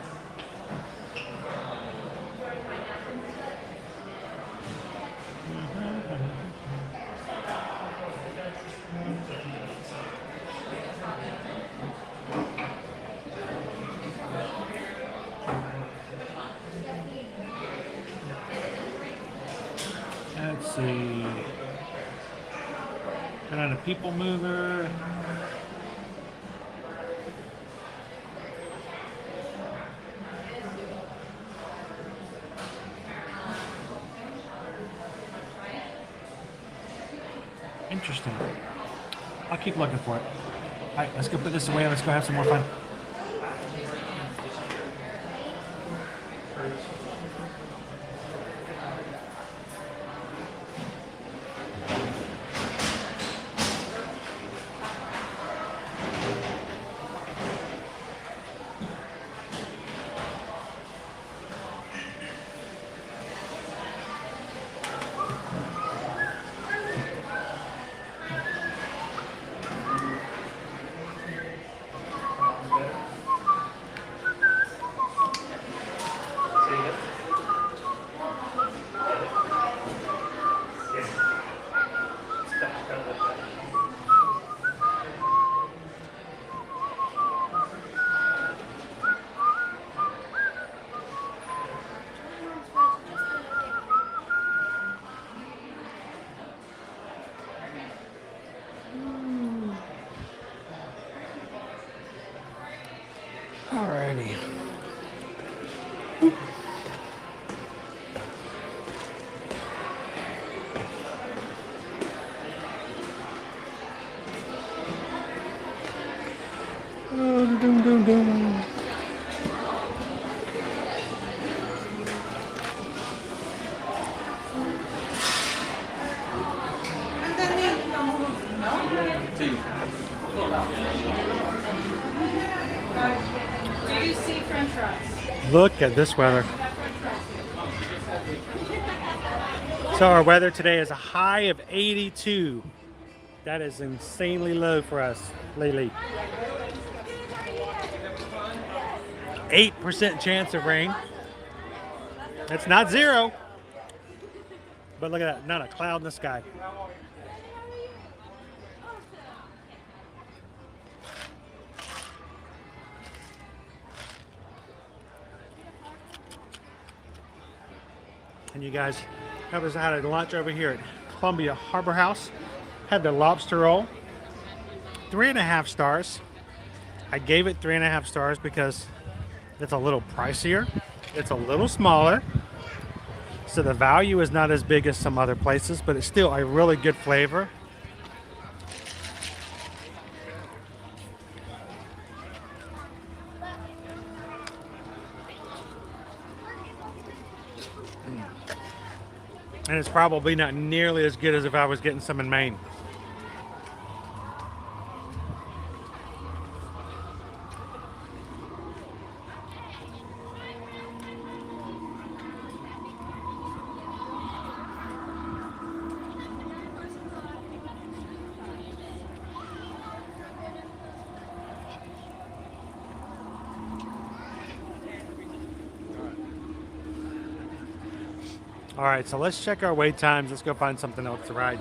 R: Let's see. Got on a PeopleMover. Interesting. I'll keep looking for it. All right, let's go put this away. Let's go have some more fun.
A: Alrighty.
F: Do you see French fries?
A: Look at this weather. So our weather today is a high of 82. That is insanely low for us lately. 8% chance of rain. It's not zero. But look at that, not a cloud in the sky. And you guys, I was had a lunch over here at Columbia Harbor House. Had the lobster roll. 3.5 stars. I gave it 3.5 stars because it's a little pricier. It's a little smaller. So the value is not as big as some other places, but it's still a really good flavor. And it's probably not nearly as good as if I was getting some in Maine. All right, so let's check our wait times. Let's go find something else to ride.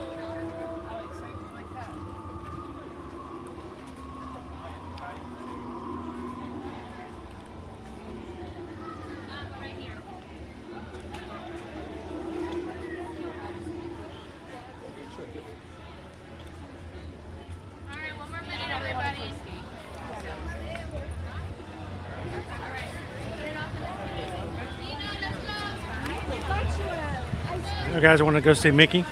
A: You guys want to go see Mickey?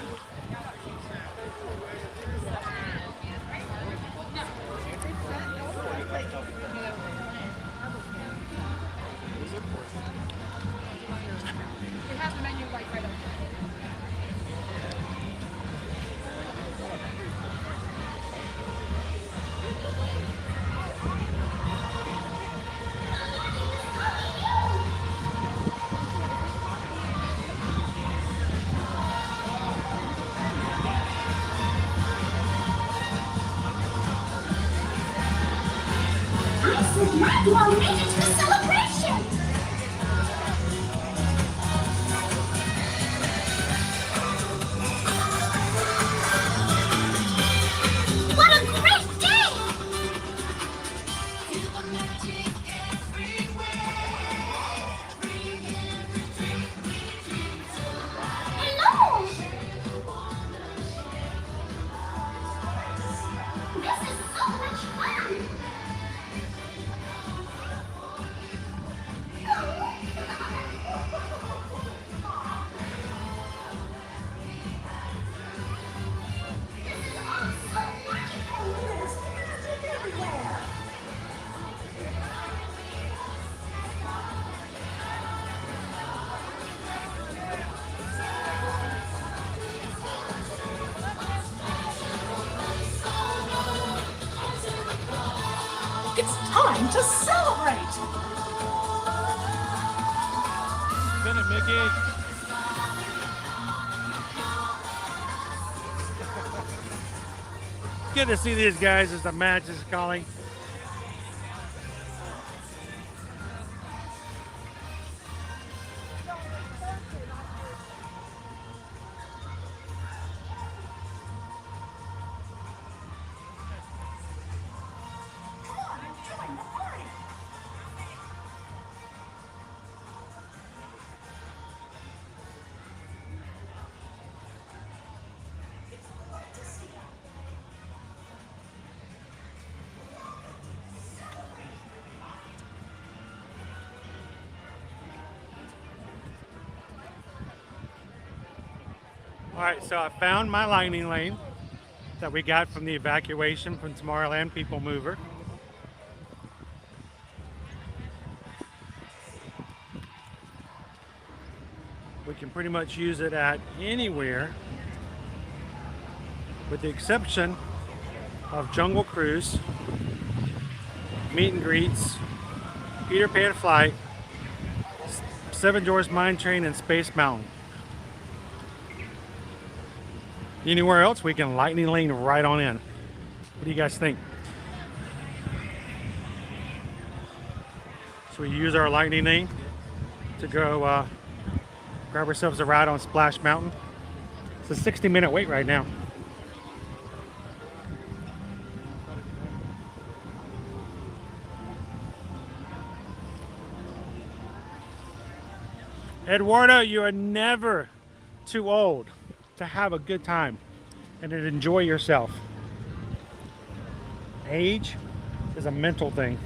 M: You are made it to the celebration! What a great day! Hello! This is so much fun!
S: It's time to celebrate!
A: Spin it, Mickey. Good to see these guys as the match is calling. All right, so I found my lightning lane that we got from the evacuation from Tomorrowland PeopleMover. We can pretty much use it at anywhere with the exception of Jungle Cruise, meet and greets, Peter Pan Flight, Seven Dwarfs Mine Train, and Space Mountain. Anywhere else, we can lightning lane right on in. What do you guys think? So we use our lightning lane to go grab ourselves a ride on Splash Mountain. It's a 60-minute wait right now. Eduardo, you are never too old to have a good time and to enjoy yourself. Age is a mental thing.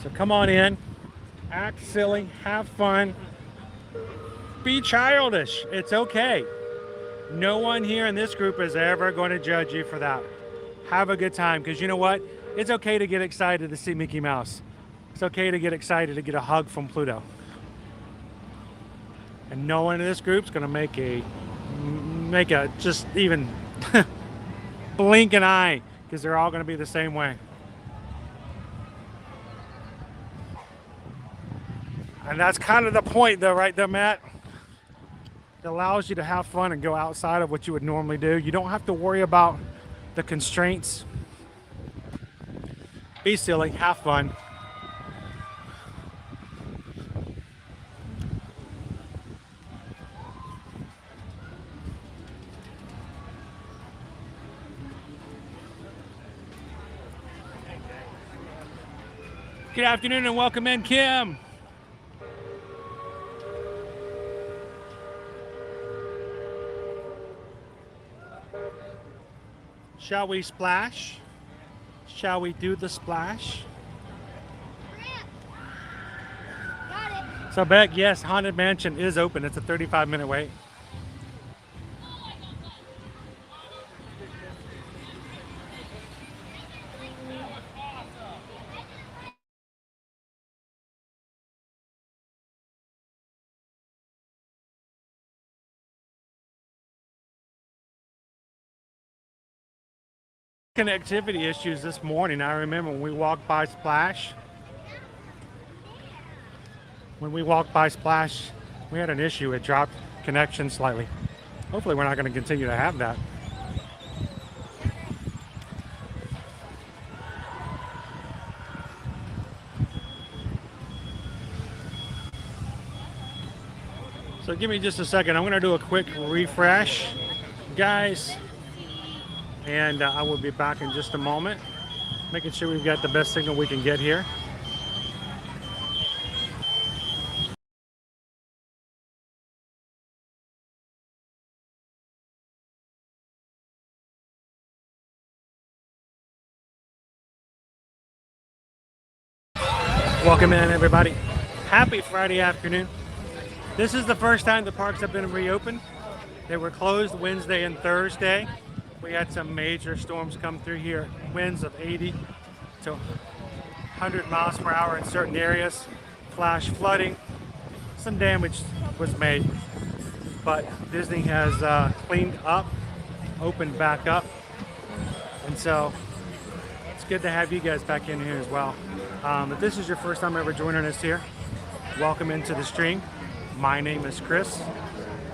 A: So come on in, act silly, have fun, be childish. It's okay. No one here in this group is ever going to judge you for that. Have a good time, because you know what? It's okay to get excited to see Mickey Mouse. It's okay to get excited to get a hug from Pluto. And no one in this group's gonna make a just even blink an eye, because they're all gonna be the same way. And that's kind of the point though, right there, Matt? It allows you to have fun and go outside of what you would normally do. You don't have to worry about the constraints. Be silly, have fun. Good afternoon and welcome in, Kim. Shall we splash? Shall we do the splash? So Beck, yes, Haunted Mansion is open. It's a 35-minute wait. Connectivity issues this morning. I remember when we walked by Splash. When we walked by Splash, we had an issue. It dropped connection slightly. Hopefully we're not going to continue to have that. So give me just a second. I'm going to do a quick refresh, guys. And I will be back in just a moment, making sure we've got the best signal we can get here. Welcome in, everybody. Happy Friday afternoon. This is the first time the parks have been reopened. They were closed Wednesday and Thursday. We had some major storms come through here, winds of 80 to 100 miles per hour in certain areas, flash flooding. Some damage was made, but Disney has cleaned up, opened back up, and so it's good to have you guys back in here as well. If this is your first time ever joining us here, welcome into the stream. My name is Chris.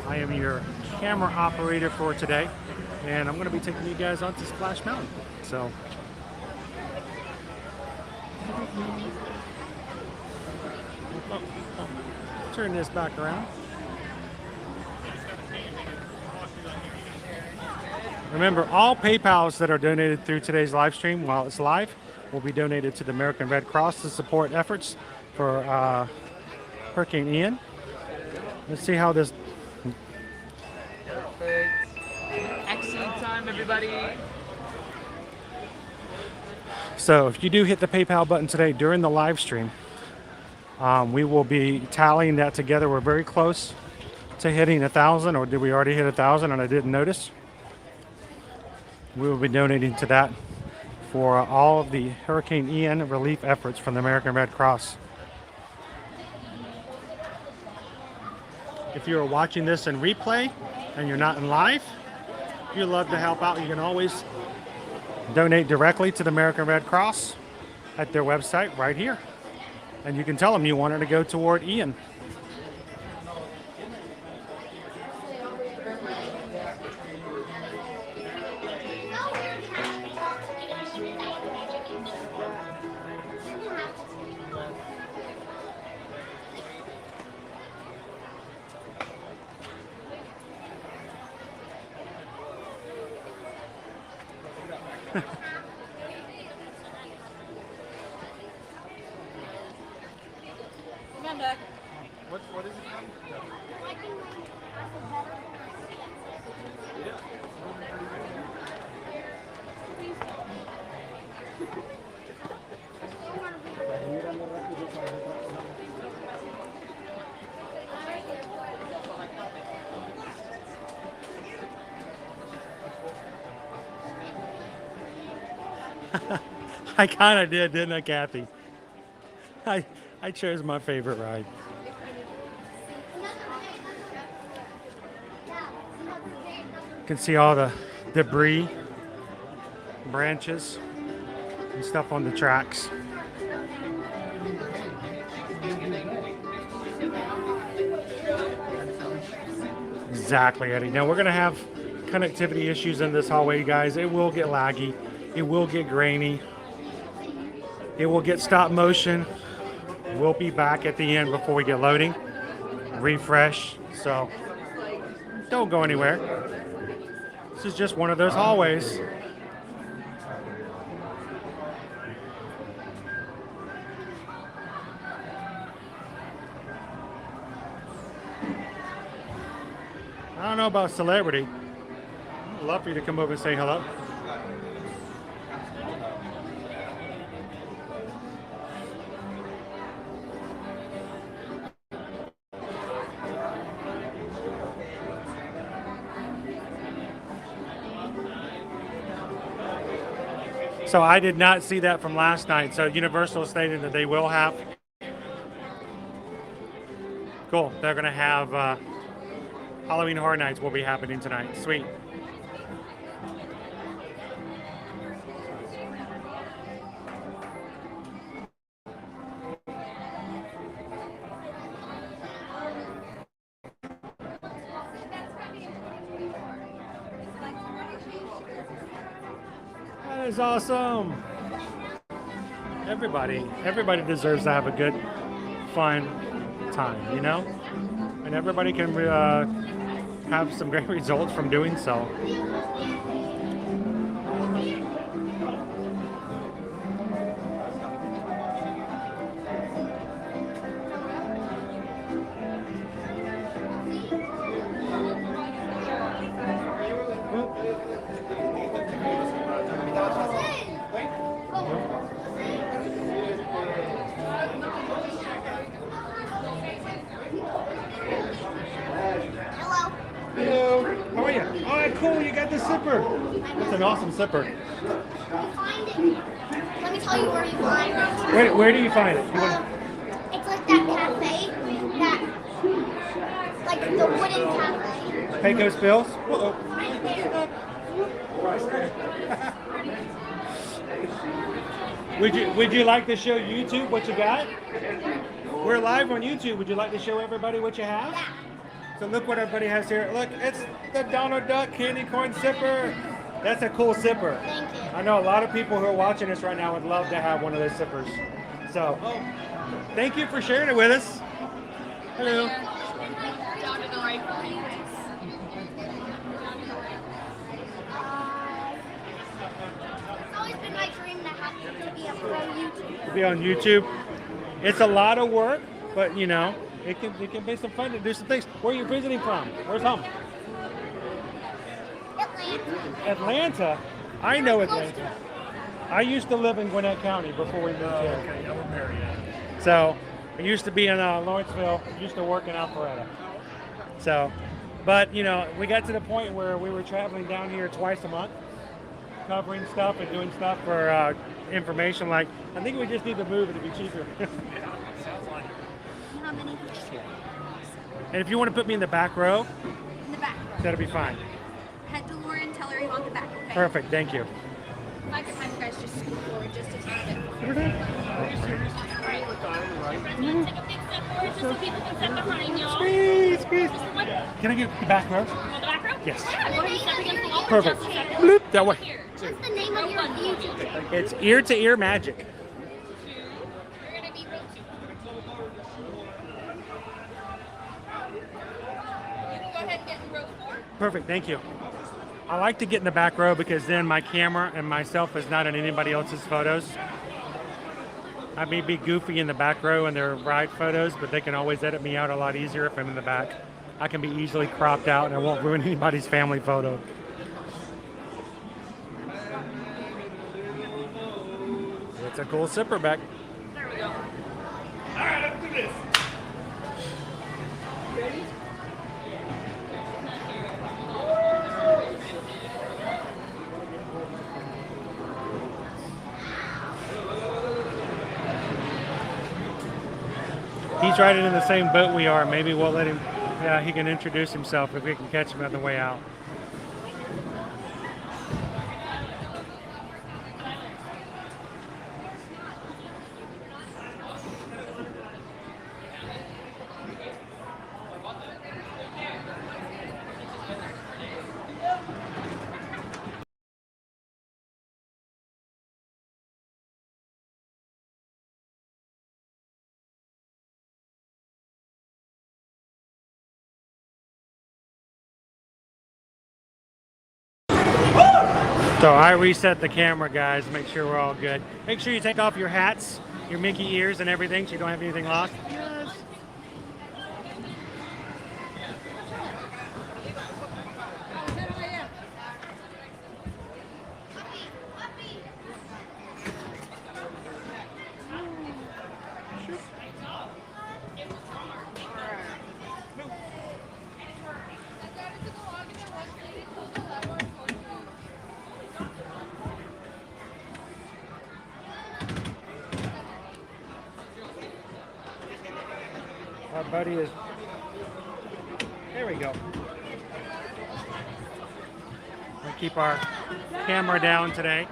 A: I am your camera operator for today. And I'm going to be taking you guys onto Splash Mountain. So, turn this back around. Remember, all PayPals that are donated through today's live stream while it's live will be donated to the American Red Cross to support efforts for Hurricane Ian. Let's see how this...
T: Excellent time, everybody.
A: So if you do hit the PayPal button today during the live stream, we will be tallying that together. We're very close
R: to hitting 1,000, or did we already hit 1,000 and I didn't notice? We will be donating to that for all of the Hurricane Ian relief efforts from the American Red Cross. If you are watching this in replay and you're not in live, if you'd love to help out, you can always donate directly to the American Red Cross at their website right here. And you can tell them you want it to go toward Ian.
A: What is it? I kind of did, didn't I, Kathy? I chose my favorite ride. You can see all the debris, branches, and stuff on the tracks. Exactly, Eddie. Now we're going to have connectivity issues in this hallway, guys. It will get laggy. It will get grainy. It will get stop motion. We'll be back at the end before we get loading. Refresh. So don't go anywhere. This is just one of those hallways. I don't know about celebrity. I'd love for you to come over and say hello. So I did not see that from last night. So Universal stated that they will have. Cool. They're going to have Halloween Horror Nights will be happening tonight. Sweet. That is awesome. Everybody deserves to have a good, fun time, you know? And everybody can have some great results from doing so. That's an awesome zipper.
H: You find it. Let me tell you where you find it.
R: Where do you find it?
H: It's like that cafe, like the wooden cafe.
R: Pecos Bills? Uh-oh.
H: Right there.
R: Would you like to show YouTube what you got? We're live on YouTube. Would you like to show everybody what you have?
H: Yeah.
R: So look what everybody has here. Look, it's the Donald Duck candy corn zipper. That's a cool zipper.
H: Thank you.
R: I know a lot of people who are watching this right now would love to have one of those zippers. So, thank you for sharing it with us. Hello.
H: It's always been my dream to be a pro YouTuber.
R: To be on YouTube. It's a lot of work, but you know, it can be some fun to do some things. Where are you visiting from? Where's home? Atlanta? I know Atlanta. I used to live in Gwinnett County before we moved here.
B: Okay, I'm in Marietta.
R: So I used to be in Lawrenceville. Used to work in Alpharetta.
C: So, but you know, we got to the point where we were traveling down here twice a month, covering stuff and doing stuff for information. Like, I think we just need to move it to be cheaper.
H: How many?
C: And if you want to put me in the back row,
H: In the back row.
C: that'll be fine.
H: Head to Lauren, tell her you want the back, okay?
C: Perfect, thank you.
H: If I could have you guys just scoot forward just a tiny bit.
C: Are you
I: Take a big step forward just so people can step behind y'all.
C: Squeeze, squeeze.
I: Just one.
C: Can I get the back row?
I: You want the back row?
C: Yes.
I: Yeah, go ahead and step against the wall for
C: Perfect.
I: just a second.
C: Bloop, that way.
H: What's the name of your YouTube channel?
C: It's ear to ear magic.
H: We're gonna be row 2. You can go ahead and get in row 4.
C: Perfect, thank you. I like to get in the back row because then my camera and myself is not in anybody else's photos. I may be goofy in the back row in their ride photos, but they can always edit me out a lot easier if I'm in the back. I can be easily cropped out and I won't ruin anybody's family photo. It's a cool zipper back.
I: There we go.
C: All right, let's do this.
I: Ready?
C: He's riding in the same boat we are. Maybe we'll let him, yeah, he can introduce himself if we can catch him on the way out. So I reset the camera, guys, to make sure we're all good. Make sure you take off your hats, your Mickey ears and everything so you don't have anything lost. Yes. Our buddy is, there we go. We'll keep our camera down today.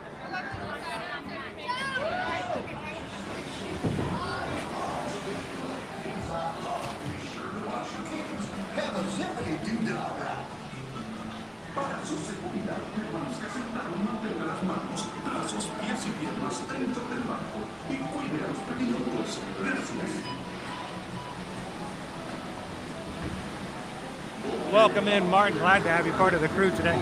K: Para su seguridad, permanezca sentado y mantenga las manos tras sus pies y piernas dentro del banco y cuide a los pequeños. Gracias.
C: Welcome in, Martin. Glad to have you part of the crew today.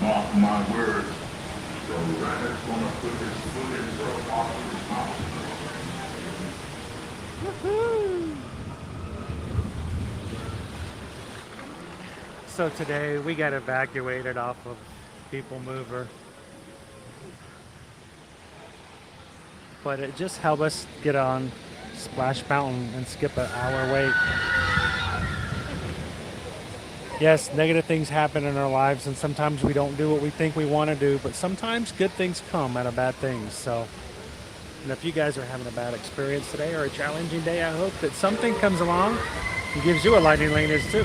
K: Mark my words, the rabbit's gonna put his foot in her off his mouth.
C: So today we got evacuated off of PeopleMover. But it just helped us get on Splash Mountain and skip an hour wait. Yes, negative things happen in our lives and sometimes we don't do what we think we want to do, but sometimes good things come out of bad things. So, and if you guys are having a bad experience today or a challenging day, I hope that something comes along and gives you a lightning lane as too.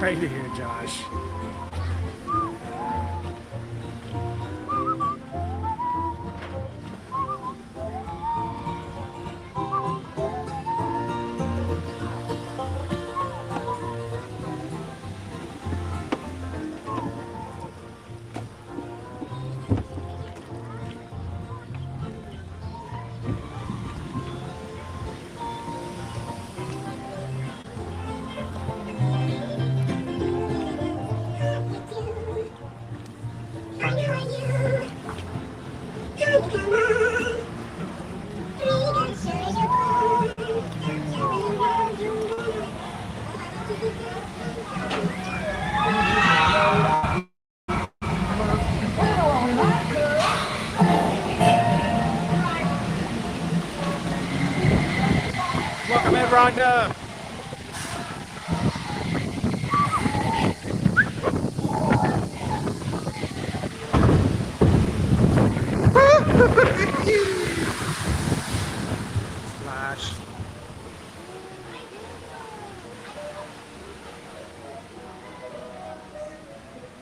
C: Right here, Josh.
A: Welcome in, Rhonda. Splash.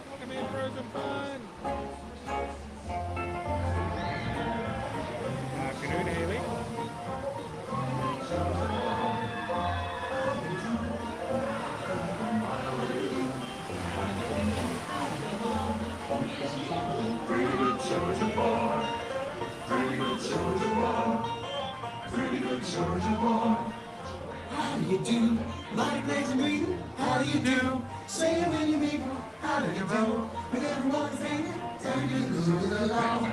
A: Welcome in, Frozen Fun. Afternoon, Haley.
Q: How do you do? Mighty praise and greeting. How do you do? Say it when you meet. How do you do? With everyone's singing, turn you to the law.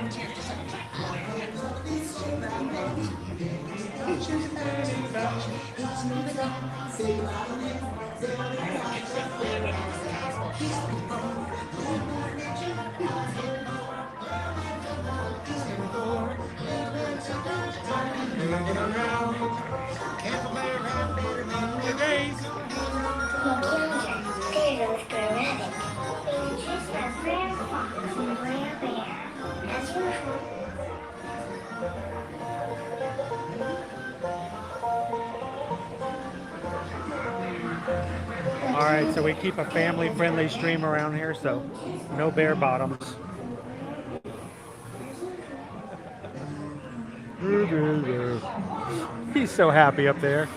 R: All right, so we keep a family-friendly stream around here, so no bare bottoms. He's so happy up there.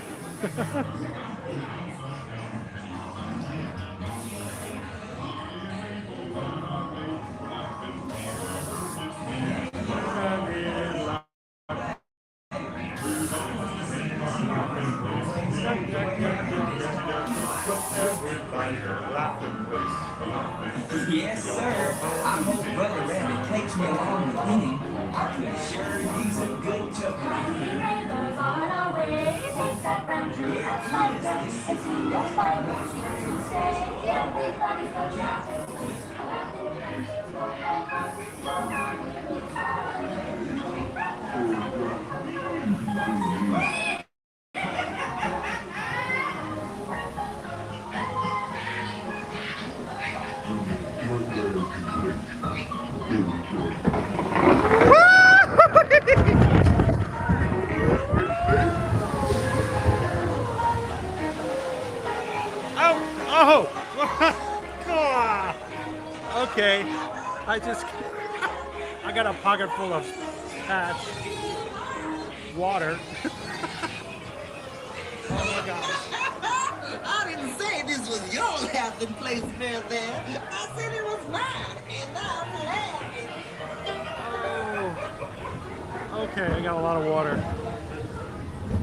Q: Yes, sir. I hope Brother Rabbit takes me along with him. I can assure he's a good
R: Okay, I got a pocket full of patch water. Oh my gosh.
Q: I didn't say this was your laughing place there. I said it was mine, and I'm laughing.
R: Oh. Okay, I got a lot of water.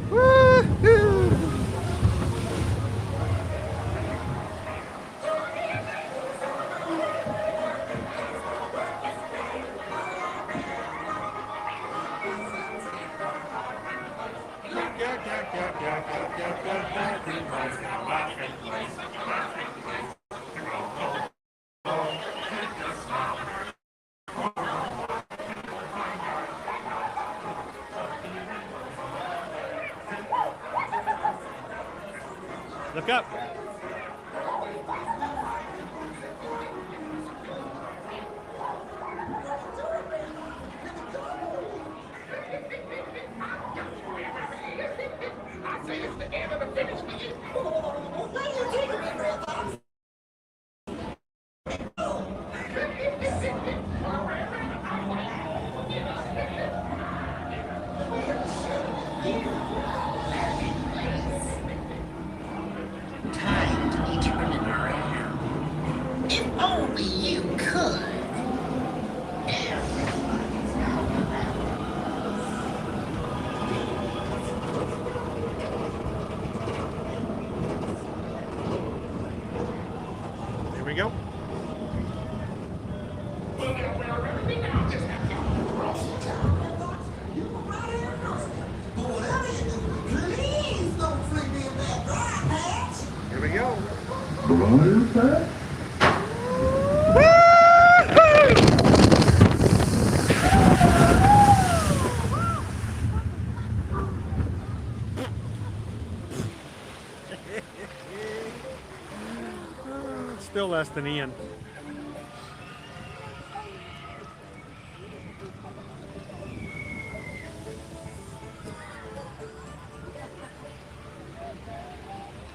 R: Woo-hoo! Look up.
Q: Time to be turning around. If only you could.
R: Here we go.
Q: Please don't freak me in that dry patch.
R: Here we go. Still less than Ian.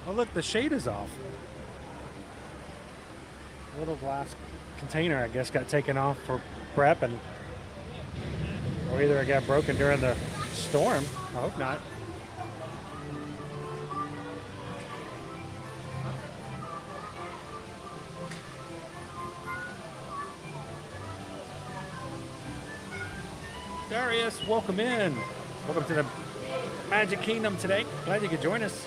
R: Oh look, the shade is off. Little glass container, I guess, got taken off for prep, and or either it got broken during the storm. I hope not. Darius, welcome in. Welcome to the Magic Kingdom today. Glad you could join us.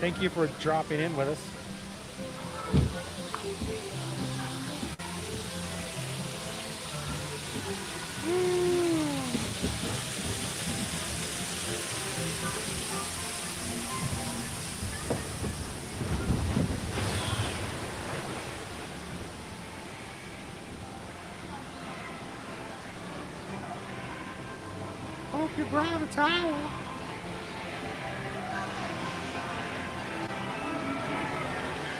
R: Thank you for dropping in with us. Hope you brought a towel.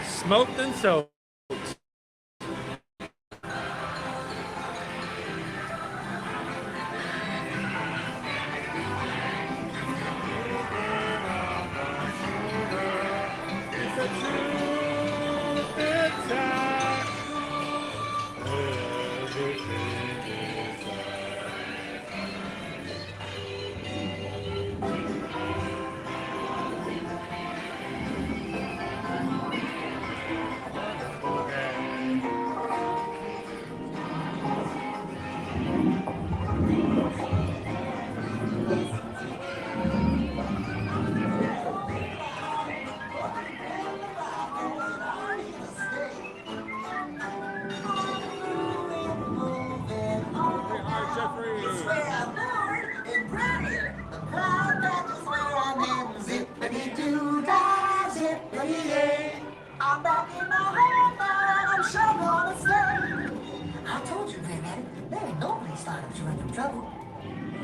R: Smoked and soaked.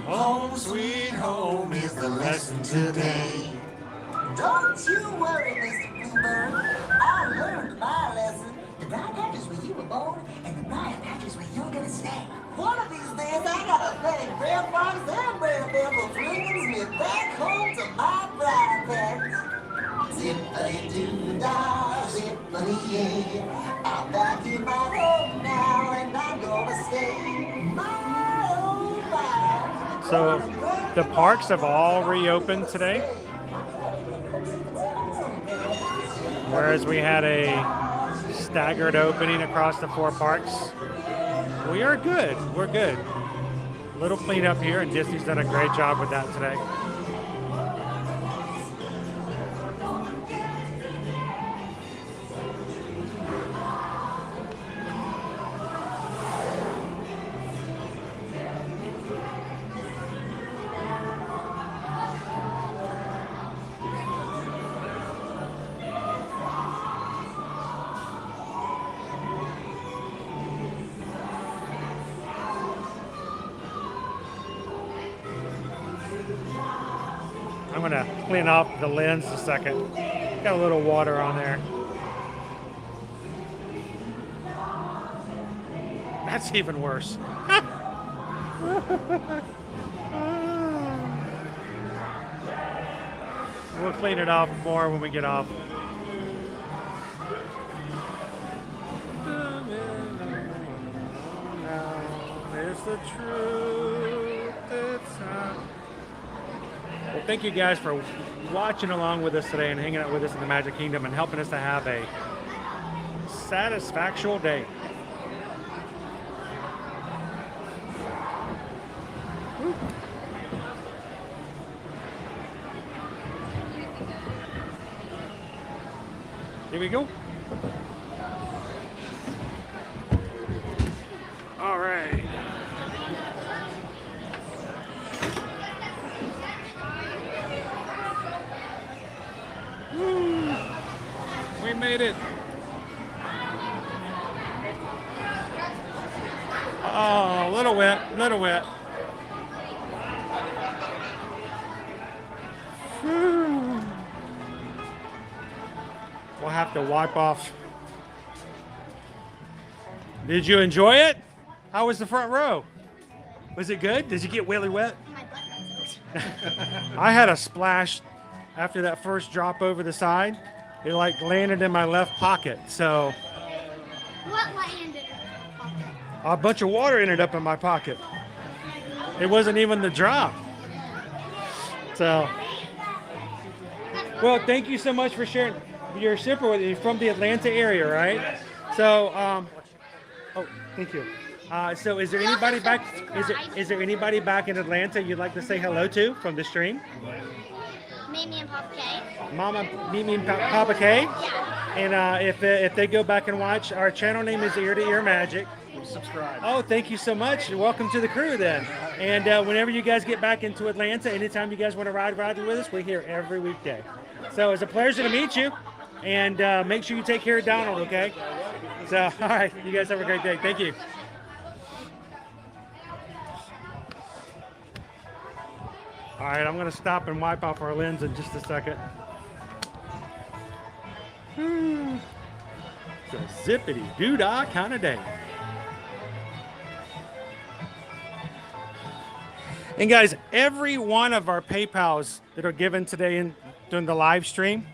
Q: Home sweet home is the lesson today. Don't you worry, Mr. Bluebird. I learned my lesson. The bright patches where you were born and the bright patches where you're gonna stay. One of these days I gotta thank Bear Fox and Bear Bear for bringing me back home to my bright patch. Zippity-doo-dah, zippity-yay. I'm back in my home now and I'm gonna stay.
R: So the parks have all reopened today, whereas we had a staggered opening across the 4 parks. We are good. We're good. Little cleanup here, and Disney's done a great job with that today. I'm gonna clean off the lens a second. Got a little water on there. That's even worse. We'll clean it off more when we get off. It's the truth. It's not. Well, thank you guys for watching along with us today and hanging out with us in the Magic Kingdom and helping us to have a satisfactual day. Woo. Here we go. All right. Woo. We made it. Oh, a little wet, little wet. Whew. We'll have to wipe off
C: Did you enjoy it? How was the front row? Was it good? Did you get really wet? I had a splash after that first drop over the side. It like landed in my left pocket. So
M: What landed in your pocket?
C: a bunch of water ended up in my pocket. It wasn't even the drop. So, well, thank you so much for sharing your shipper with you from the Atlanta area, right? So, oh, thank you. So, is there anybody back? Is there anybody back in Atlanta you'd like to say hello to from the stream?
M: Mimi and Papa K.
C: Mama, Mimi, and Papa K.
M: Yeah.
C: And if they go back and watch, our channel name is Ear to Ear Magic.
G: Subscribe.
C: Oh, thank you so much. Welcome to the crew then. And whenever you guys get back into Atlanta, anytime you guys want to ride with us, we're here every weekday. So it's a pleasure to meet you. And make sure you take care of Donald, okay? So, all right. You guys have a great day. Thank you. All right, I'm going to stop and wipe off our lens in just a second. It's a zippity-doo-dah kind of day. And guys, every one of our PayPals that are given today during the live stream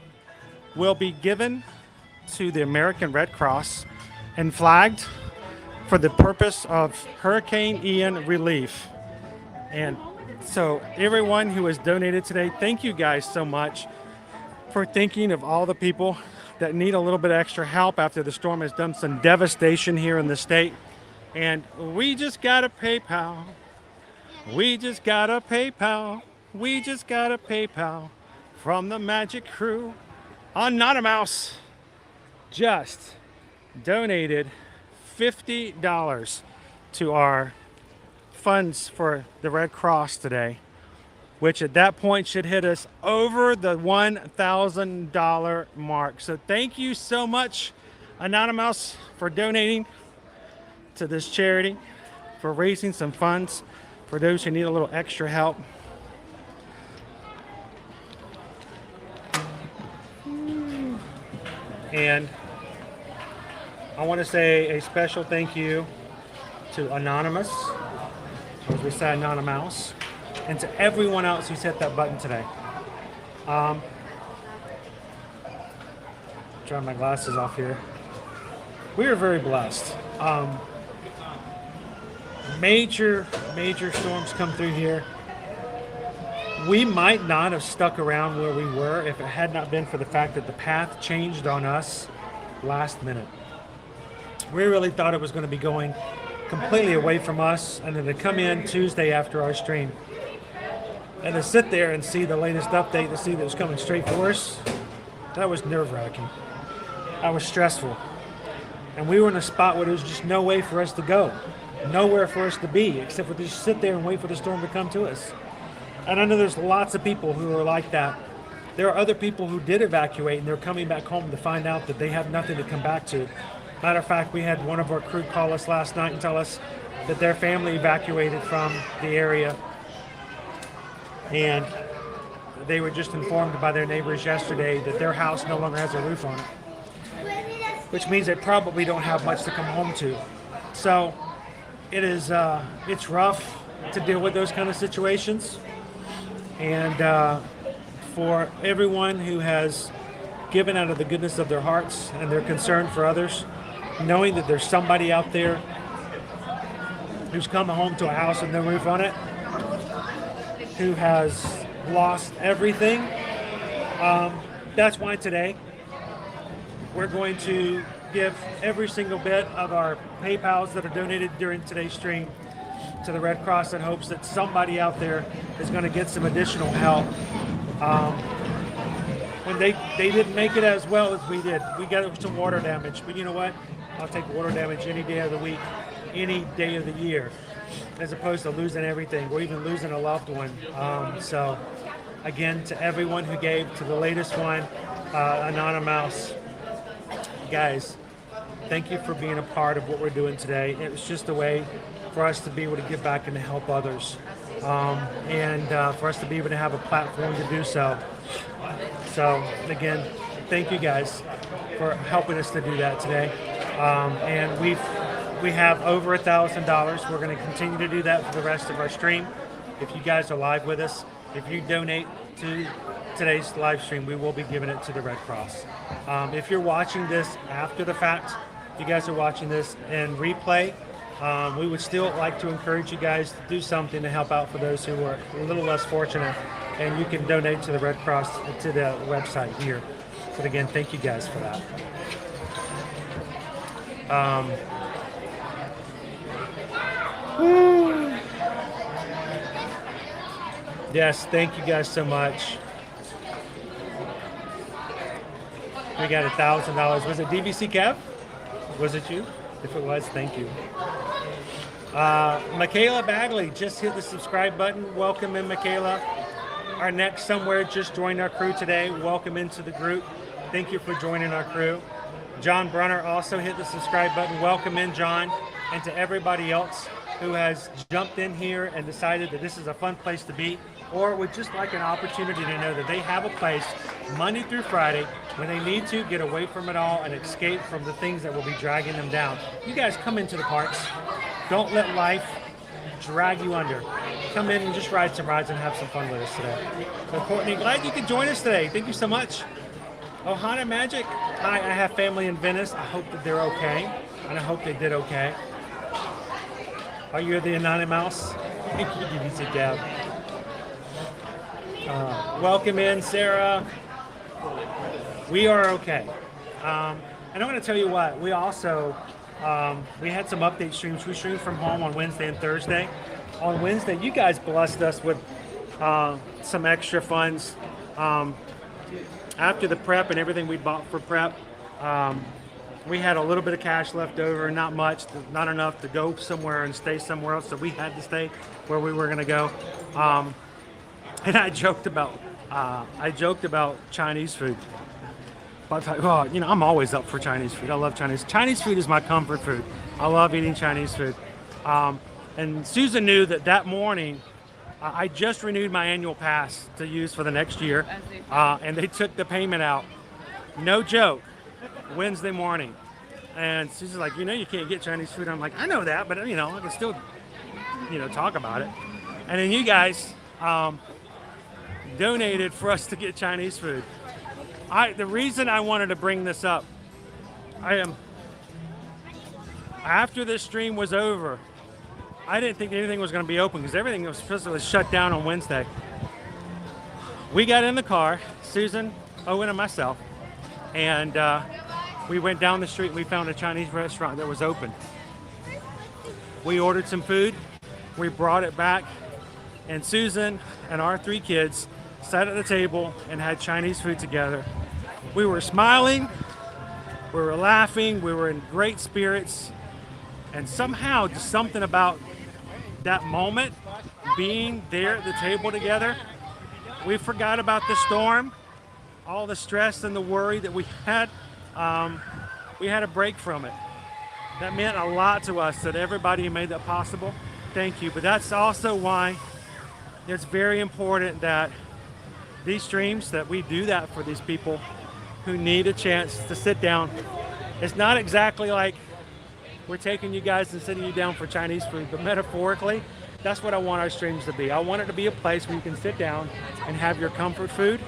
C: will be given to the American Red Cross and flagged for the purpose of Hurricane Ian relief. And so everyone who has donated today, thank you guys so much for thinking of all the people that need a little bit of extra help after the storm has done some devastation here in the state. And we just got a PayPal. We just got a PayPal. We just got a PayPal from the Magic Crew. Anonymous just donated $50 to our funds for the Red Cross today, which at that point should hit us over the $1,000 mark. So thank you so much, Anonymous, for donating to this charity, for raising some funds for those who need a little extra help. And I want to say a special thank you to Anonymous, as we say Anonymous, and to everyone else who's hit that button today. Trying my glasses off here. We are very blessed. Major storms come through here. We might not have stuck around where we were if it had not been for the fact that the path changed on us last minute. We really thought it was going to be going completely away from us, and then to come in Tuesday after our stream and to sit there and see the latest update, to see that it was coming straight for us, that was nerve-wracking. That was stressful. And we were in a spot where there was just no way for us to go. Nowhere for us to be except for just sit there and wait for the storm to come to us. And I know there's lots of people who are like that. There are other people who did evacuate and they're coming back home to find out that they have nothing to come back to. Matter of fact, we had one of our crew call us last night and tell us that their family evacuated from the area, and they were just informed by their neighbors yesterday that their house no longer has a roof on it, which means they probably don't have much to come home to. So it is it's rough to deal with those kind of situations, and for everyone who has given out of the goodness of their hearts and their concern for others, knowing that there's somebody out there who's come home to a house with no roof on it, who has lost everything. That's why today we're going to give every single bit of our PayPals that are donated during today's stream to the Red Cross in hopes that somebody out there is going to get some additional help. When they didn't make it as well as we did. We got some water damage, but you know what? I'll take water damage any day of the week, any day of the year, as opposed to losing everything or even losing a loved one. So again, to everyone who gave to the latest one, Anonymous, guys, thank you for being a part of what we're doing today. It was just a way for us to be able to give back and to help others, and for us to be able to have a platform to do so. So again, thank you guys for helping us to do that today. And
R: we have over $1,000. We're going to continue to do that for the rest of our stream. If you guys are live with us, if you donate to today's live stream, we will be giving it to the Red Cross. If you're watching this after the fact, you guys are watching this in replay, we would still like to encourage you guys to do something to help out for those who are a little less fortunate, and you can donate to the Red Cross to the website here. But again, thank you guys for that. Yes, thank you guys so much. We got $1,000. Was it DVC Kev? Was it you? If it was, thank you. Michaela Bagley just hit the subscribe button. Welcome in, Michaela. Our next somewhere just joined our crew today. Welcome into the group. Thank you for joining our crew. John Brunner also hit the subscribe button. Welcome in, John. And to everybody else who has jumped in here and decided that this is a fun place to be, or would just like an opportunity to know that they have a place Monday through Friday when they need to get away from it all and escape from the things that will be dragging them down. You guys come into the parks. Don't let life drag you under. Come in and just ride some rides and have some fun with us today. So Courtney, glad you could join us today. Thank you so much. Ohana Magic, hi, I have family in Venice. I hope that they're okay, and I hope they did okay. Are you the anonymous? Thank you, DVC Gab. Welcome in, Sarah. We are okay. And I'm going to tell you what, we also, we had some update streams. We streamed from home on Wednesday and Thursday. On Wednesday, you guys blessed us with some extra funds. After the prep and everything we bought for prep, we had a little bit of cash left over, not much, not enough to go somewhere and stay somewhere else, so we had to stay where we were going to go. And I joked about Chinese food. But well, you know, I'm always up for Chinese food. I love Chinese. Chinese food is my comfort food. I love eating Chinese food. And Susan knew that morning I just renewed my annual pass to use for the next year, and they took the payment out. No joke. Wednesday morning, and Susan's like, you know, you can't get Chinese food. I'm like, I know that, but you know, I can still, you know, talk about it. And then you guys donated for us to get Chinese food. The reason I wanted to bring this up, after this stream was over, I didn't think anything was going to be open because everything was supposed to be shut down on Wednesday. We got in the car, Susan, Owen, and myself, and we went down the street and we found a Chinese restaurant that was open. We ordered some food, we brought it back, and Susan and our 3 kids sat at the table and had Chinese food together. We were smiling, we were laughing, we were in great spirits, and somehow just something about that moment, being there at the table together, we forgot about the storm, all the stress and the worry that we had. We had a break from it. That meant a lot to us, that everybody who made that possible, thank you. But that's also why it's very important that these streams, that we do that for these people who need a chance to sit down. It's not exactly like we're taking you guys and sitting you down for Chinese food, but metaphorically, that's what I want our streams to be. I want it to be a place where you can sit down and have your comfort food,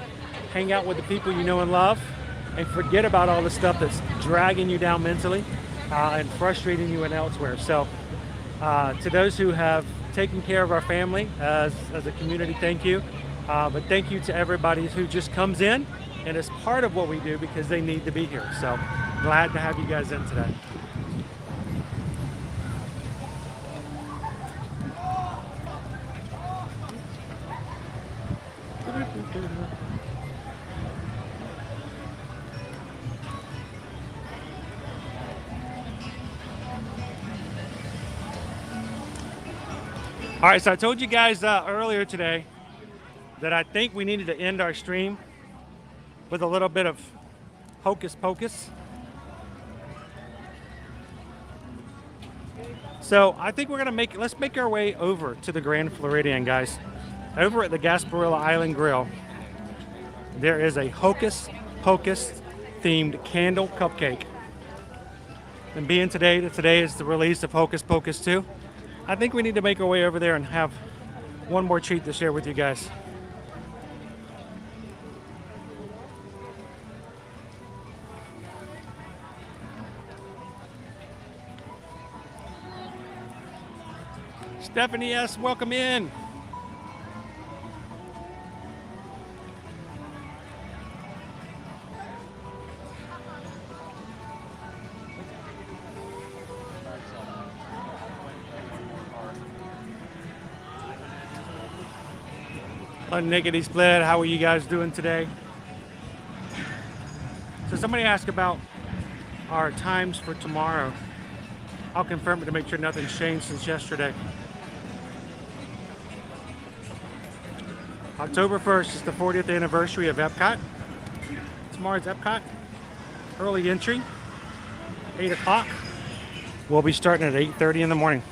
R: hang out with the people you know and love, and forget about all the stuff that's dragging you down mentally and frustrating you and elsewhere. So to those who have taken care of our family as a community, thank you. But thank you to everybody who just comes in and is part of what we do because they need to be here. So glad to have you guys in today. All right, so I told you guys earlier today that I think we needed to end our stream with a little bit of hocus pocus. So I think we're gonna let's make our way over to the Grand Floridian, guys. Over at the Gasparilla Island Grill, there is a hocus pocus themed candle cupcake.
A: And being today is the release of Hocus Pocus 2, I think we need to make our way over there and have one more treat to share with you guys. Stephanie S., welcome in. Nickety Split, how are you guys doing today? So somebody asked about our times for tomorrow. I'll confirm it to make sure nothing's changed since yesterday. October 1st is the 40th anniversary of Epcot. Tomorrow's Epcot. Early entry, 8 o'clock. We'll be starting at 8:30 in the morning.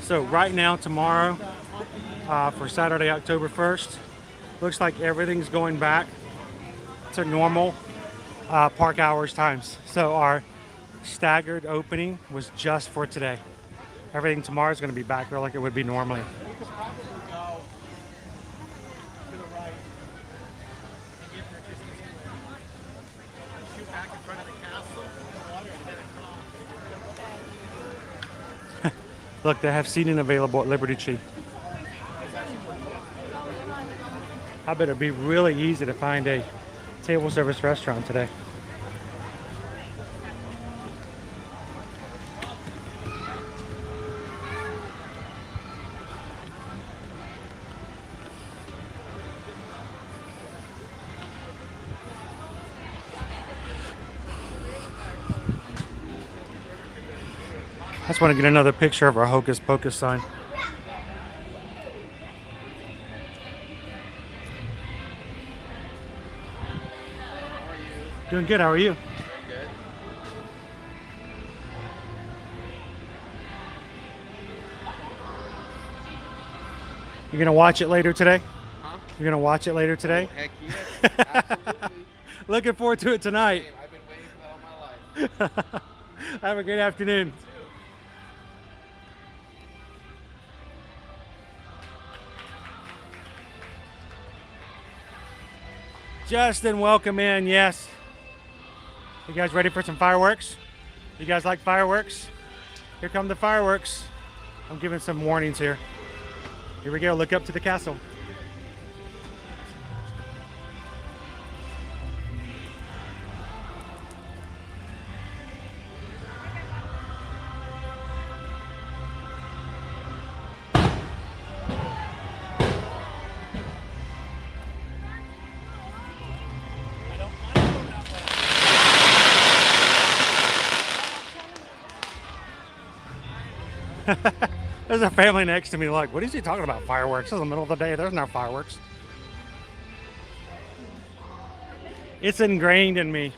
A: So right now, tomorrow, for Saturday, October 1st, looks like everything's going back to normal park hours times. So our staggered opening was just for today. Everything tomorrow is going to be back there like it would be normally. Look, they have seating available at Liberty Tree. I bet it'd be really easy to find a table service restaurant today. I just want to get another picture of our Hocus Pocus sign. Doing good, how are you?
U: Good.
A: You're gonna watch it later today?
U: Huh?
A: You're gonna watch it later today?
U: Oh, heck yes, absolutely.
A: Looking forward to it tonight.
U: I've been waiting for that all my life.
A: Have a great afternoon. Justin, welcome in. Yes. You guys ready for some fireworks? You guys like fireworks? Here come the fireworks. I'm giving some warnings here. Here we go. Look up to the castle. There's a family next to me like, what is he talking about, fireworks? It's the middle of the day. There's no fireworks. It's ingrained in me.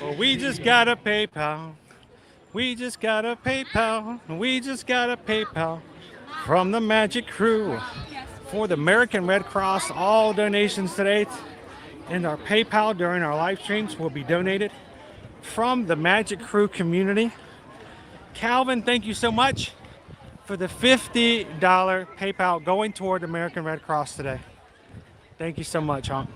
A: Well, we just got a PayPal. We just got a PayPal. We just got a PayPal from the Magic Crew for the American Red Cross. All donations today in our PayPal during our live streams will be donated from the Magic Crew community. Calvin, thank you so much for the $50 PayPal going toward American Red Cross today. Thank you so much, Honk.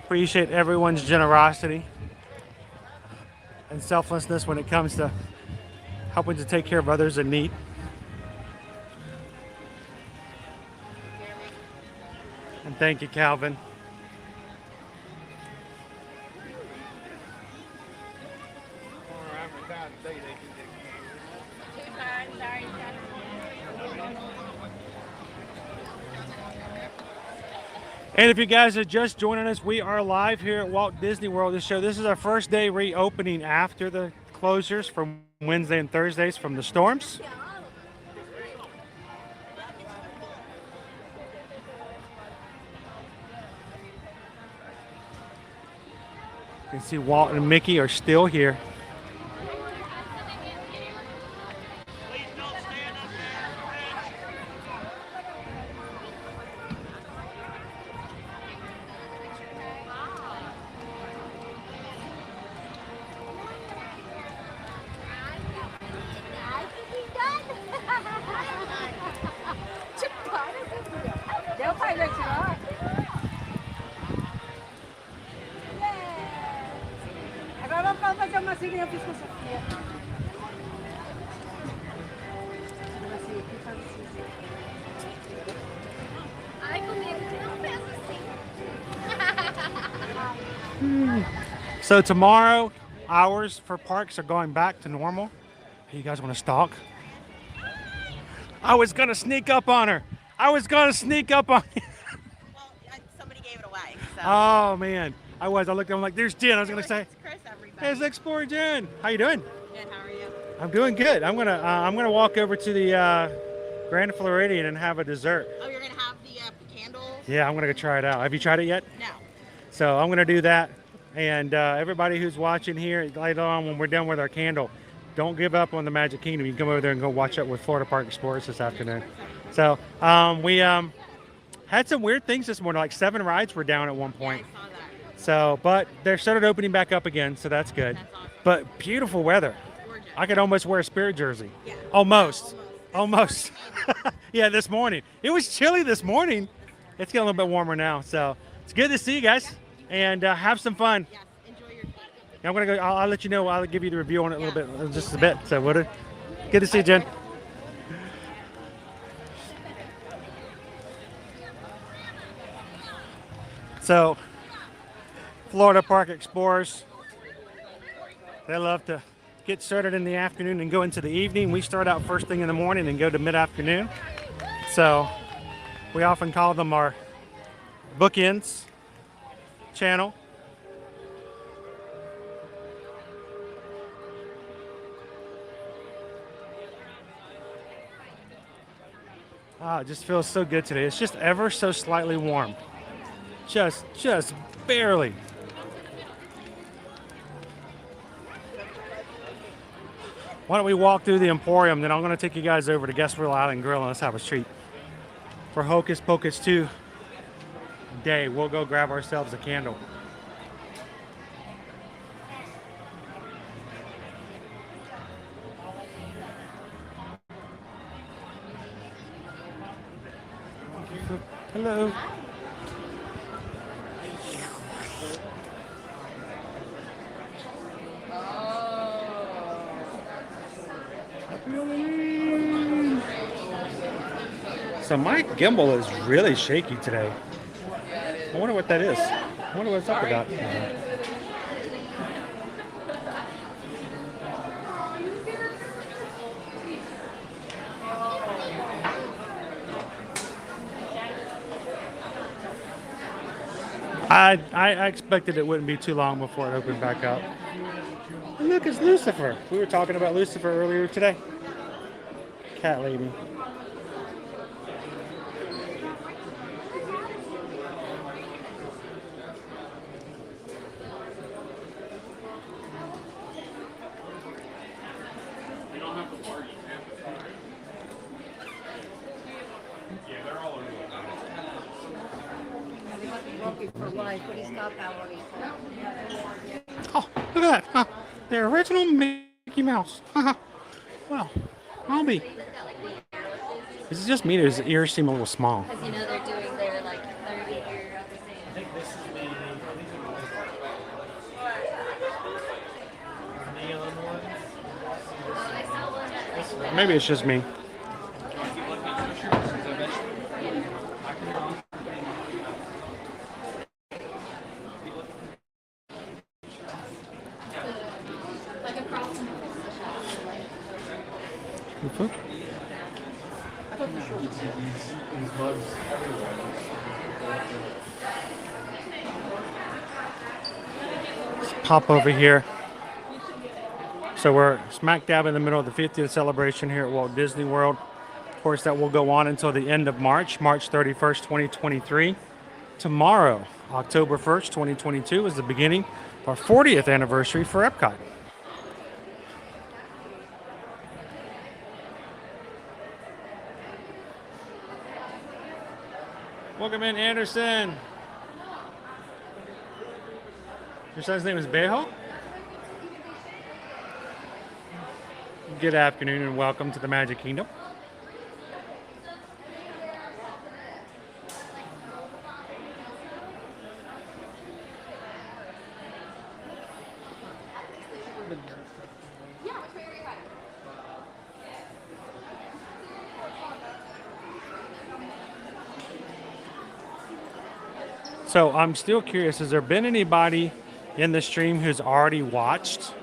A: Appreciate everyone's generosity and selflessness when it comes to helping to take care of others in need. And thank you, Calvin.
R: And if you guys are just joining us, we are live here at Walt Disney World. This is our first day reopening after the closures from Wednesday and Thursdays from the storms. You can see Walt and Mickey are still here.
M: Agora vamos fazer uma sigla, eu fiz com a Sofia.
I: Ai, comigo não pensa assim.
R: So tomorrow, hours for parks are going back to normal. Hey, you guys want to stalk? I was gonna sneak up on her. I was gonna sneak up on you.
E: Well, somebody gave it away. So.
R: Oh man, I looked at him like, there's Jen. I was gonna say,
E: It's Chris, everybody.
R: hey, it's Explorer Jen. How you doing?
E: Good, how are you?
R: I'm doing good. I'm gonna walk over to the Grand Floridian and have a dessert.
E: Oh, you're gonna have the candles?
R: Yeah, I'm gonna go try it out. Have you tried it yet?
E: No.
R: So I'm gonna do that. And everybody who's watching here, later on when we're done with our candle, don't give up on the Magic Kingdom. You can come over there and go watch it with Florida Park Explorers this afternoon. So we had some weird things this morning. Like 7 rides were down at one point.
E: Yeah, I saw that.
R: So, but they're started opening back up again, so that's good.
E: That's awesome.
R: But beautiful weather.
E: Gorgeous.
R: I could almost wear a Spirit jersey.
E: Yeah.
R: Almost. Yeah, this morning. It was chilly this morning. It's getting a little bit warmer now. So it's good to see you guys and have some fun.
E: Yes, enjoy your tea.
R: I'm gonna go. I'll let you know. I'll give you the review on it a little bit, just a bit. So, would it? Good to see you, Jen. So, Florida Park Explorers, they love to get started in the afternoon and go into the evening. We start out first thing in the morning and go to mid-afternoon. So, we often call them our bookends channel. Ah, it just feels so good today. It's just ever so slightly warm. Just barely. Why don't we walk through the Emporium, then I'm going to take you guys over to Guestwheel Island Grill and let's have a treat. For Hocus Pocus 2 day, we'll go grab ourselves a candle. Hello. So my gimbal is really shaky today. I wonder what that is. I wonder what it's up about. I expected it wouldn't be too long before it opened back up. And look, it's Lucifer. We were talking about Lucifer earlier today. Cat lady. Oh, look at that. Huh. The original Mickey Mouse. Well, I'll be. Is it just me or does the ears seem a little small?
I: Because you know they're doing their like 30-year at the same.
R: Maybe it's just me.
A: Let's pop over here. So we're smack dab in the middle of the 50th celebration here at Walt Disney World. Of course, that will go on until the end of March, March 31st, 2023. Tomorrow, October 1st, 2022, is the beginning of our 40th anniversary for Epcot. Welcome in, Anderson. Your son's name is Bejo? Good afternoon and welcome to the Magic Kingdom. So I'm still curious, has there been anybody in the stream who's already watched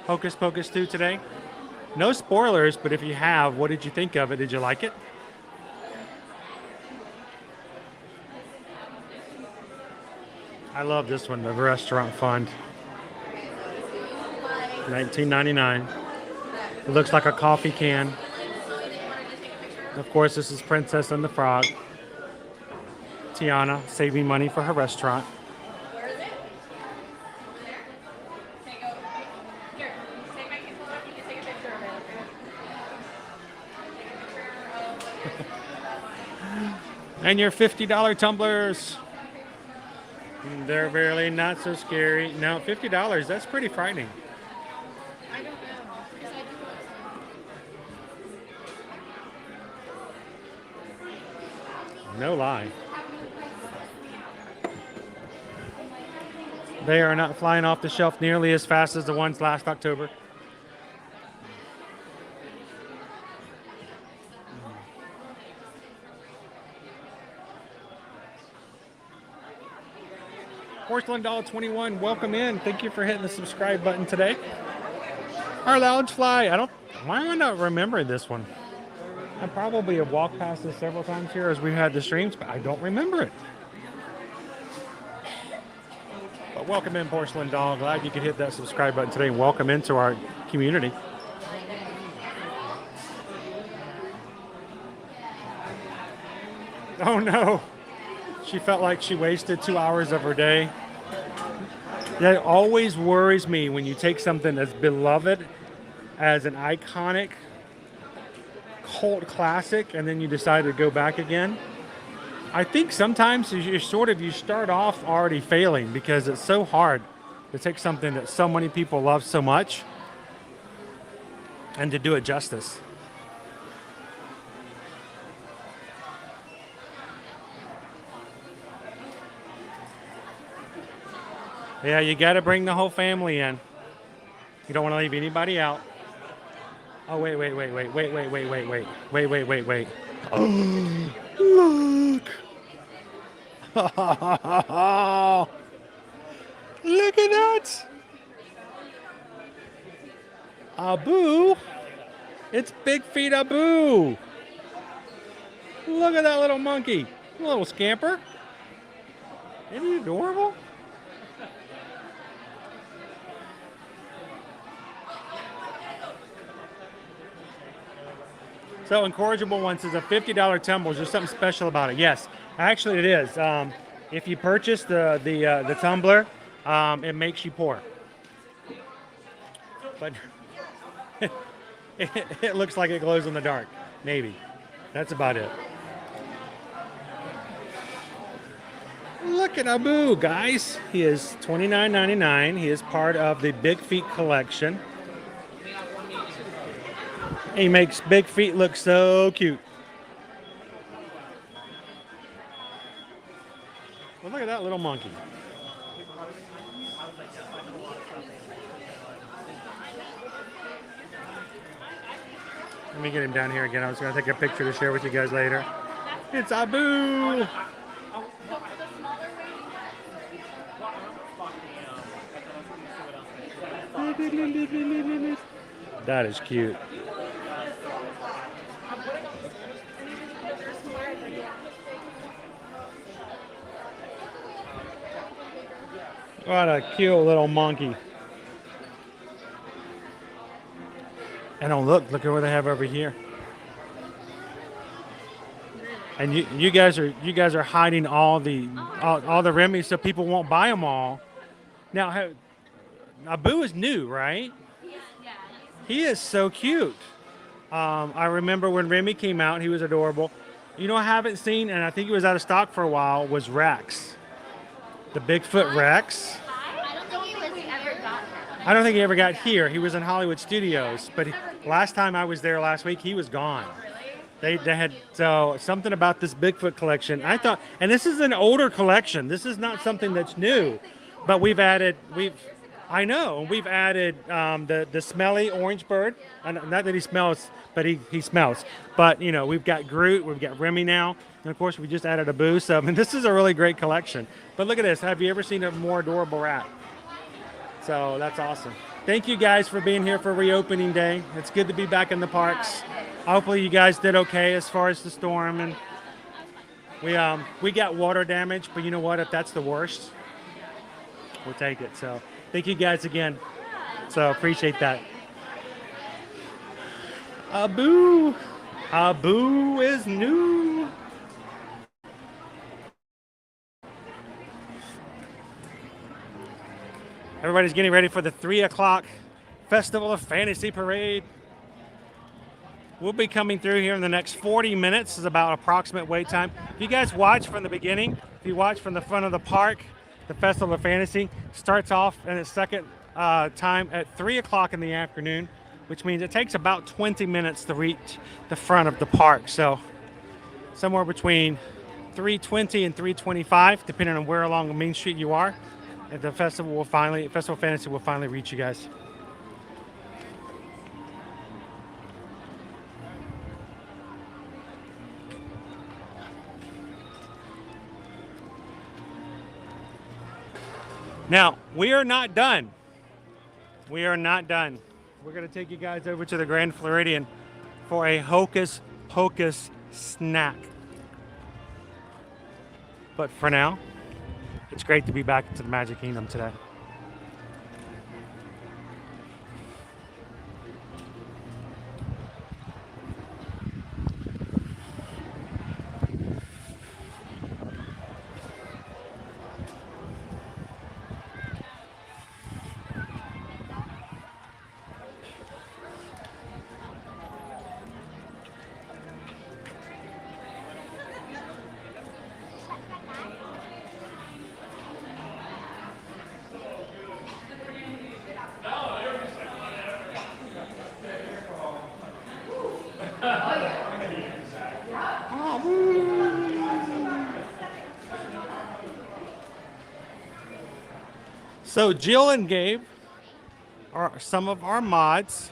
A: Hocus Pocus 2 today? No spoilers, but if you have, what did you think of it? Did you like it? I love this one, the Restaurant Fund. $19.99. It looks like a coffee can. Of course, this is Princess and the Frog. Tiana saving money for her restaurant. And your $50 tumblers. They're really not so scary. No, $50, that's pretty frightening. No lie. They are not flying off the shelf nearly as fast as the ones last October. Porcelain Doll 21, welcome in. Thank you for hitting the subscribe button today. Our Loungefly, why am I not remembering this one? I probably have walked past this several times here as we've had the streams, but I don't remember it. But welcome in, Porcelain Doll. Glad you could hit that subscribe button today. Welcome into our community. Oh no. She felt like she wasted 2 hours of her day. That always worries me when you take something that's beloved as an iconic cult classic and then you decide to go back again. I think sometimes you start off already failing because it's so hard to take something that so many people love so much and to do it justice. Yeah, you got to bring the whole family in. You don't want to leave anybody out. Oh, wait. Oh, look. Look at that. Abu. It's Big Feet Abu. Look at that little monkey. Little scamper. Isn't he adorable? So Incorrigible One says a $50 tumble. Is there something special about it? Yes, actually it is. If you purchase the tumbler, it makes you poor. But it looks like it glows in the dark. Maybe. That's about it. Look at Abu, guys. He is $29.99. He is part of the Big Feet collection. He makes Big Feet look so cute. Well, look at that little monkey. Let me get him down here again. I was going to take a picture to share with you guys later. It's Abu. That is cute. What a cute little monkey. And oh look at what they have over here. And you guys are hiding all the Remy's so people won't buy them all. Now, Abu is new, right? He is so cute. I remember when Remy came out, he was adorable. You know, I haven't seen, and I think he was out of stock for a while, was Rex. The Bigfoot Rex.
I: I don't think he ever got here.
A: I don't think he ever got here. He was in Hollywood Studios, but last time I was there last week, he was gone. They had so something about this Bigfoot collection. I thought, and this is an older collection. This is not something that's new, but we've added the smelly orange bird. And not that he smells, but he smells. But you know, we've got Groot, we've got Remy now, and of course we just added a Boo. So I mean, this is a really great collection. But look at this. Have you ever seen a more adorable rat? So that's awesome. Thank you guys for being here for reopening day. It's good to be back in the parks. Hopefully you guys did okay as far as the storm, and we got water damage, but you know what? If that's the worst, we'll take it. So thank you guys again. So appreciate that. Abu is new. Everybody's getting ready for the 3 o'clock Festival of Fantasy Parade. We'll be coming through here in the next 40 minutes is about approximate wait time. If you guys watch from the beginning, if you watch from the front of the park, the Festival of Fantasy starts off in its second time at 3 o'clock in the afternoon, which means it takes about 20 minutes to reach the front of the park. So somewhere between 3:20 and 3:25, depending on where along Main Street you are, and the Festival of Fantasy will finally reach you guys. Now, we are not done. We are not done. We're going to take you guys over to the Grand Floridian for a Hocus Pocus snack. But for now, it's great to be back to the Magic Kingdom today. So Jill and Gabe are some of our mods.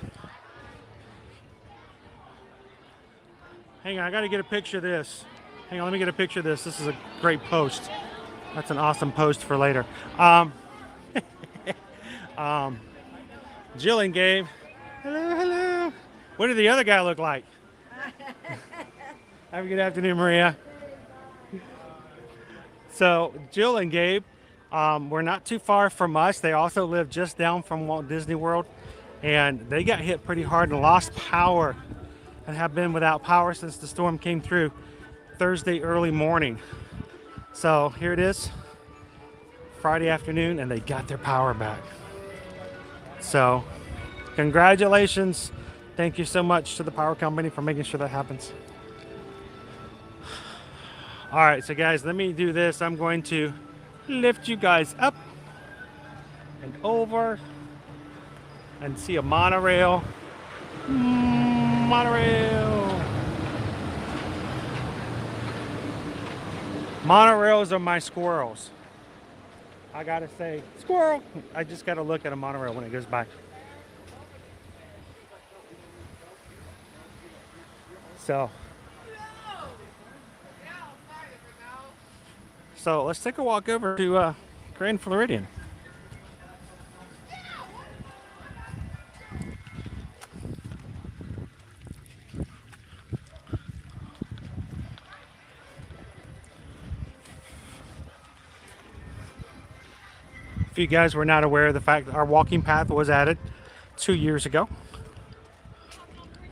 A: Hang on, I got to get a picture of this. Hang on, let me get a picture of this. This is a great post. That's an awesome post for later. Jill and Gabe. Hello, hello. What did the other guy look like? Have a good afternoon, Maria. So Jill and Gabe were not too far from us. They also live just down from Walt Disney World, and they got hit pretty hard and lost power and have been without power since the storm came through Thursday early morning. So here it is, Friday afternoon, and they got their power back. So congratulations. Thank you so much to the power company for making sure that happens. All right, so guys, let me do this. I'm going to lift you guys up and over and see a monorail. Monorail. Monorails are my squirrels. I gotta say, squirrel. I just gotta look at a monorail when it goes by. So let's take a walk over to Grand Floridian. If
R: you guys were not aware of the fact that our walking path was added 2 years ago.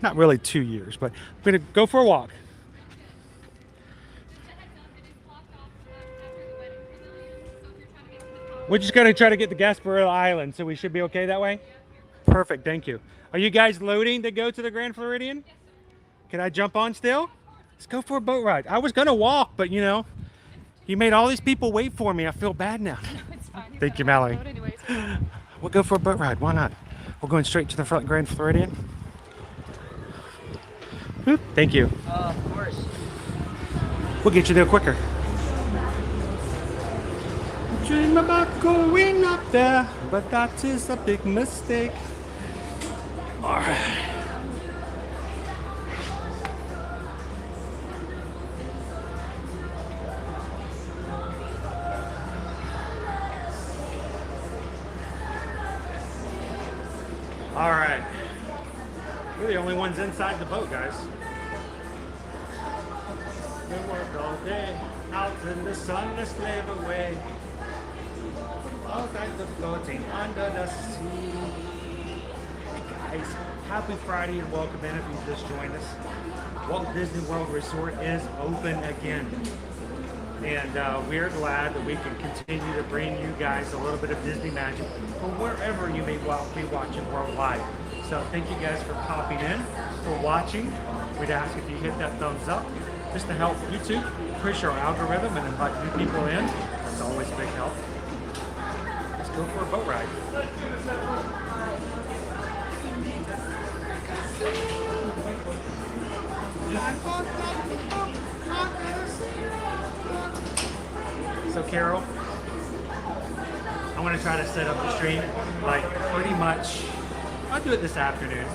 R: Not really 2 years, but I'm going to go for a walk. We're just going to try to get to Gasparilla Island, so we should be okay that way? Perfect, thank you. Are you guys loading to go to the Grand Floridian? Can I jump on still? Let's go for a boat ride. I was going to walk, but you know, you made all these people wait for me. I feel bad now. Thank you, Mallory. We'll go for a boat ride. Why not? We're going straight to the front Grand Floridian. Whoop, thank you.
D: Of course.
R: We'll get you there quicker. Dream about going up there, but that is a big mistake. All right. All right. We're the only ones inside the boat, guys. We work all day, out in the sun, let's slave away. All kinds of floating under the sea. Hey guys, happy Friday and welcome in if you just joined us. Walt Disney World Resort is open again. And we're glad that we can continue to bring you guys a little bit of Disney magic from wherever you may be watching worldwide. So thank you guys for popping in, for watching. We'd ask if you hit that thumbs up just to help YouTube push our algorithm and invite new people in. That's always a big help. Let's go for a boat ride. So Carol, I want to try to set up the stream like pretty much, I'll do it this afternoon.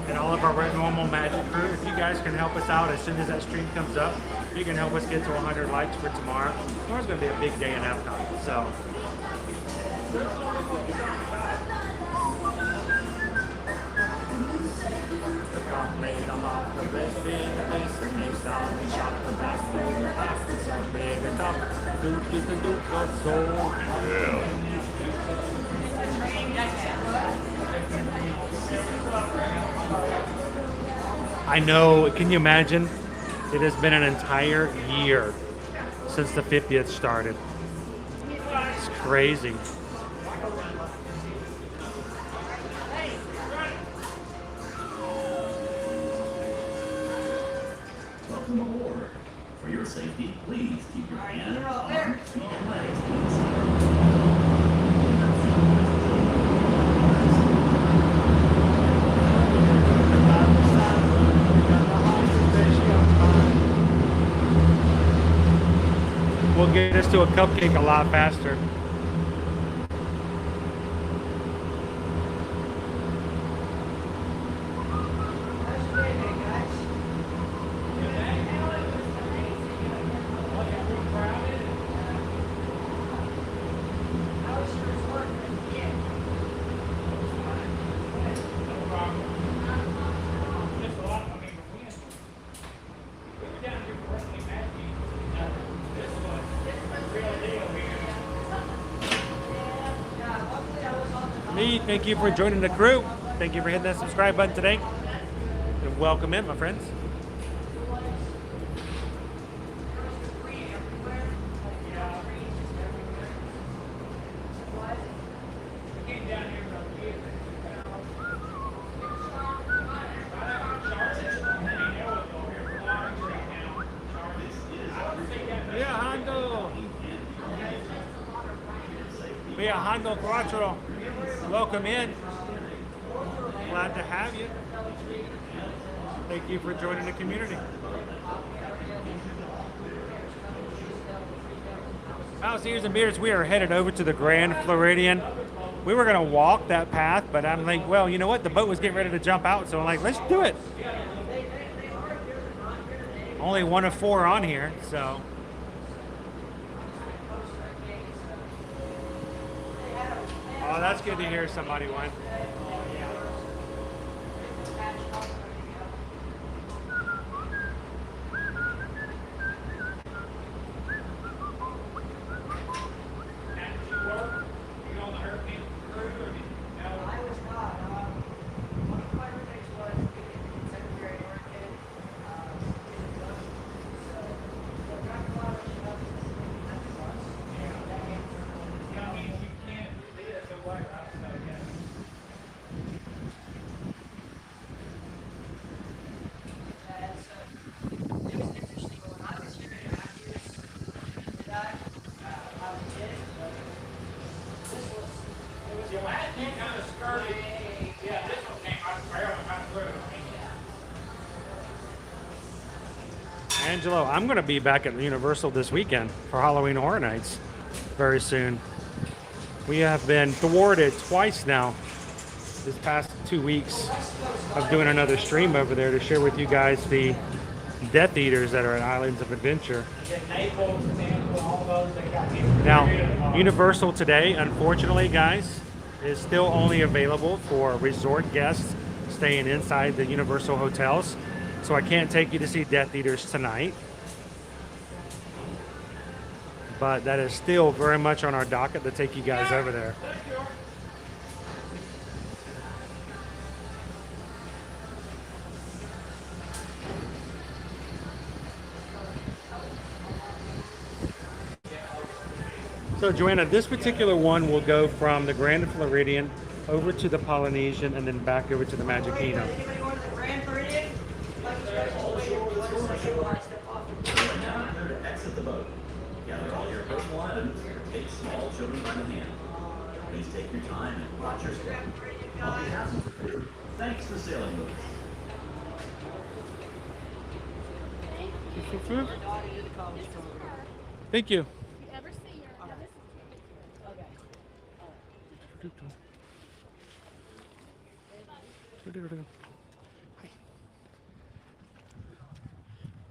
R: And all of our normal magic crew, if you guys can help us out as soon as that stream comes up, you can help us get to 100 likes for tomorrow. Tomorrow's going to be a big day in Epcot, so. I know, can you imagine? It has been an entire year since the 50th started. It's crazy.
V: Welcome aboard. For your safety, please keep your hands, arms, feet, and legs to the side.
R: Will get us to a cupcake a lot faster. Thank you for joining the crew. Thank you for hitting that subscribe button today. And welcome in, my friends. Viajando Cuatro. Welcome in. Glad to have you. Thank you for joining the community. Mouse Ears and Beards, we are headed over to the Grand Floridian. We were going to walk that path, but I'm like, well, you know what? The boat was getting ready to jump out, so I'm like, let's do it. Only one of 4 on here, so. Oh, that's good to hear somebody went.
C: Angelo, I'm going to be back at Universal this weekend for Halloween Horror Nights very soon. We have been thwarted twice now this past 2 weeks of doing another stream over there to share with you guys the Death Eaters that are at Islands of Adventure. Now, Universal today, unfortunately, guys, is still only available for resort guests staying inside the Universal hotels. So I can't take you to see Death Eaters tonight. But that is still very much on our docket to take you guys over there. So Joanna, this particular one will go from the Grand Floridian over to the Polynesian and then back over to the Magic Kingdom.
V: Exit the boat. Gather all your personal items. Take small children by the hand. Please take your time and watch your step. On behalf of the crew, thanks for sailing with us.
C: Thank you.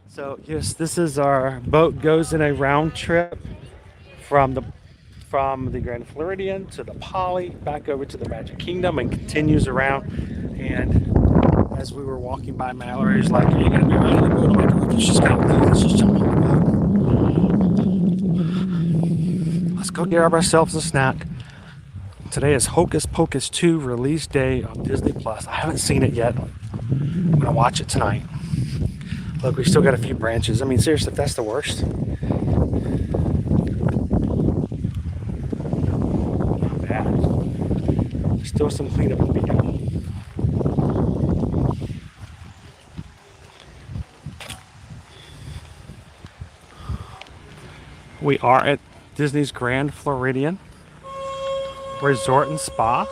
C: So yes, this is our boat goes in a round trip from the Grand Floridian to the Poly, back over to the Magic Kingdom, and continues around. And as we were walking by, Mallory's like, "Are you gonna be riding the boat?" I'm like, "Let's just go. Let's just jump on the boat. Let's go get ourselves a snack." Today is Hocus Pocus 2 release day on Disney Plus. I haven't seen it yet. I'm gonna watch it tonight. Look, we still got a few branches. I mean, seriously, if that's the worst. Not bad. There's still some cleanup to be done. We are at Disney's Grand Floridian Resort and Spa.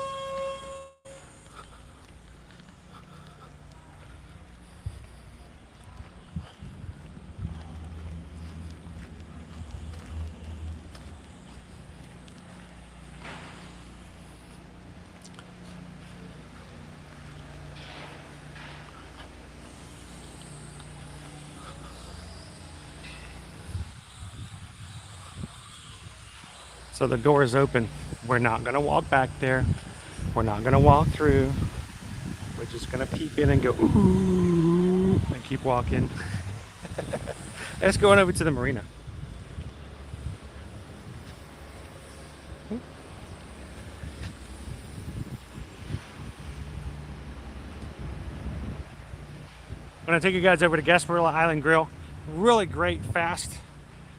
C: So the door is open. We're not going to walk back there. We're not going to walk through. We're just going to peep in and go, ooh, and keep walking. Let's go on over to the marina. I'm going to take you guys over to Gasparilla Island Grill. Really great, fast,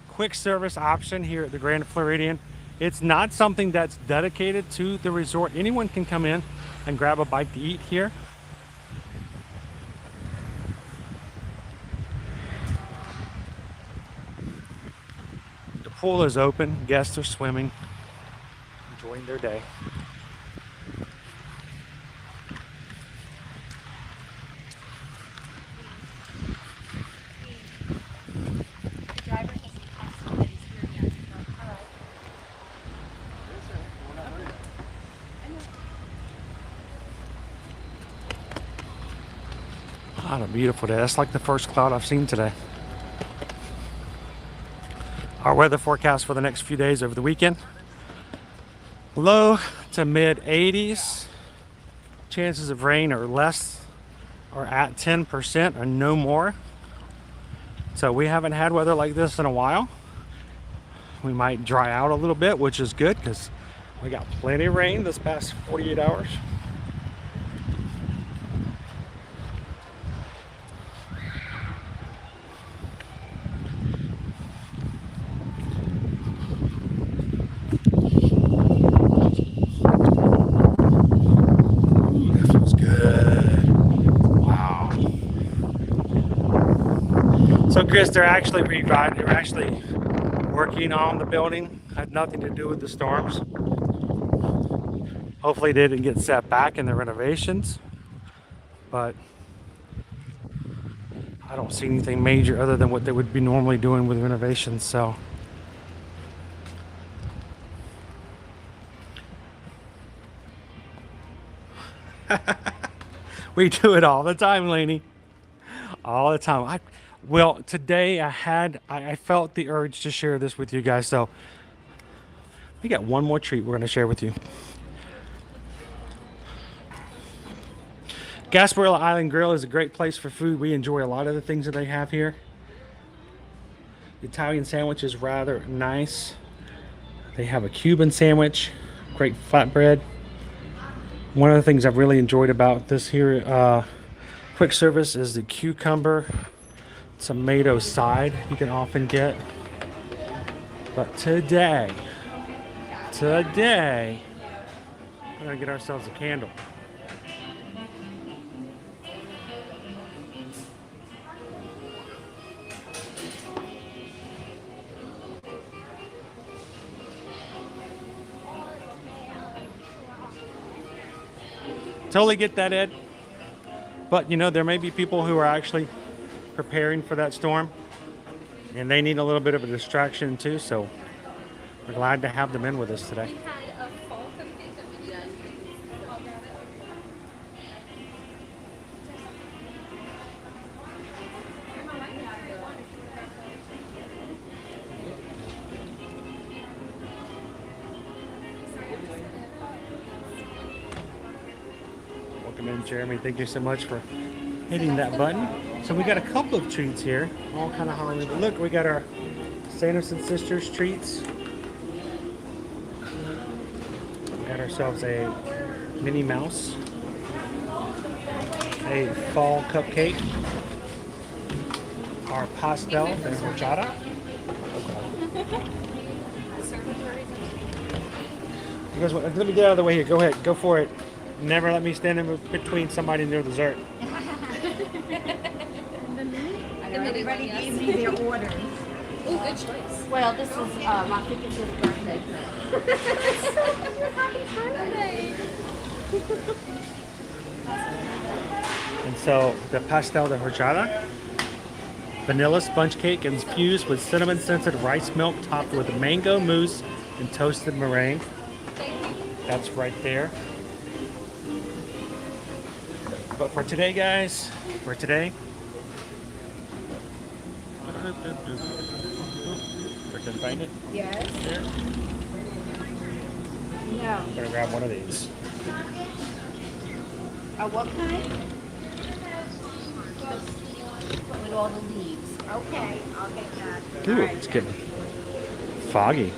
C: quick service option here at the Grand Floridian. It's not something that's dedicated to the resort. Anyone can come in and grab a bite to eat here. The pool is open. Guests are swimming, enjoying their day. What a beautiful day. That's like the first cloud I've seen today. Our weather forecast for the next few days over the weekend. Low to mid 80s. Chances of rain are less or at 10% or no more. So we haven't had weather like this in a while. We might dry out a little bit, which is good because we got plenty of rain this past 48 hours. So Chris, they're actually working on the building. Had nothing to do with the storms. Hopefully they didn't get set back in the renovations. But
A: I don't see anything major other than what they would be normally doing with renovations, so. We do it all the time, Lainey. All the time. Well, today I felt the urge to share this with you guys, so we got one more treat we're going to share with you. Gasparilla Island Grill is a great place for food. We enjoy a lot of the things that they have here. The Italian sandwich is rather nice. They have a Cuban sandwich, great flatbread. One of the things I've really enjoyed about this here quick service is the cucumber tomato side you can often get. But today, we're gonna get ourselves a candle. Totally get that, Ed. But you know, there may be people who are actually preparing for that storm and they need a little bit of a distraction too, so we're glad to have them in with us today. Welcome in, Jeremy. Thank you so much for hitting that button. So we got a couple of treats here, all kind of Halloween. But look, we got our Sanderson Sisters treats. We got ourselves a Minnie Mouse, a fall cupcake, our pastel de horchata. You guys, let me get out of the way here. Go ahead, go for it. Never let me stand in between somebody and their dessert.
M: Everybody gave me their orders.
I: Oh, good choice.
M: Well, this is my 55th birthday.
I: Happy birthday.
A: And so the pastel de horchata, vanilla sponge cake infused with cinnamon scented rice milk topped with mango mousse and toasted meringue. That's right there. But for today, guys, for today, can find it?
M: Yes.
A: Here.
M: No.
A: I'm gonna grab one of these.
M: What kind? With all the leaves. Okay, I'll get that.
A: Ooh, it's getting foggy.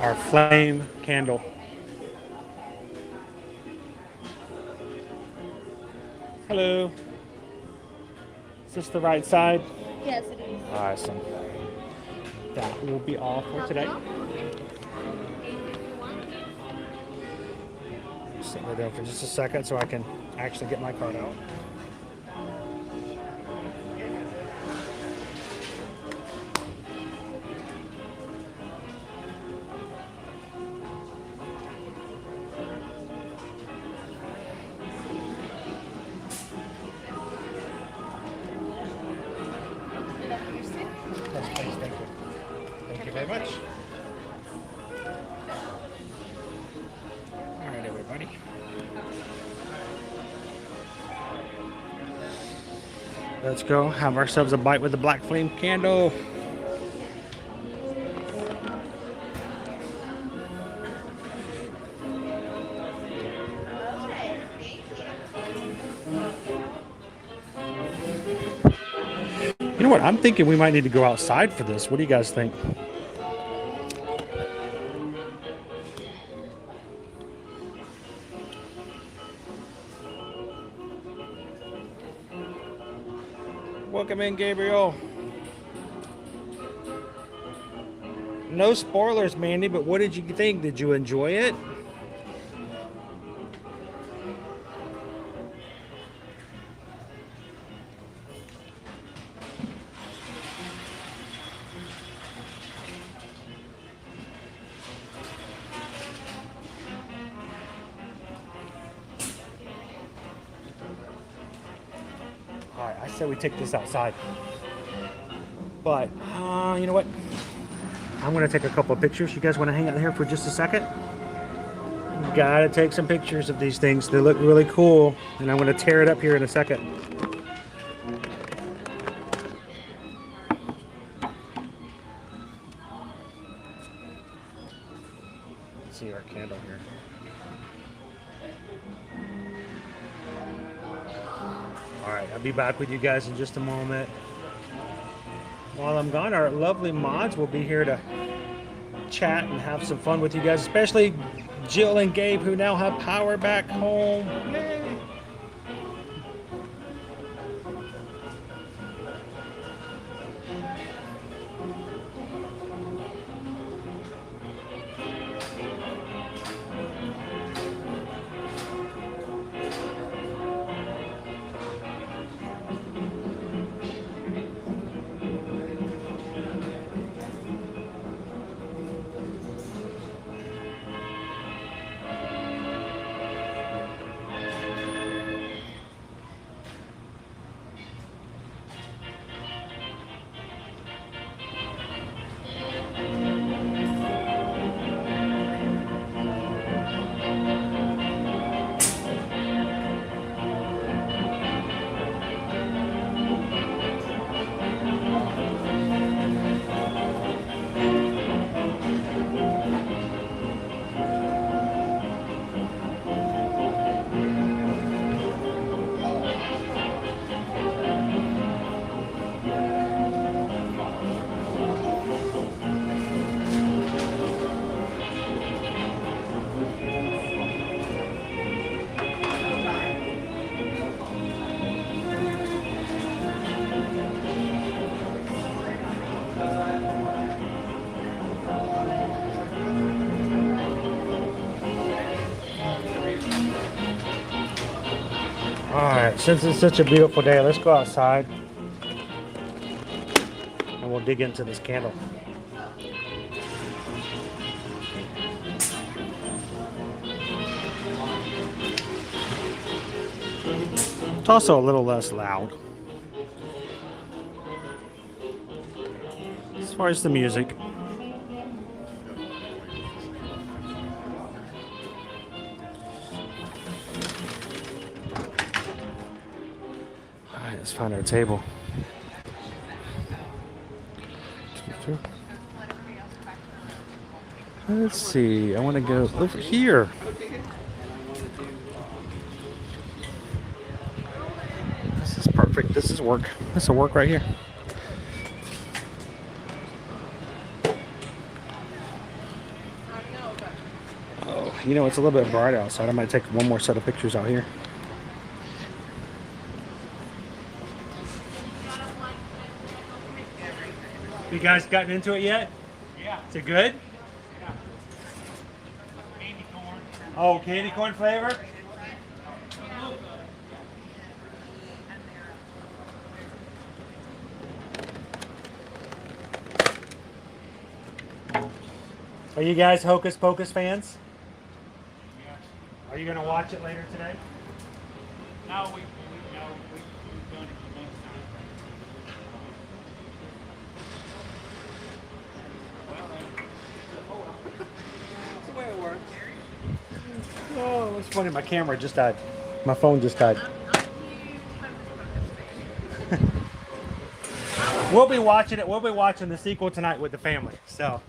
A: Our flame candle. Hello. Is this the right side?
I: Yes, it is.
A: Awesome. That will be all for today. Sit right there for just a second so I can actually get my card out. Thank you very much. All right, everybody. Let's go have ourselves a bite with the black flame candle. You know what? I'm thinking we might need to go outside for this. What do you guys think? Welcome in, Gabriel. No spoilers, Mandy, but what did you think? Did you enjoy it?
R: said we take this outside. But, you know what? I'm going to take a couple of pictures. You guys want to hang out here for just a second? Gotta take some pictures of these things. They look really cool. And I'm going to tear it up here in a second. Let's see our candle here. Alright, I'll be back with you guys in just a moment. While I'm gone, our lovely mods will be here to chat and have some fun with you guys, especially Jill and Gabe, who now have power back home. Yay! Alright, since it's such a beautiful day, let's go outside and we'll dig into this candle. It's also a little less loud. As far as the music. Alright, let's find our table. Let's see, I want to go over here. This is perfect. This is work. This will work right here. Oh, you know, it's a little bit bright outside. I might take one more set of pictures out here. You guys gotten into it yet? Yeah. Is it good? Yeah. Candy corn. Oh, candy corn flavor? Are you guys Hocus Pocus fans? Yeah. Are you going to watch it later today?
C: No, we've done it for most time.
A: That's the way it works.
R: Oh, it's funny. My camera just died. My phone just died. We'll be watching it. We'll be watching the sequel tonight with the family. So.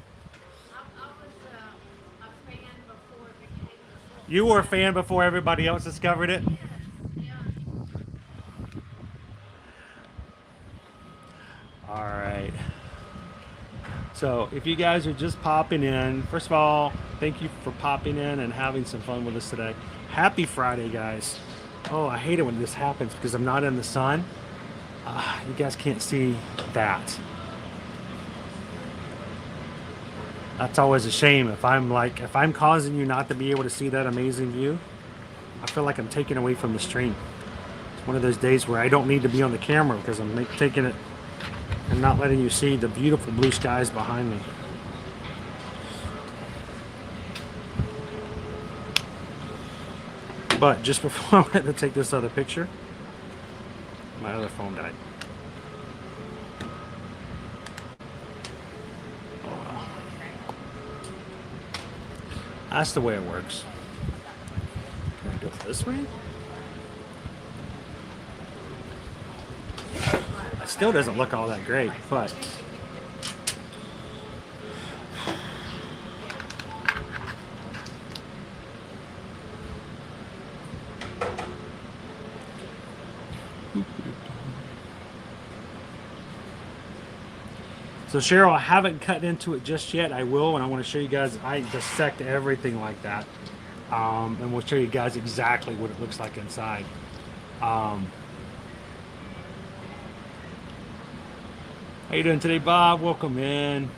R: You were a fan before everybody else discovered it? All right. So if you guys are just popping in, first of all, thank you for popping in and having some fun with us today. Happy Friday, guys. Oh, I hate it when this happens because I'm not in the sun. You guys can't see that. That's always a shame. If I'm causing you not to be able to see that amazing view, I feel like I'm taking away from the stream. It's one of those days where I don't need to be on the camera because I'm taking it and not letting you see the beautiful blue skies behind me. But just before I went to take this other picture,
A: My other phone died. Oh well. That's the way it works. Can I go this way? It still doesn't look all that great, but so Cheryl, I haven't cut into it just yet. I will, and I want to show you guys. I dissect everything like that, and we'll show you guys exactly what it looks like inside. How you doing today, Bob? Welcome in.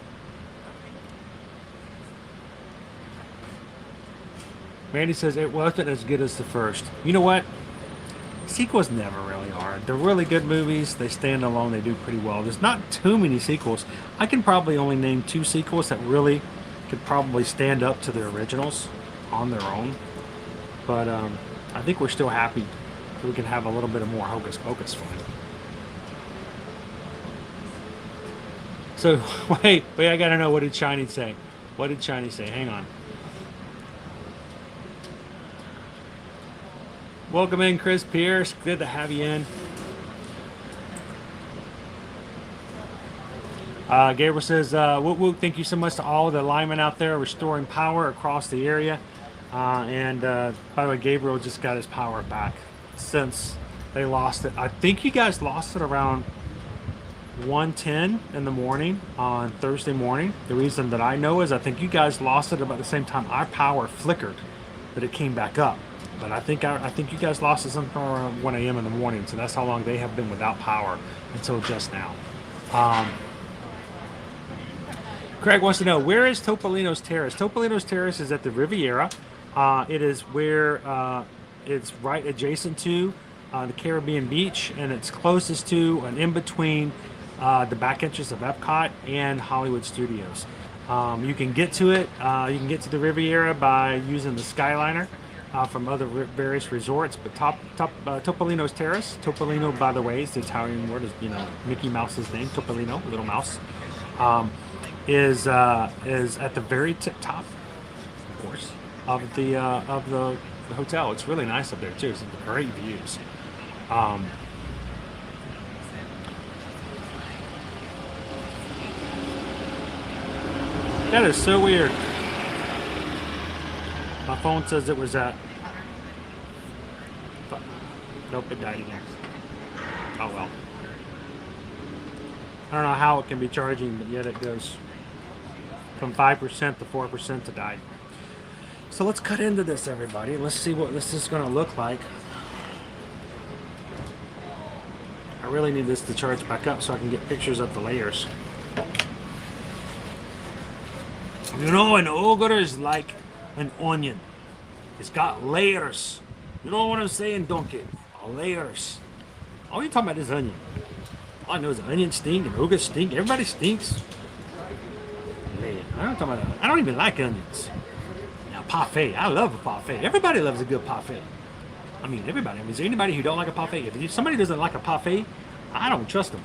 A: Mandy says it wasn't as good as the first. You know what? Sequels never really are. They're really good movies. They stand alone. They do pretty well. There's not too many sequels. I can probably only name 2 sequels that really could probably stand up to the originals on their own. But I think we're still happy that we can have a little bit of more hocus pocus fun. So wait, I gotta know, what did Shiny say? What did Shiny say? Hang on. Welcome in, Chris Pierce. Good to have you in. Gabriel says, woot woot, thank you so much to all the linemen out there restoring power across the area. And by the way, Gabriel just got his power back since they lost it. I think you guys lost it around 1:10 in the morning on Thursday morning. The reason that I know is I think you guys lost it about the same time our power flickered, that it came back up. But I think you guys lost it sometime around 1 a.m. in the morning, so that's how long they have been without power until just now. Craig wants to know, where is Topolino's Terrace? Topolino's Terrace is at the Riviera. It is where it's right adjacent to the Caribbean Beach, and it's closest to and in between the back entrance of Epcot and Hollywood Studios. You can get to it. You can get to the Riviera by using the Skyliner from other various resorts. But Topolino's Terrace. Topolino, by the way, is the Italian word. Is Mickey Mouse's name. Topolino, little mouse, is at the very tip top, of course, of the hotel. It's really nice up there too. It's great views. That is so weird. My phone says it was at. Nope, it died again. Oh well. I don't know how it can be charging, but yet it goes from 5% to 4% to die. So let's cut into this, everybody. Let's see what this is going to look like. I really need this to charge back up so I can get pictures of the layers. You know, an ogre is like an onion. It's got layers. You know what I'm saying, donkey? Layers. All you're talking about is onion. All I know is onion stink and ogre stink. Everybody stinks. Man, I don't even like onions. Now, parfait. I love a parfait. Everybody loves a good parfait. I mean, everybody. I mean, is there anybody who don't like a parfait? If somebody doesn't like a parfait, I don't trust them.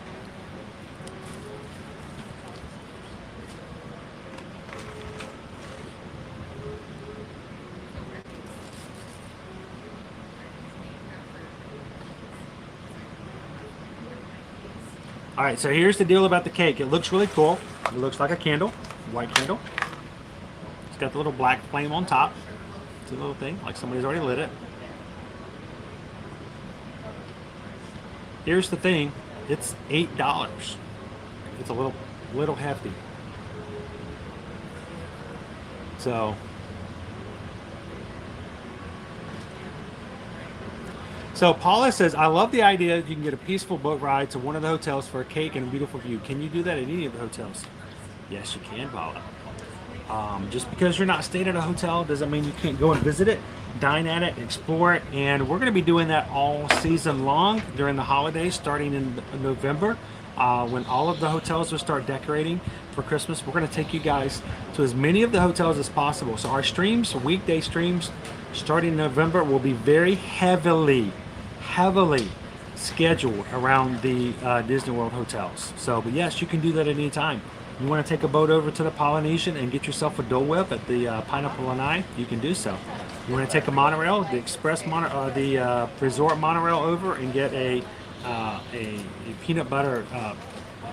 A: All right, so here's the deal about the cake. It looks really cool. It looks like a candle, white candle. It's got the little black flame on top. It's a little thing, like somebody's already lit it. Here's the thing, it's $8. It's a little hefty. So Paula says, I love the idea that you can get a peaceful boat ride to one of the hotels for a cake and a beautiful view. Can you do that at any of the hotels? Yes, you can, Paula. Just because you're not staying at a hotel doesn't mean you can't go and visit it, dine at it, explore it. And we're going to be doing that all season long during the holidays, starting in November, when all of the hotels will start decorating for Christmas. We're going to take you guys to as many of the hotels as possible. So our streams, weekday streams, starting in November, will be very heavily
R: scheduled around the Disney World hotels. So, but yes, you can do that at any time. You want to take a boat over to the Polynesian and get yourself a Dole Whip at the Pineapple Lanai, you can do so. You want to take a monorail, the resort monorail over and get a peanut butter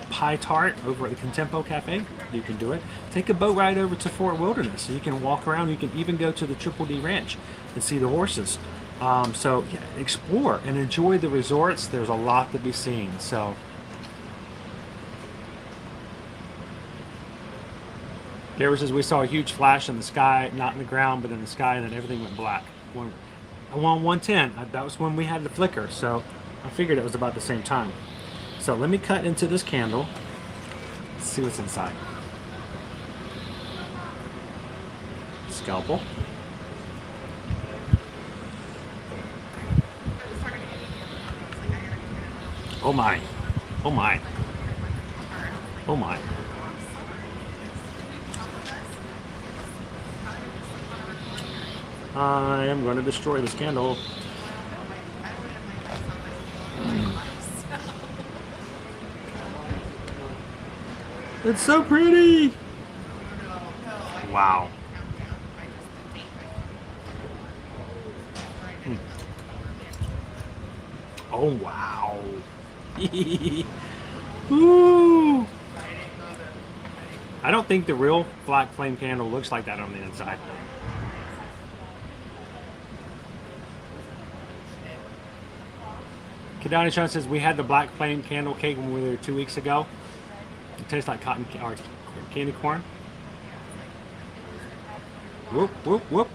R: pie tart over at the Contempo Cafe, you can do it. Take a boat ride over to Fort Wilderness, so you can walk around. You can even go to the Triple D Ranch and see the horses. So yeah, explore and enjoy the resorts. There's a lot to be seen. So Gary says we saw a huge flash in the sky, not in the ground, but in the sky, and then everything went black. On 110, that was when we had the flicker, so I figured it was about the same time. So let me cut into this candle. Let's see what's inside. Scalpel. Oh my. Oh my. Oh my. I am going to destroy this candle. It's so pretty! Wow. Oh, wow. Ooh. I don't think the real black flame candle looks like that on the inside. Kadani Sean says we had the black flame candle cake when we were there 2 weeks ago. It tastes like cotton or candy corn. Whoop, whoop, whoop.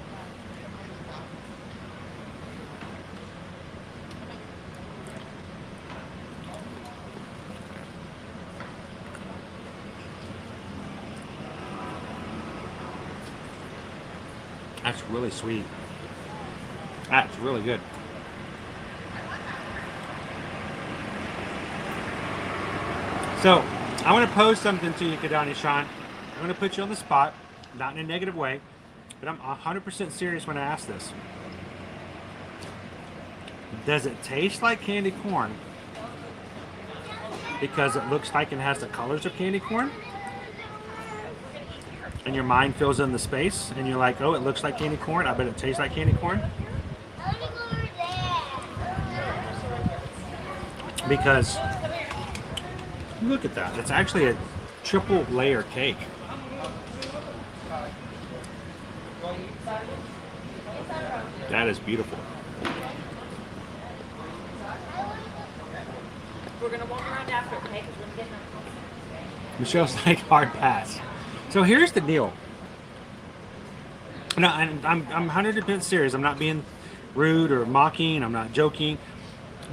R: That's really sweet. That's really good. So, I want to pose something to you, Kadani Sean. I'm going to put you on the spot, not in a negative way, but I'm 100% serious when I ask this. Does it taste like candy corn because it looks like it has the colors of candy corn? And your mind fills in the space, and you're like, oh, it looks like candy corn. I bet it tastes like candy corn. Because look at that. It's actually a triple layer cake. That is beautiful.
F: We're going to walk around after, okay? Because we're getting
R: Michelle's like, hard pass. So here's the deal. No, I'm 100% serious. I'm not being rude or mocking. I'm not joking.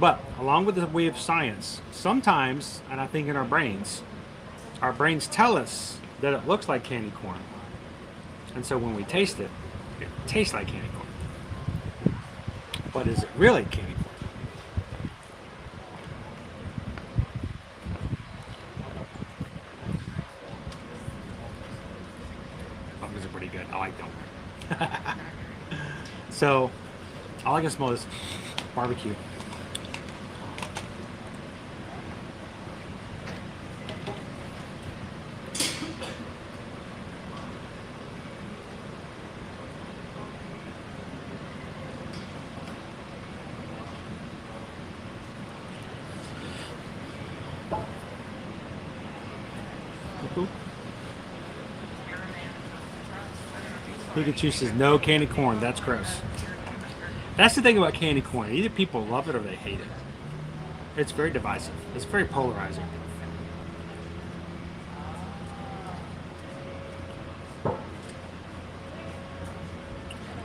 R: But along with the way of science, sometimes, and I think in our brains tell us that it looks like candy corn. And so when we taste it, it tastes like candy corn. But is it really candy corn? Pumpkins are pretty good. I like them. So, all I can smell is barbecue. Pikachu says no candy corn. That's gross. That's the thing about candy corn. Either people love it or they hate it. It's very divisive. It's very polarizing.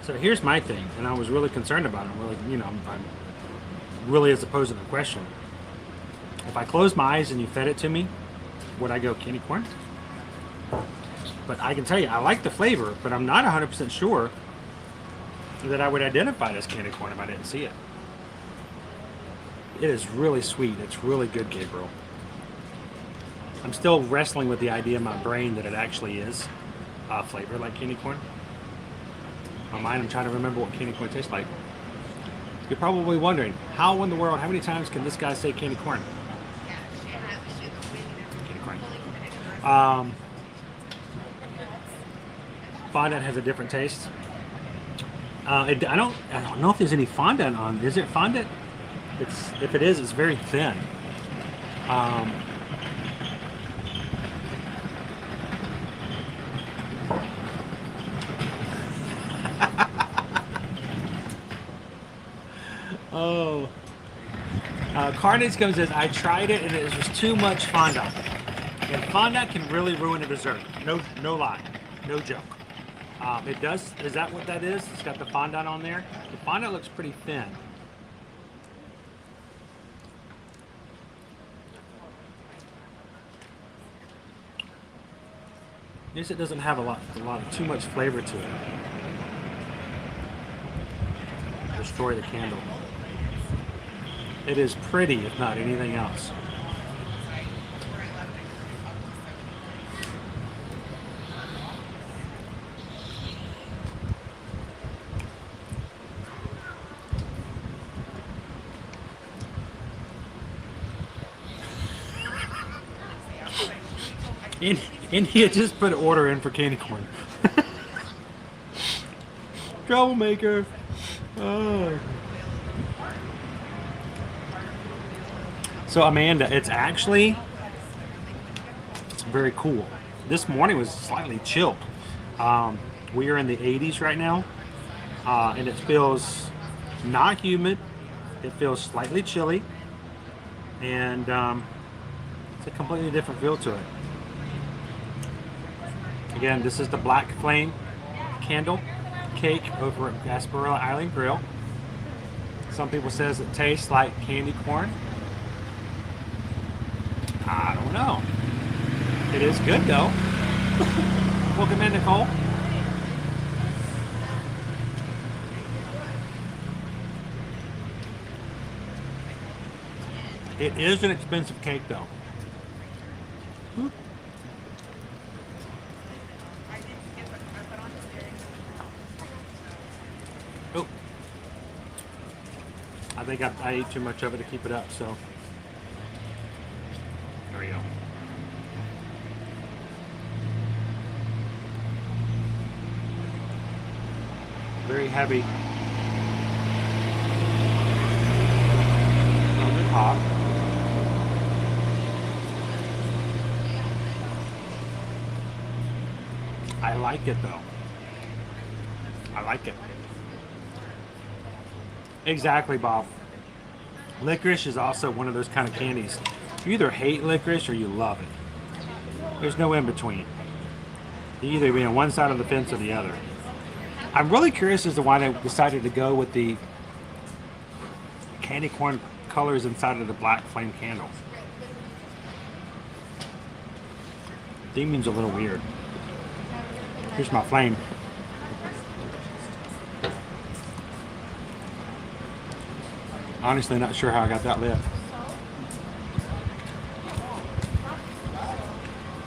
R: So here's my thing, and I was really concerned about it. Really, you know, I'm really as opposing the question. If I closed my eyes and you fed it to me, would I go candy corn? But I can tell you, I like the flavor, but I'm not 100% sure that I would identify it as candy corn if I didn't see it. It is really sweet. It's really good, Gabriel. I'm still wrestling with the idea in my brain that it actually is flavored like candy corn. In my mind, I'm trying to remember what candy corn tastes like. You're probably wondering, how in the world, how many times can this guy say candy corn? Candy corn. Fondant has a different taste. I don't know if there's any fondant on. Is it fondant? If it is, it's very thin. Oh. Carnage comes and says, I tried it and it was just too much fondant. And fondant can really ruin a dessert. No lie. No joke. It does. Is that what that is? It's got the fondant on there. The fondant looks pretty thin. I guess it doesn't have a lot of too much flavor to it. Destroy the candle. It is pretty, if not anything else. India just put an order in for candy corn. Troublemaker. Oh. So Amanda, it's very cool. This morning was slightly chilled. We are in the 80s right now, and it feels not humid. It feels slightly chilly, and it's a completely different feel to it. Again, this is the Black Flame candle cake over at Gasparilla Island Grill. Some people says it tastes like candy corn. I don't know. It is good though. Welcome in, Nicole. It is an expensive cake though. Oh, I think I ate too much of it to keep it up, so there we go. Very heavy on the top. I like it though. I like it. Exactly, Bob. Licorice is also one of those kind of candies. You either hate licorice or you love it. There's no in between. You either be on one side of the fence or the other. I'm really curious as to why they decided to go with the candy corn colors inside of the Black Flame candle. Theming's a little weird. Here's my flame. Honestly, not sure how I got that lit.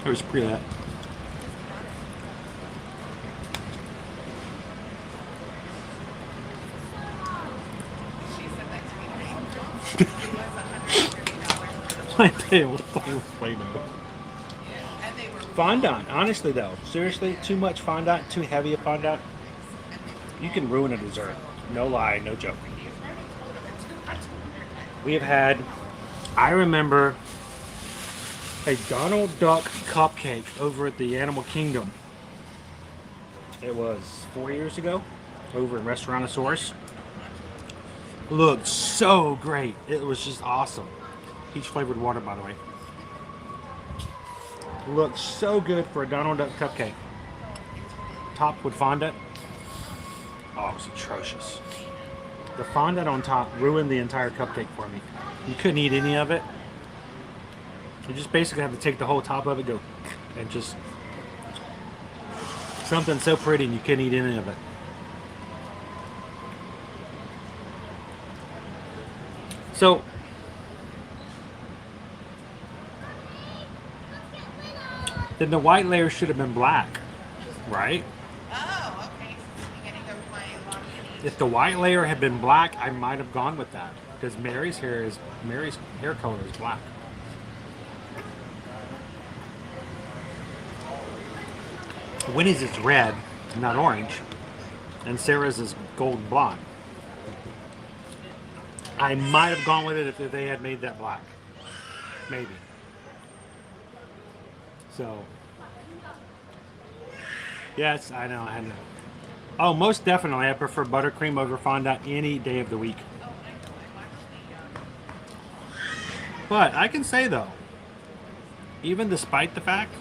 R: It was pre-lit. Fondant, honestly though, seriously, too much fondant, too heavy a fondant, you can ruin a dessert. No lie, no joke. We have had, I remember a Donald Duck cupcake over at the Animal Kingdom. It was 4 years ago, over in Restaurantosaurus. Looked so great. It was just awesome. Peach flavored water, by the way. Looked so good for a Donald Duck cupcake. Topped with fondant. Oh, it was atrocious. The fondant on top ruined the entire cupcake for me. You couldn't eat any of it. You just basically have to take the whole top of it, go, and just something so pretty and you couldn't eat any of it. So then the white layer should have been black, right?
E: Oh, okay. So you're getting over my
R: If the white layer had been black, I might have gone with that because Mary's hair color is black. Winnie's is red, not orange, and Sarah's is golden blonde. I might have gone with it if they had made that black, maybe. So, yes, I know. Oh, most definitely, I prefer buttercream over fondant any day of the week. But I can say though, even despite the fact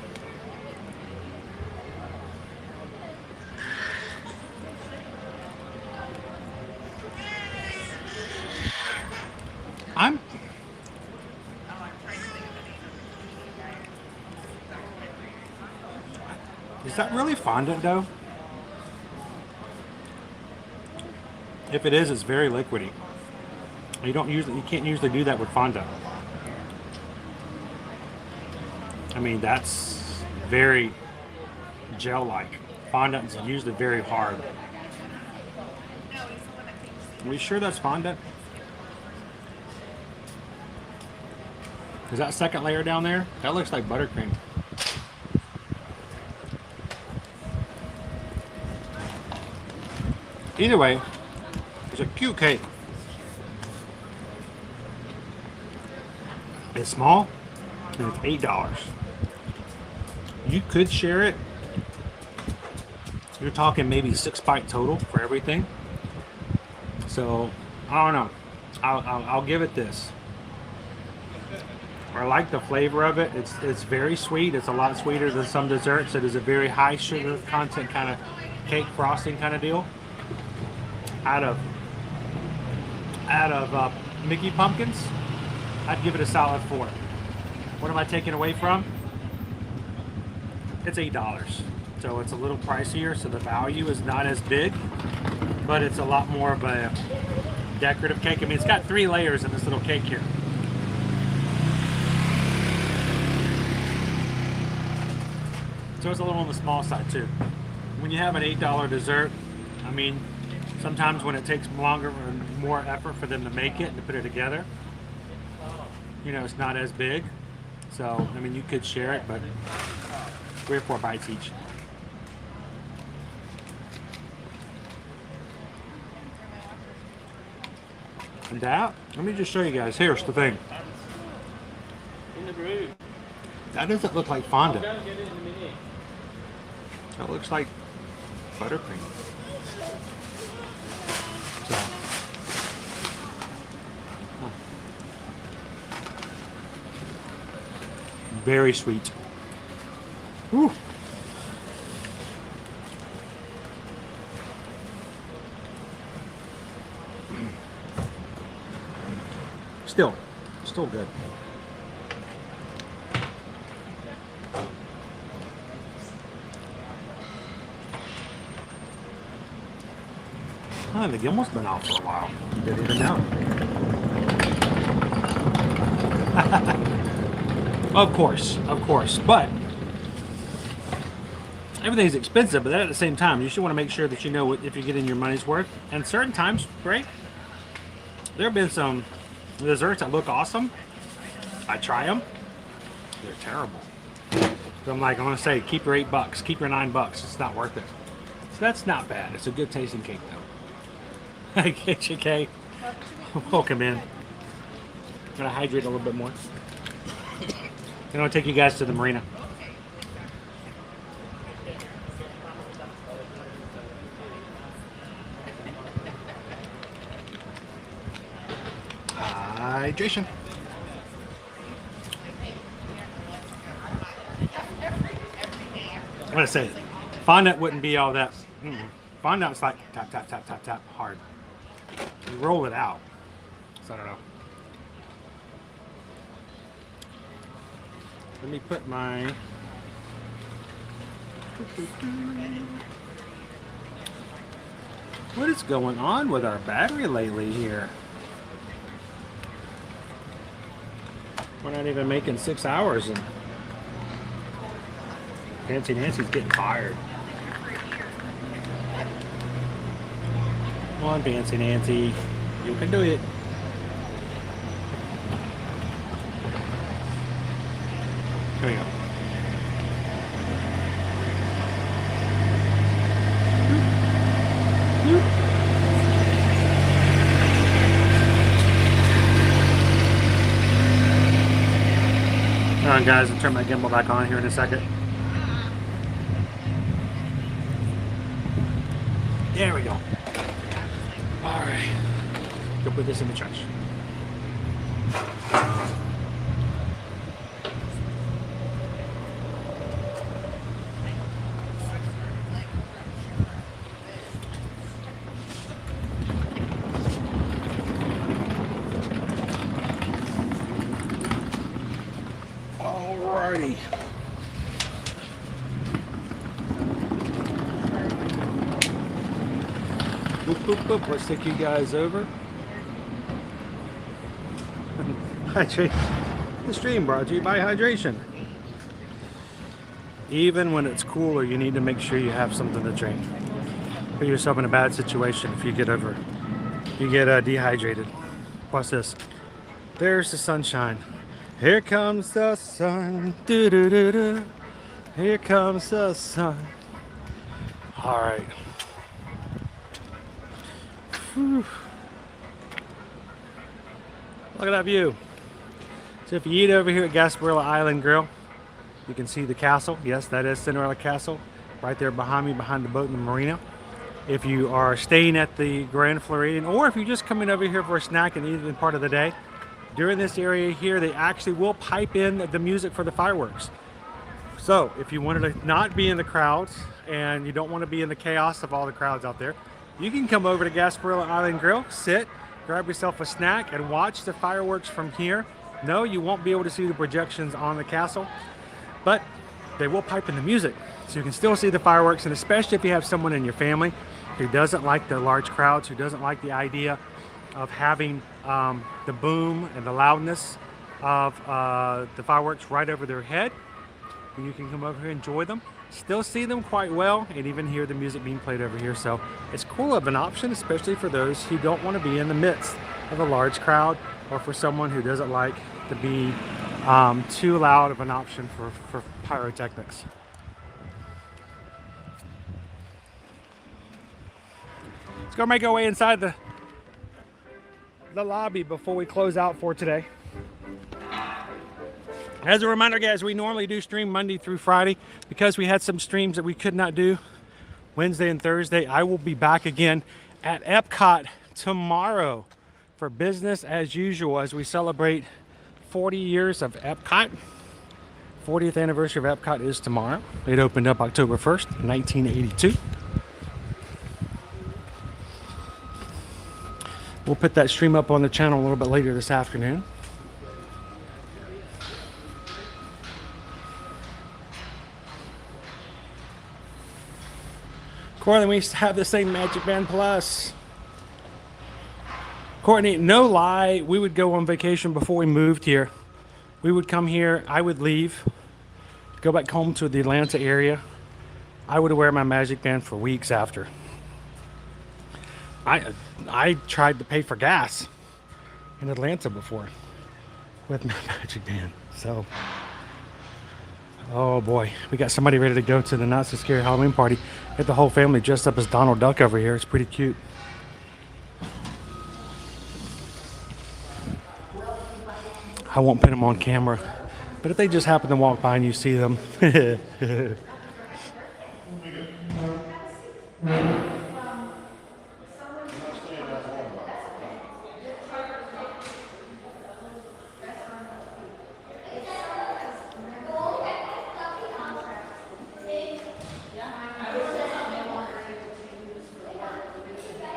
R: is that really fondant though? If it is, it's very liquidy. You can't usually do that with fondant. I mean, that's very gel-like. Fondant's usually very hard. Are we sure that's fondant? Is that second layer down there? That looks like buttercream. Either way, it's a cute cake. It's small and it's $8. You could share it. You're talking maybe 6 bite total for everything. So I don't know. I'll give it this. I like the flavor of it. It's very sweet. It's a lot sweeter than some desserts. It is a very high sugar content kind of cake frosting kind of deal. Out of Mickey pumpkins, I'd give it a solid 4. What am I taking away from? It's $8. So it's a little pricier, so the value is not as big, but it's a lot more of a decorative cake. I mean, it's got 3 layers in this little cake here. So it's a little on the small side too. When you have an $8 dessert, I mean, sometimes when it takes longer and more effort for them to make it and to put it together, you know, it's not as big. So, I mean, you could share it, but 3 or 4 bites each. And that, let me just show you guys. Here's the thing. That doesn't look like fondant. That looks like buttercream. So, very sweet. Woo. Still good. Oh, the gimble's been out for a while. Didn't even know. Of course. But everything's expensive, but then at the same time, you should want to make sure that you know what, if you're getting your money's worth. And certain times, great. There have been some desserts that look awesome. I try them. They're terrible. So I'm going to say, keep your $8, keep your $9. It's not worth it. So that's not bad. It's a good tasting cake, though. I get you, Kay. Welcome in. I'm going to hydrate a little bit more. Then I'll take you guys to the marina. Hydration. I'm going to say, fondant wouldn't be all that. Fondant's like tap, tap, tap, tap, tap, hard. You roll it out. So I don't know. Let me put my... What is going on with our battery lately here? We're not even making 6 hours and Fancy Nancy's getting tired. Come on, Fancy Nancy. You can do it. Here we go. All right, guys, I'll turn my gimbal back on here in a second. There we go. All right. Go put this in the trash. Alrighty. Boop, boop, boop. Let's take you guys over. Hydrate. The stream brought to you by hydration. Even when it's cooler, you need to make sure you have something to drink. Put yourself in a bad situation if you get dehydrated. Watch this. There's the sunshine. Here comes the sun. Doo -doo -doo -doo. Here comes the sun. All right. Whew. Look at that view. So if you eat over here at Gasparilla Island Grill, you can see the castle. Yes, that is Cinderella Castle, right there behind me, behind the boat in the marina. If you are staying at the Grand Floridian, or if you're just coming over here for a snack and eating part of the day, during this area here, they actually will pipe in the music for the fireworks. So if you wanted to not be in the crowds and you don't want to be in the chaos of all the crowds out there, you can come over to Gasparilla Island Grill, sit, grab yourself a snack, and watch the fireworks from here. No, you won't be able to see the projections on the castle, but they will pipe in the music. So you can still see the fireworks, and especially if you have someone in your family who doesn't like the large crowds, who doesn't like the idea of having the boom and the loudness of the fireworks right over their head, you can come over here and enjoy them. Still see them quite well, and even hear the music being played over here. So it's cool of an option, especially for those who don't want to be in the midst of a large crowd, or for someone who doesn't like to be too loud of an option for pyrotechnics. Let's go make our way inside the lobby before we close out for today. As a reminder, guys, we normally do stream Monday through Friday. Because we had some streams that we could not do Wednesday and Thursday, I will be back again at Epcot tomorrow for business as usual as we celebrate 40 years of Epcot. 40th anniversary of Epcot is tomorrow. It opened up October 1st, 1982. We'll put that stream up on the channel a little bit later this afternoon. Courtney, we used to have the same Magic Band Plus. Courtney, no lie, we would go on vacation before we moved here. We would come here, I would leave, go back home to the Atlanta area. I would wear my Magic Band for weeks after. I tried to pay for gas in Atlanta before with my Magic Band. So, oh boy, we got somebody ready to go to the Not So Scary Halloween party. Get the whole family dressed up as Donald Duck over here. It's pretty cute. I won't put them on camera, but if they just happen to walk by and you see them.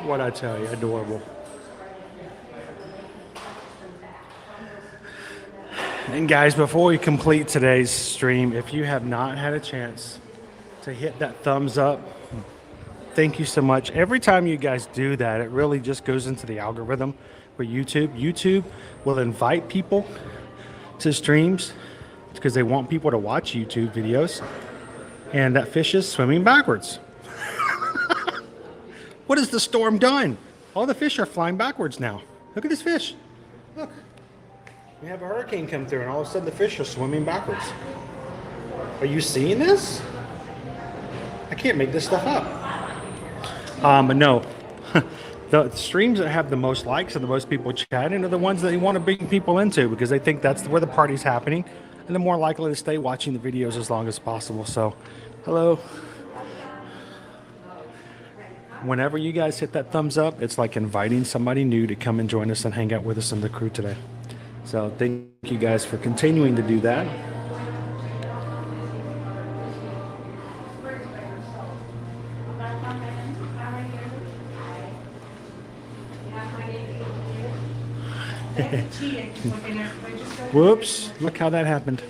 R: What I tell you, adorable. And guys, before we complete today's stream, if you have not had a chance to hit that thumbs up, thank you so much. Every time you guys do that, it really just goes into the algorithm for YouTube. YouTube will invite people to streams because they want people to watch YouTube videos. And that fish is swimming backwards. What has the storm done?
A: All the fish are flying backwards now. Look at this fish. Look. We have a hurricane come through and all of a sudden the fish are swimming backwards. Are you seeing this? I can't make this stuff up. But no. The streams that have the most likes and the most people chatting are the ones that you want to bring people into because they think that's where the party's happening and they're more likely to stay watching the videos as long as possible. So, hello. Whenever you guys hit that thumbs up, it's like inviting somebody new to come and join us and hang out with us in the crew today. So thank you guys for continuing to do that. Whoops, look how that happened.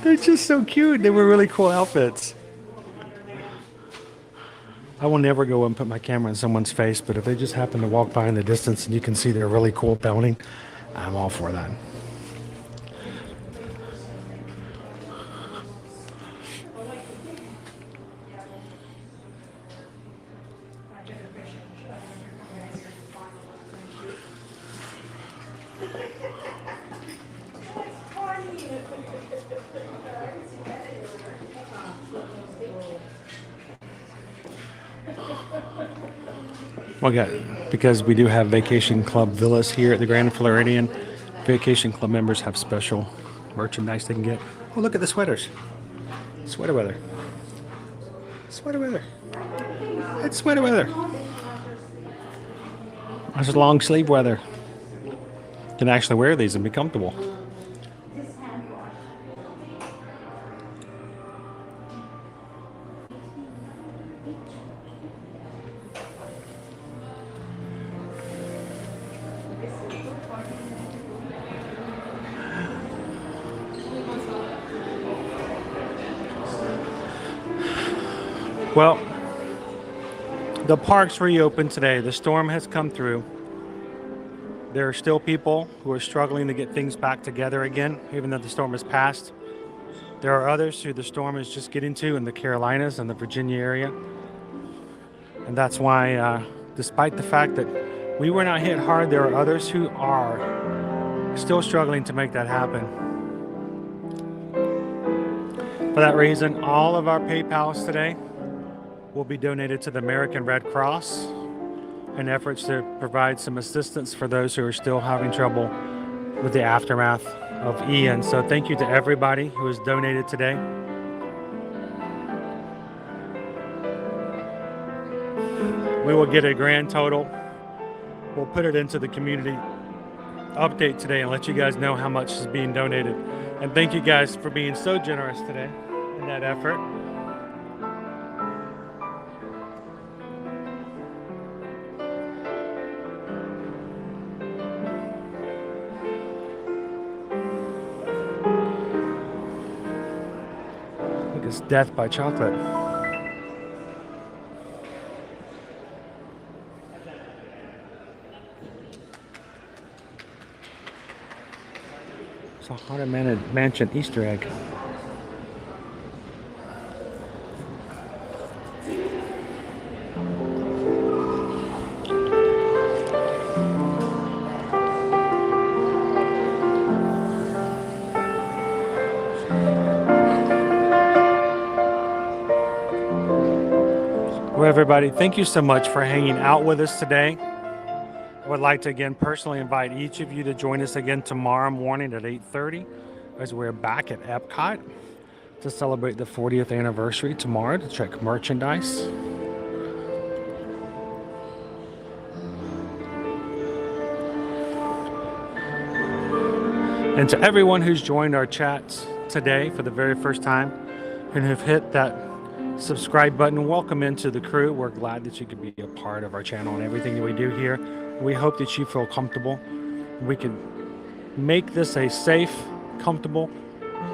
A: They're just so cute. They were really cool outfits. I will never go and put my camera in someone's face, but if they just happen to walk by in the distance and you can see they're really cool building, I'm all for that. Well, because we do have Vacation Club villas here at the Grand Floridian, Vacation Club members have special merchandise they can get. Oh, look at the sweaters. Sweater weather. Sweater weather. It's sweater weather. It's long sleeve weather. You can actually wear these and be comfortable. Well, the parks reopened today. The storm has come through. There are still people who are struggling to get things back together again, even though the storm has passed. There are others who the storm is just getting to in the Carolinas and the Virginia area. And that's why, despite the fact that we were not hit hard, there are others who are still struggling to make that happen. For that reason, all of our PayPals today will be donated to the American Red Cross in efforts to provide some assistance for those who are still having trouble with the aftermath of Ian. So thank you to everybody who has donated today. We will get a grand total. We'll put it into the community update today and let you guys know how much is being donated. And thank you guys for being so generous today in that effort. It's death by chocolate. It's a Haunted Mansion Easter egg. Well, everybody, thank you so much for hanging out with us today. I would like to again personally invite each of you to join us again tomorrow morning at 8:30 as we're back at Epcot to celebrate the 40th anniversary tomorrow to check merchandise. And to everyone who's joined our chats today for the very first time and have hit that subscribe button, welcome into the crew. We're glad that you could be a part of our channel and everything that we do here. We hope that you feel comfortable. We can make this a safe, comfortable,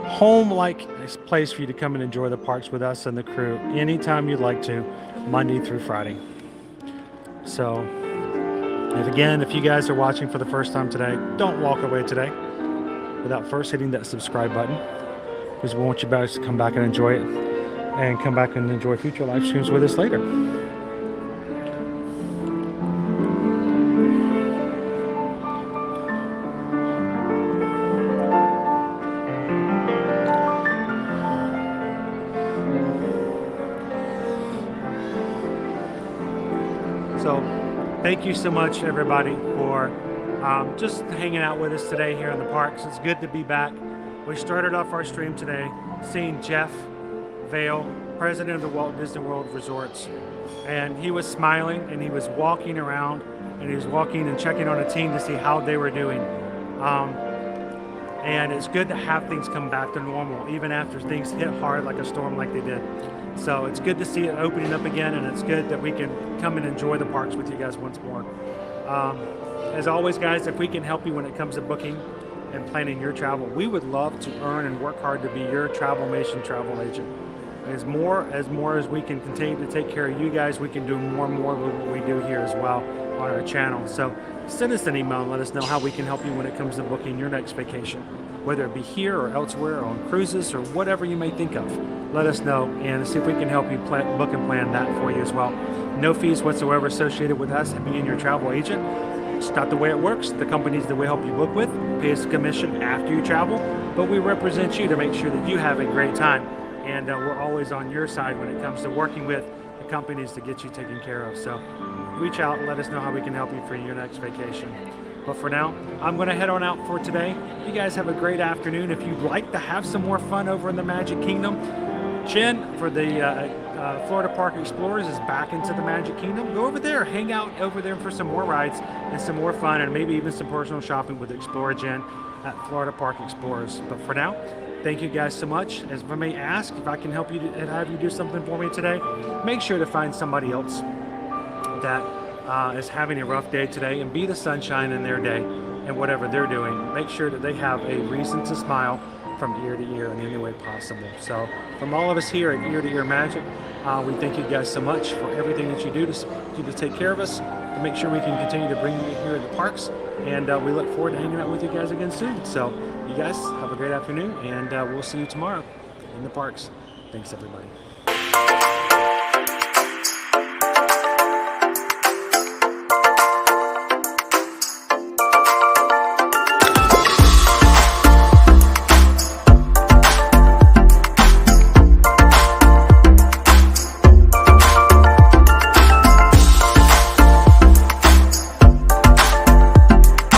A: home-like place for you to come and enjoy the parks with us and the crew anytime you'd like to, Monday through Friday. So, if you guys are watching for the first time today, don't walk away today without first hitting that subscribe button, because we want you guys to come back and enjoy it and come back and enjoy future live streams with us later.
R: thank you so much, everybody, for just hanging out with us today here in the parks. It's good to be back. We started off our stream today seeing Jeff Vale, president of the Walt Disney World Resorts, and he was smiling and he was walking around and he was walking and checking on a team to see how they were doing. And it's good to have things come back to normal, even after things hit hard like a storm like they did. So it's good to see it opening up again, and it's good that we can come and enjoy the parks with you guys once more. As always, guys, if we can help you when it comes to booking and planning your travel, we would love to earn and work hard to be your Travelmation travel agent. As more as we can continue to take care of you guys, we can do more and more of what we do here as well on our channel. So send us an email and let us know how we can help you when it comes to booking your next vacation, whether it be here or elsewhere or on cruises or whatever you may think of. Let us know and see if we can help you book and plan that for you as well. No fees whatsoever associated with us being your travel agent. It's not the way it works. The companies that we help you book with pay us a commission after you travel, but we represent you to make sure that you have a great time. And we're always on your side when it comes to working with the companies to get you taken care of. So reach out and let us know how we can help you for your next vacation. But for now, I'm going to head on out for today. You guys have a great afternoon. If you'd like to have some more fun over in the Magic Kingdom, Chen for the Florida Park Explorers is back into the Magic Kingdom. Go over there, hang out over there for some more rides and some more fun, and maybe even some personal shopping with Explorer Jen at Florida Park Explorers. But for now, thank you guys so much. As I may ask, if I can help you and have you do something for me today, make sure to find somebody else that is having a rough day today and be the sunshine in their day and whatever they're doing. Make sure that they have a reason to smile from ear to ear in any way possible. So from all of us here at Ear to Ear Magic, we thank you guys so much for everything that you do to take care of us, to make sure we can continue to bring you here at the parks. And we look forward to hanging out with you guys again soon. So you guys have a great afternoon, and we'll see you tomorrow in the parks. Thanks, everybody.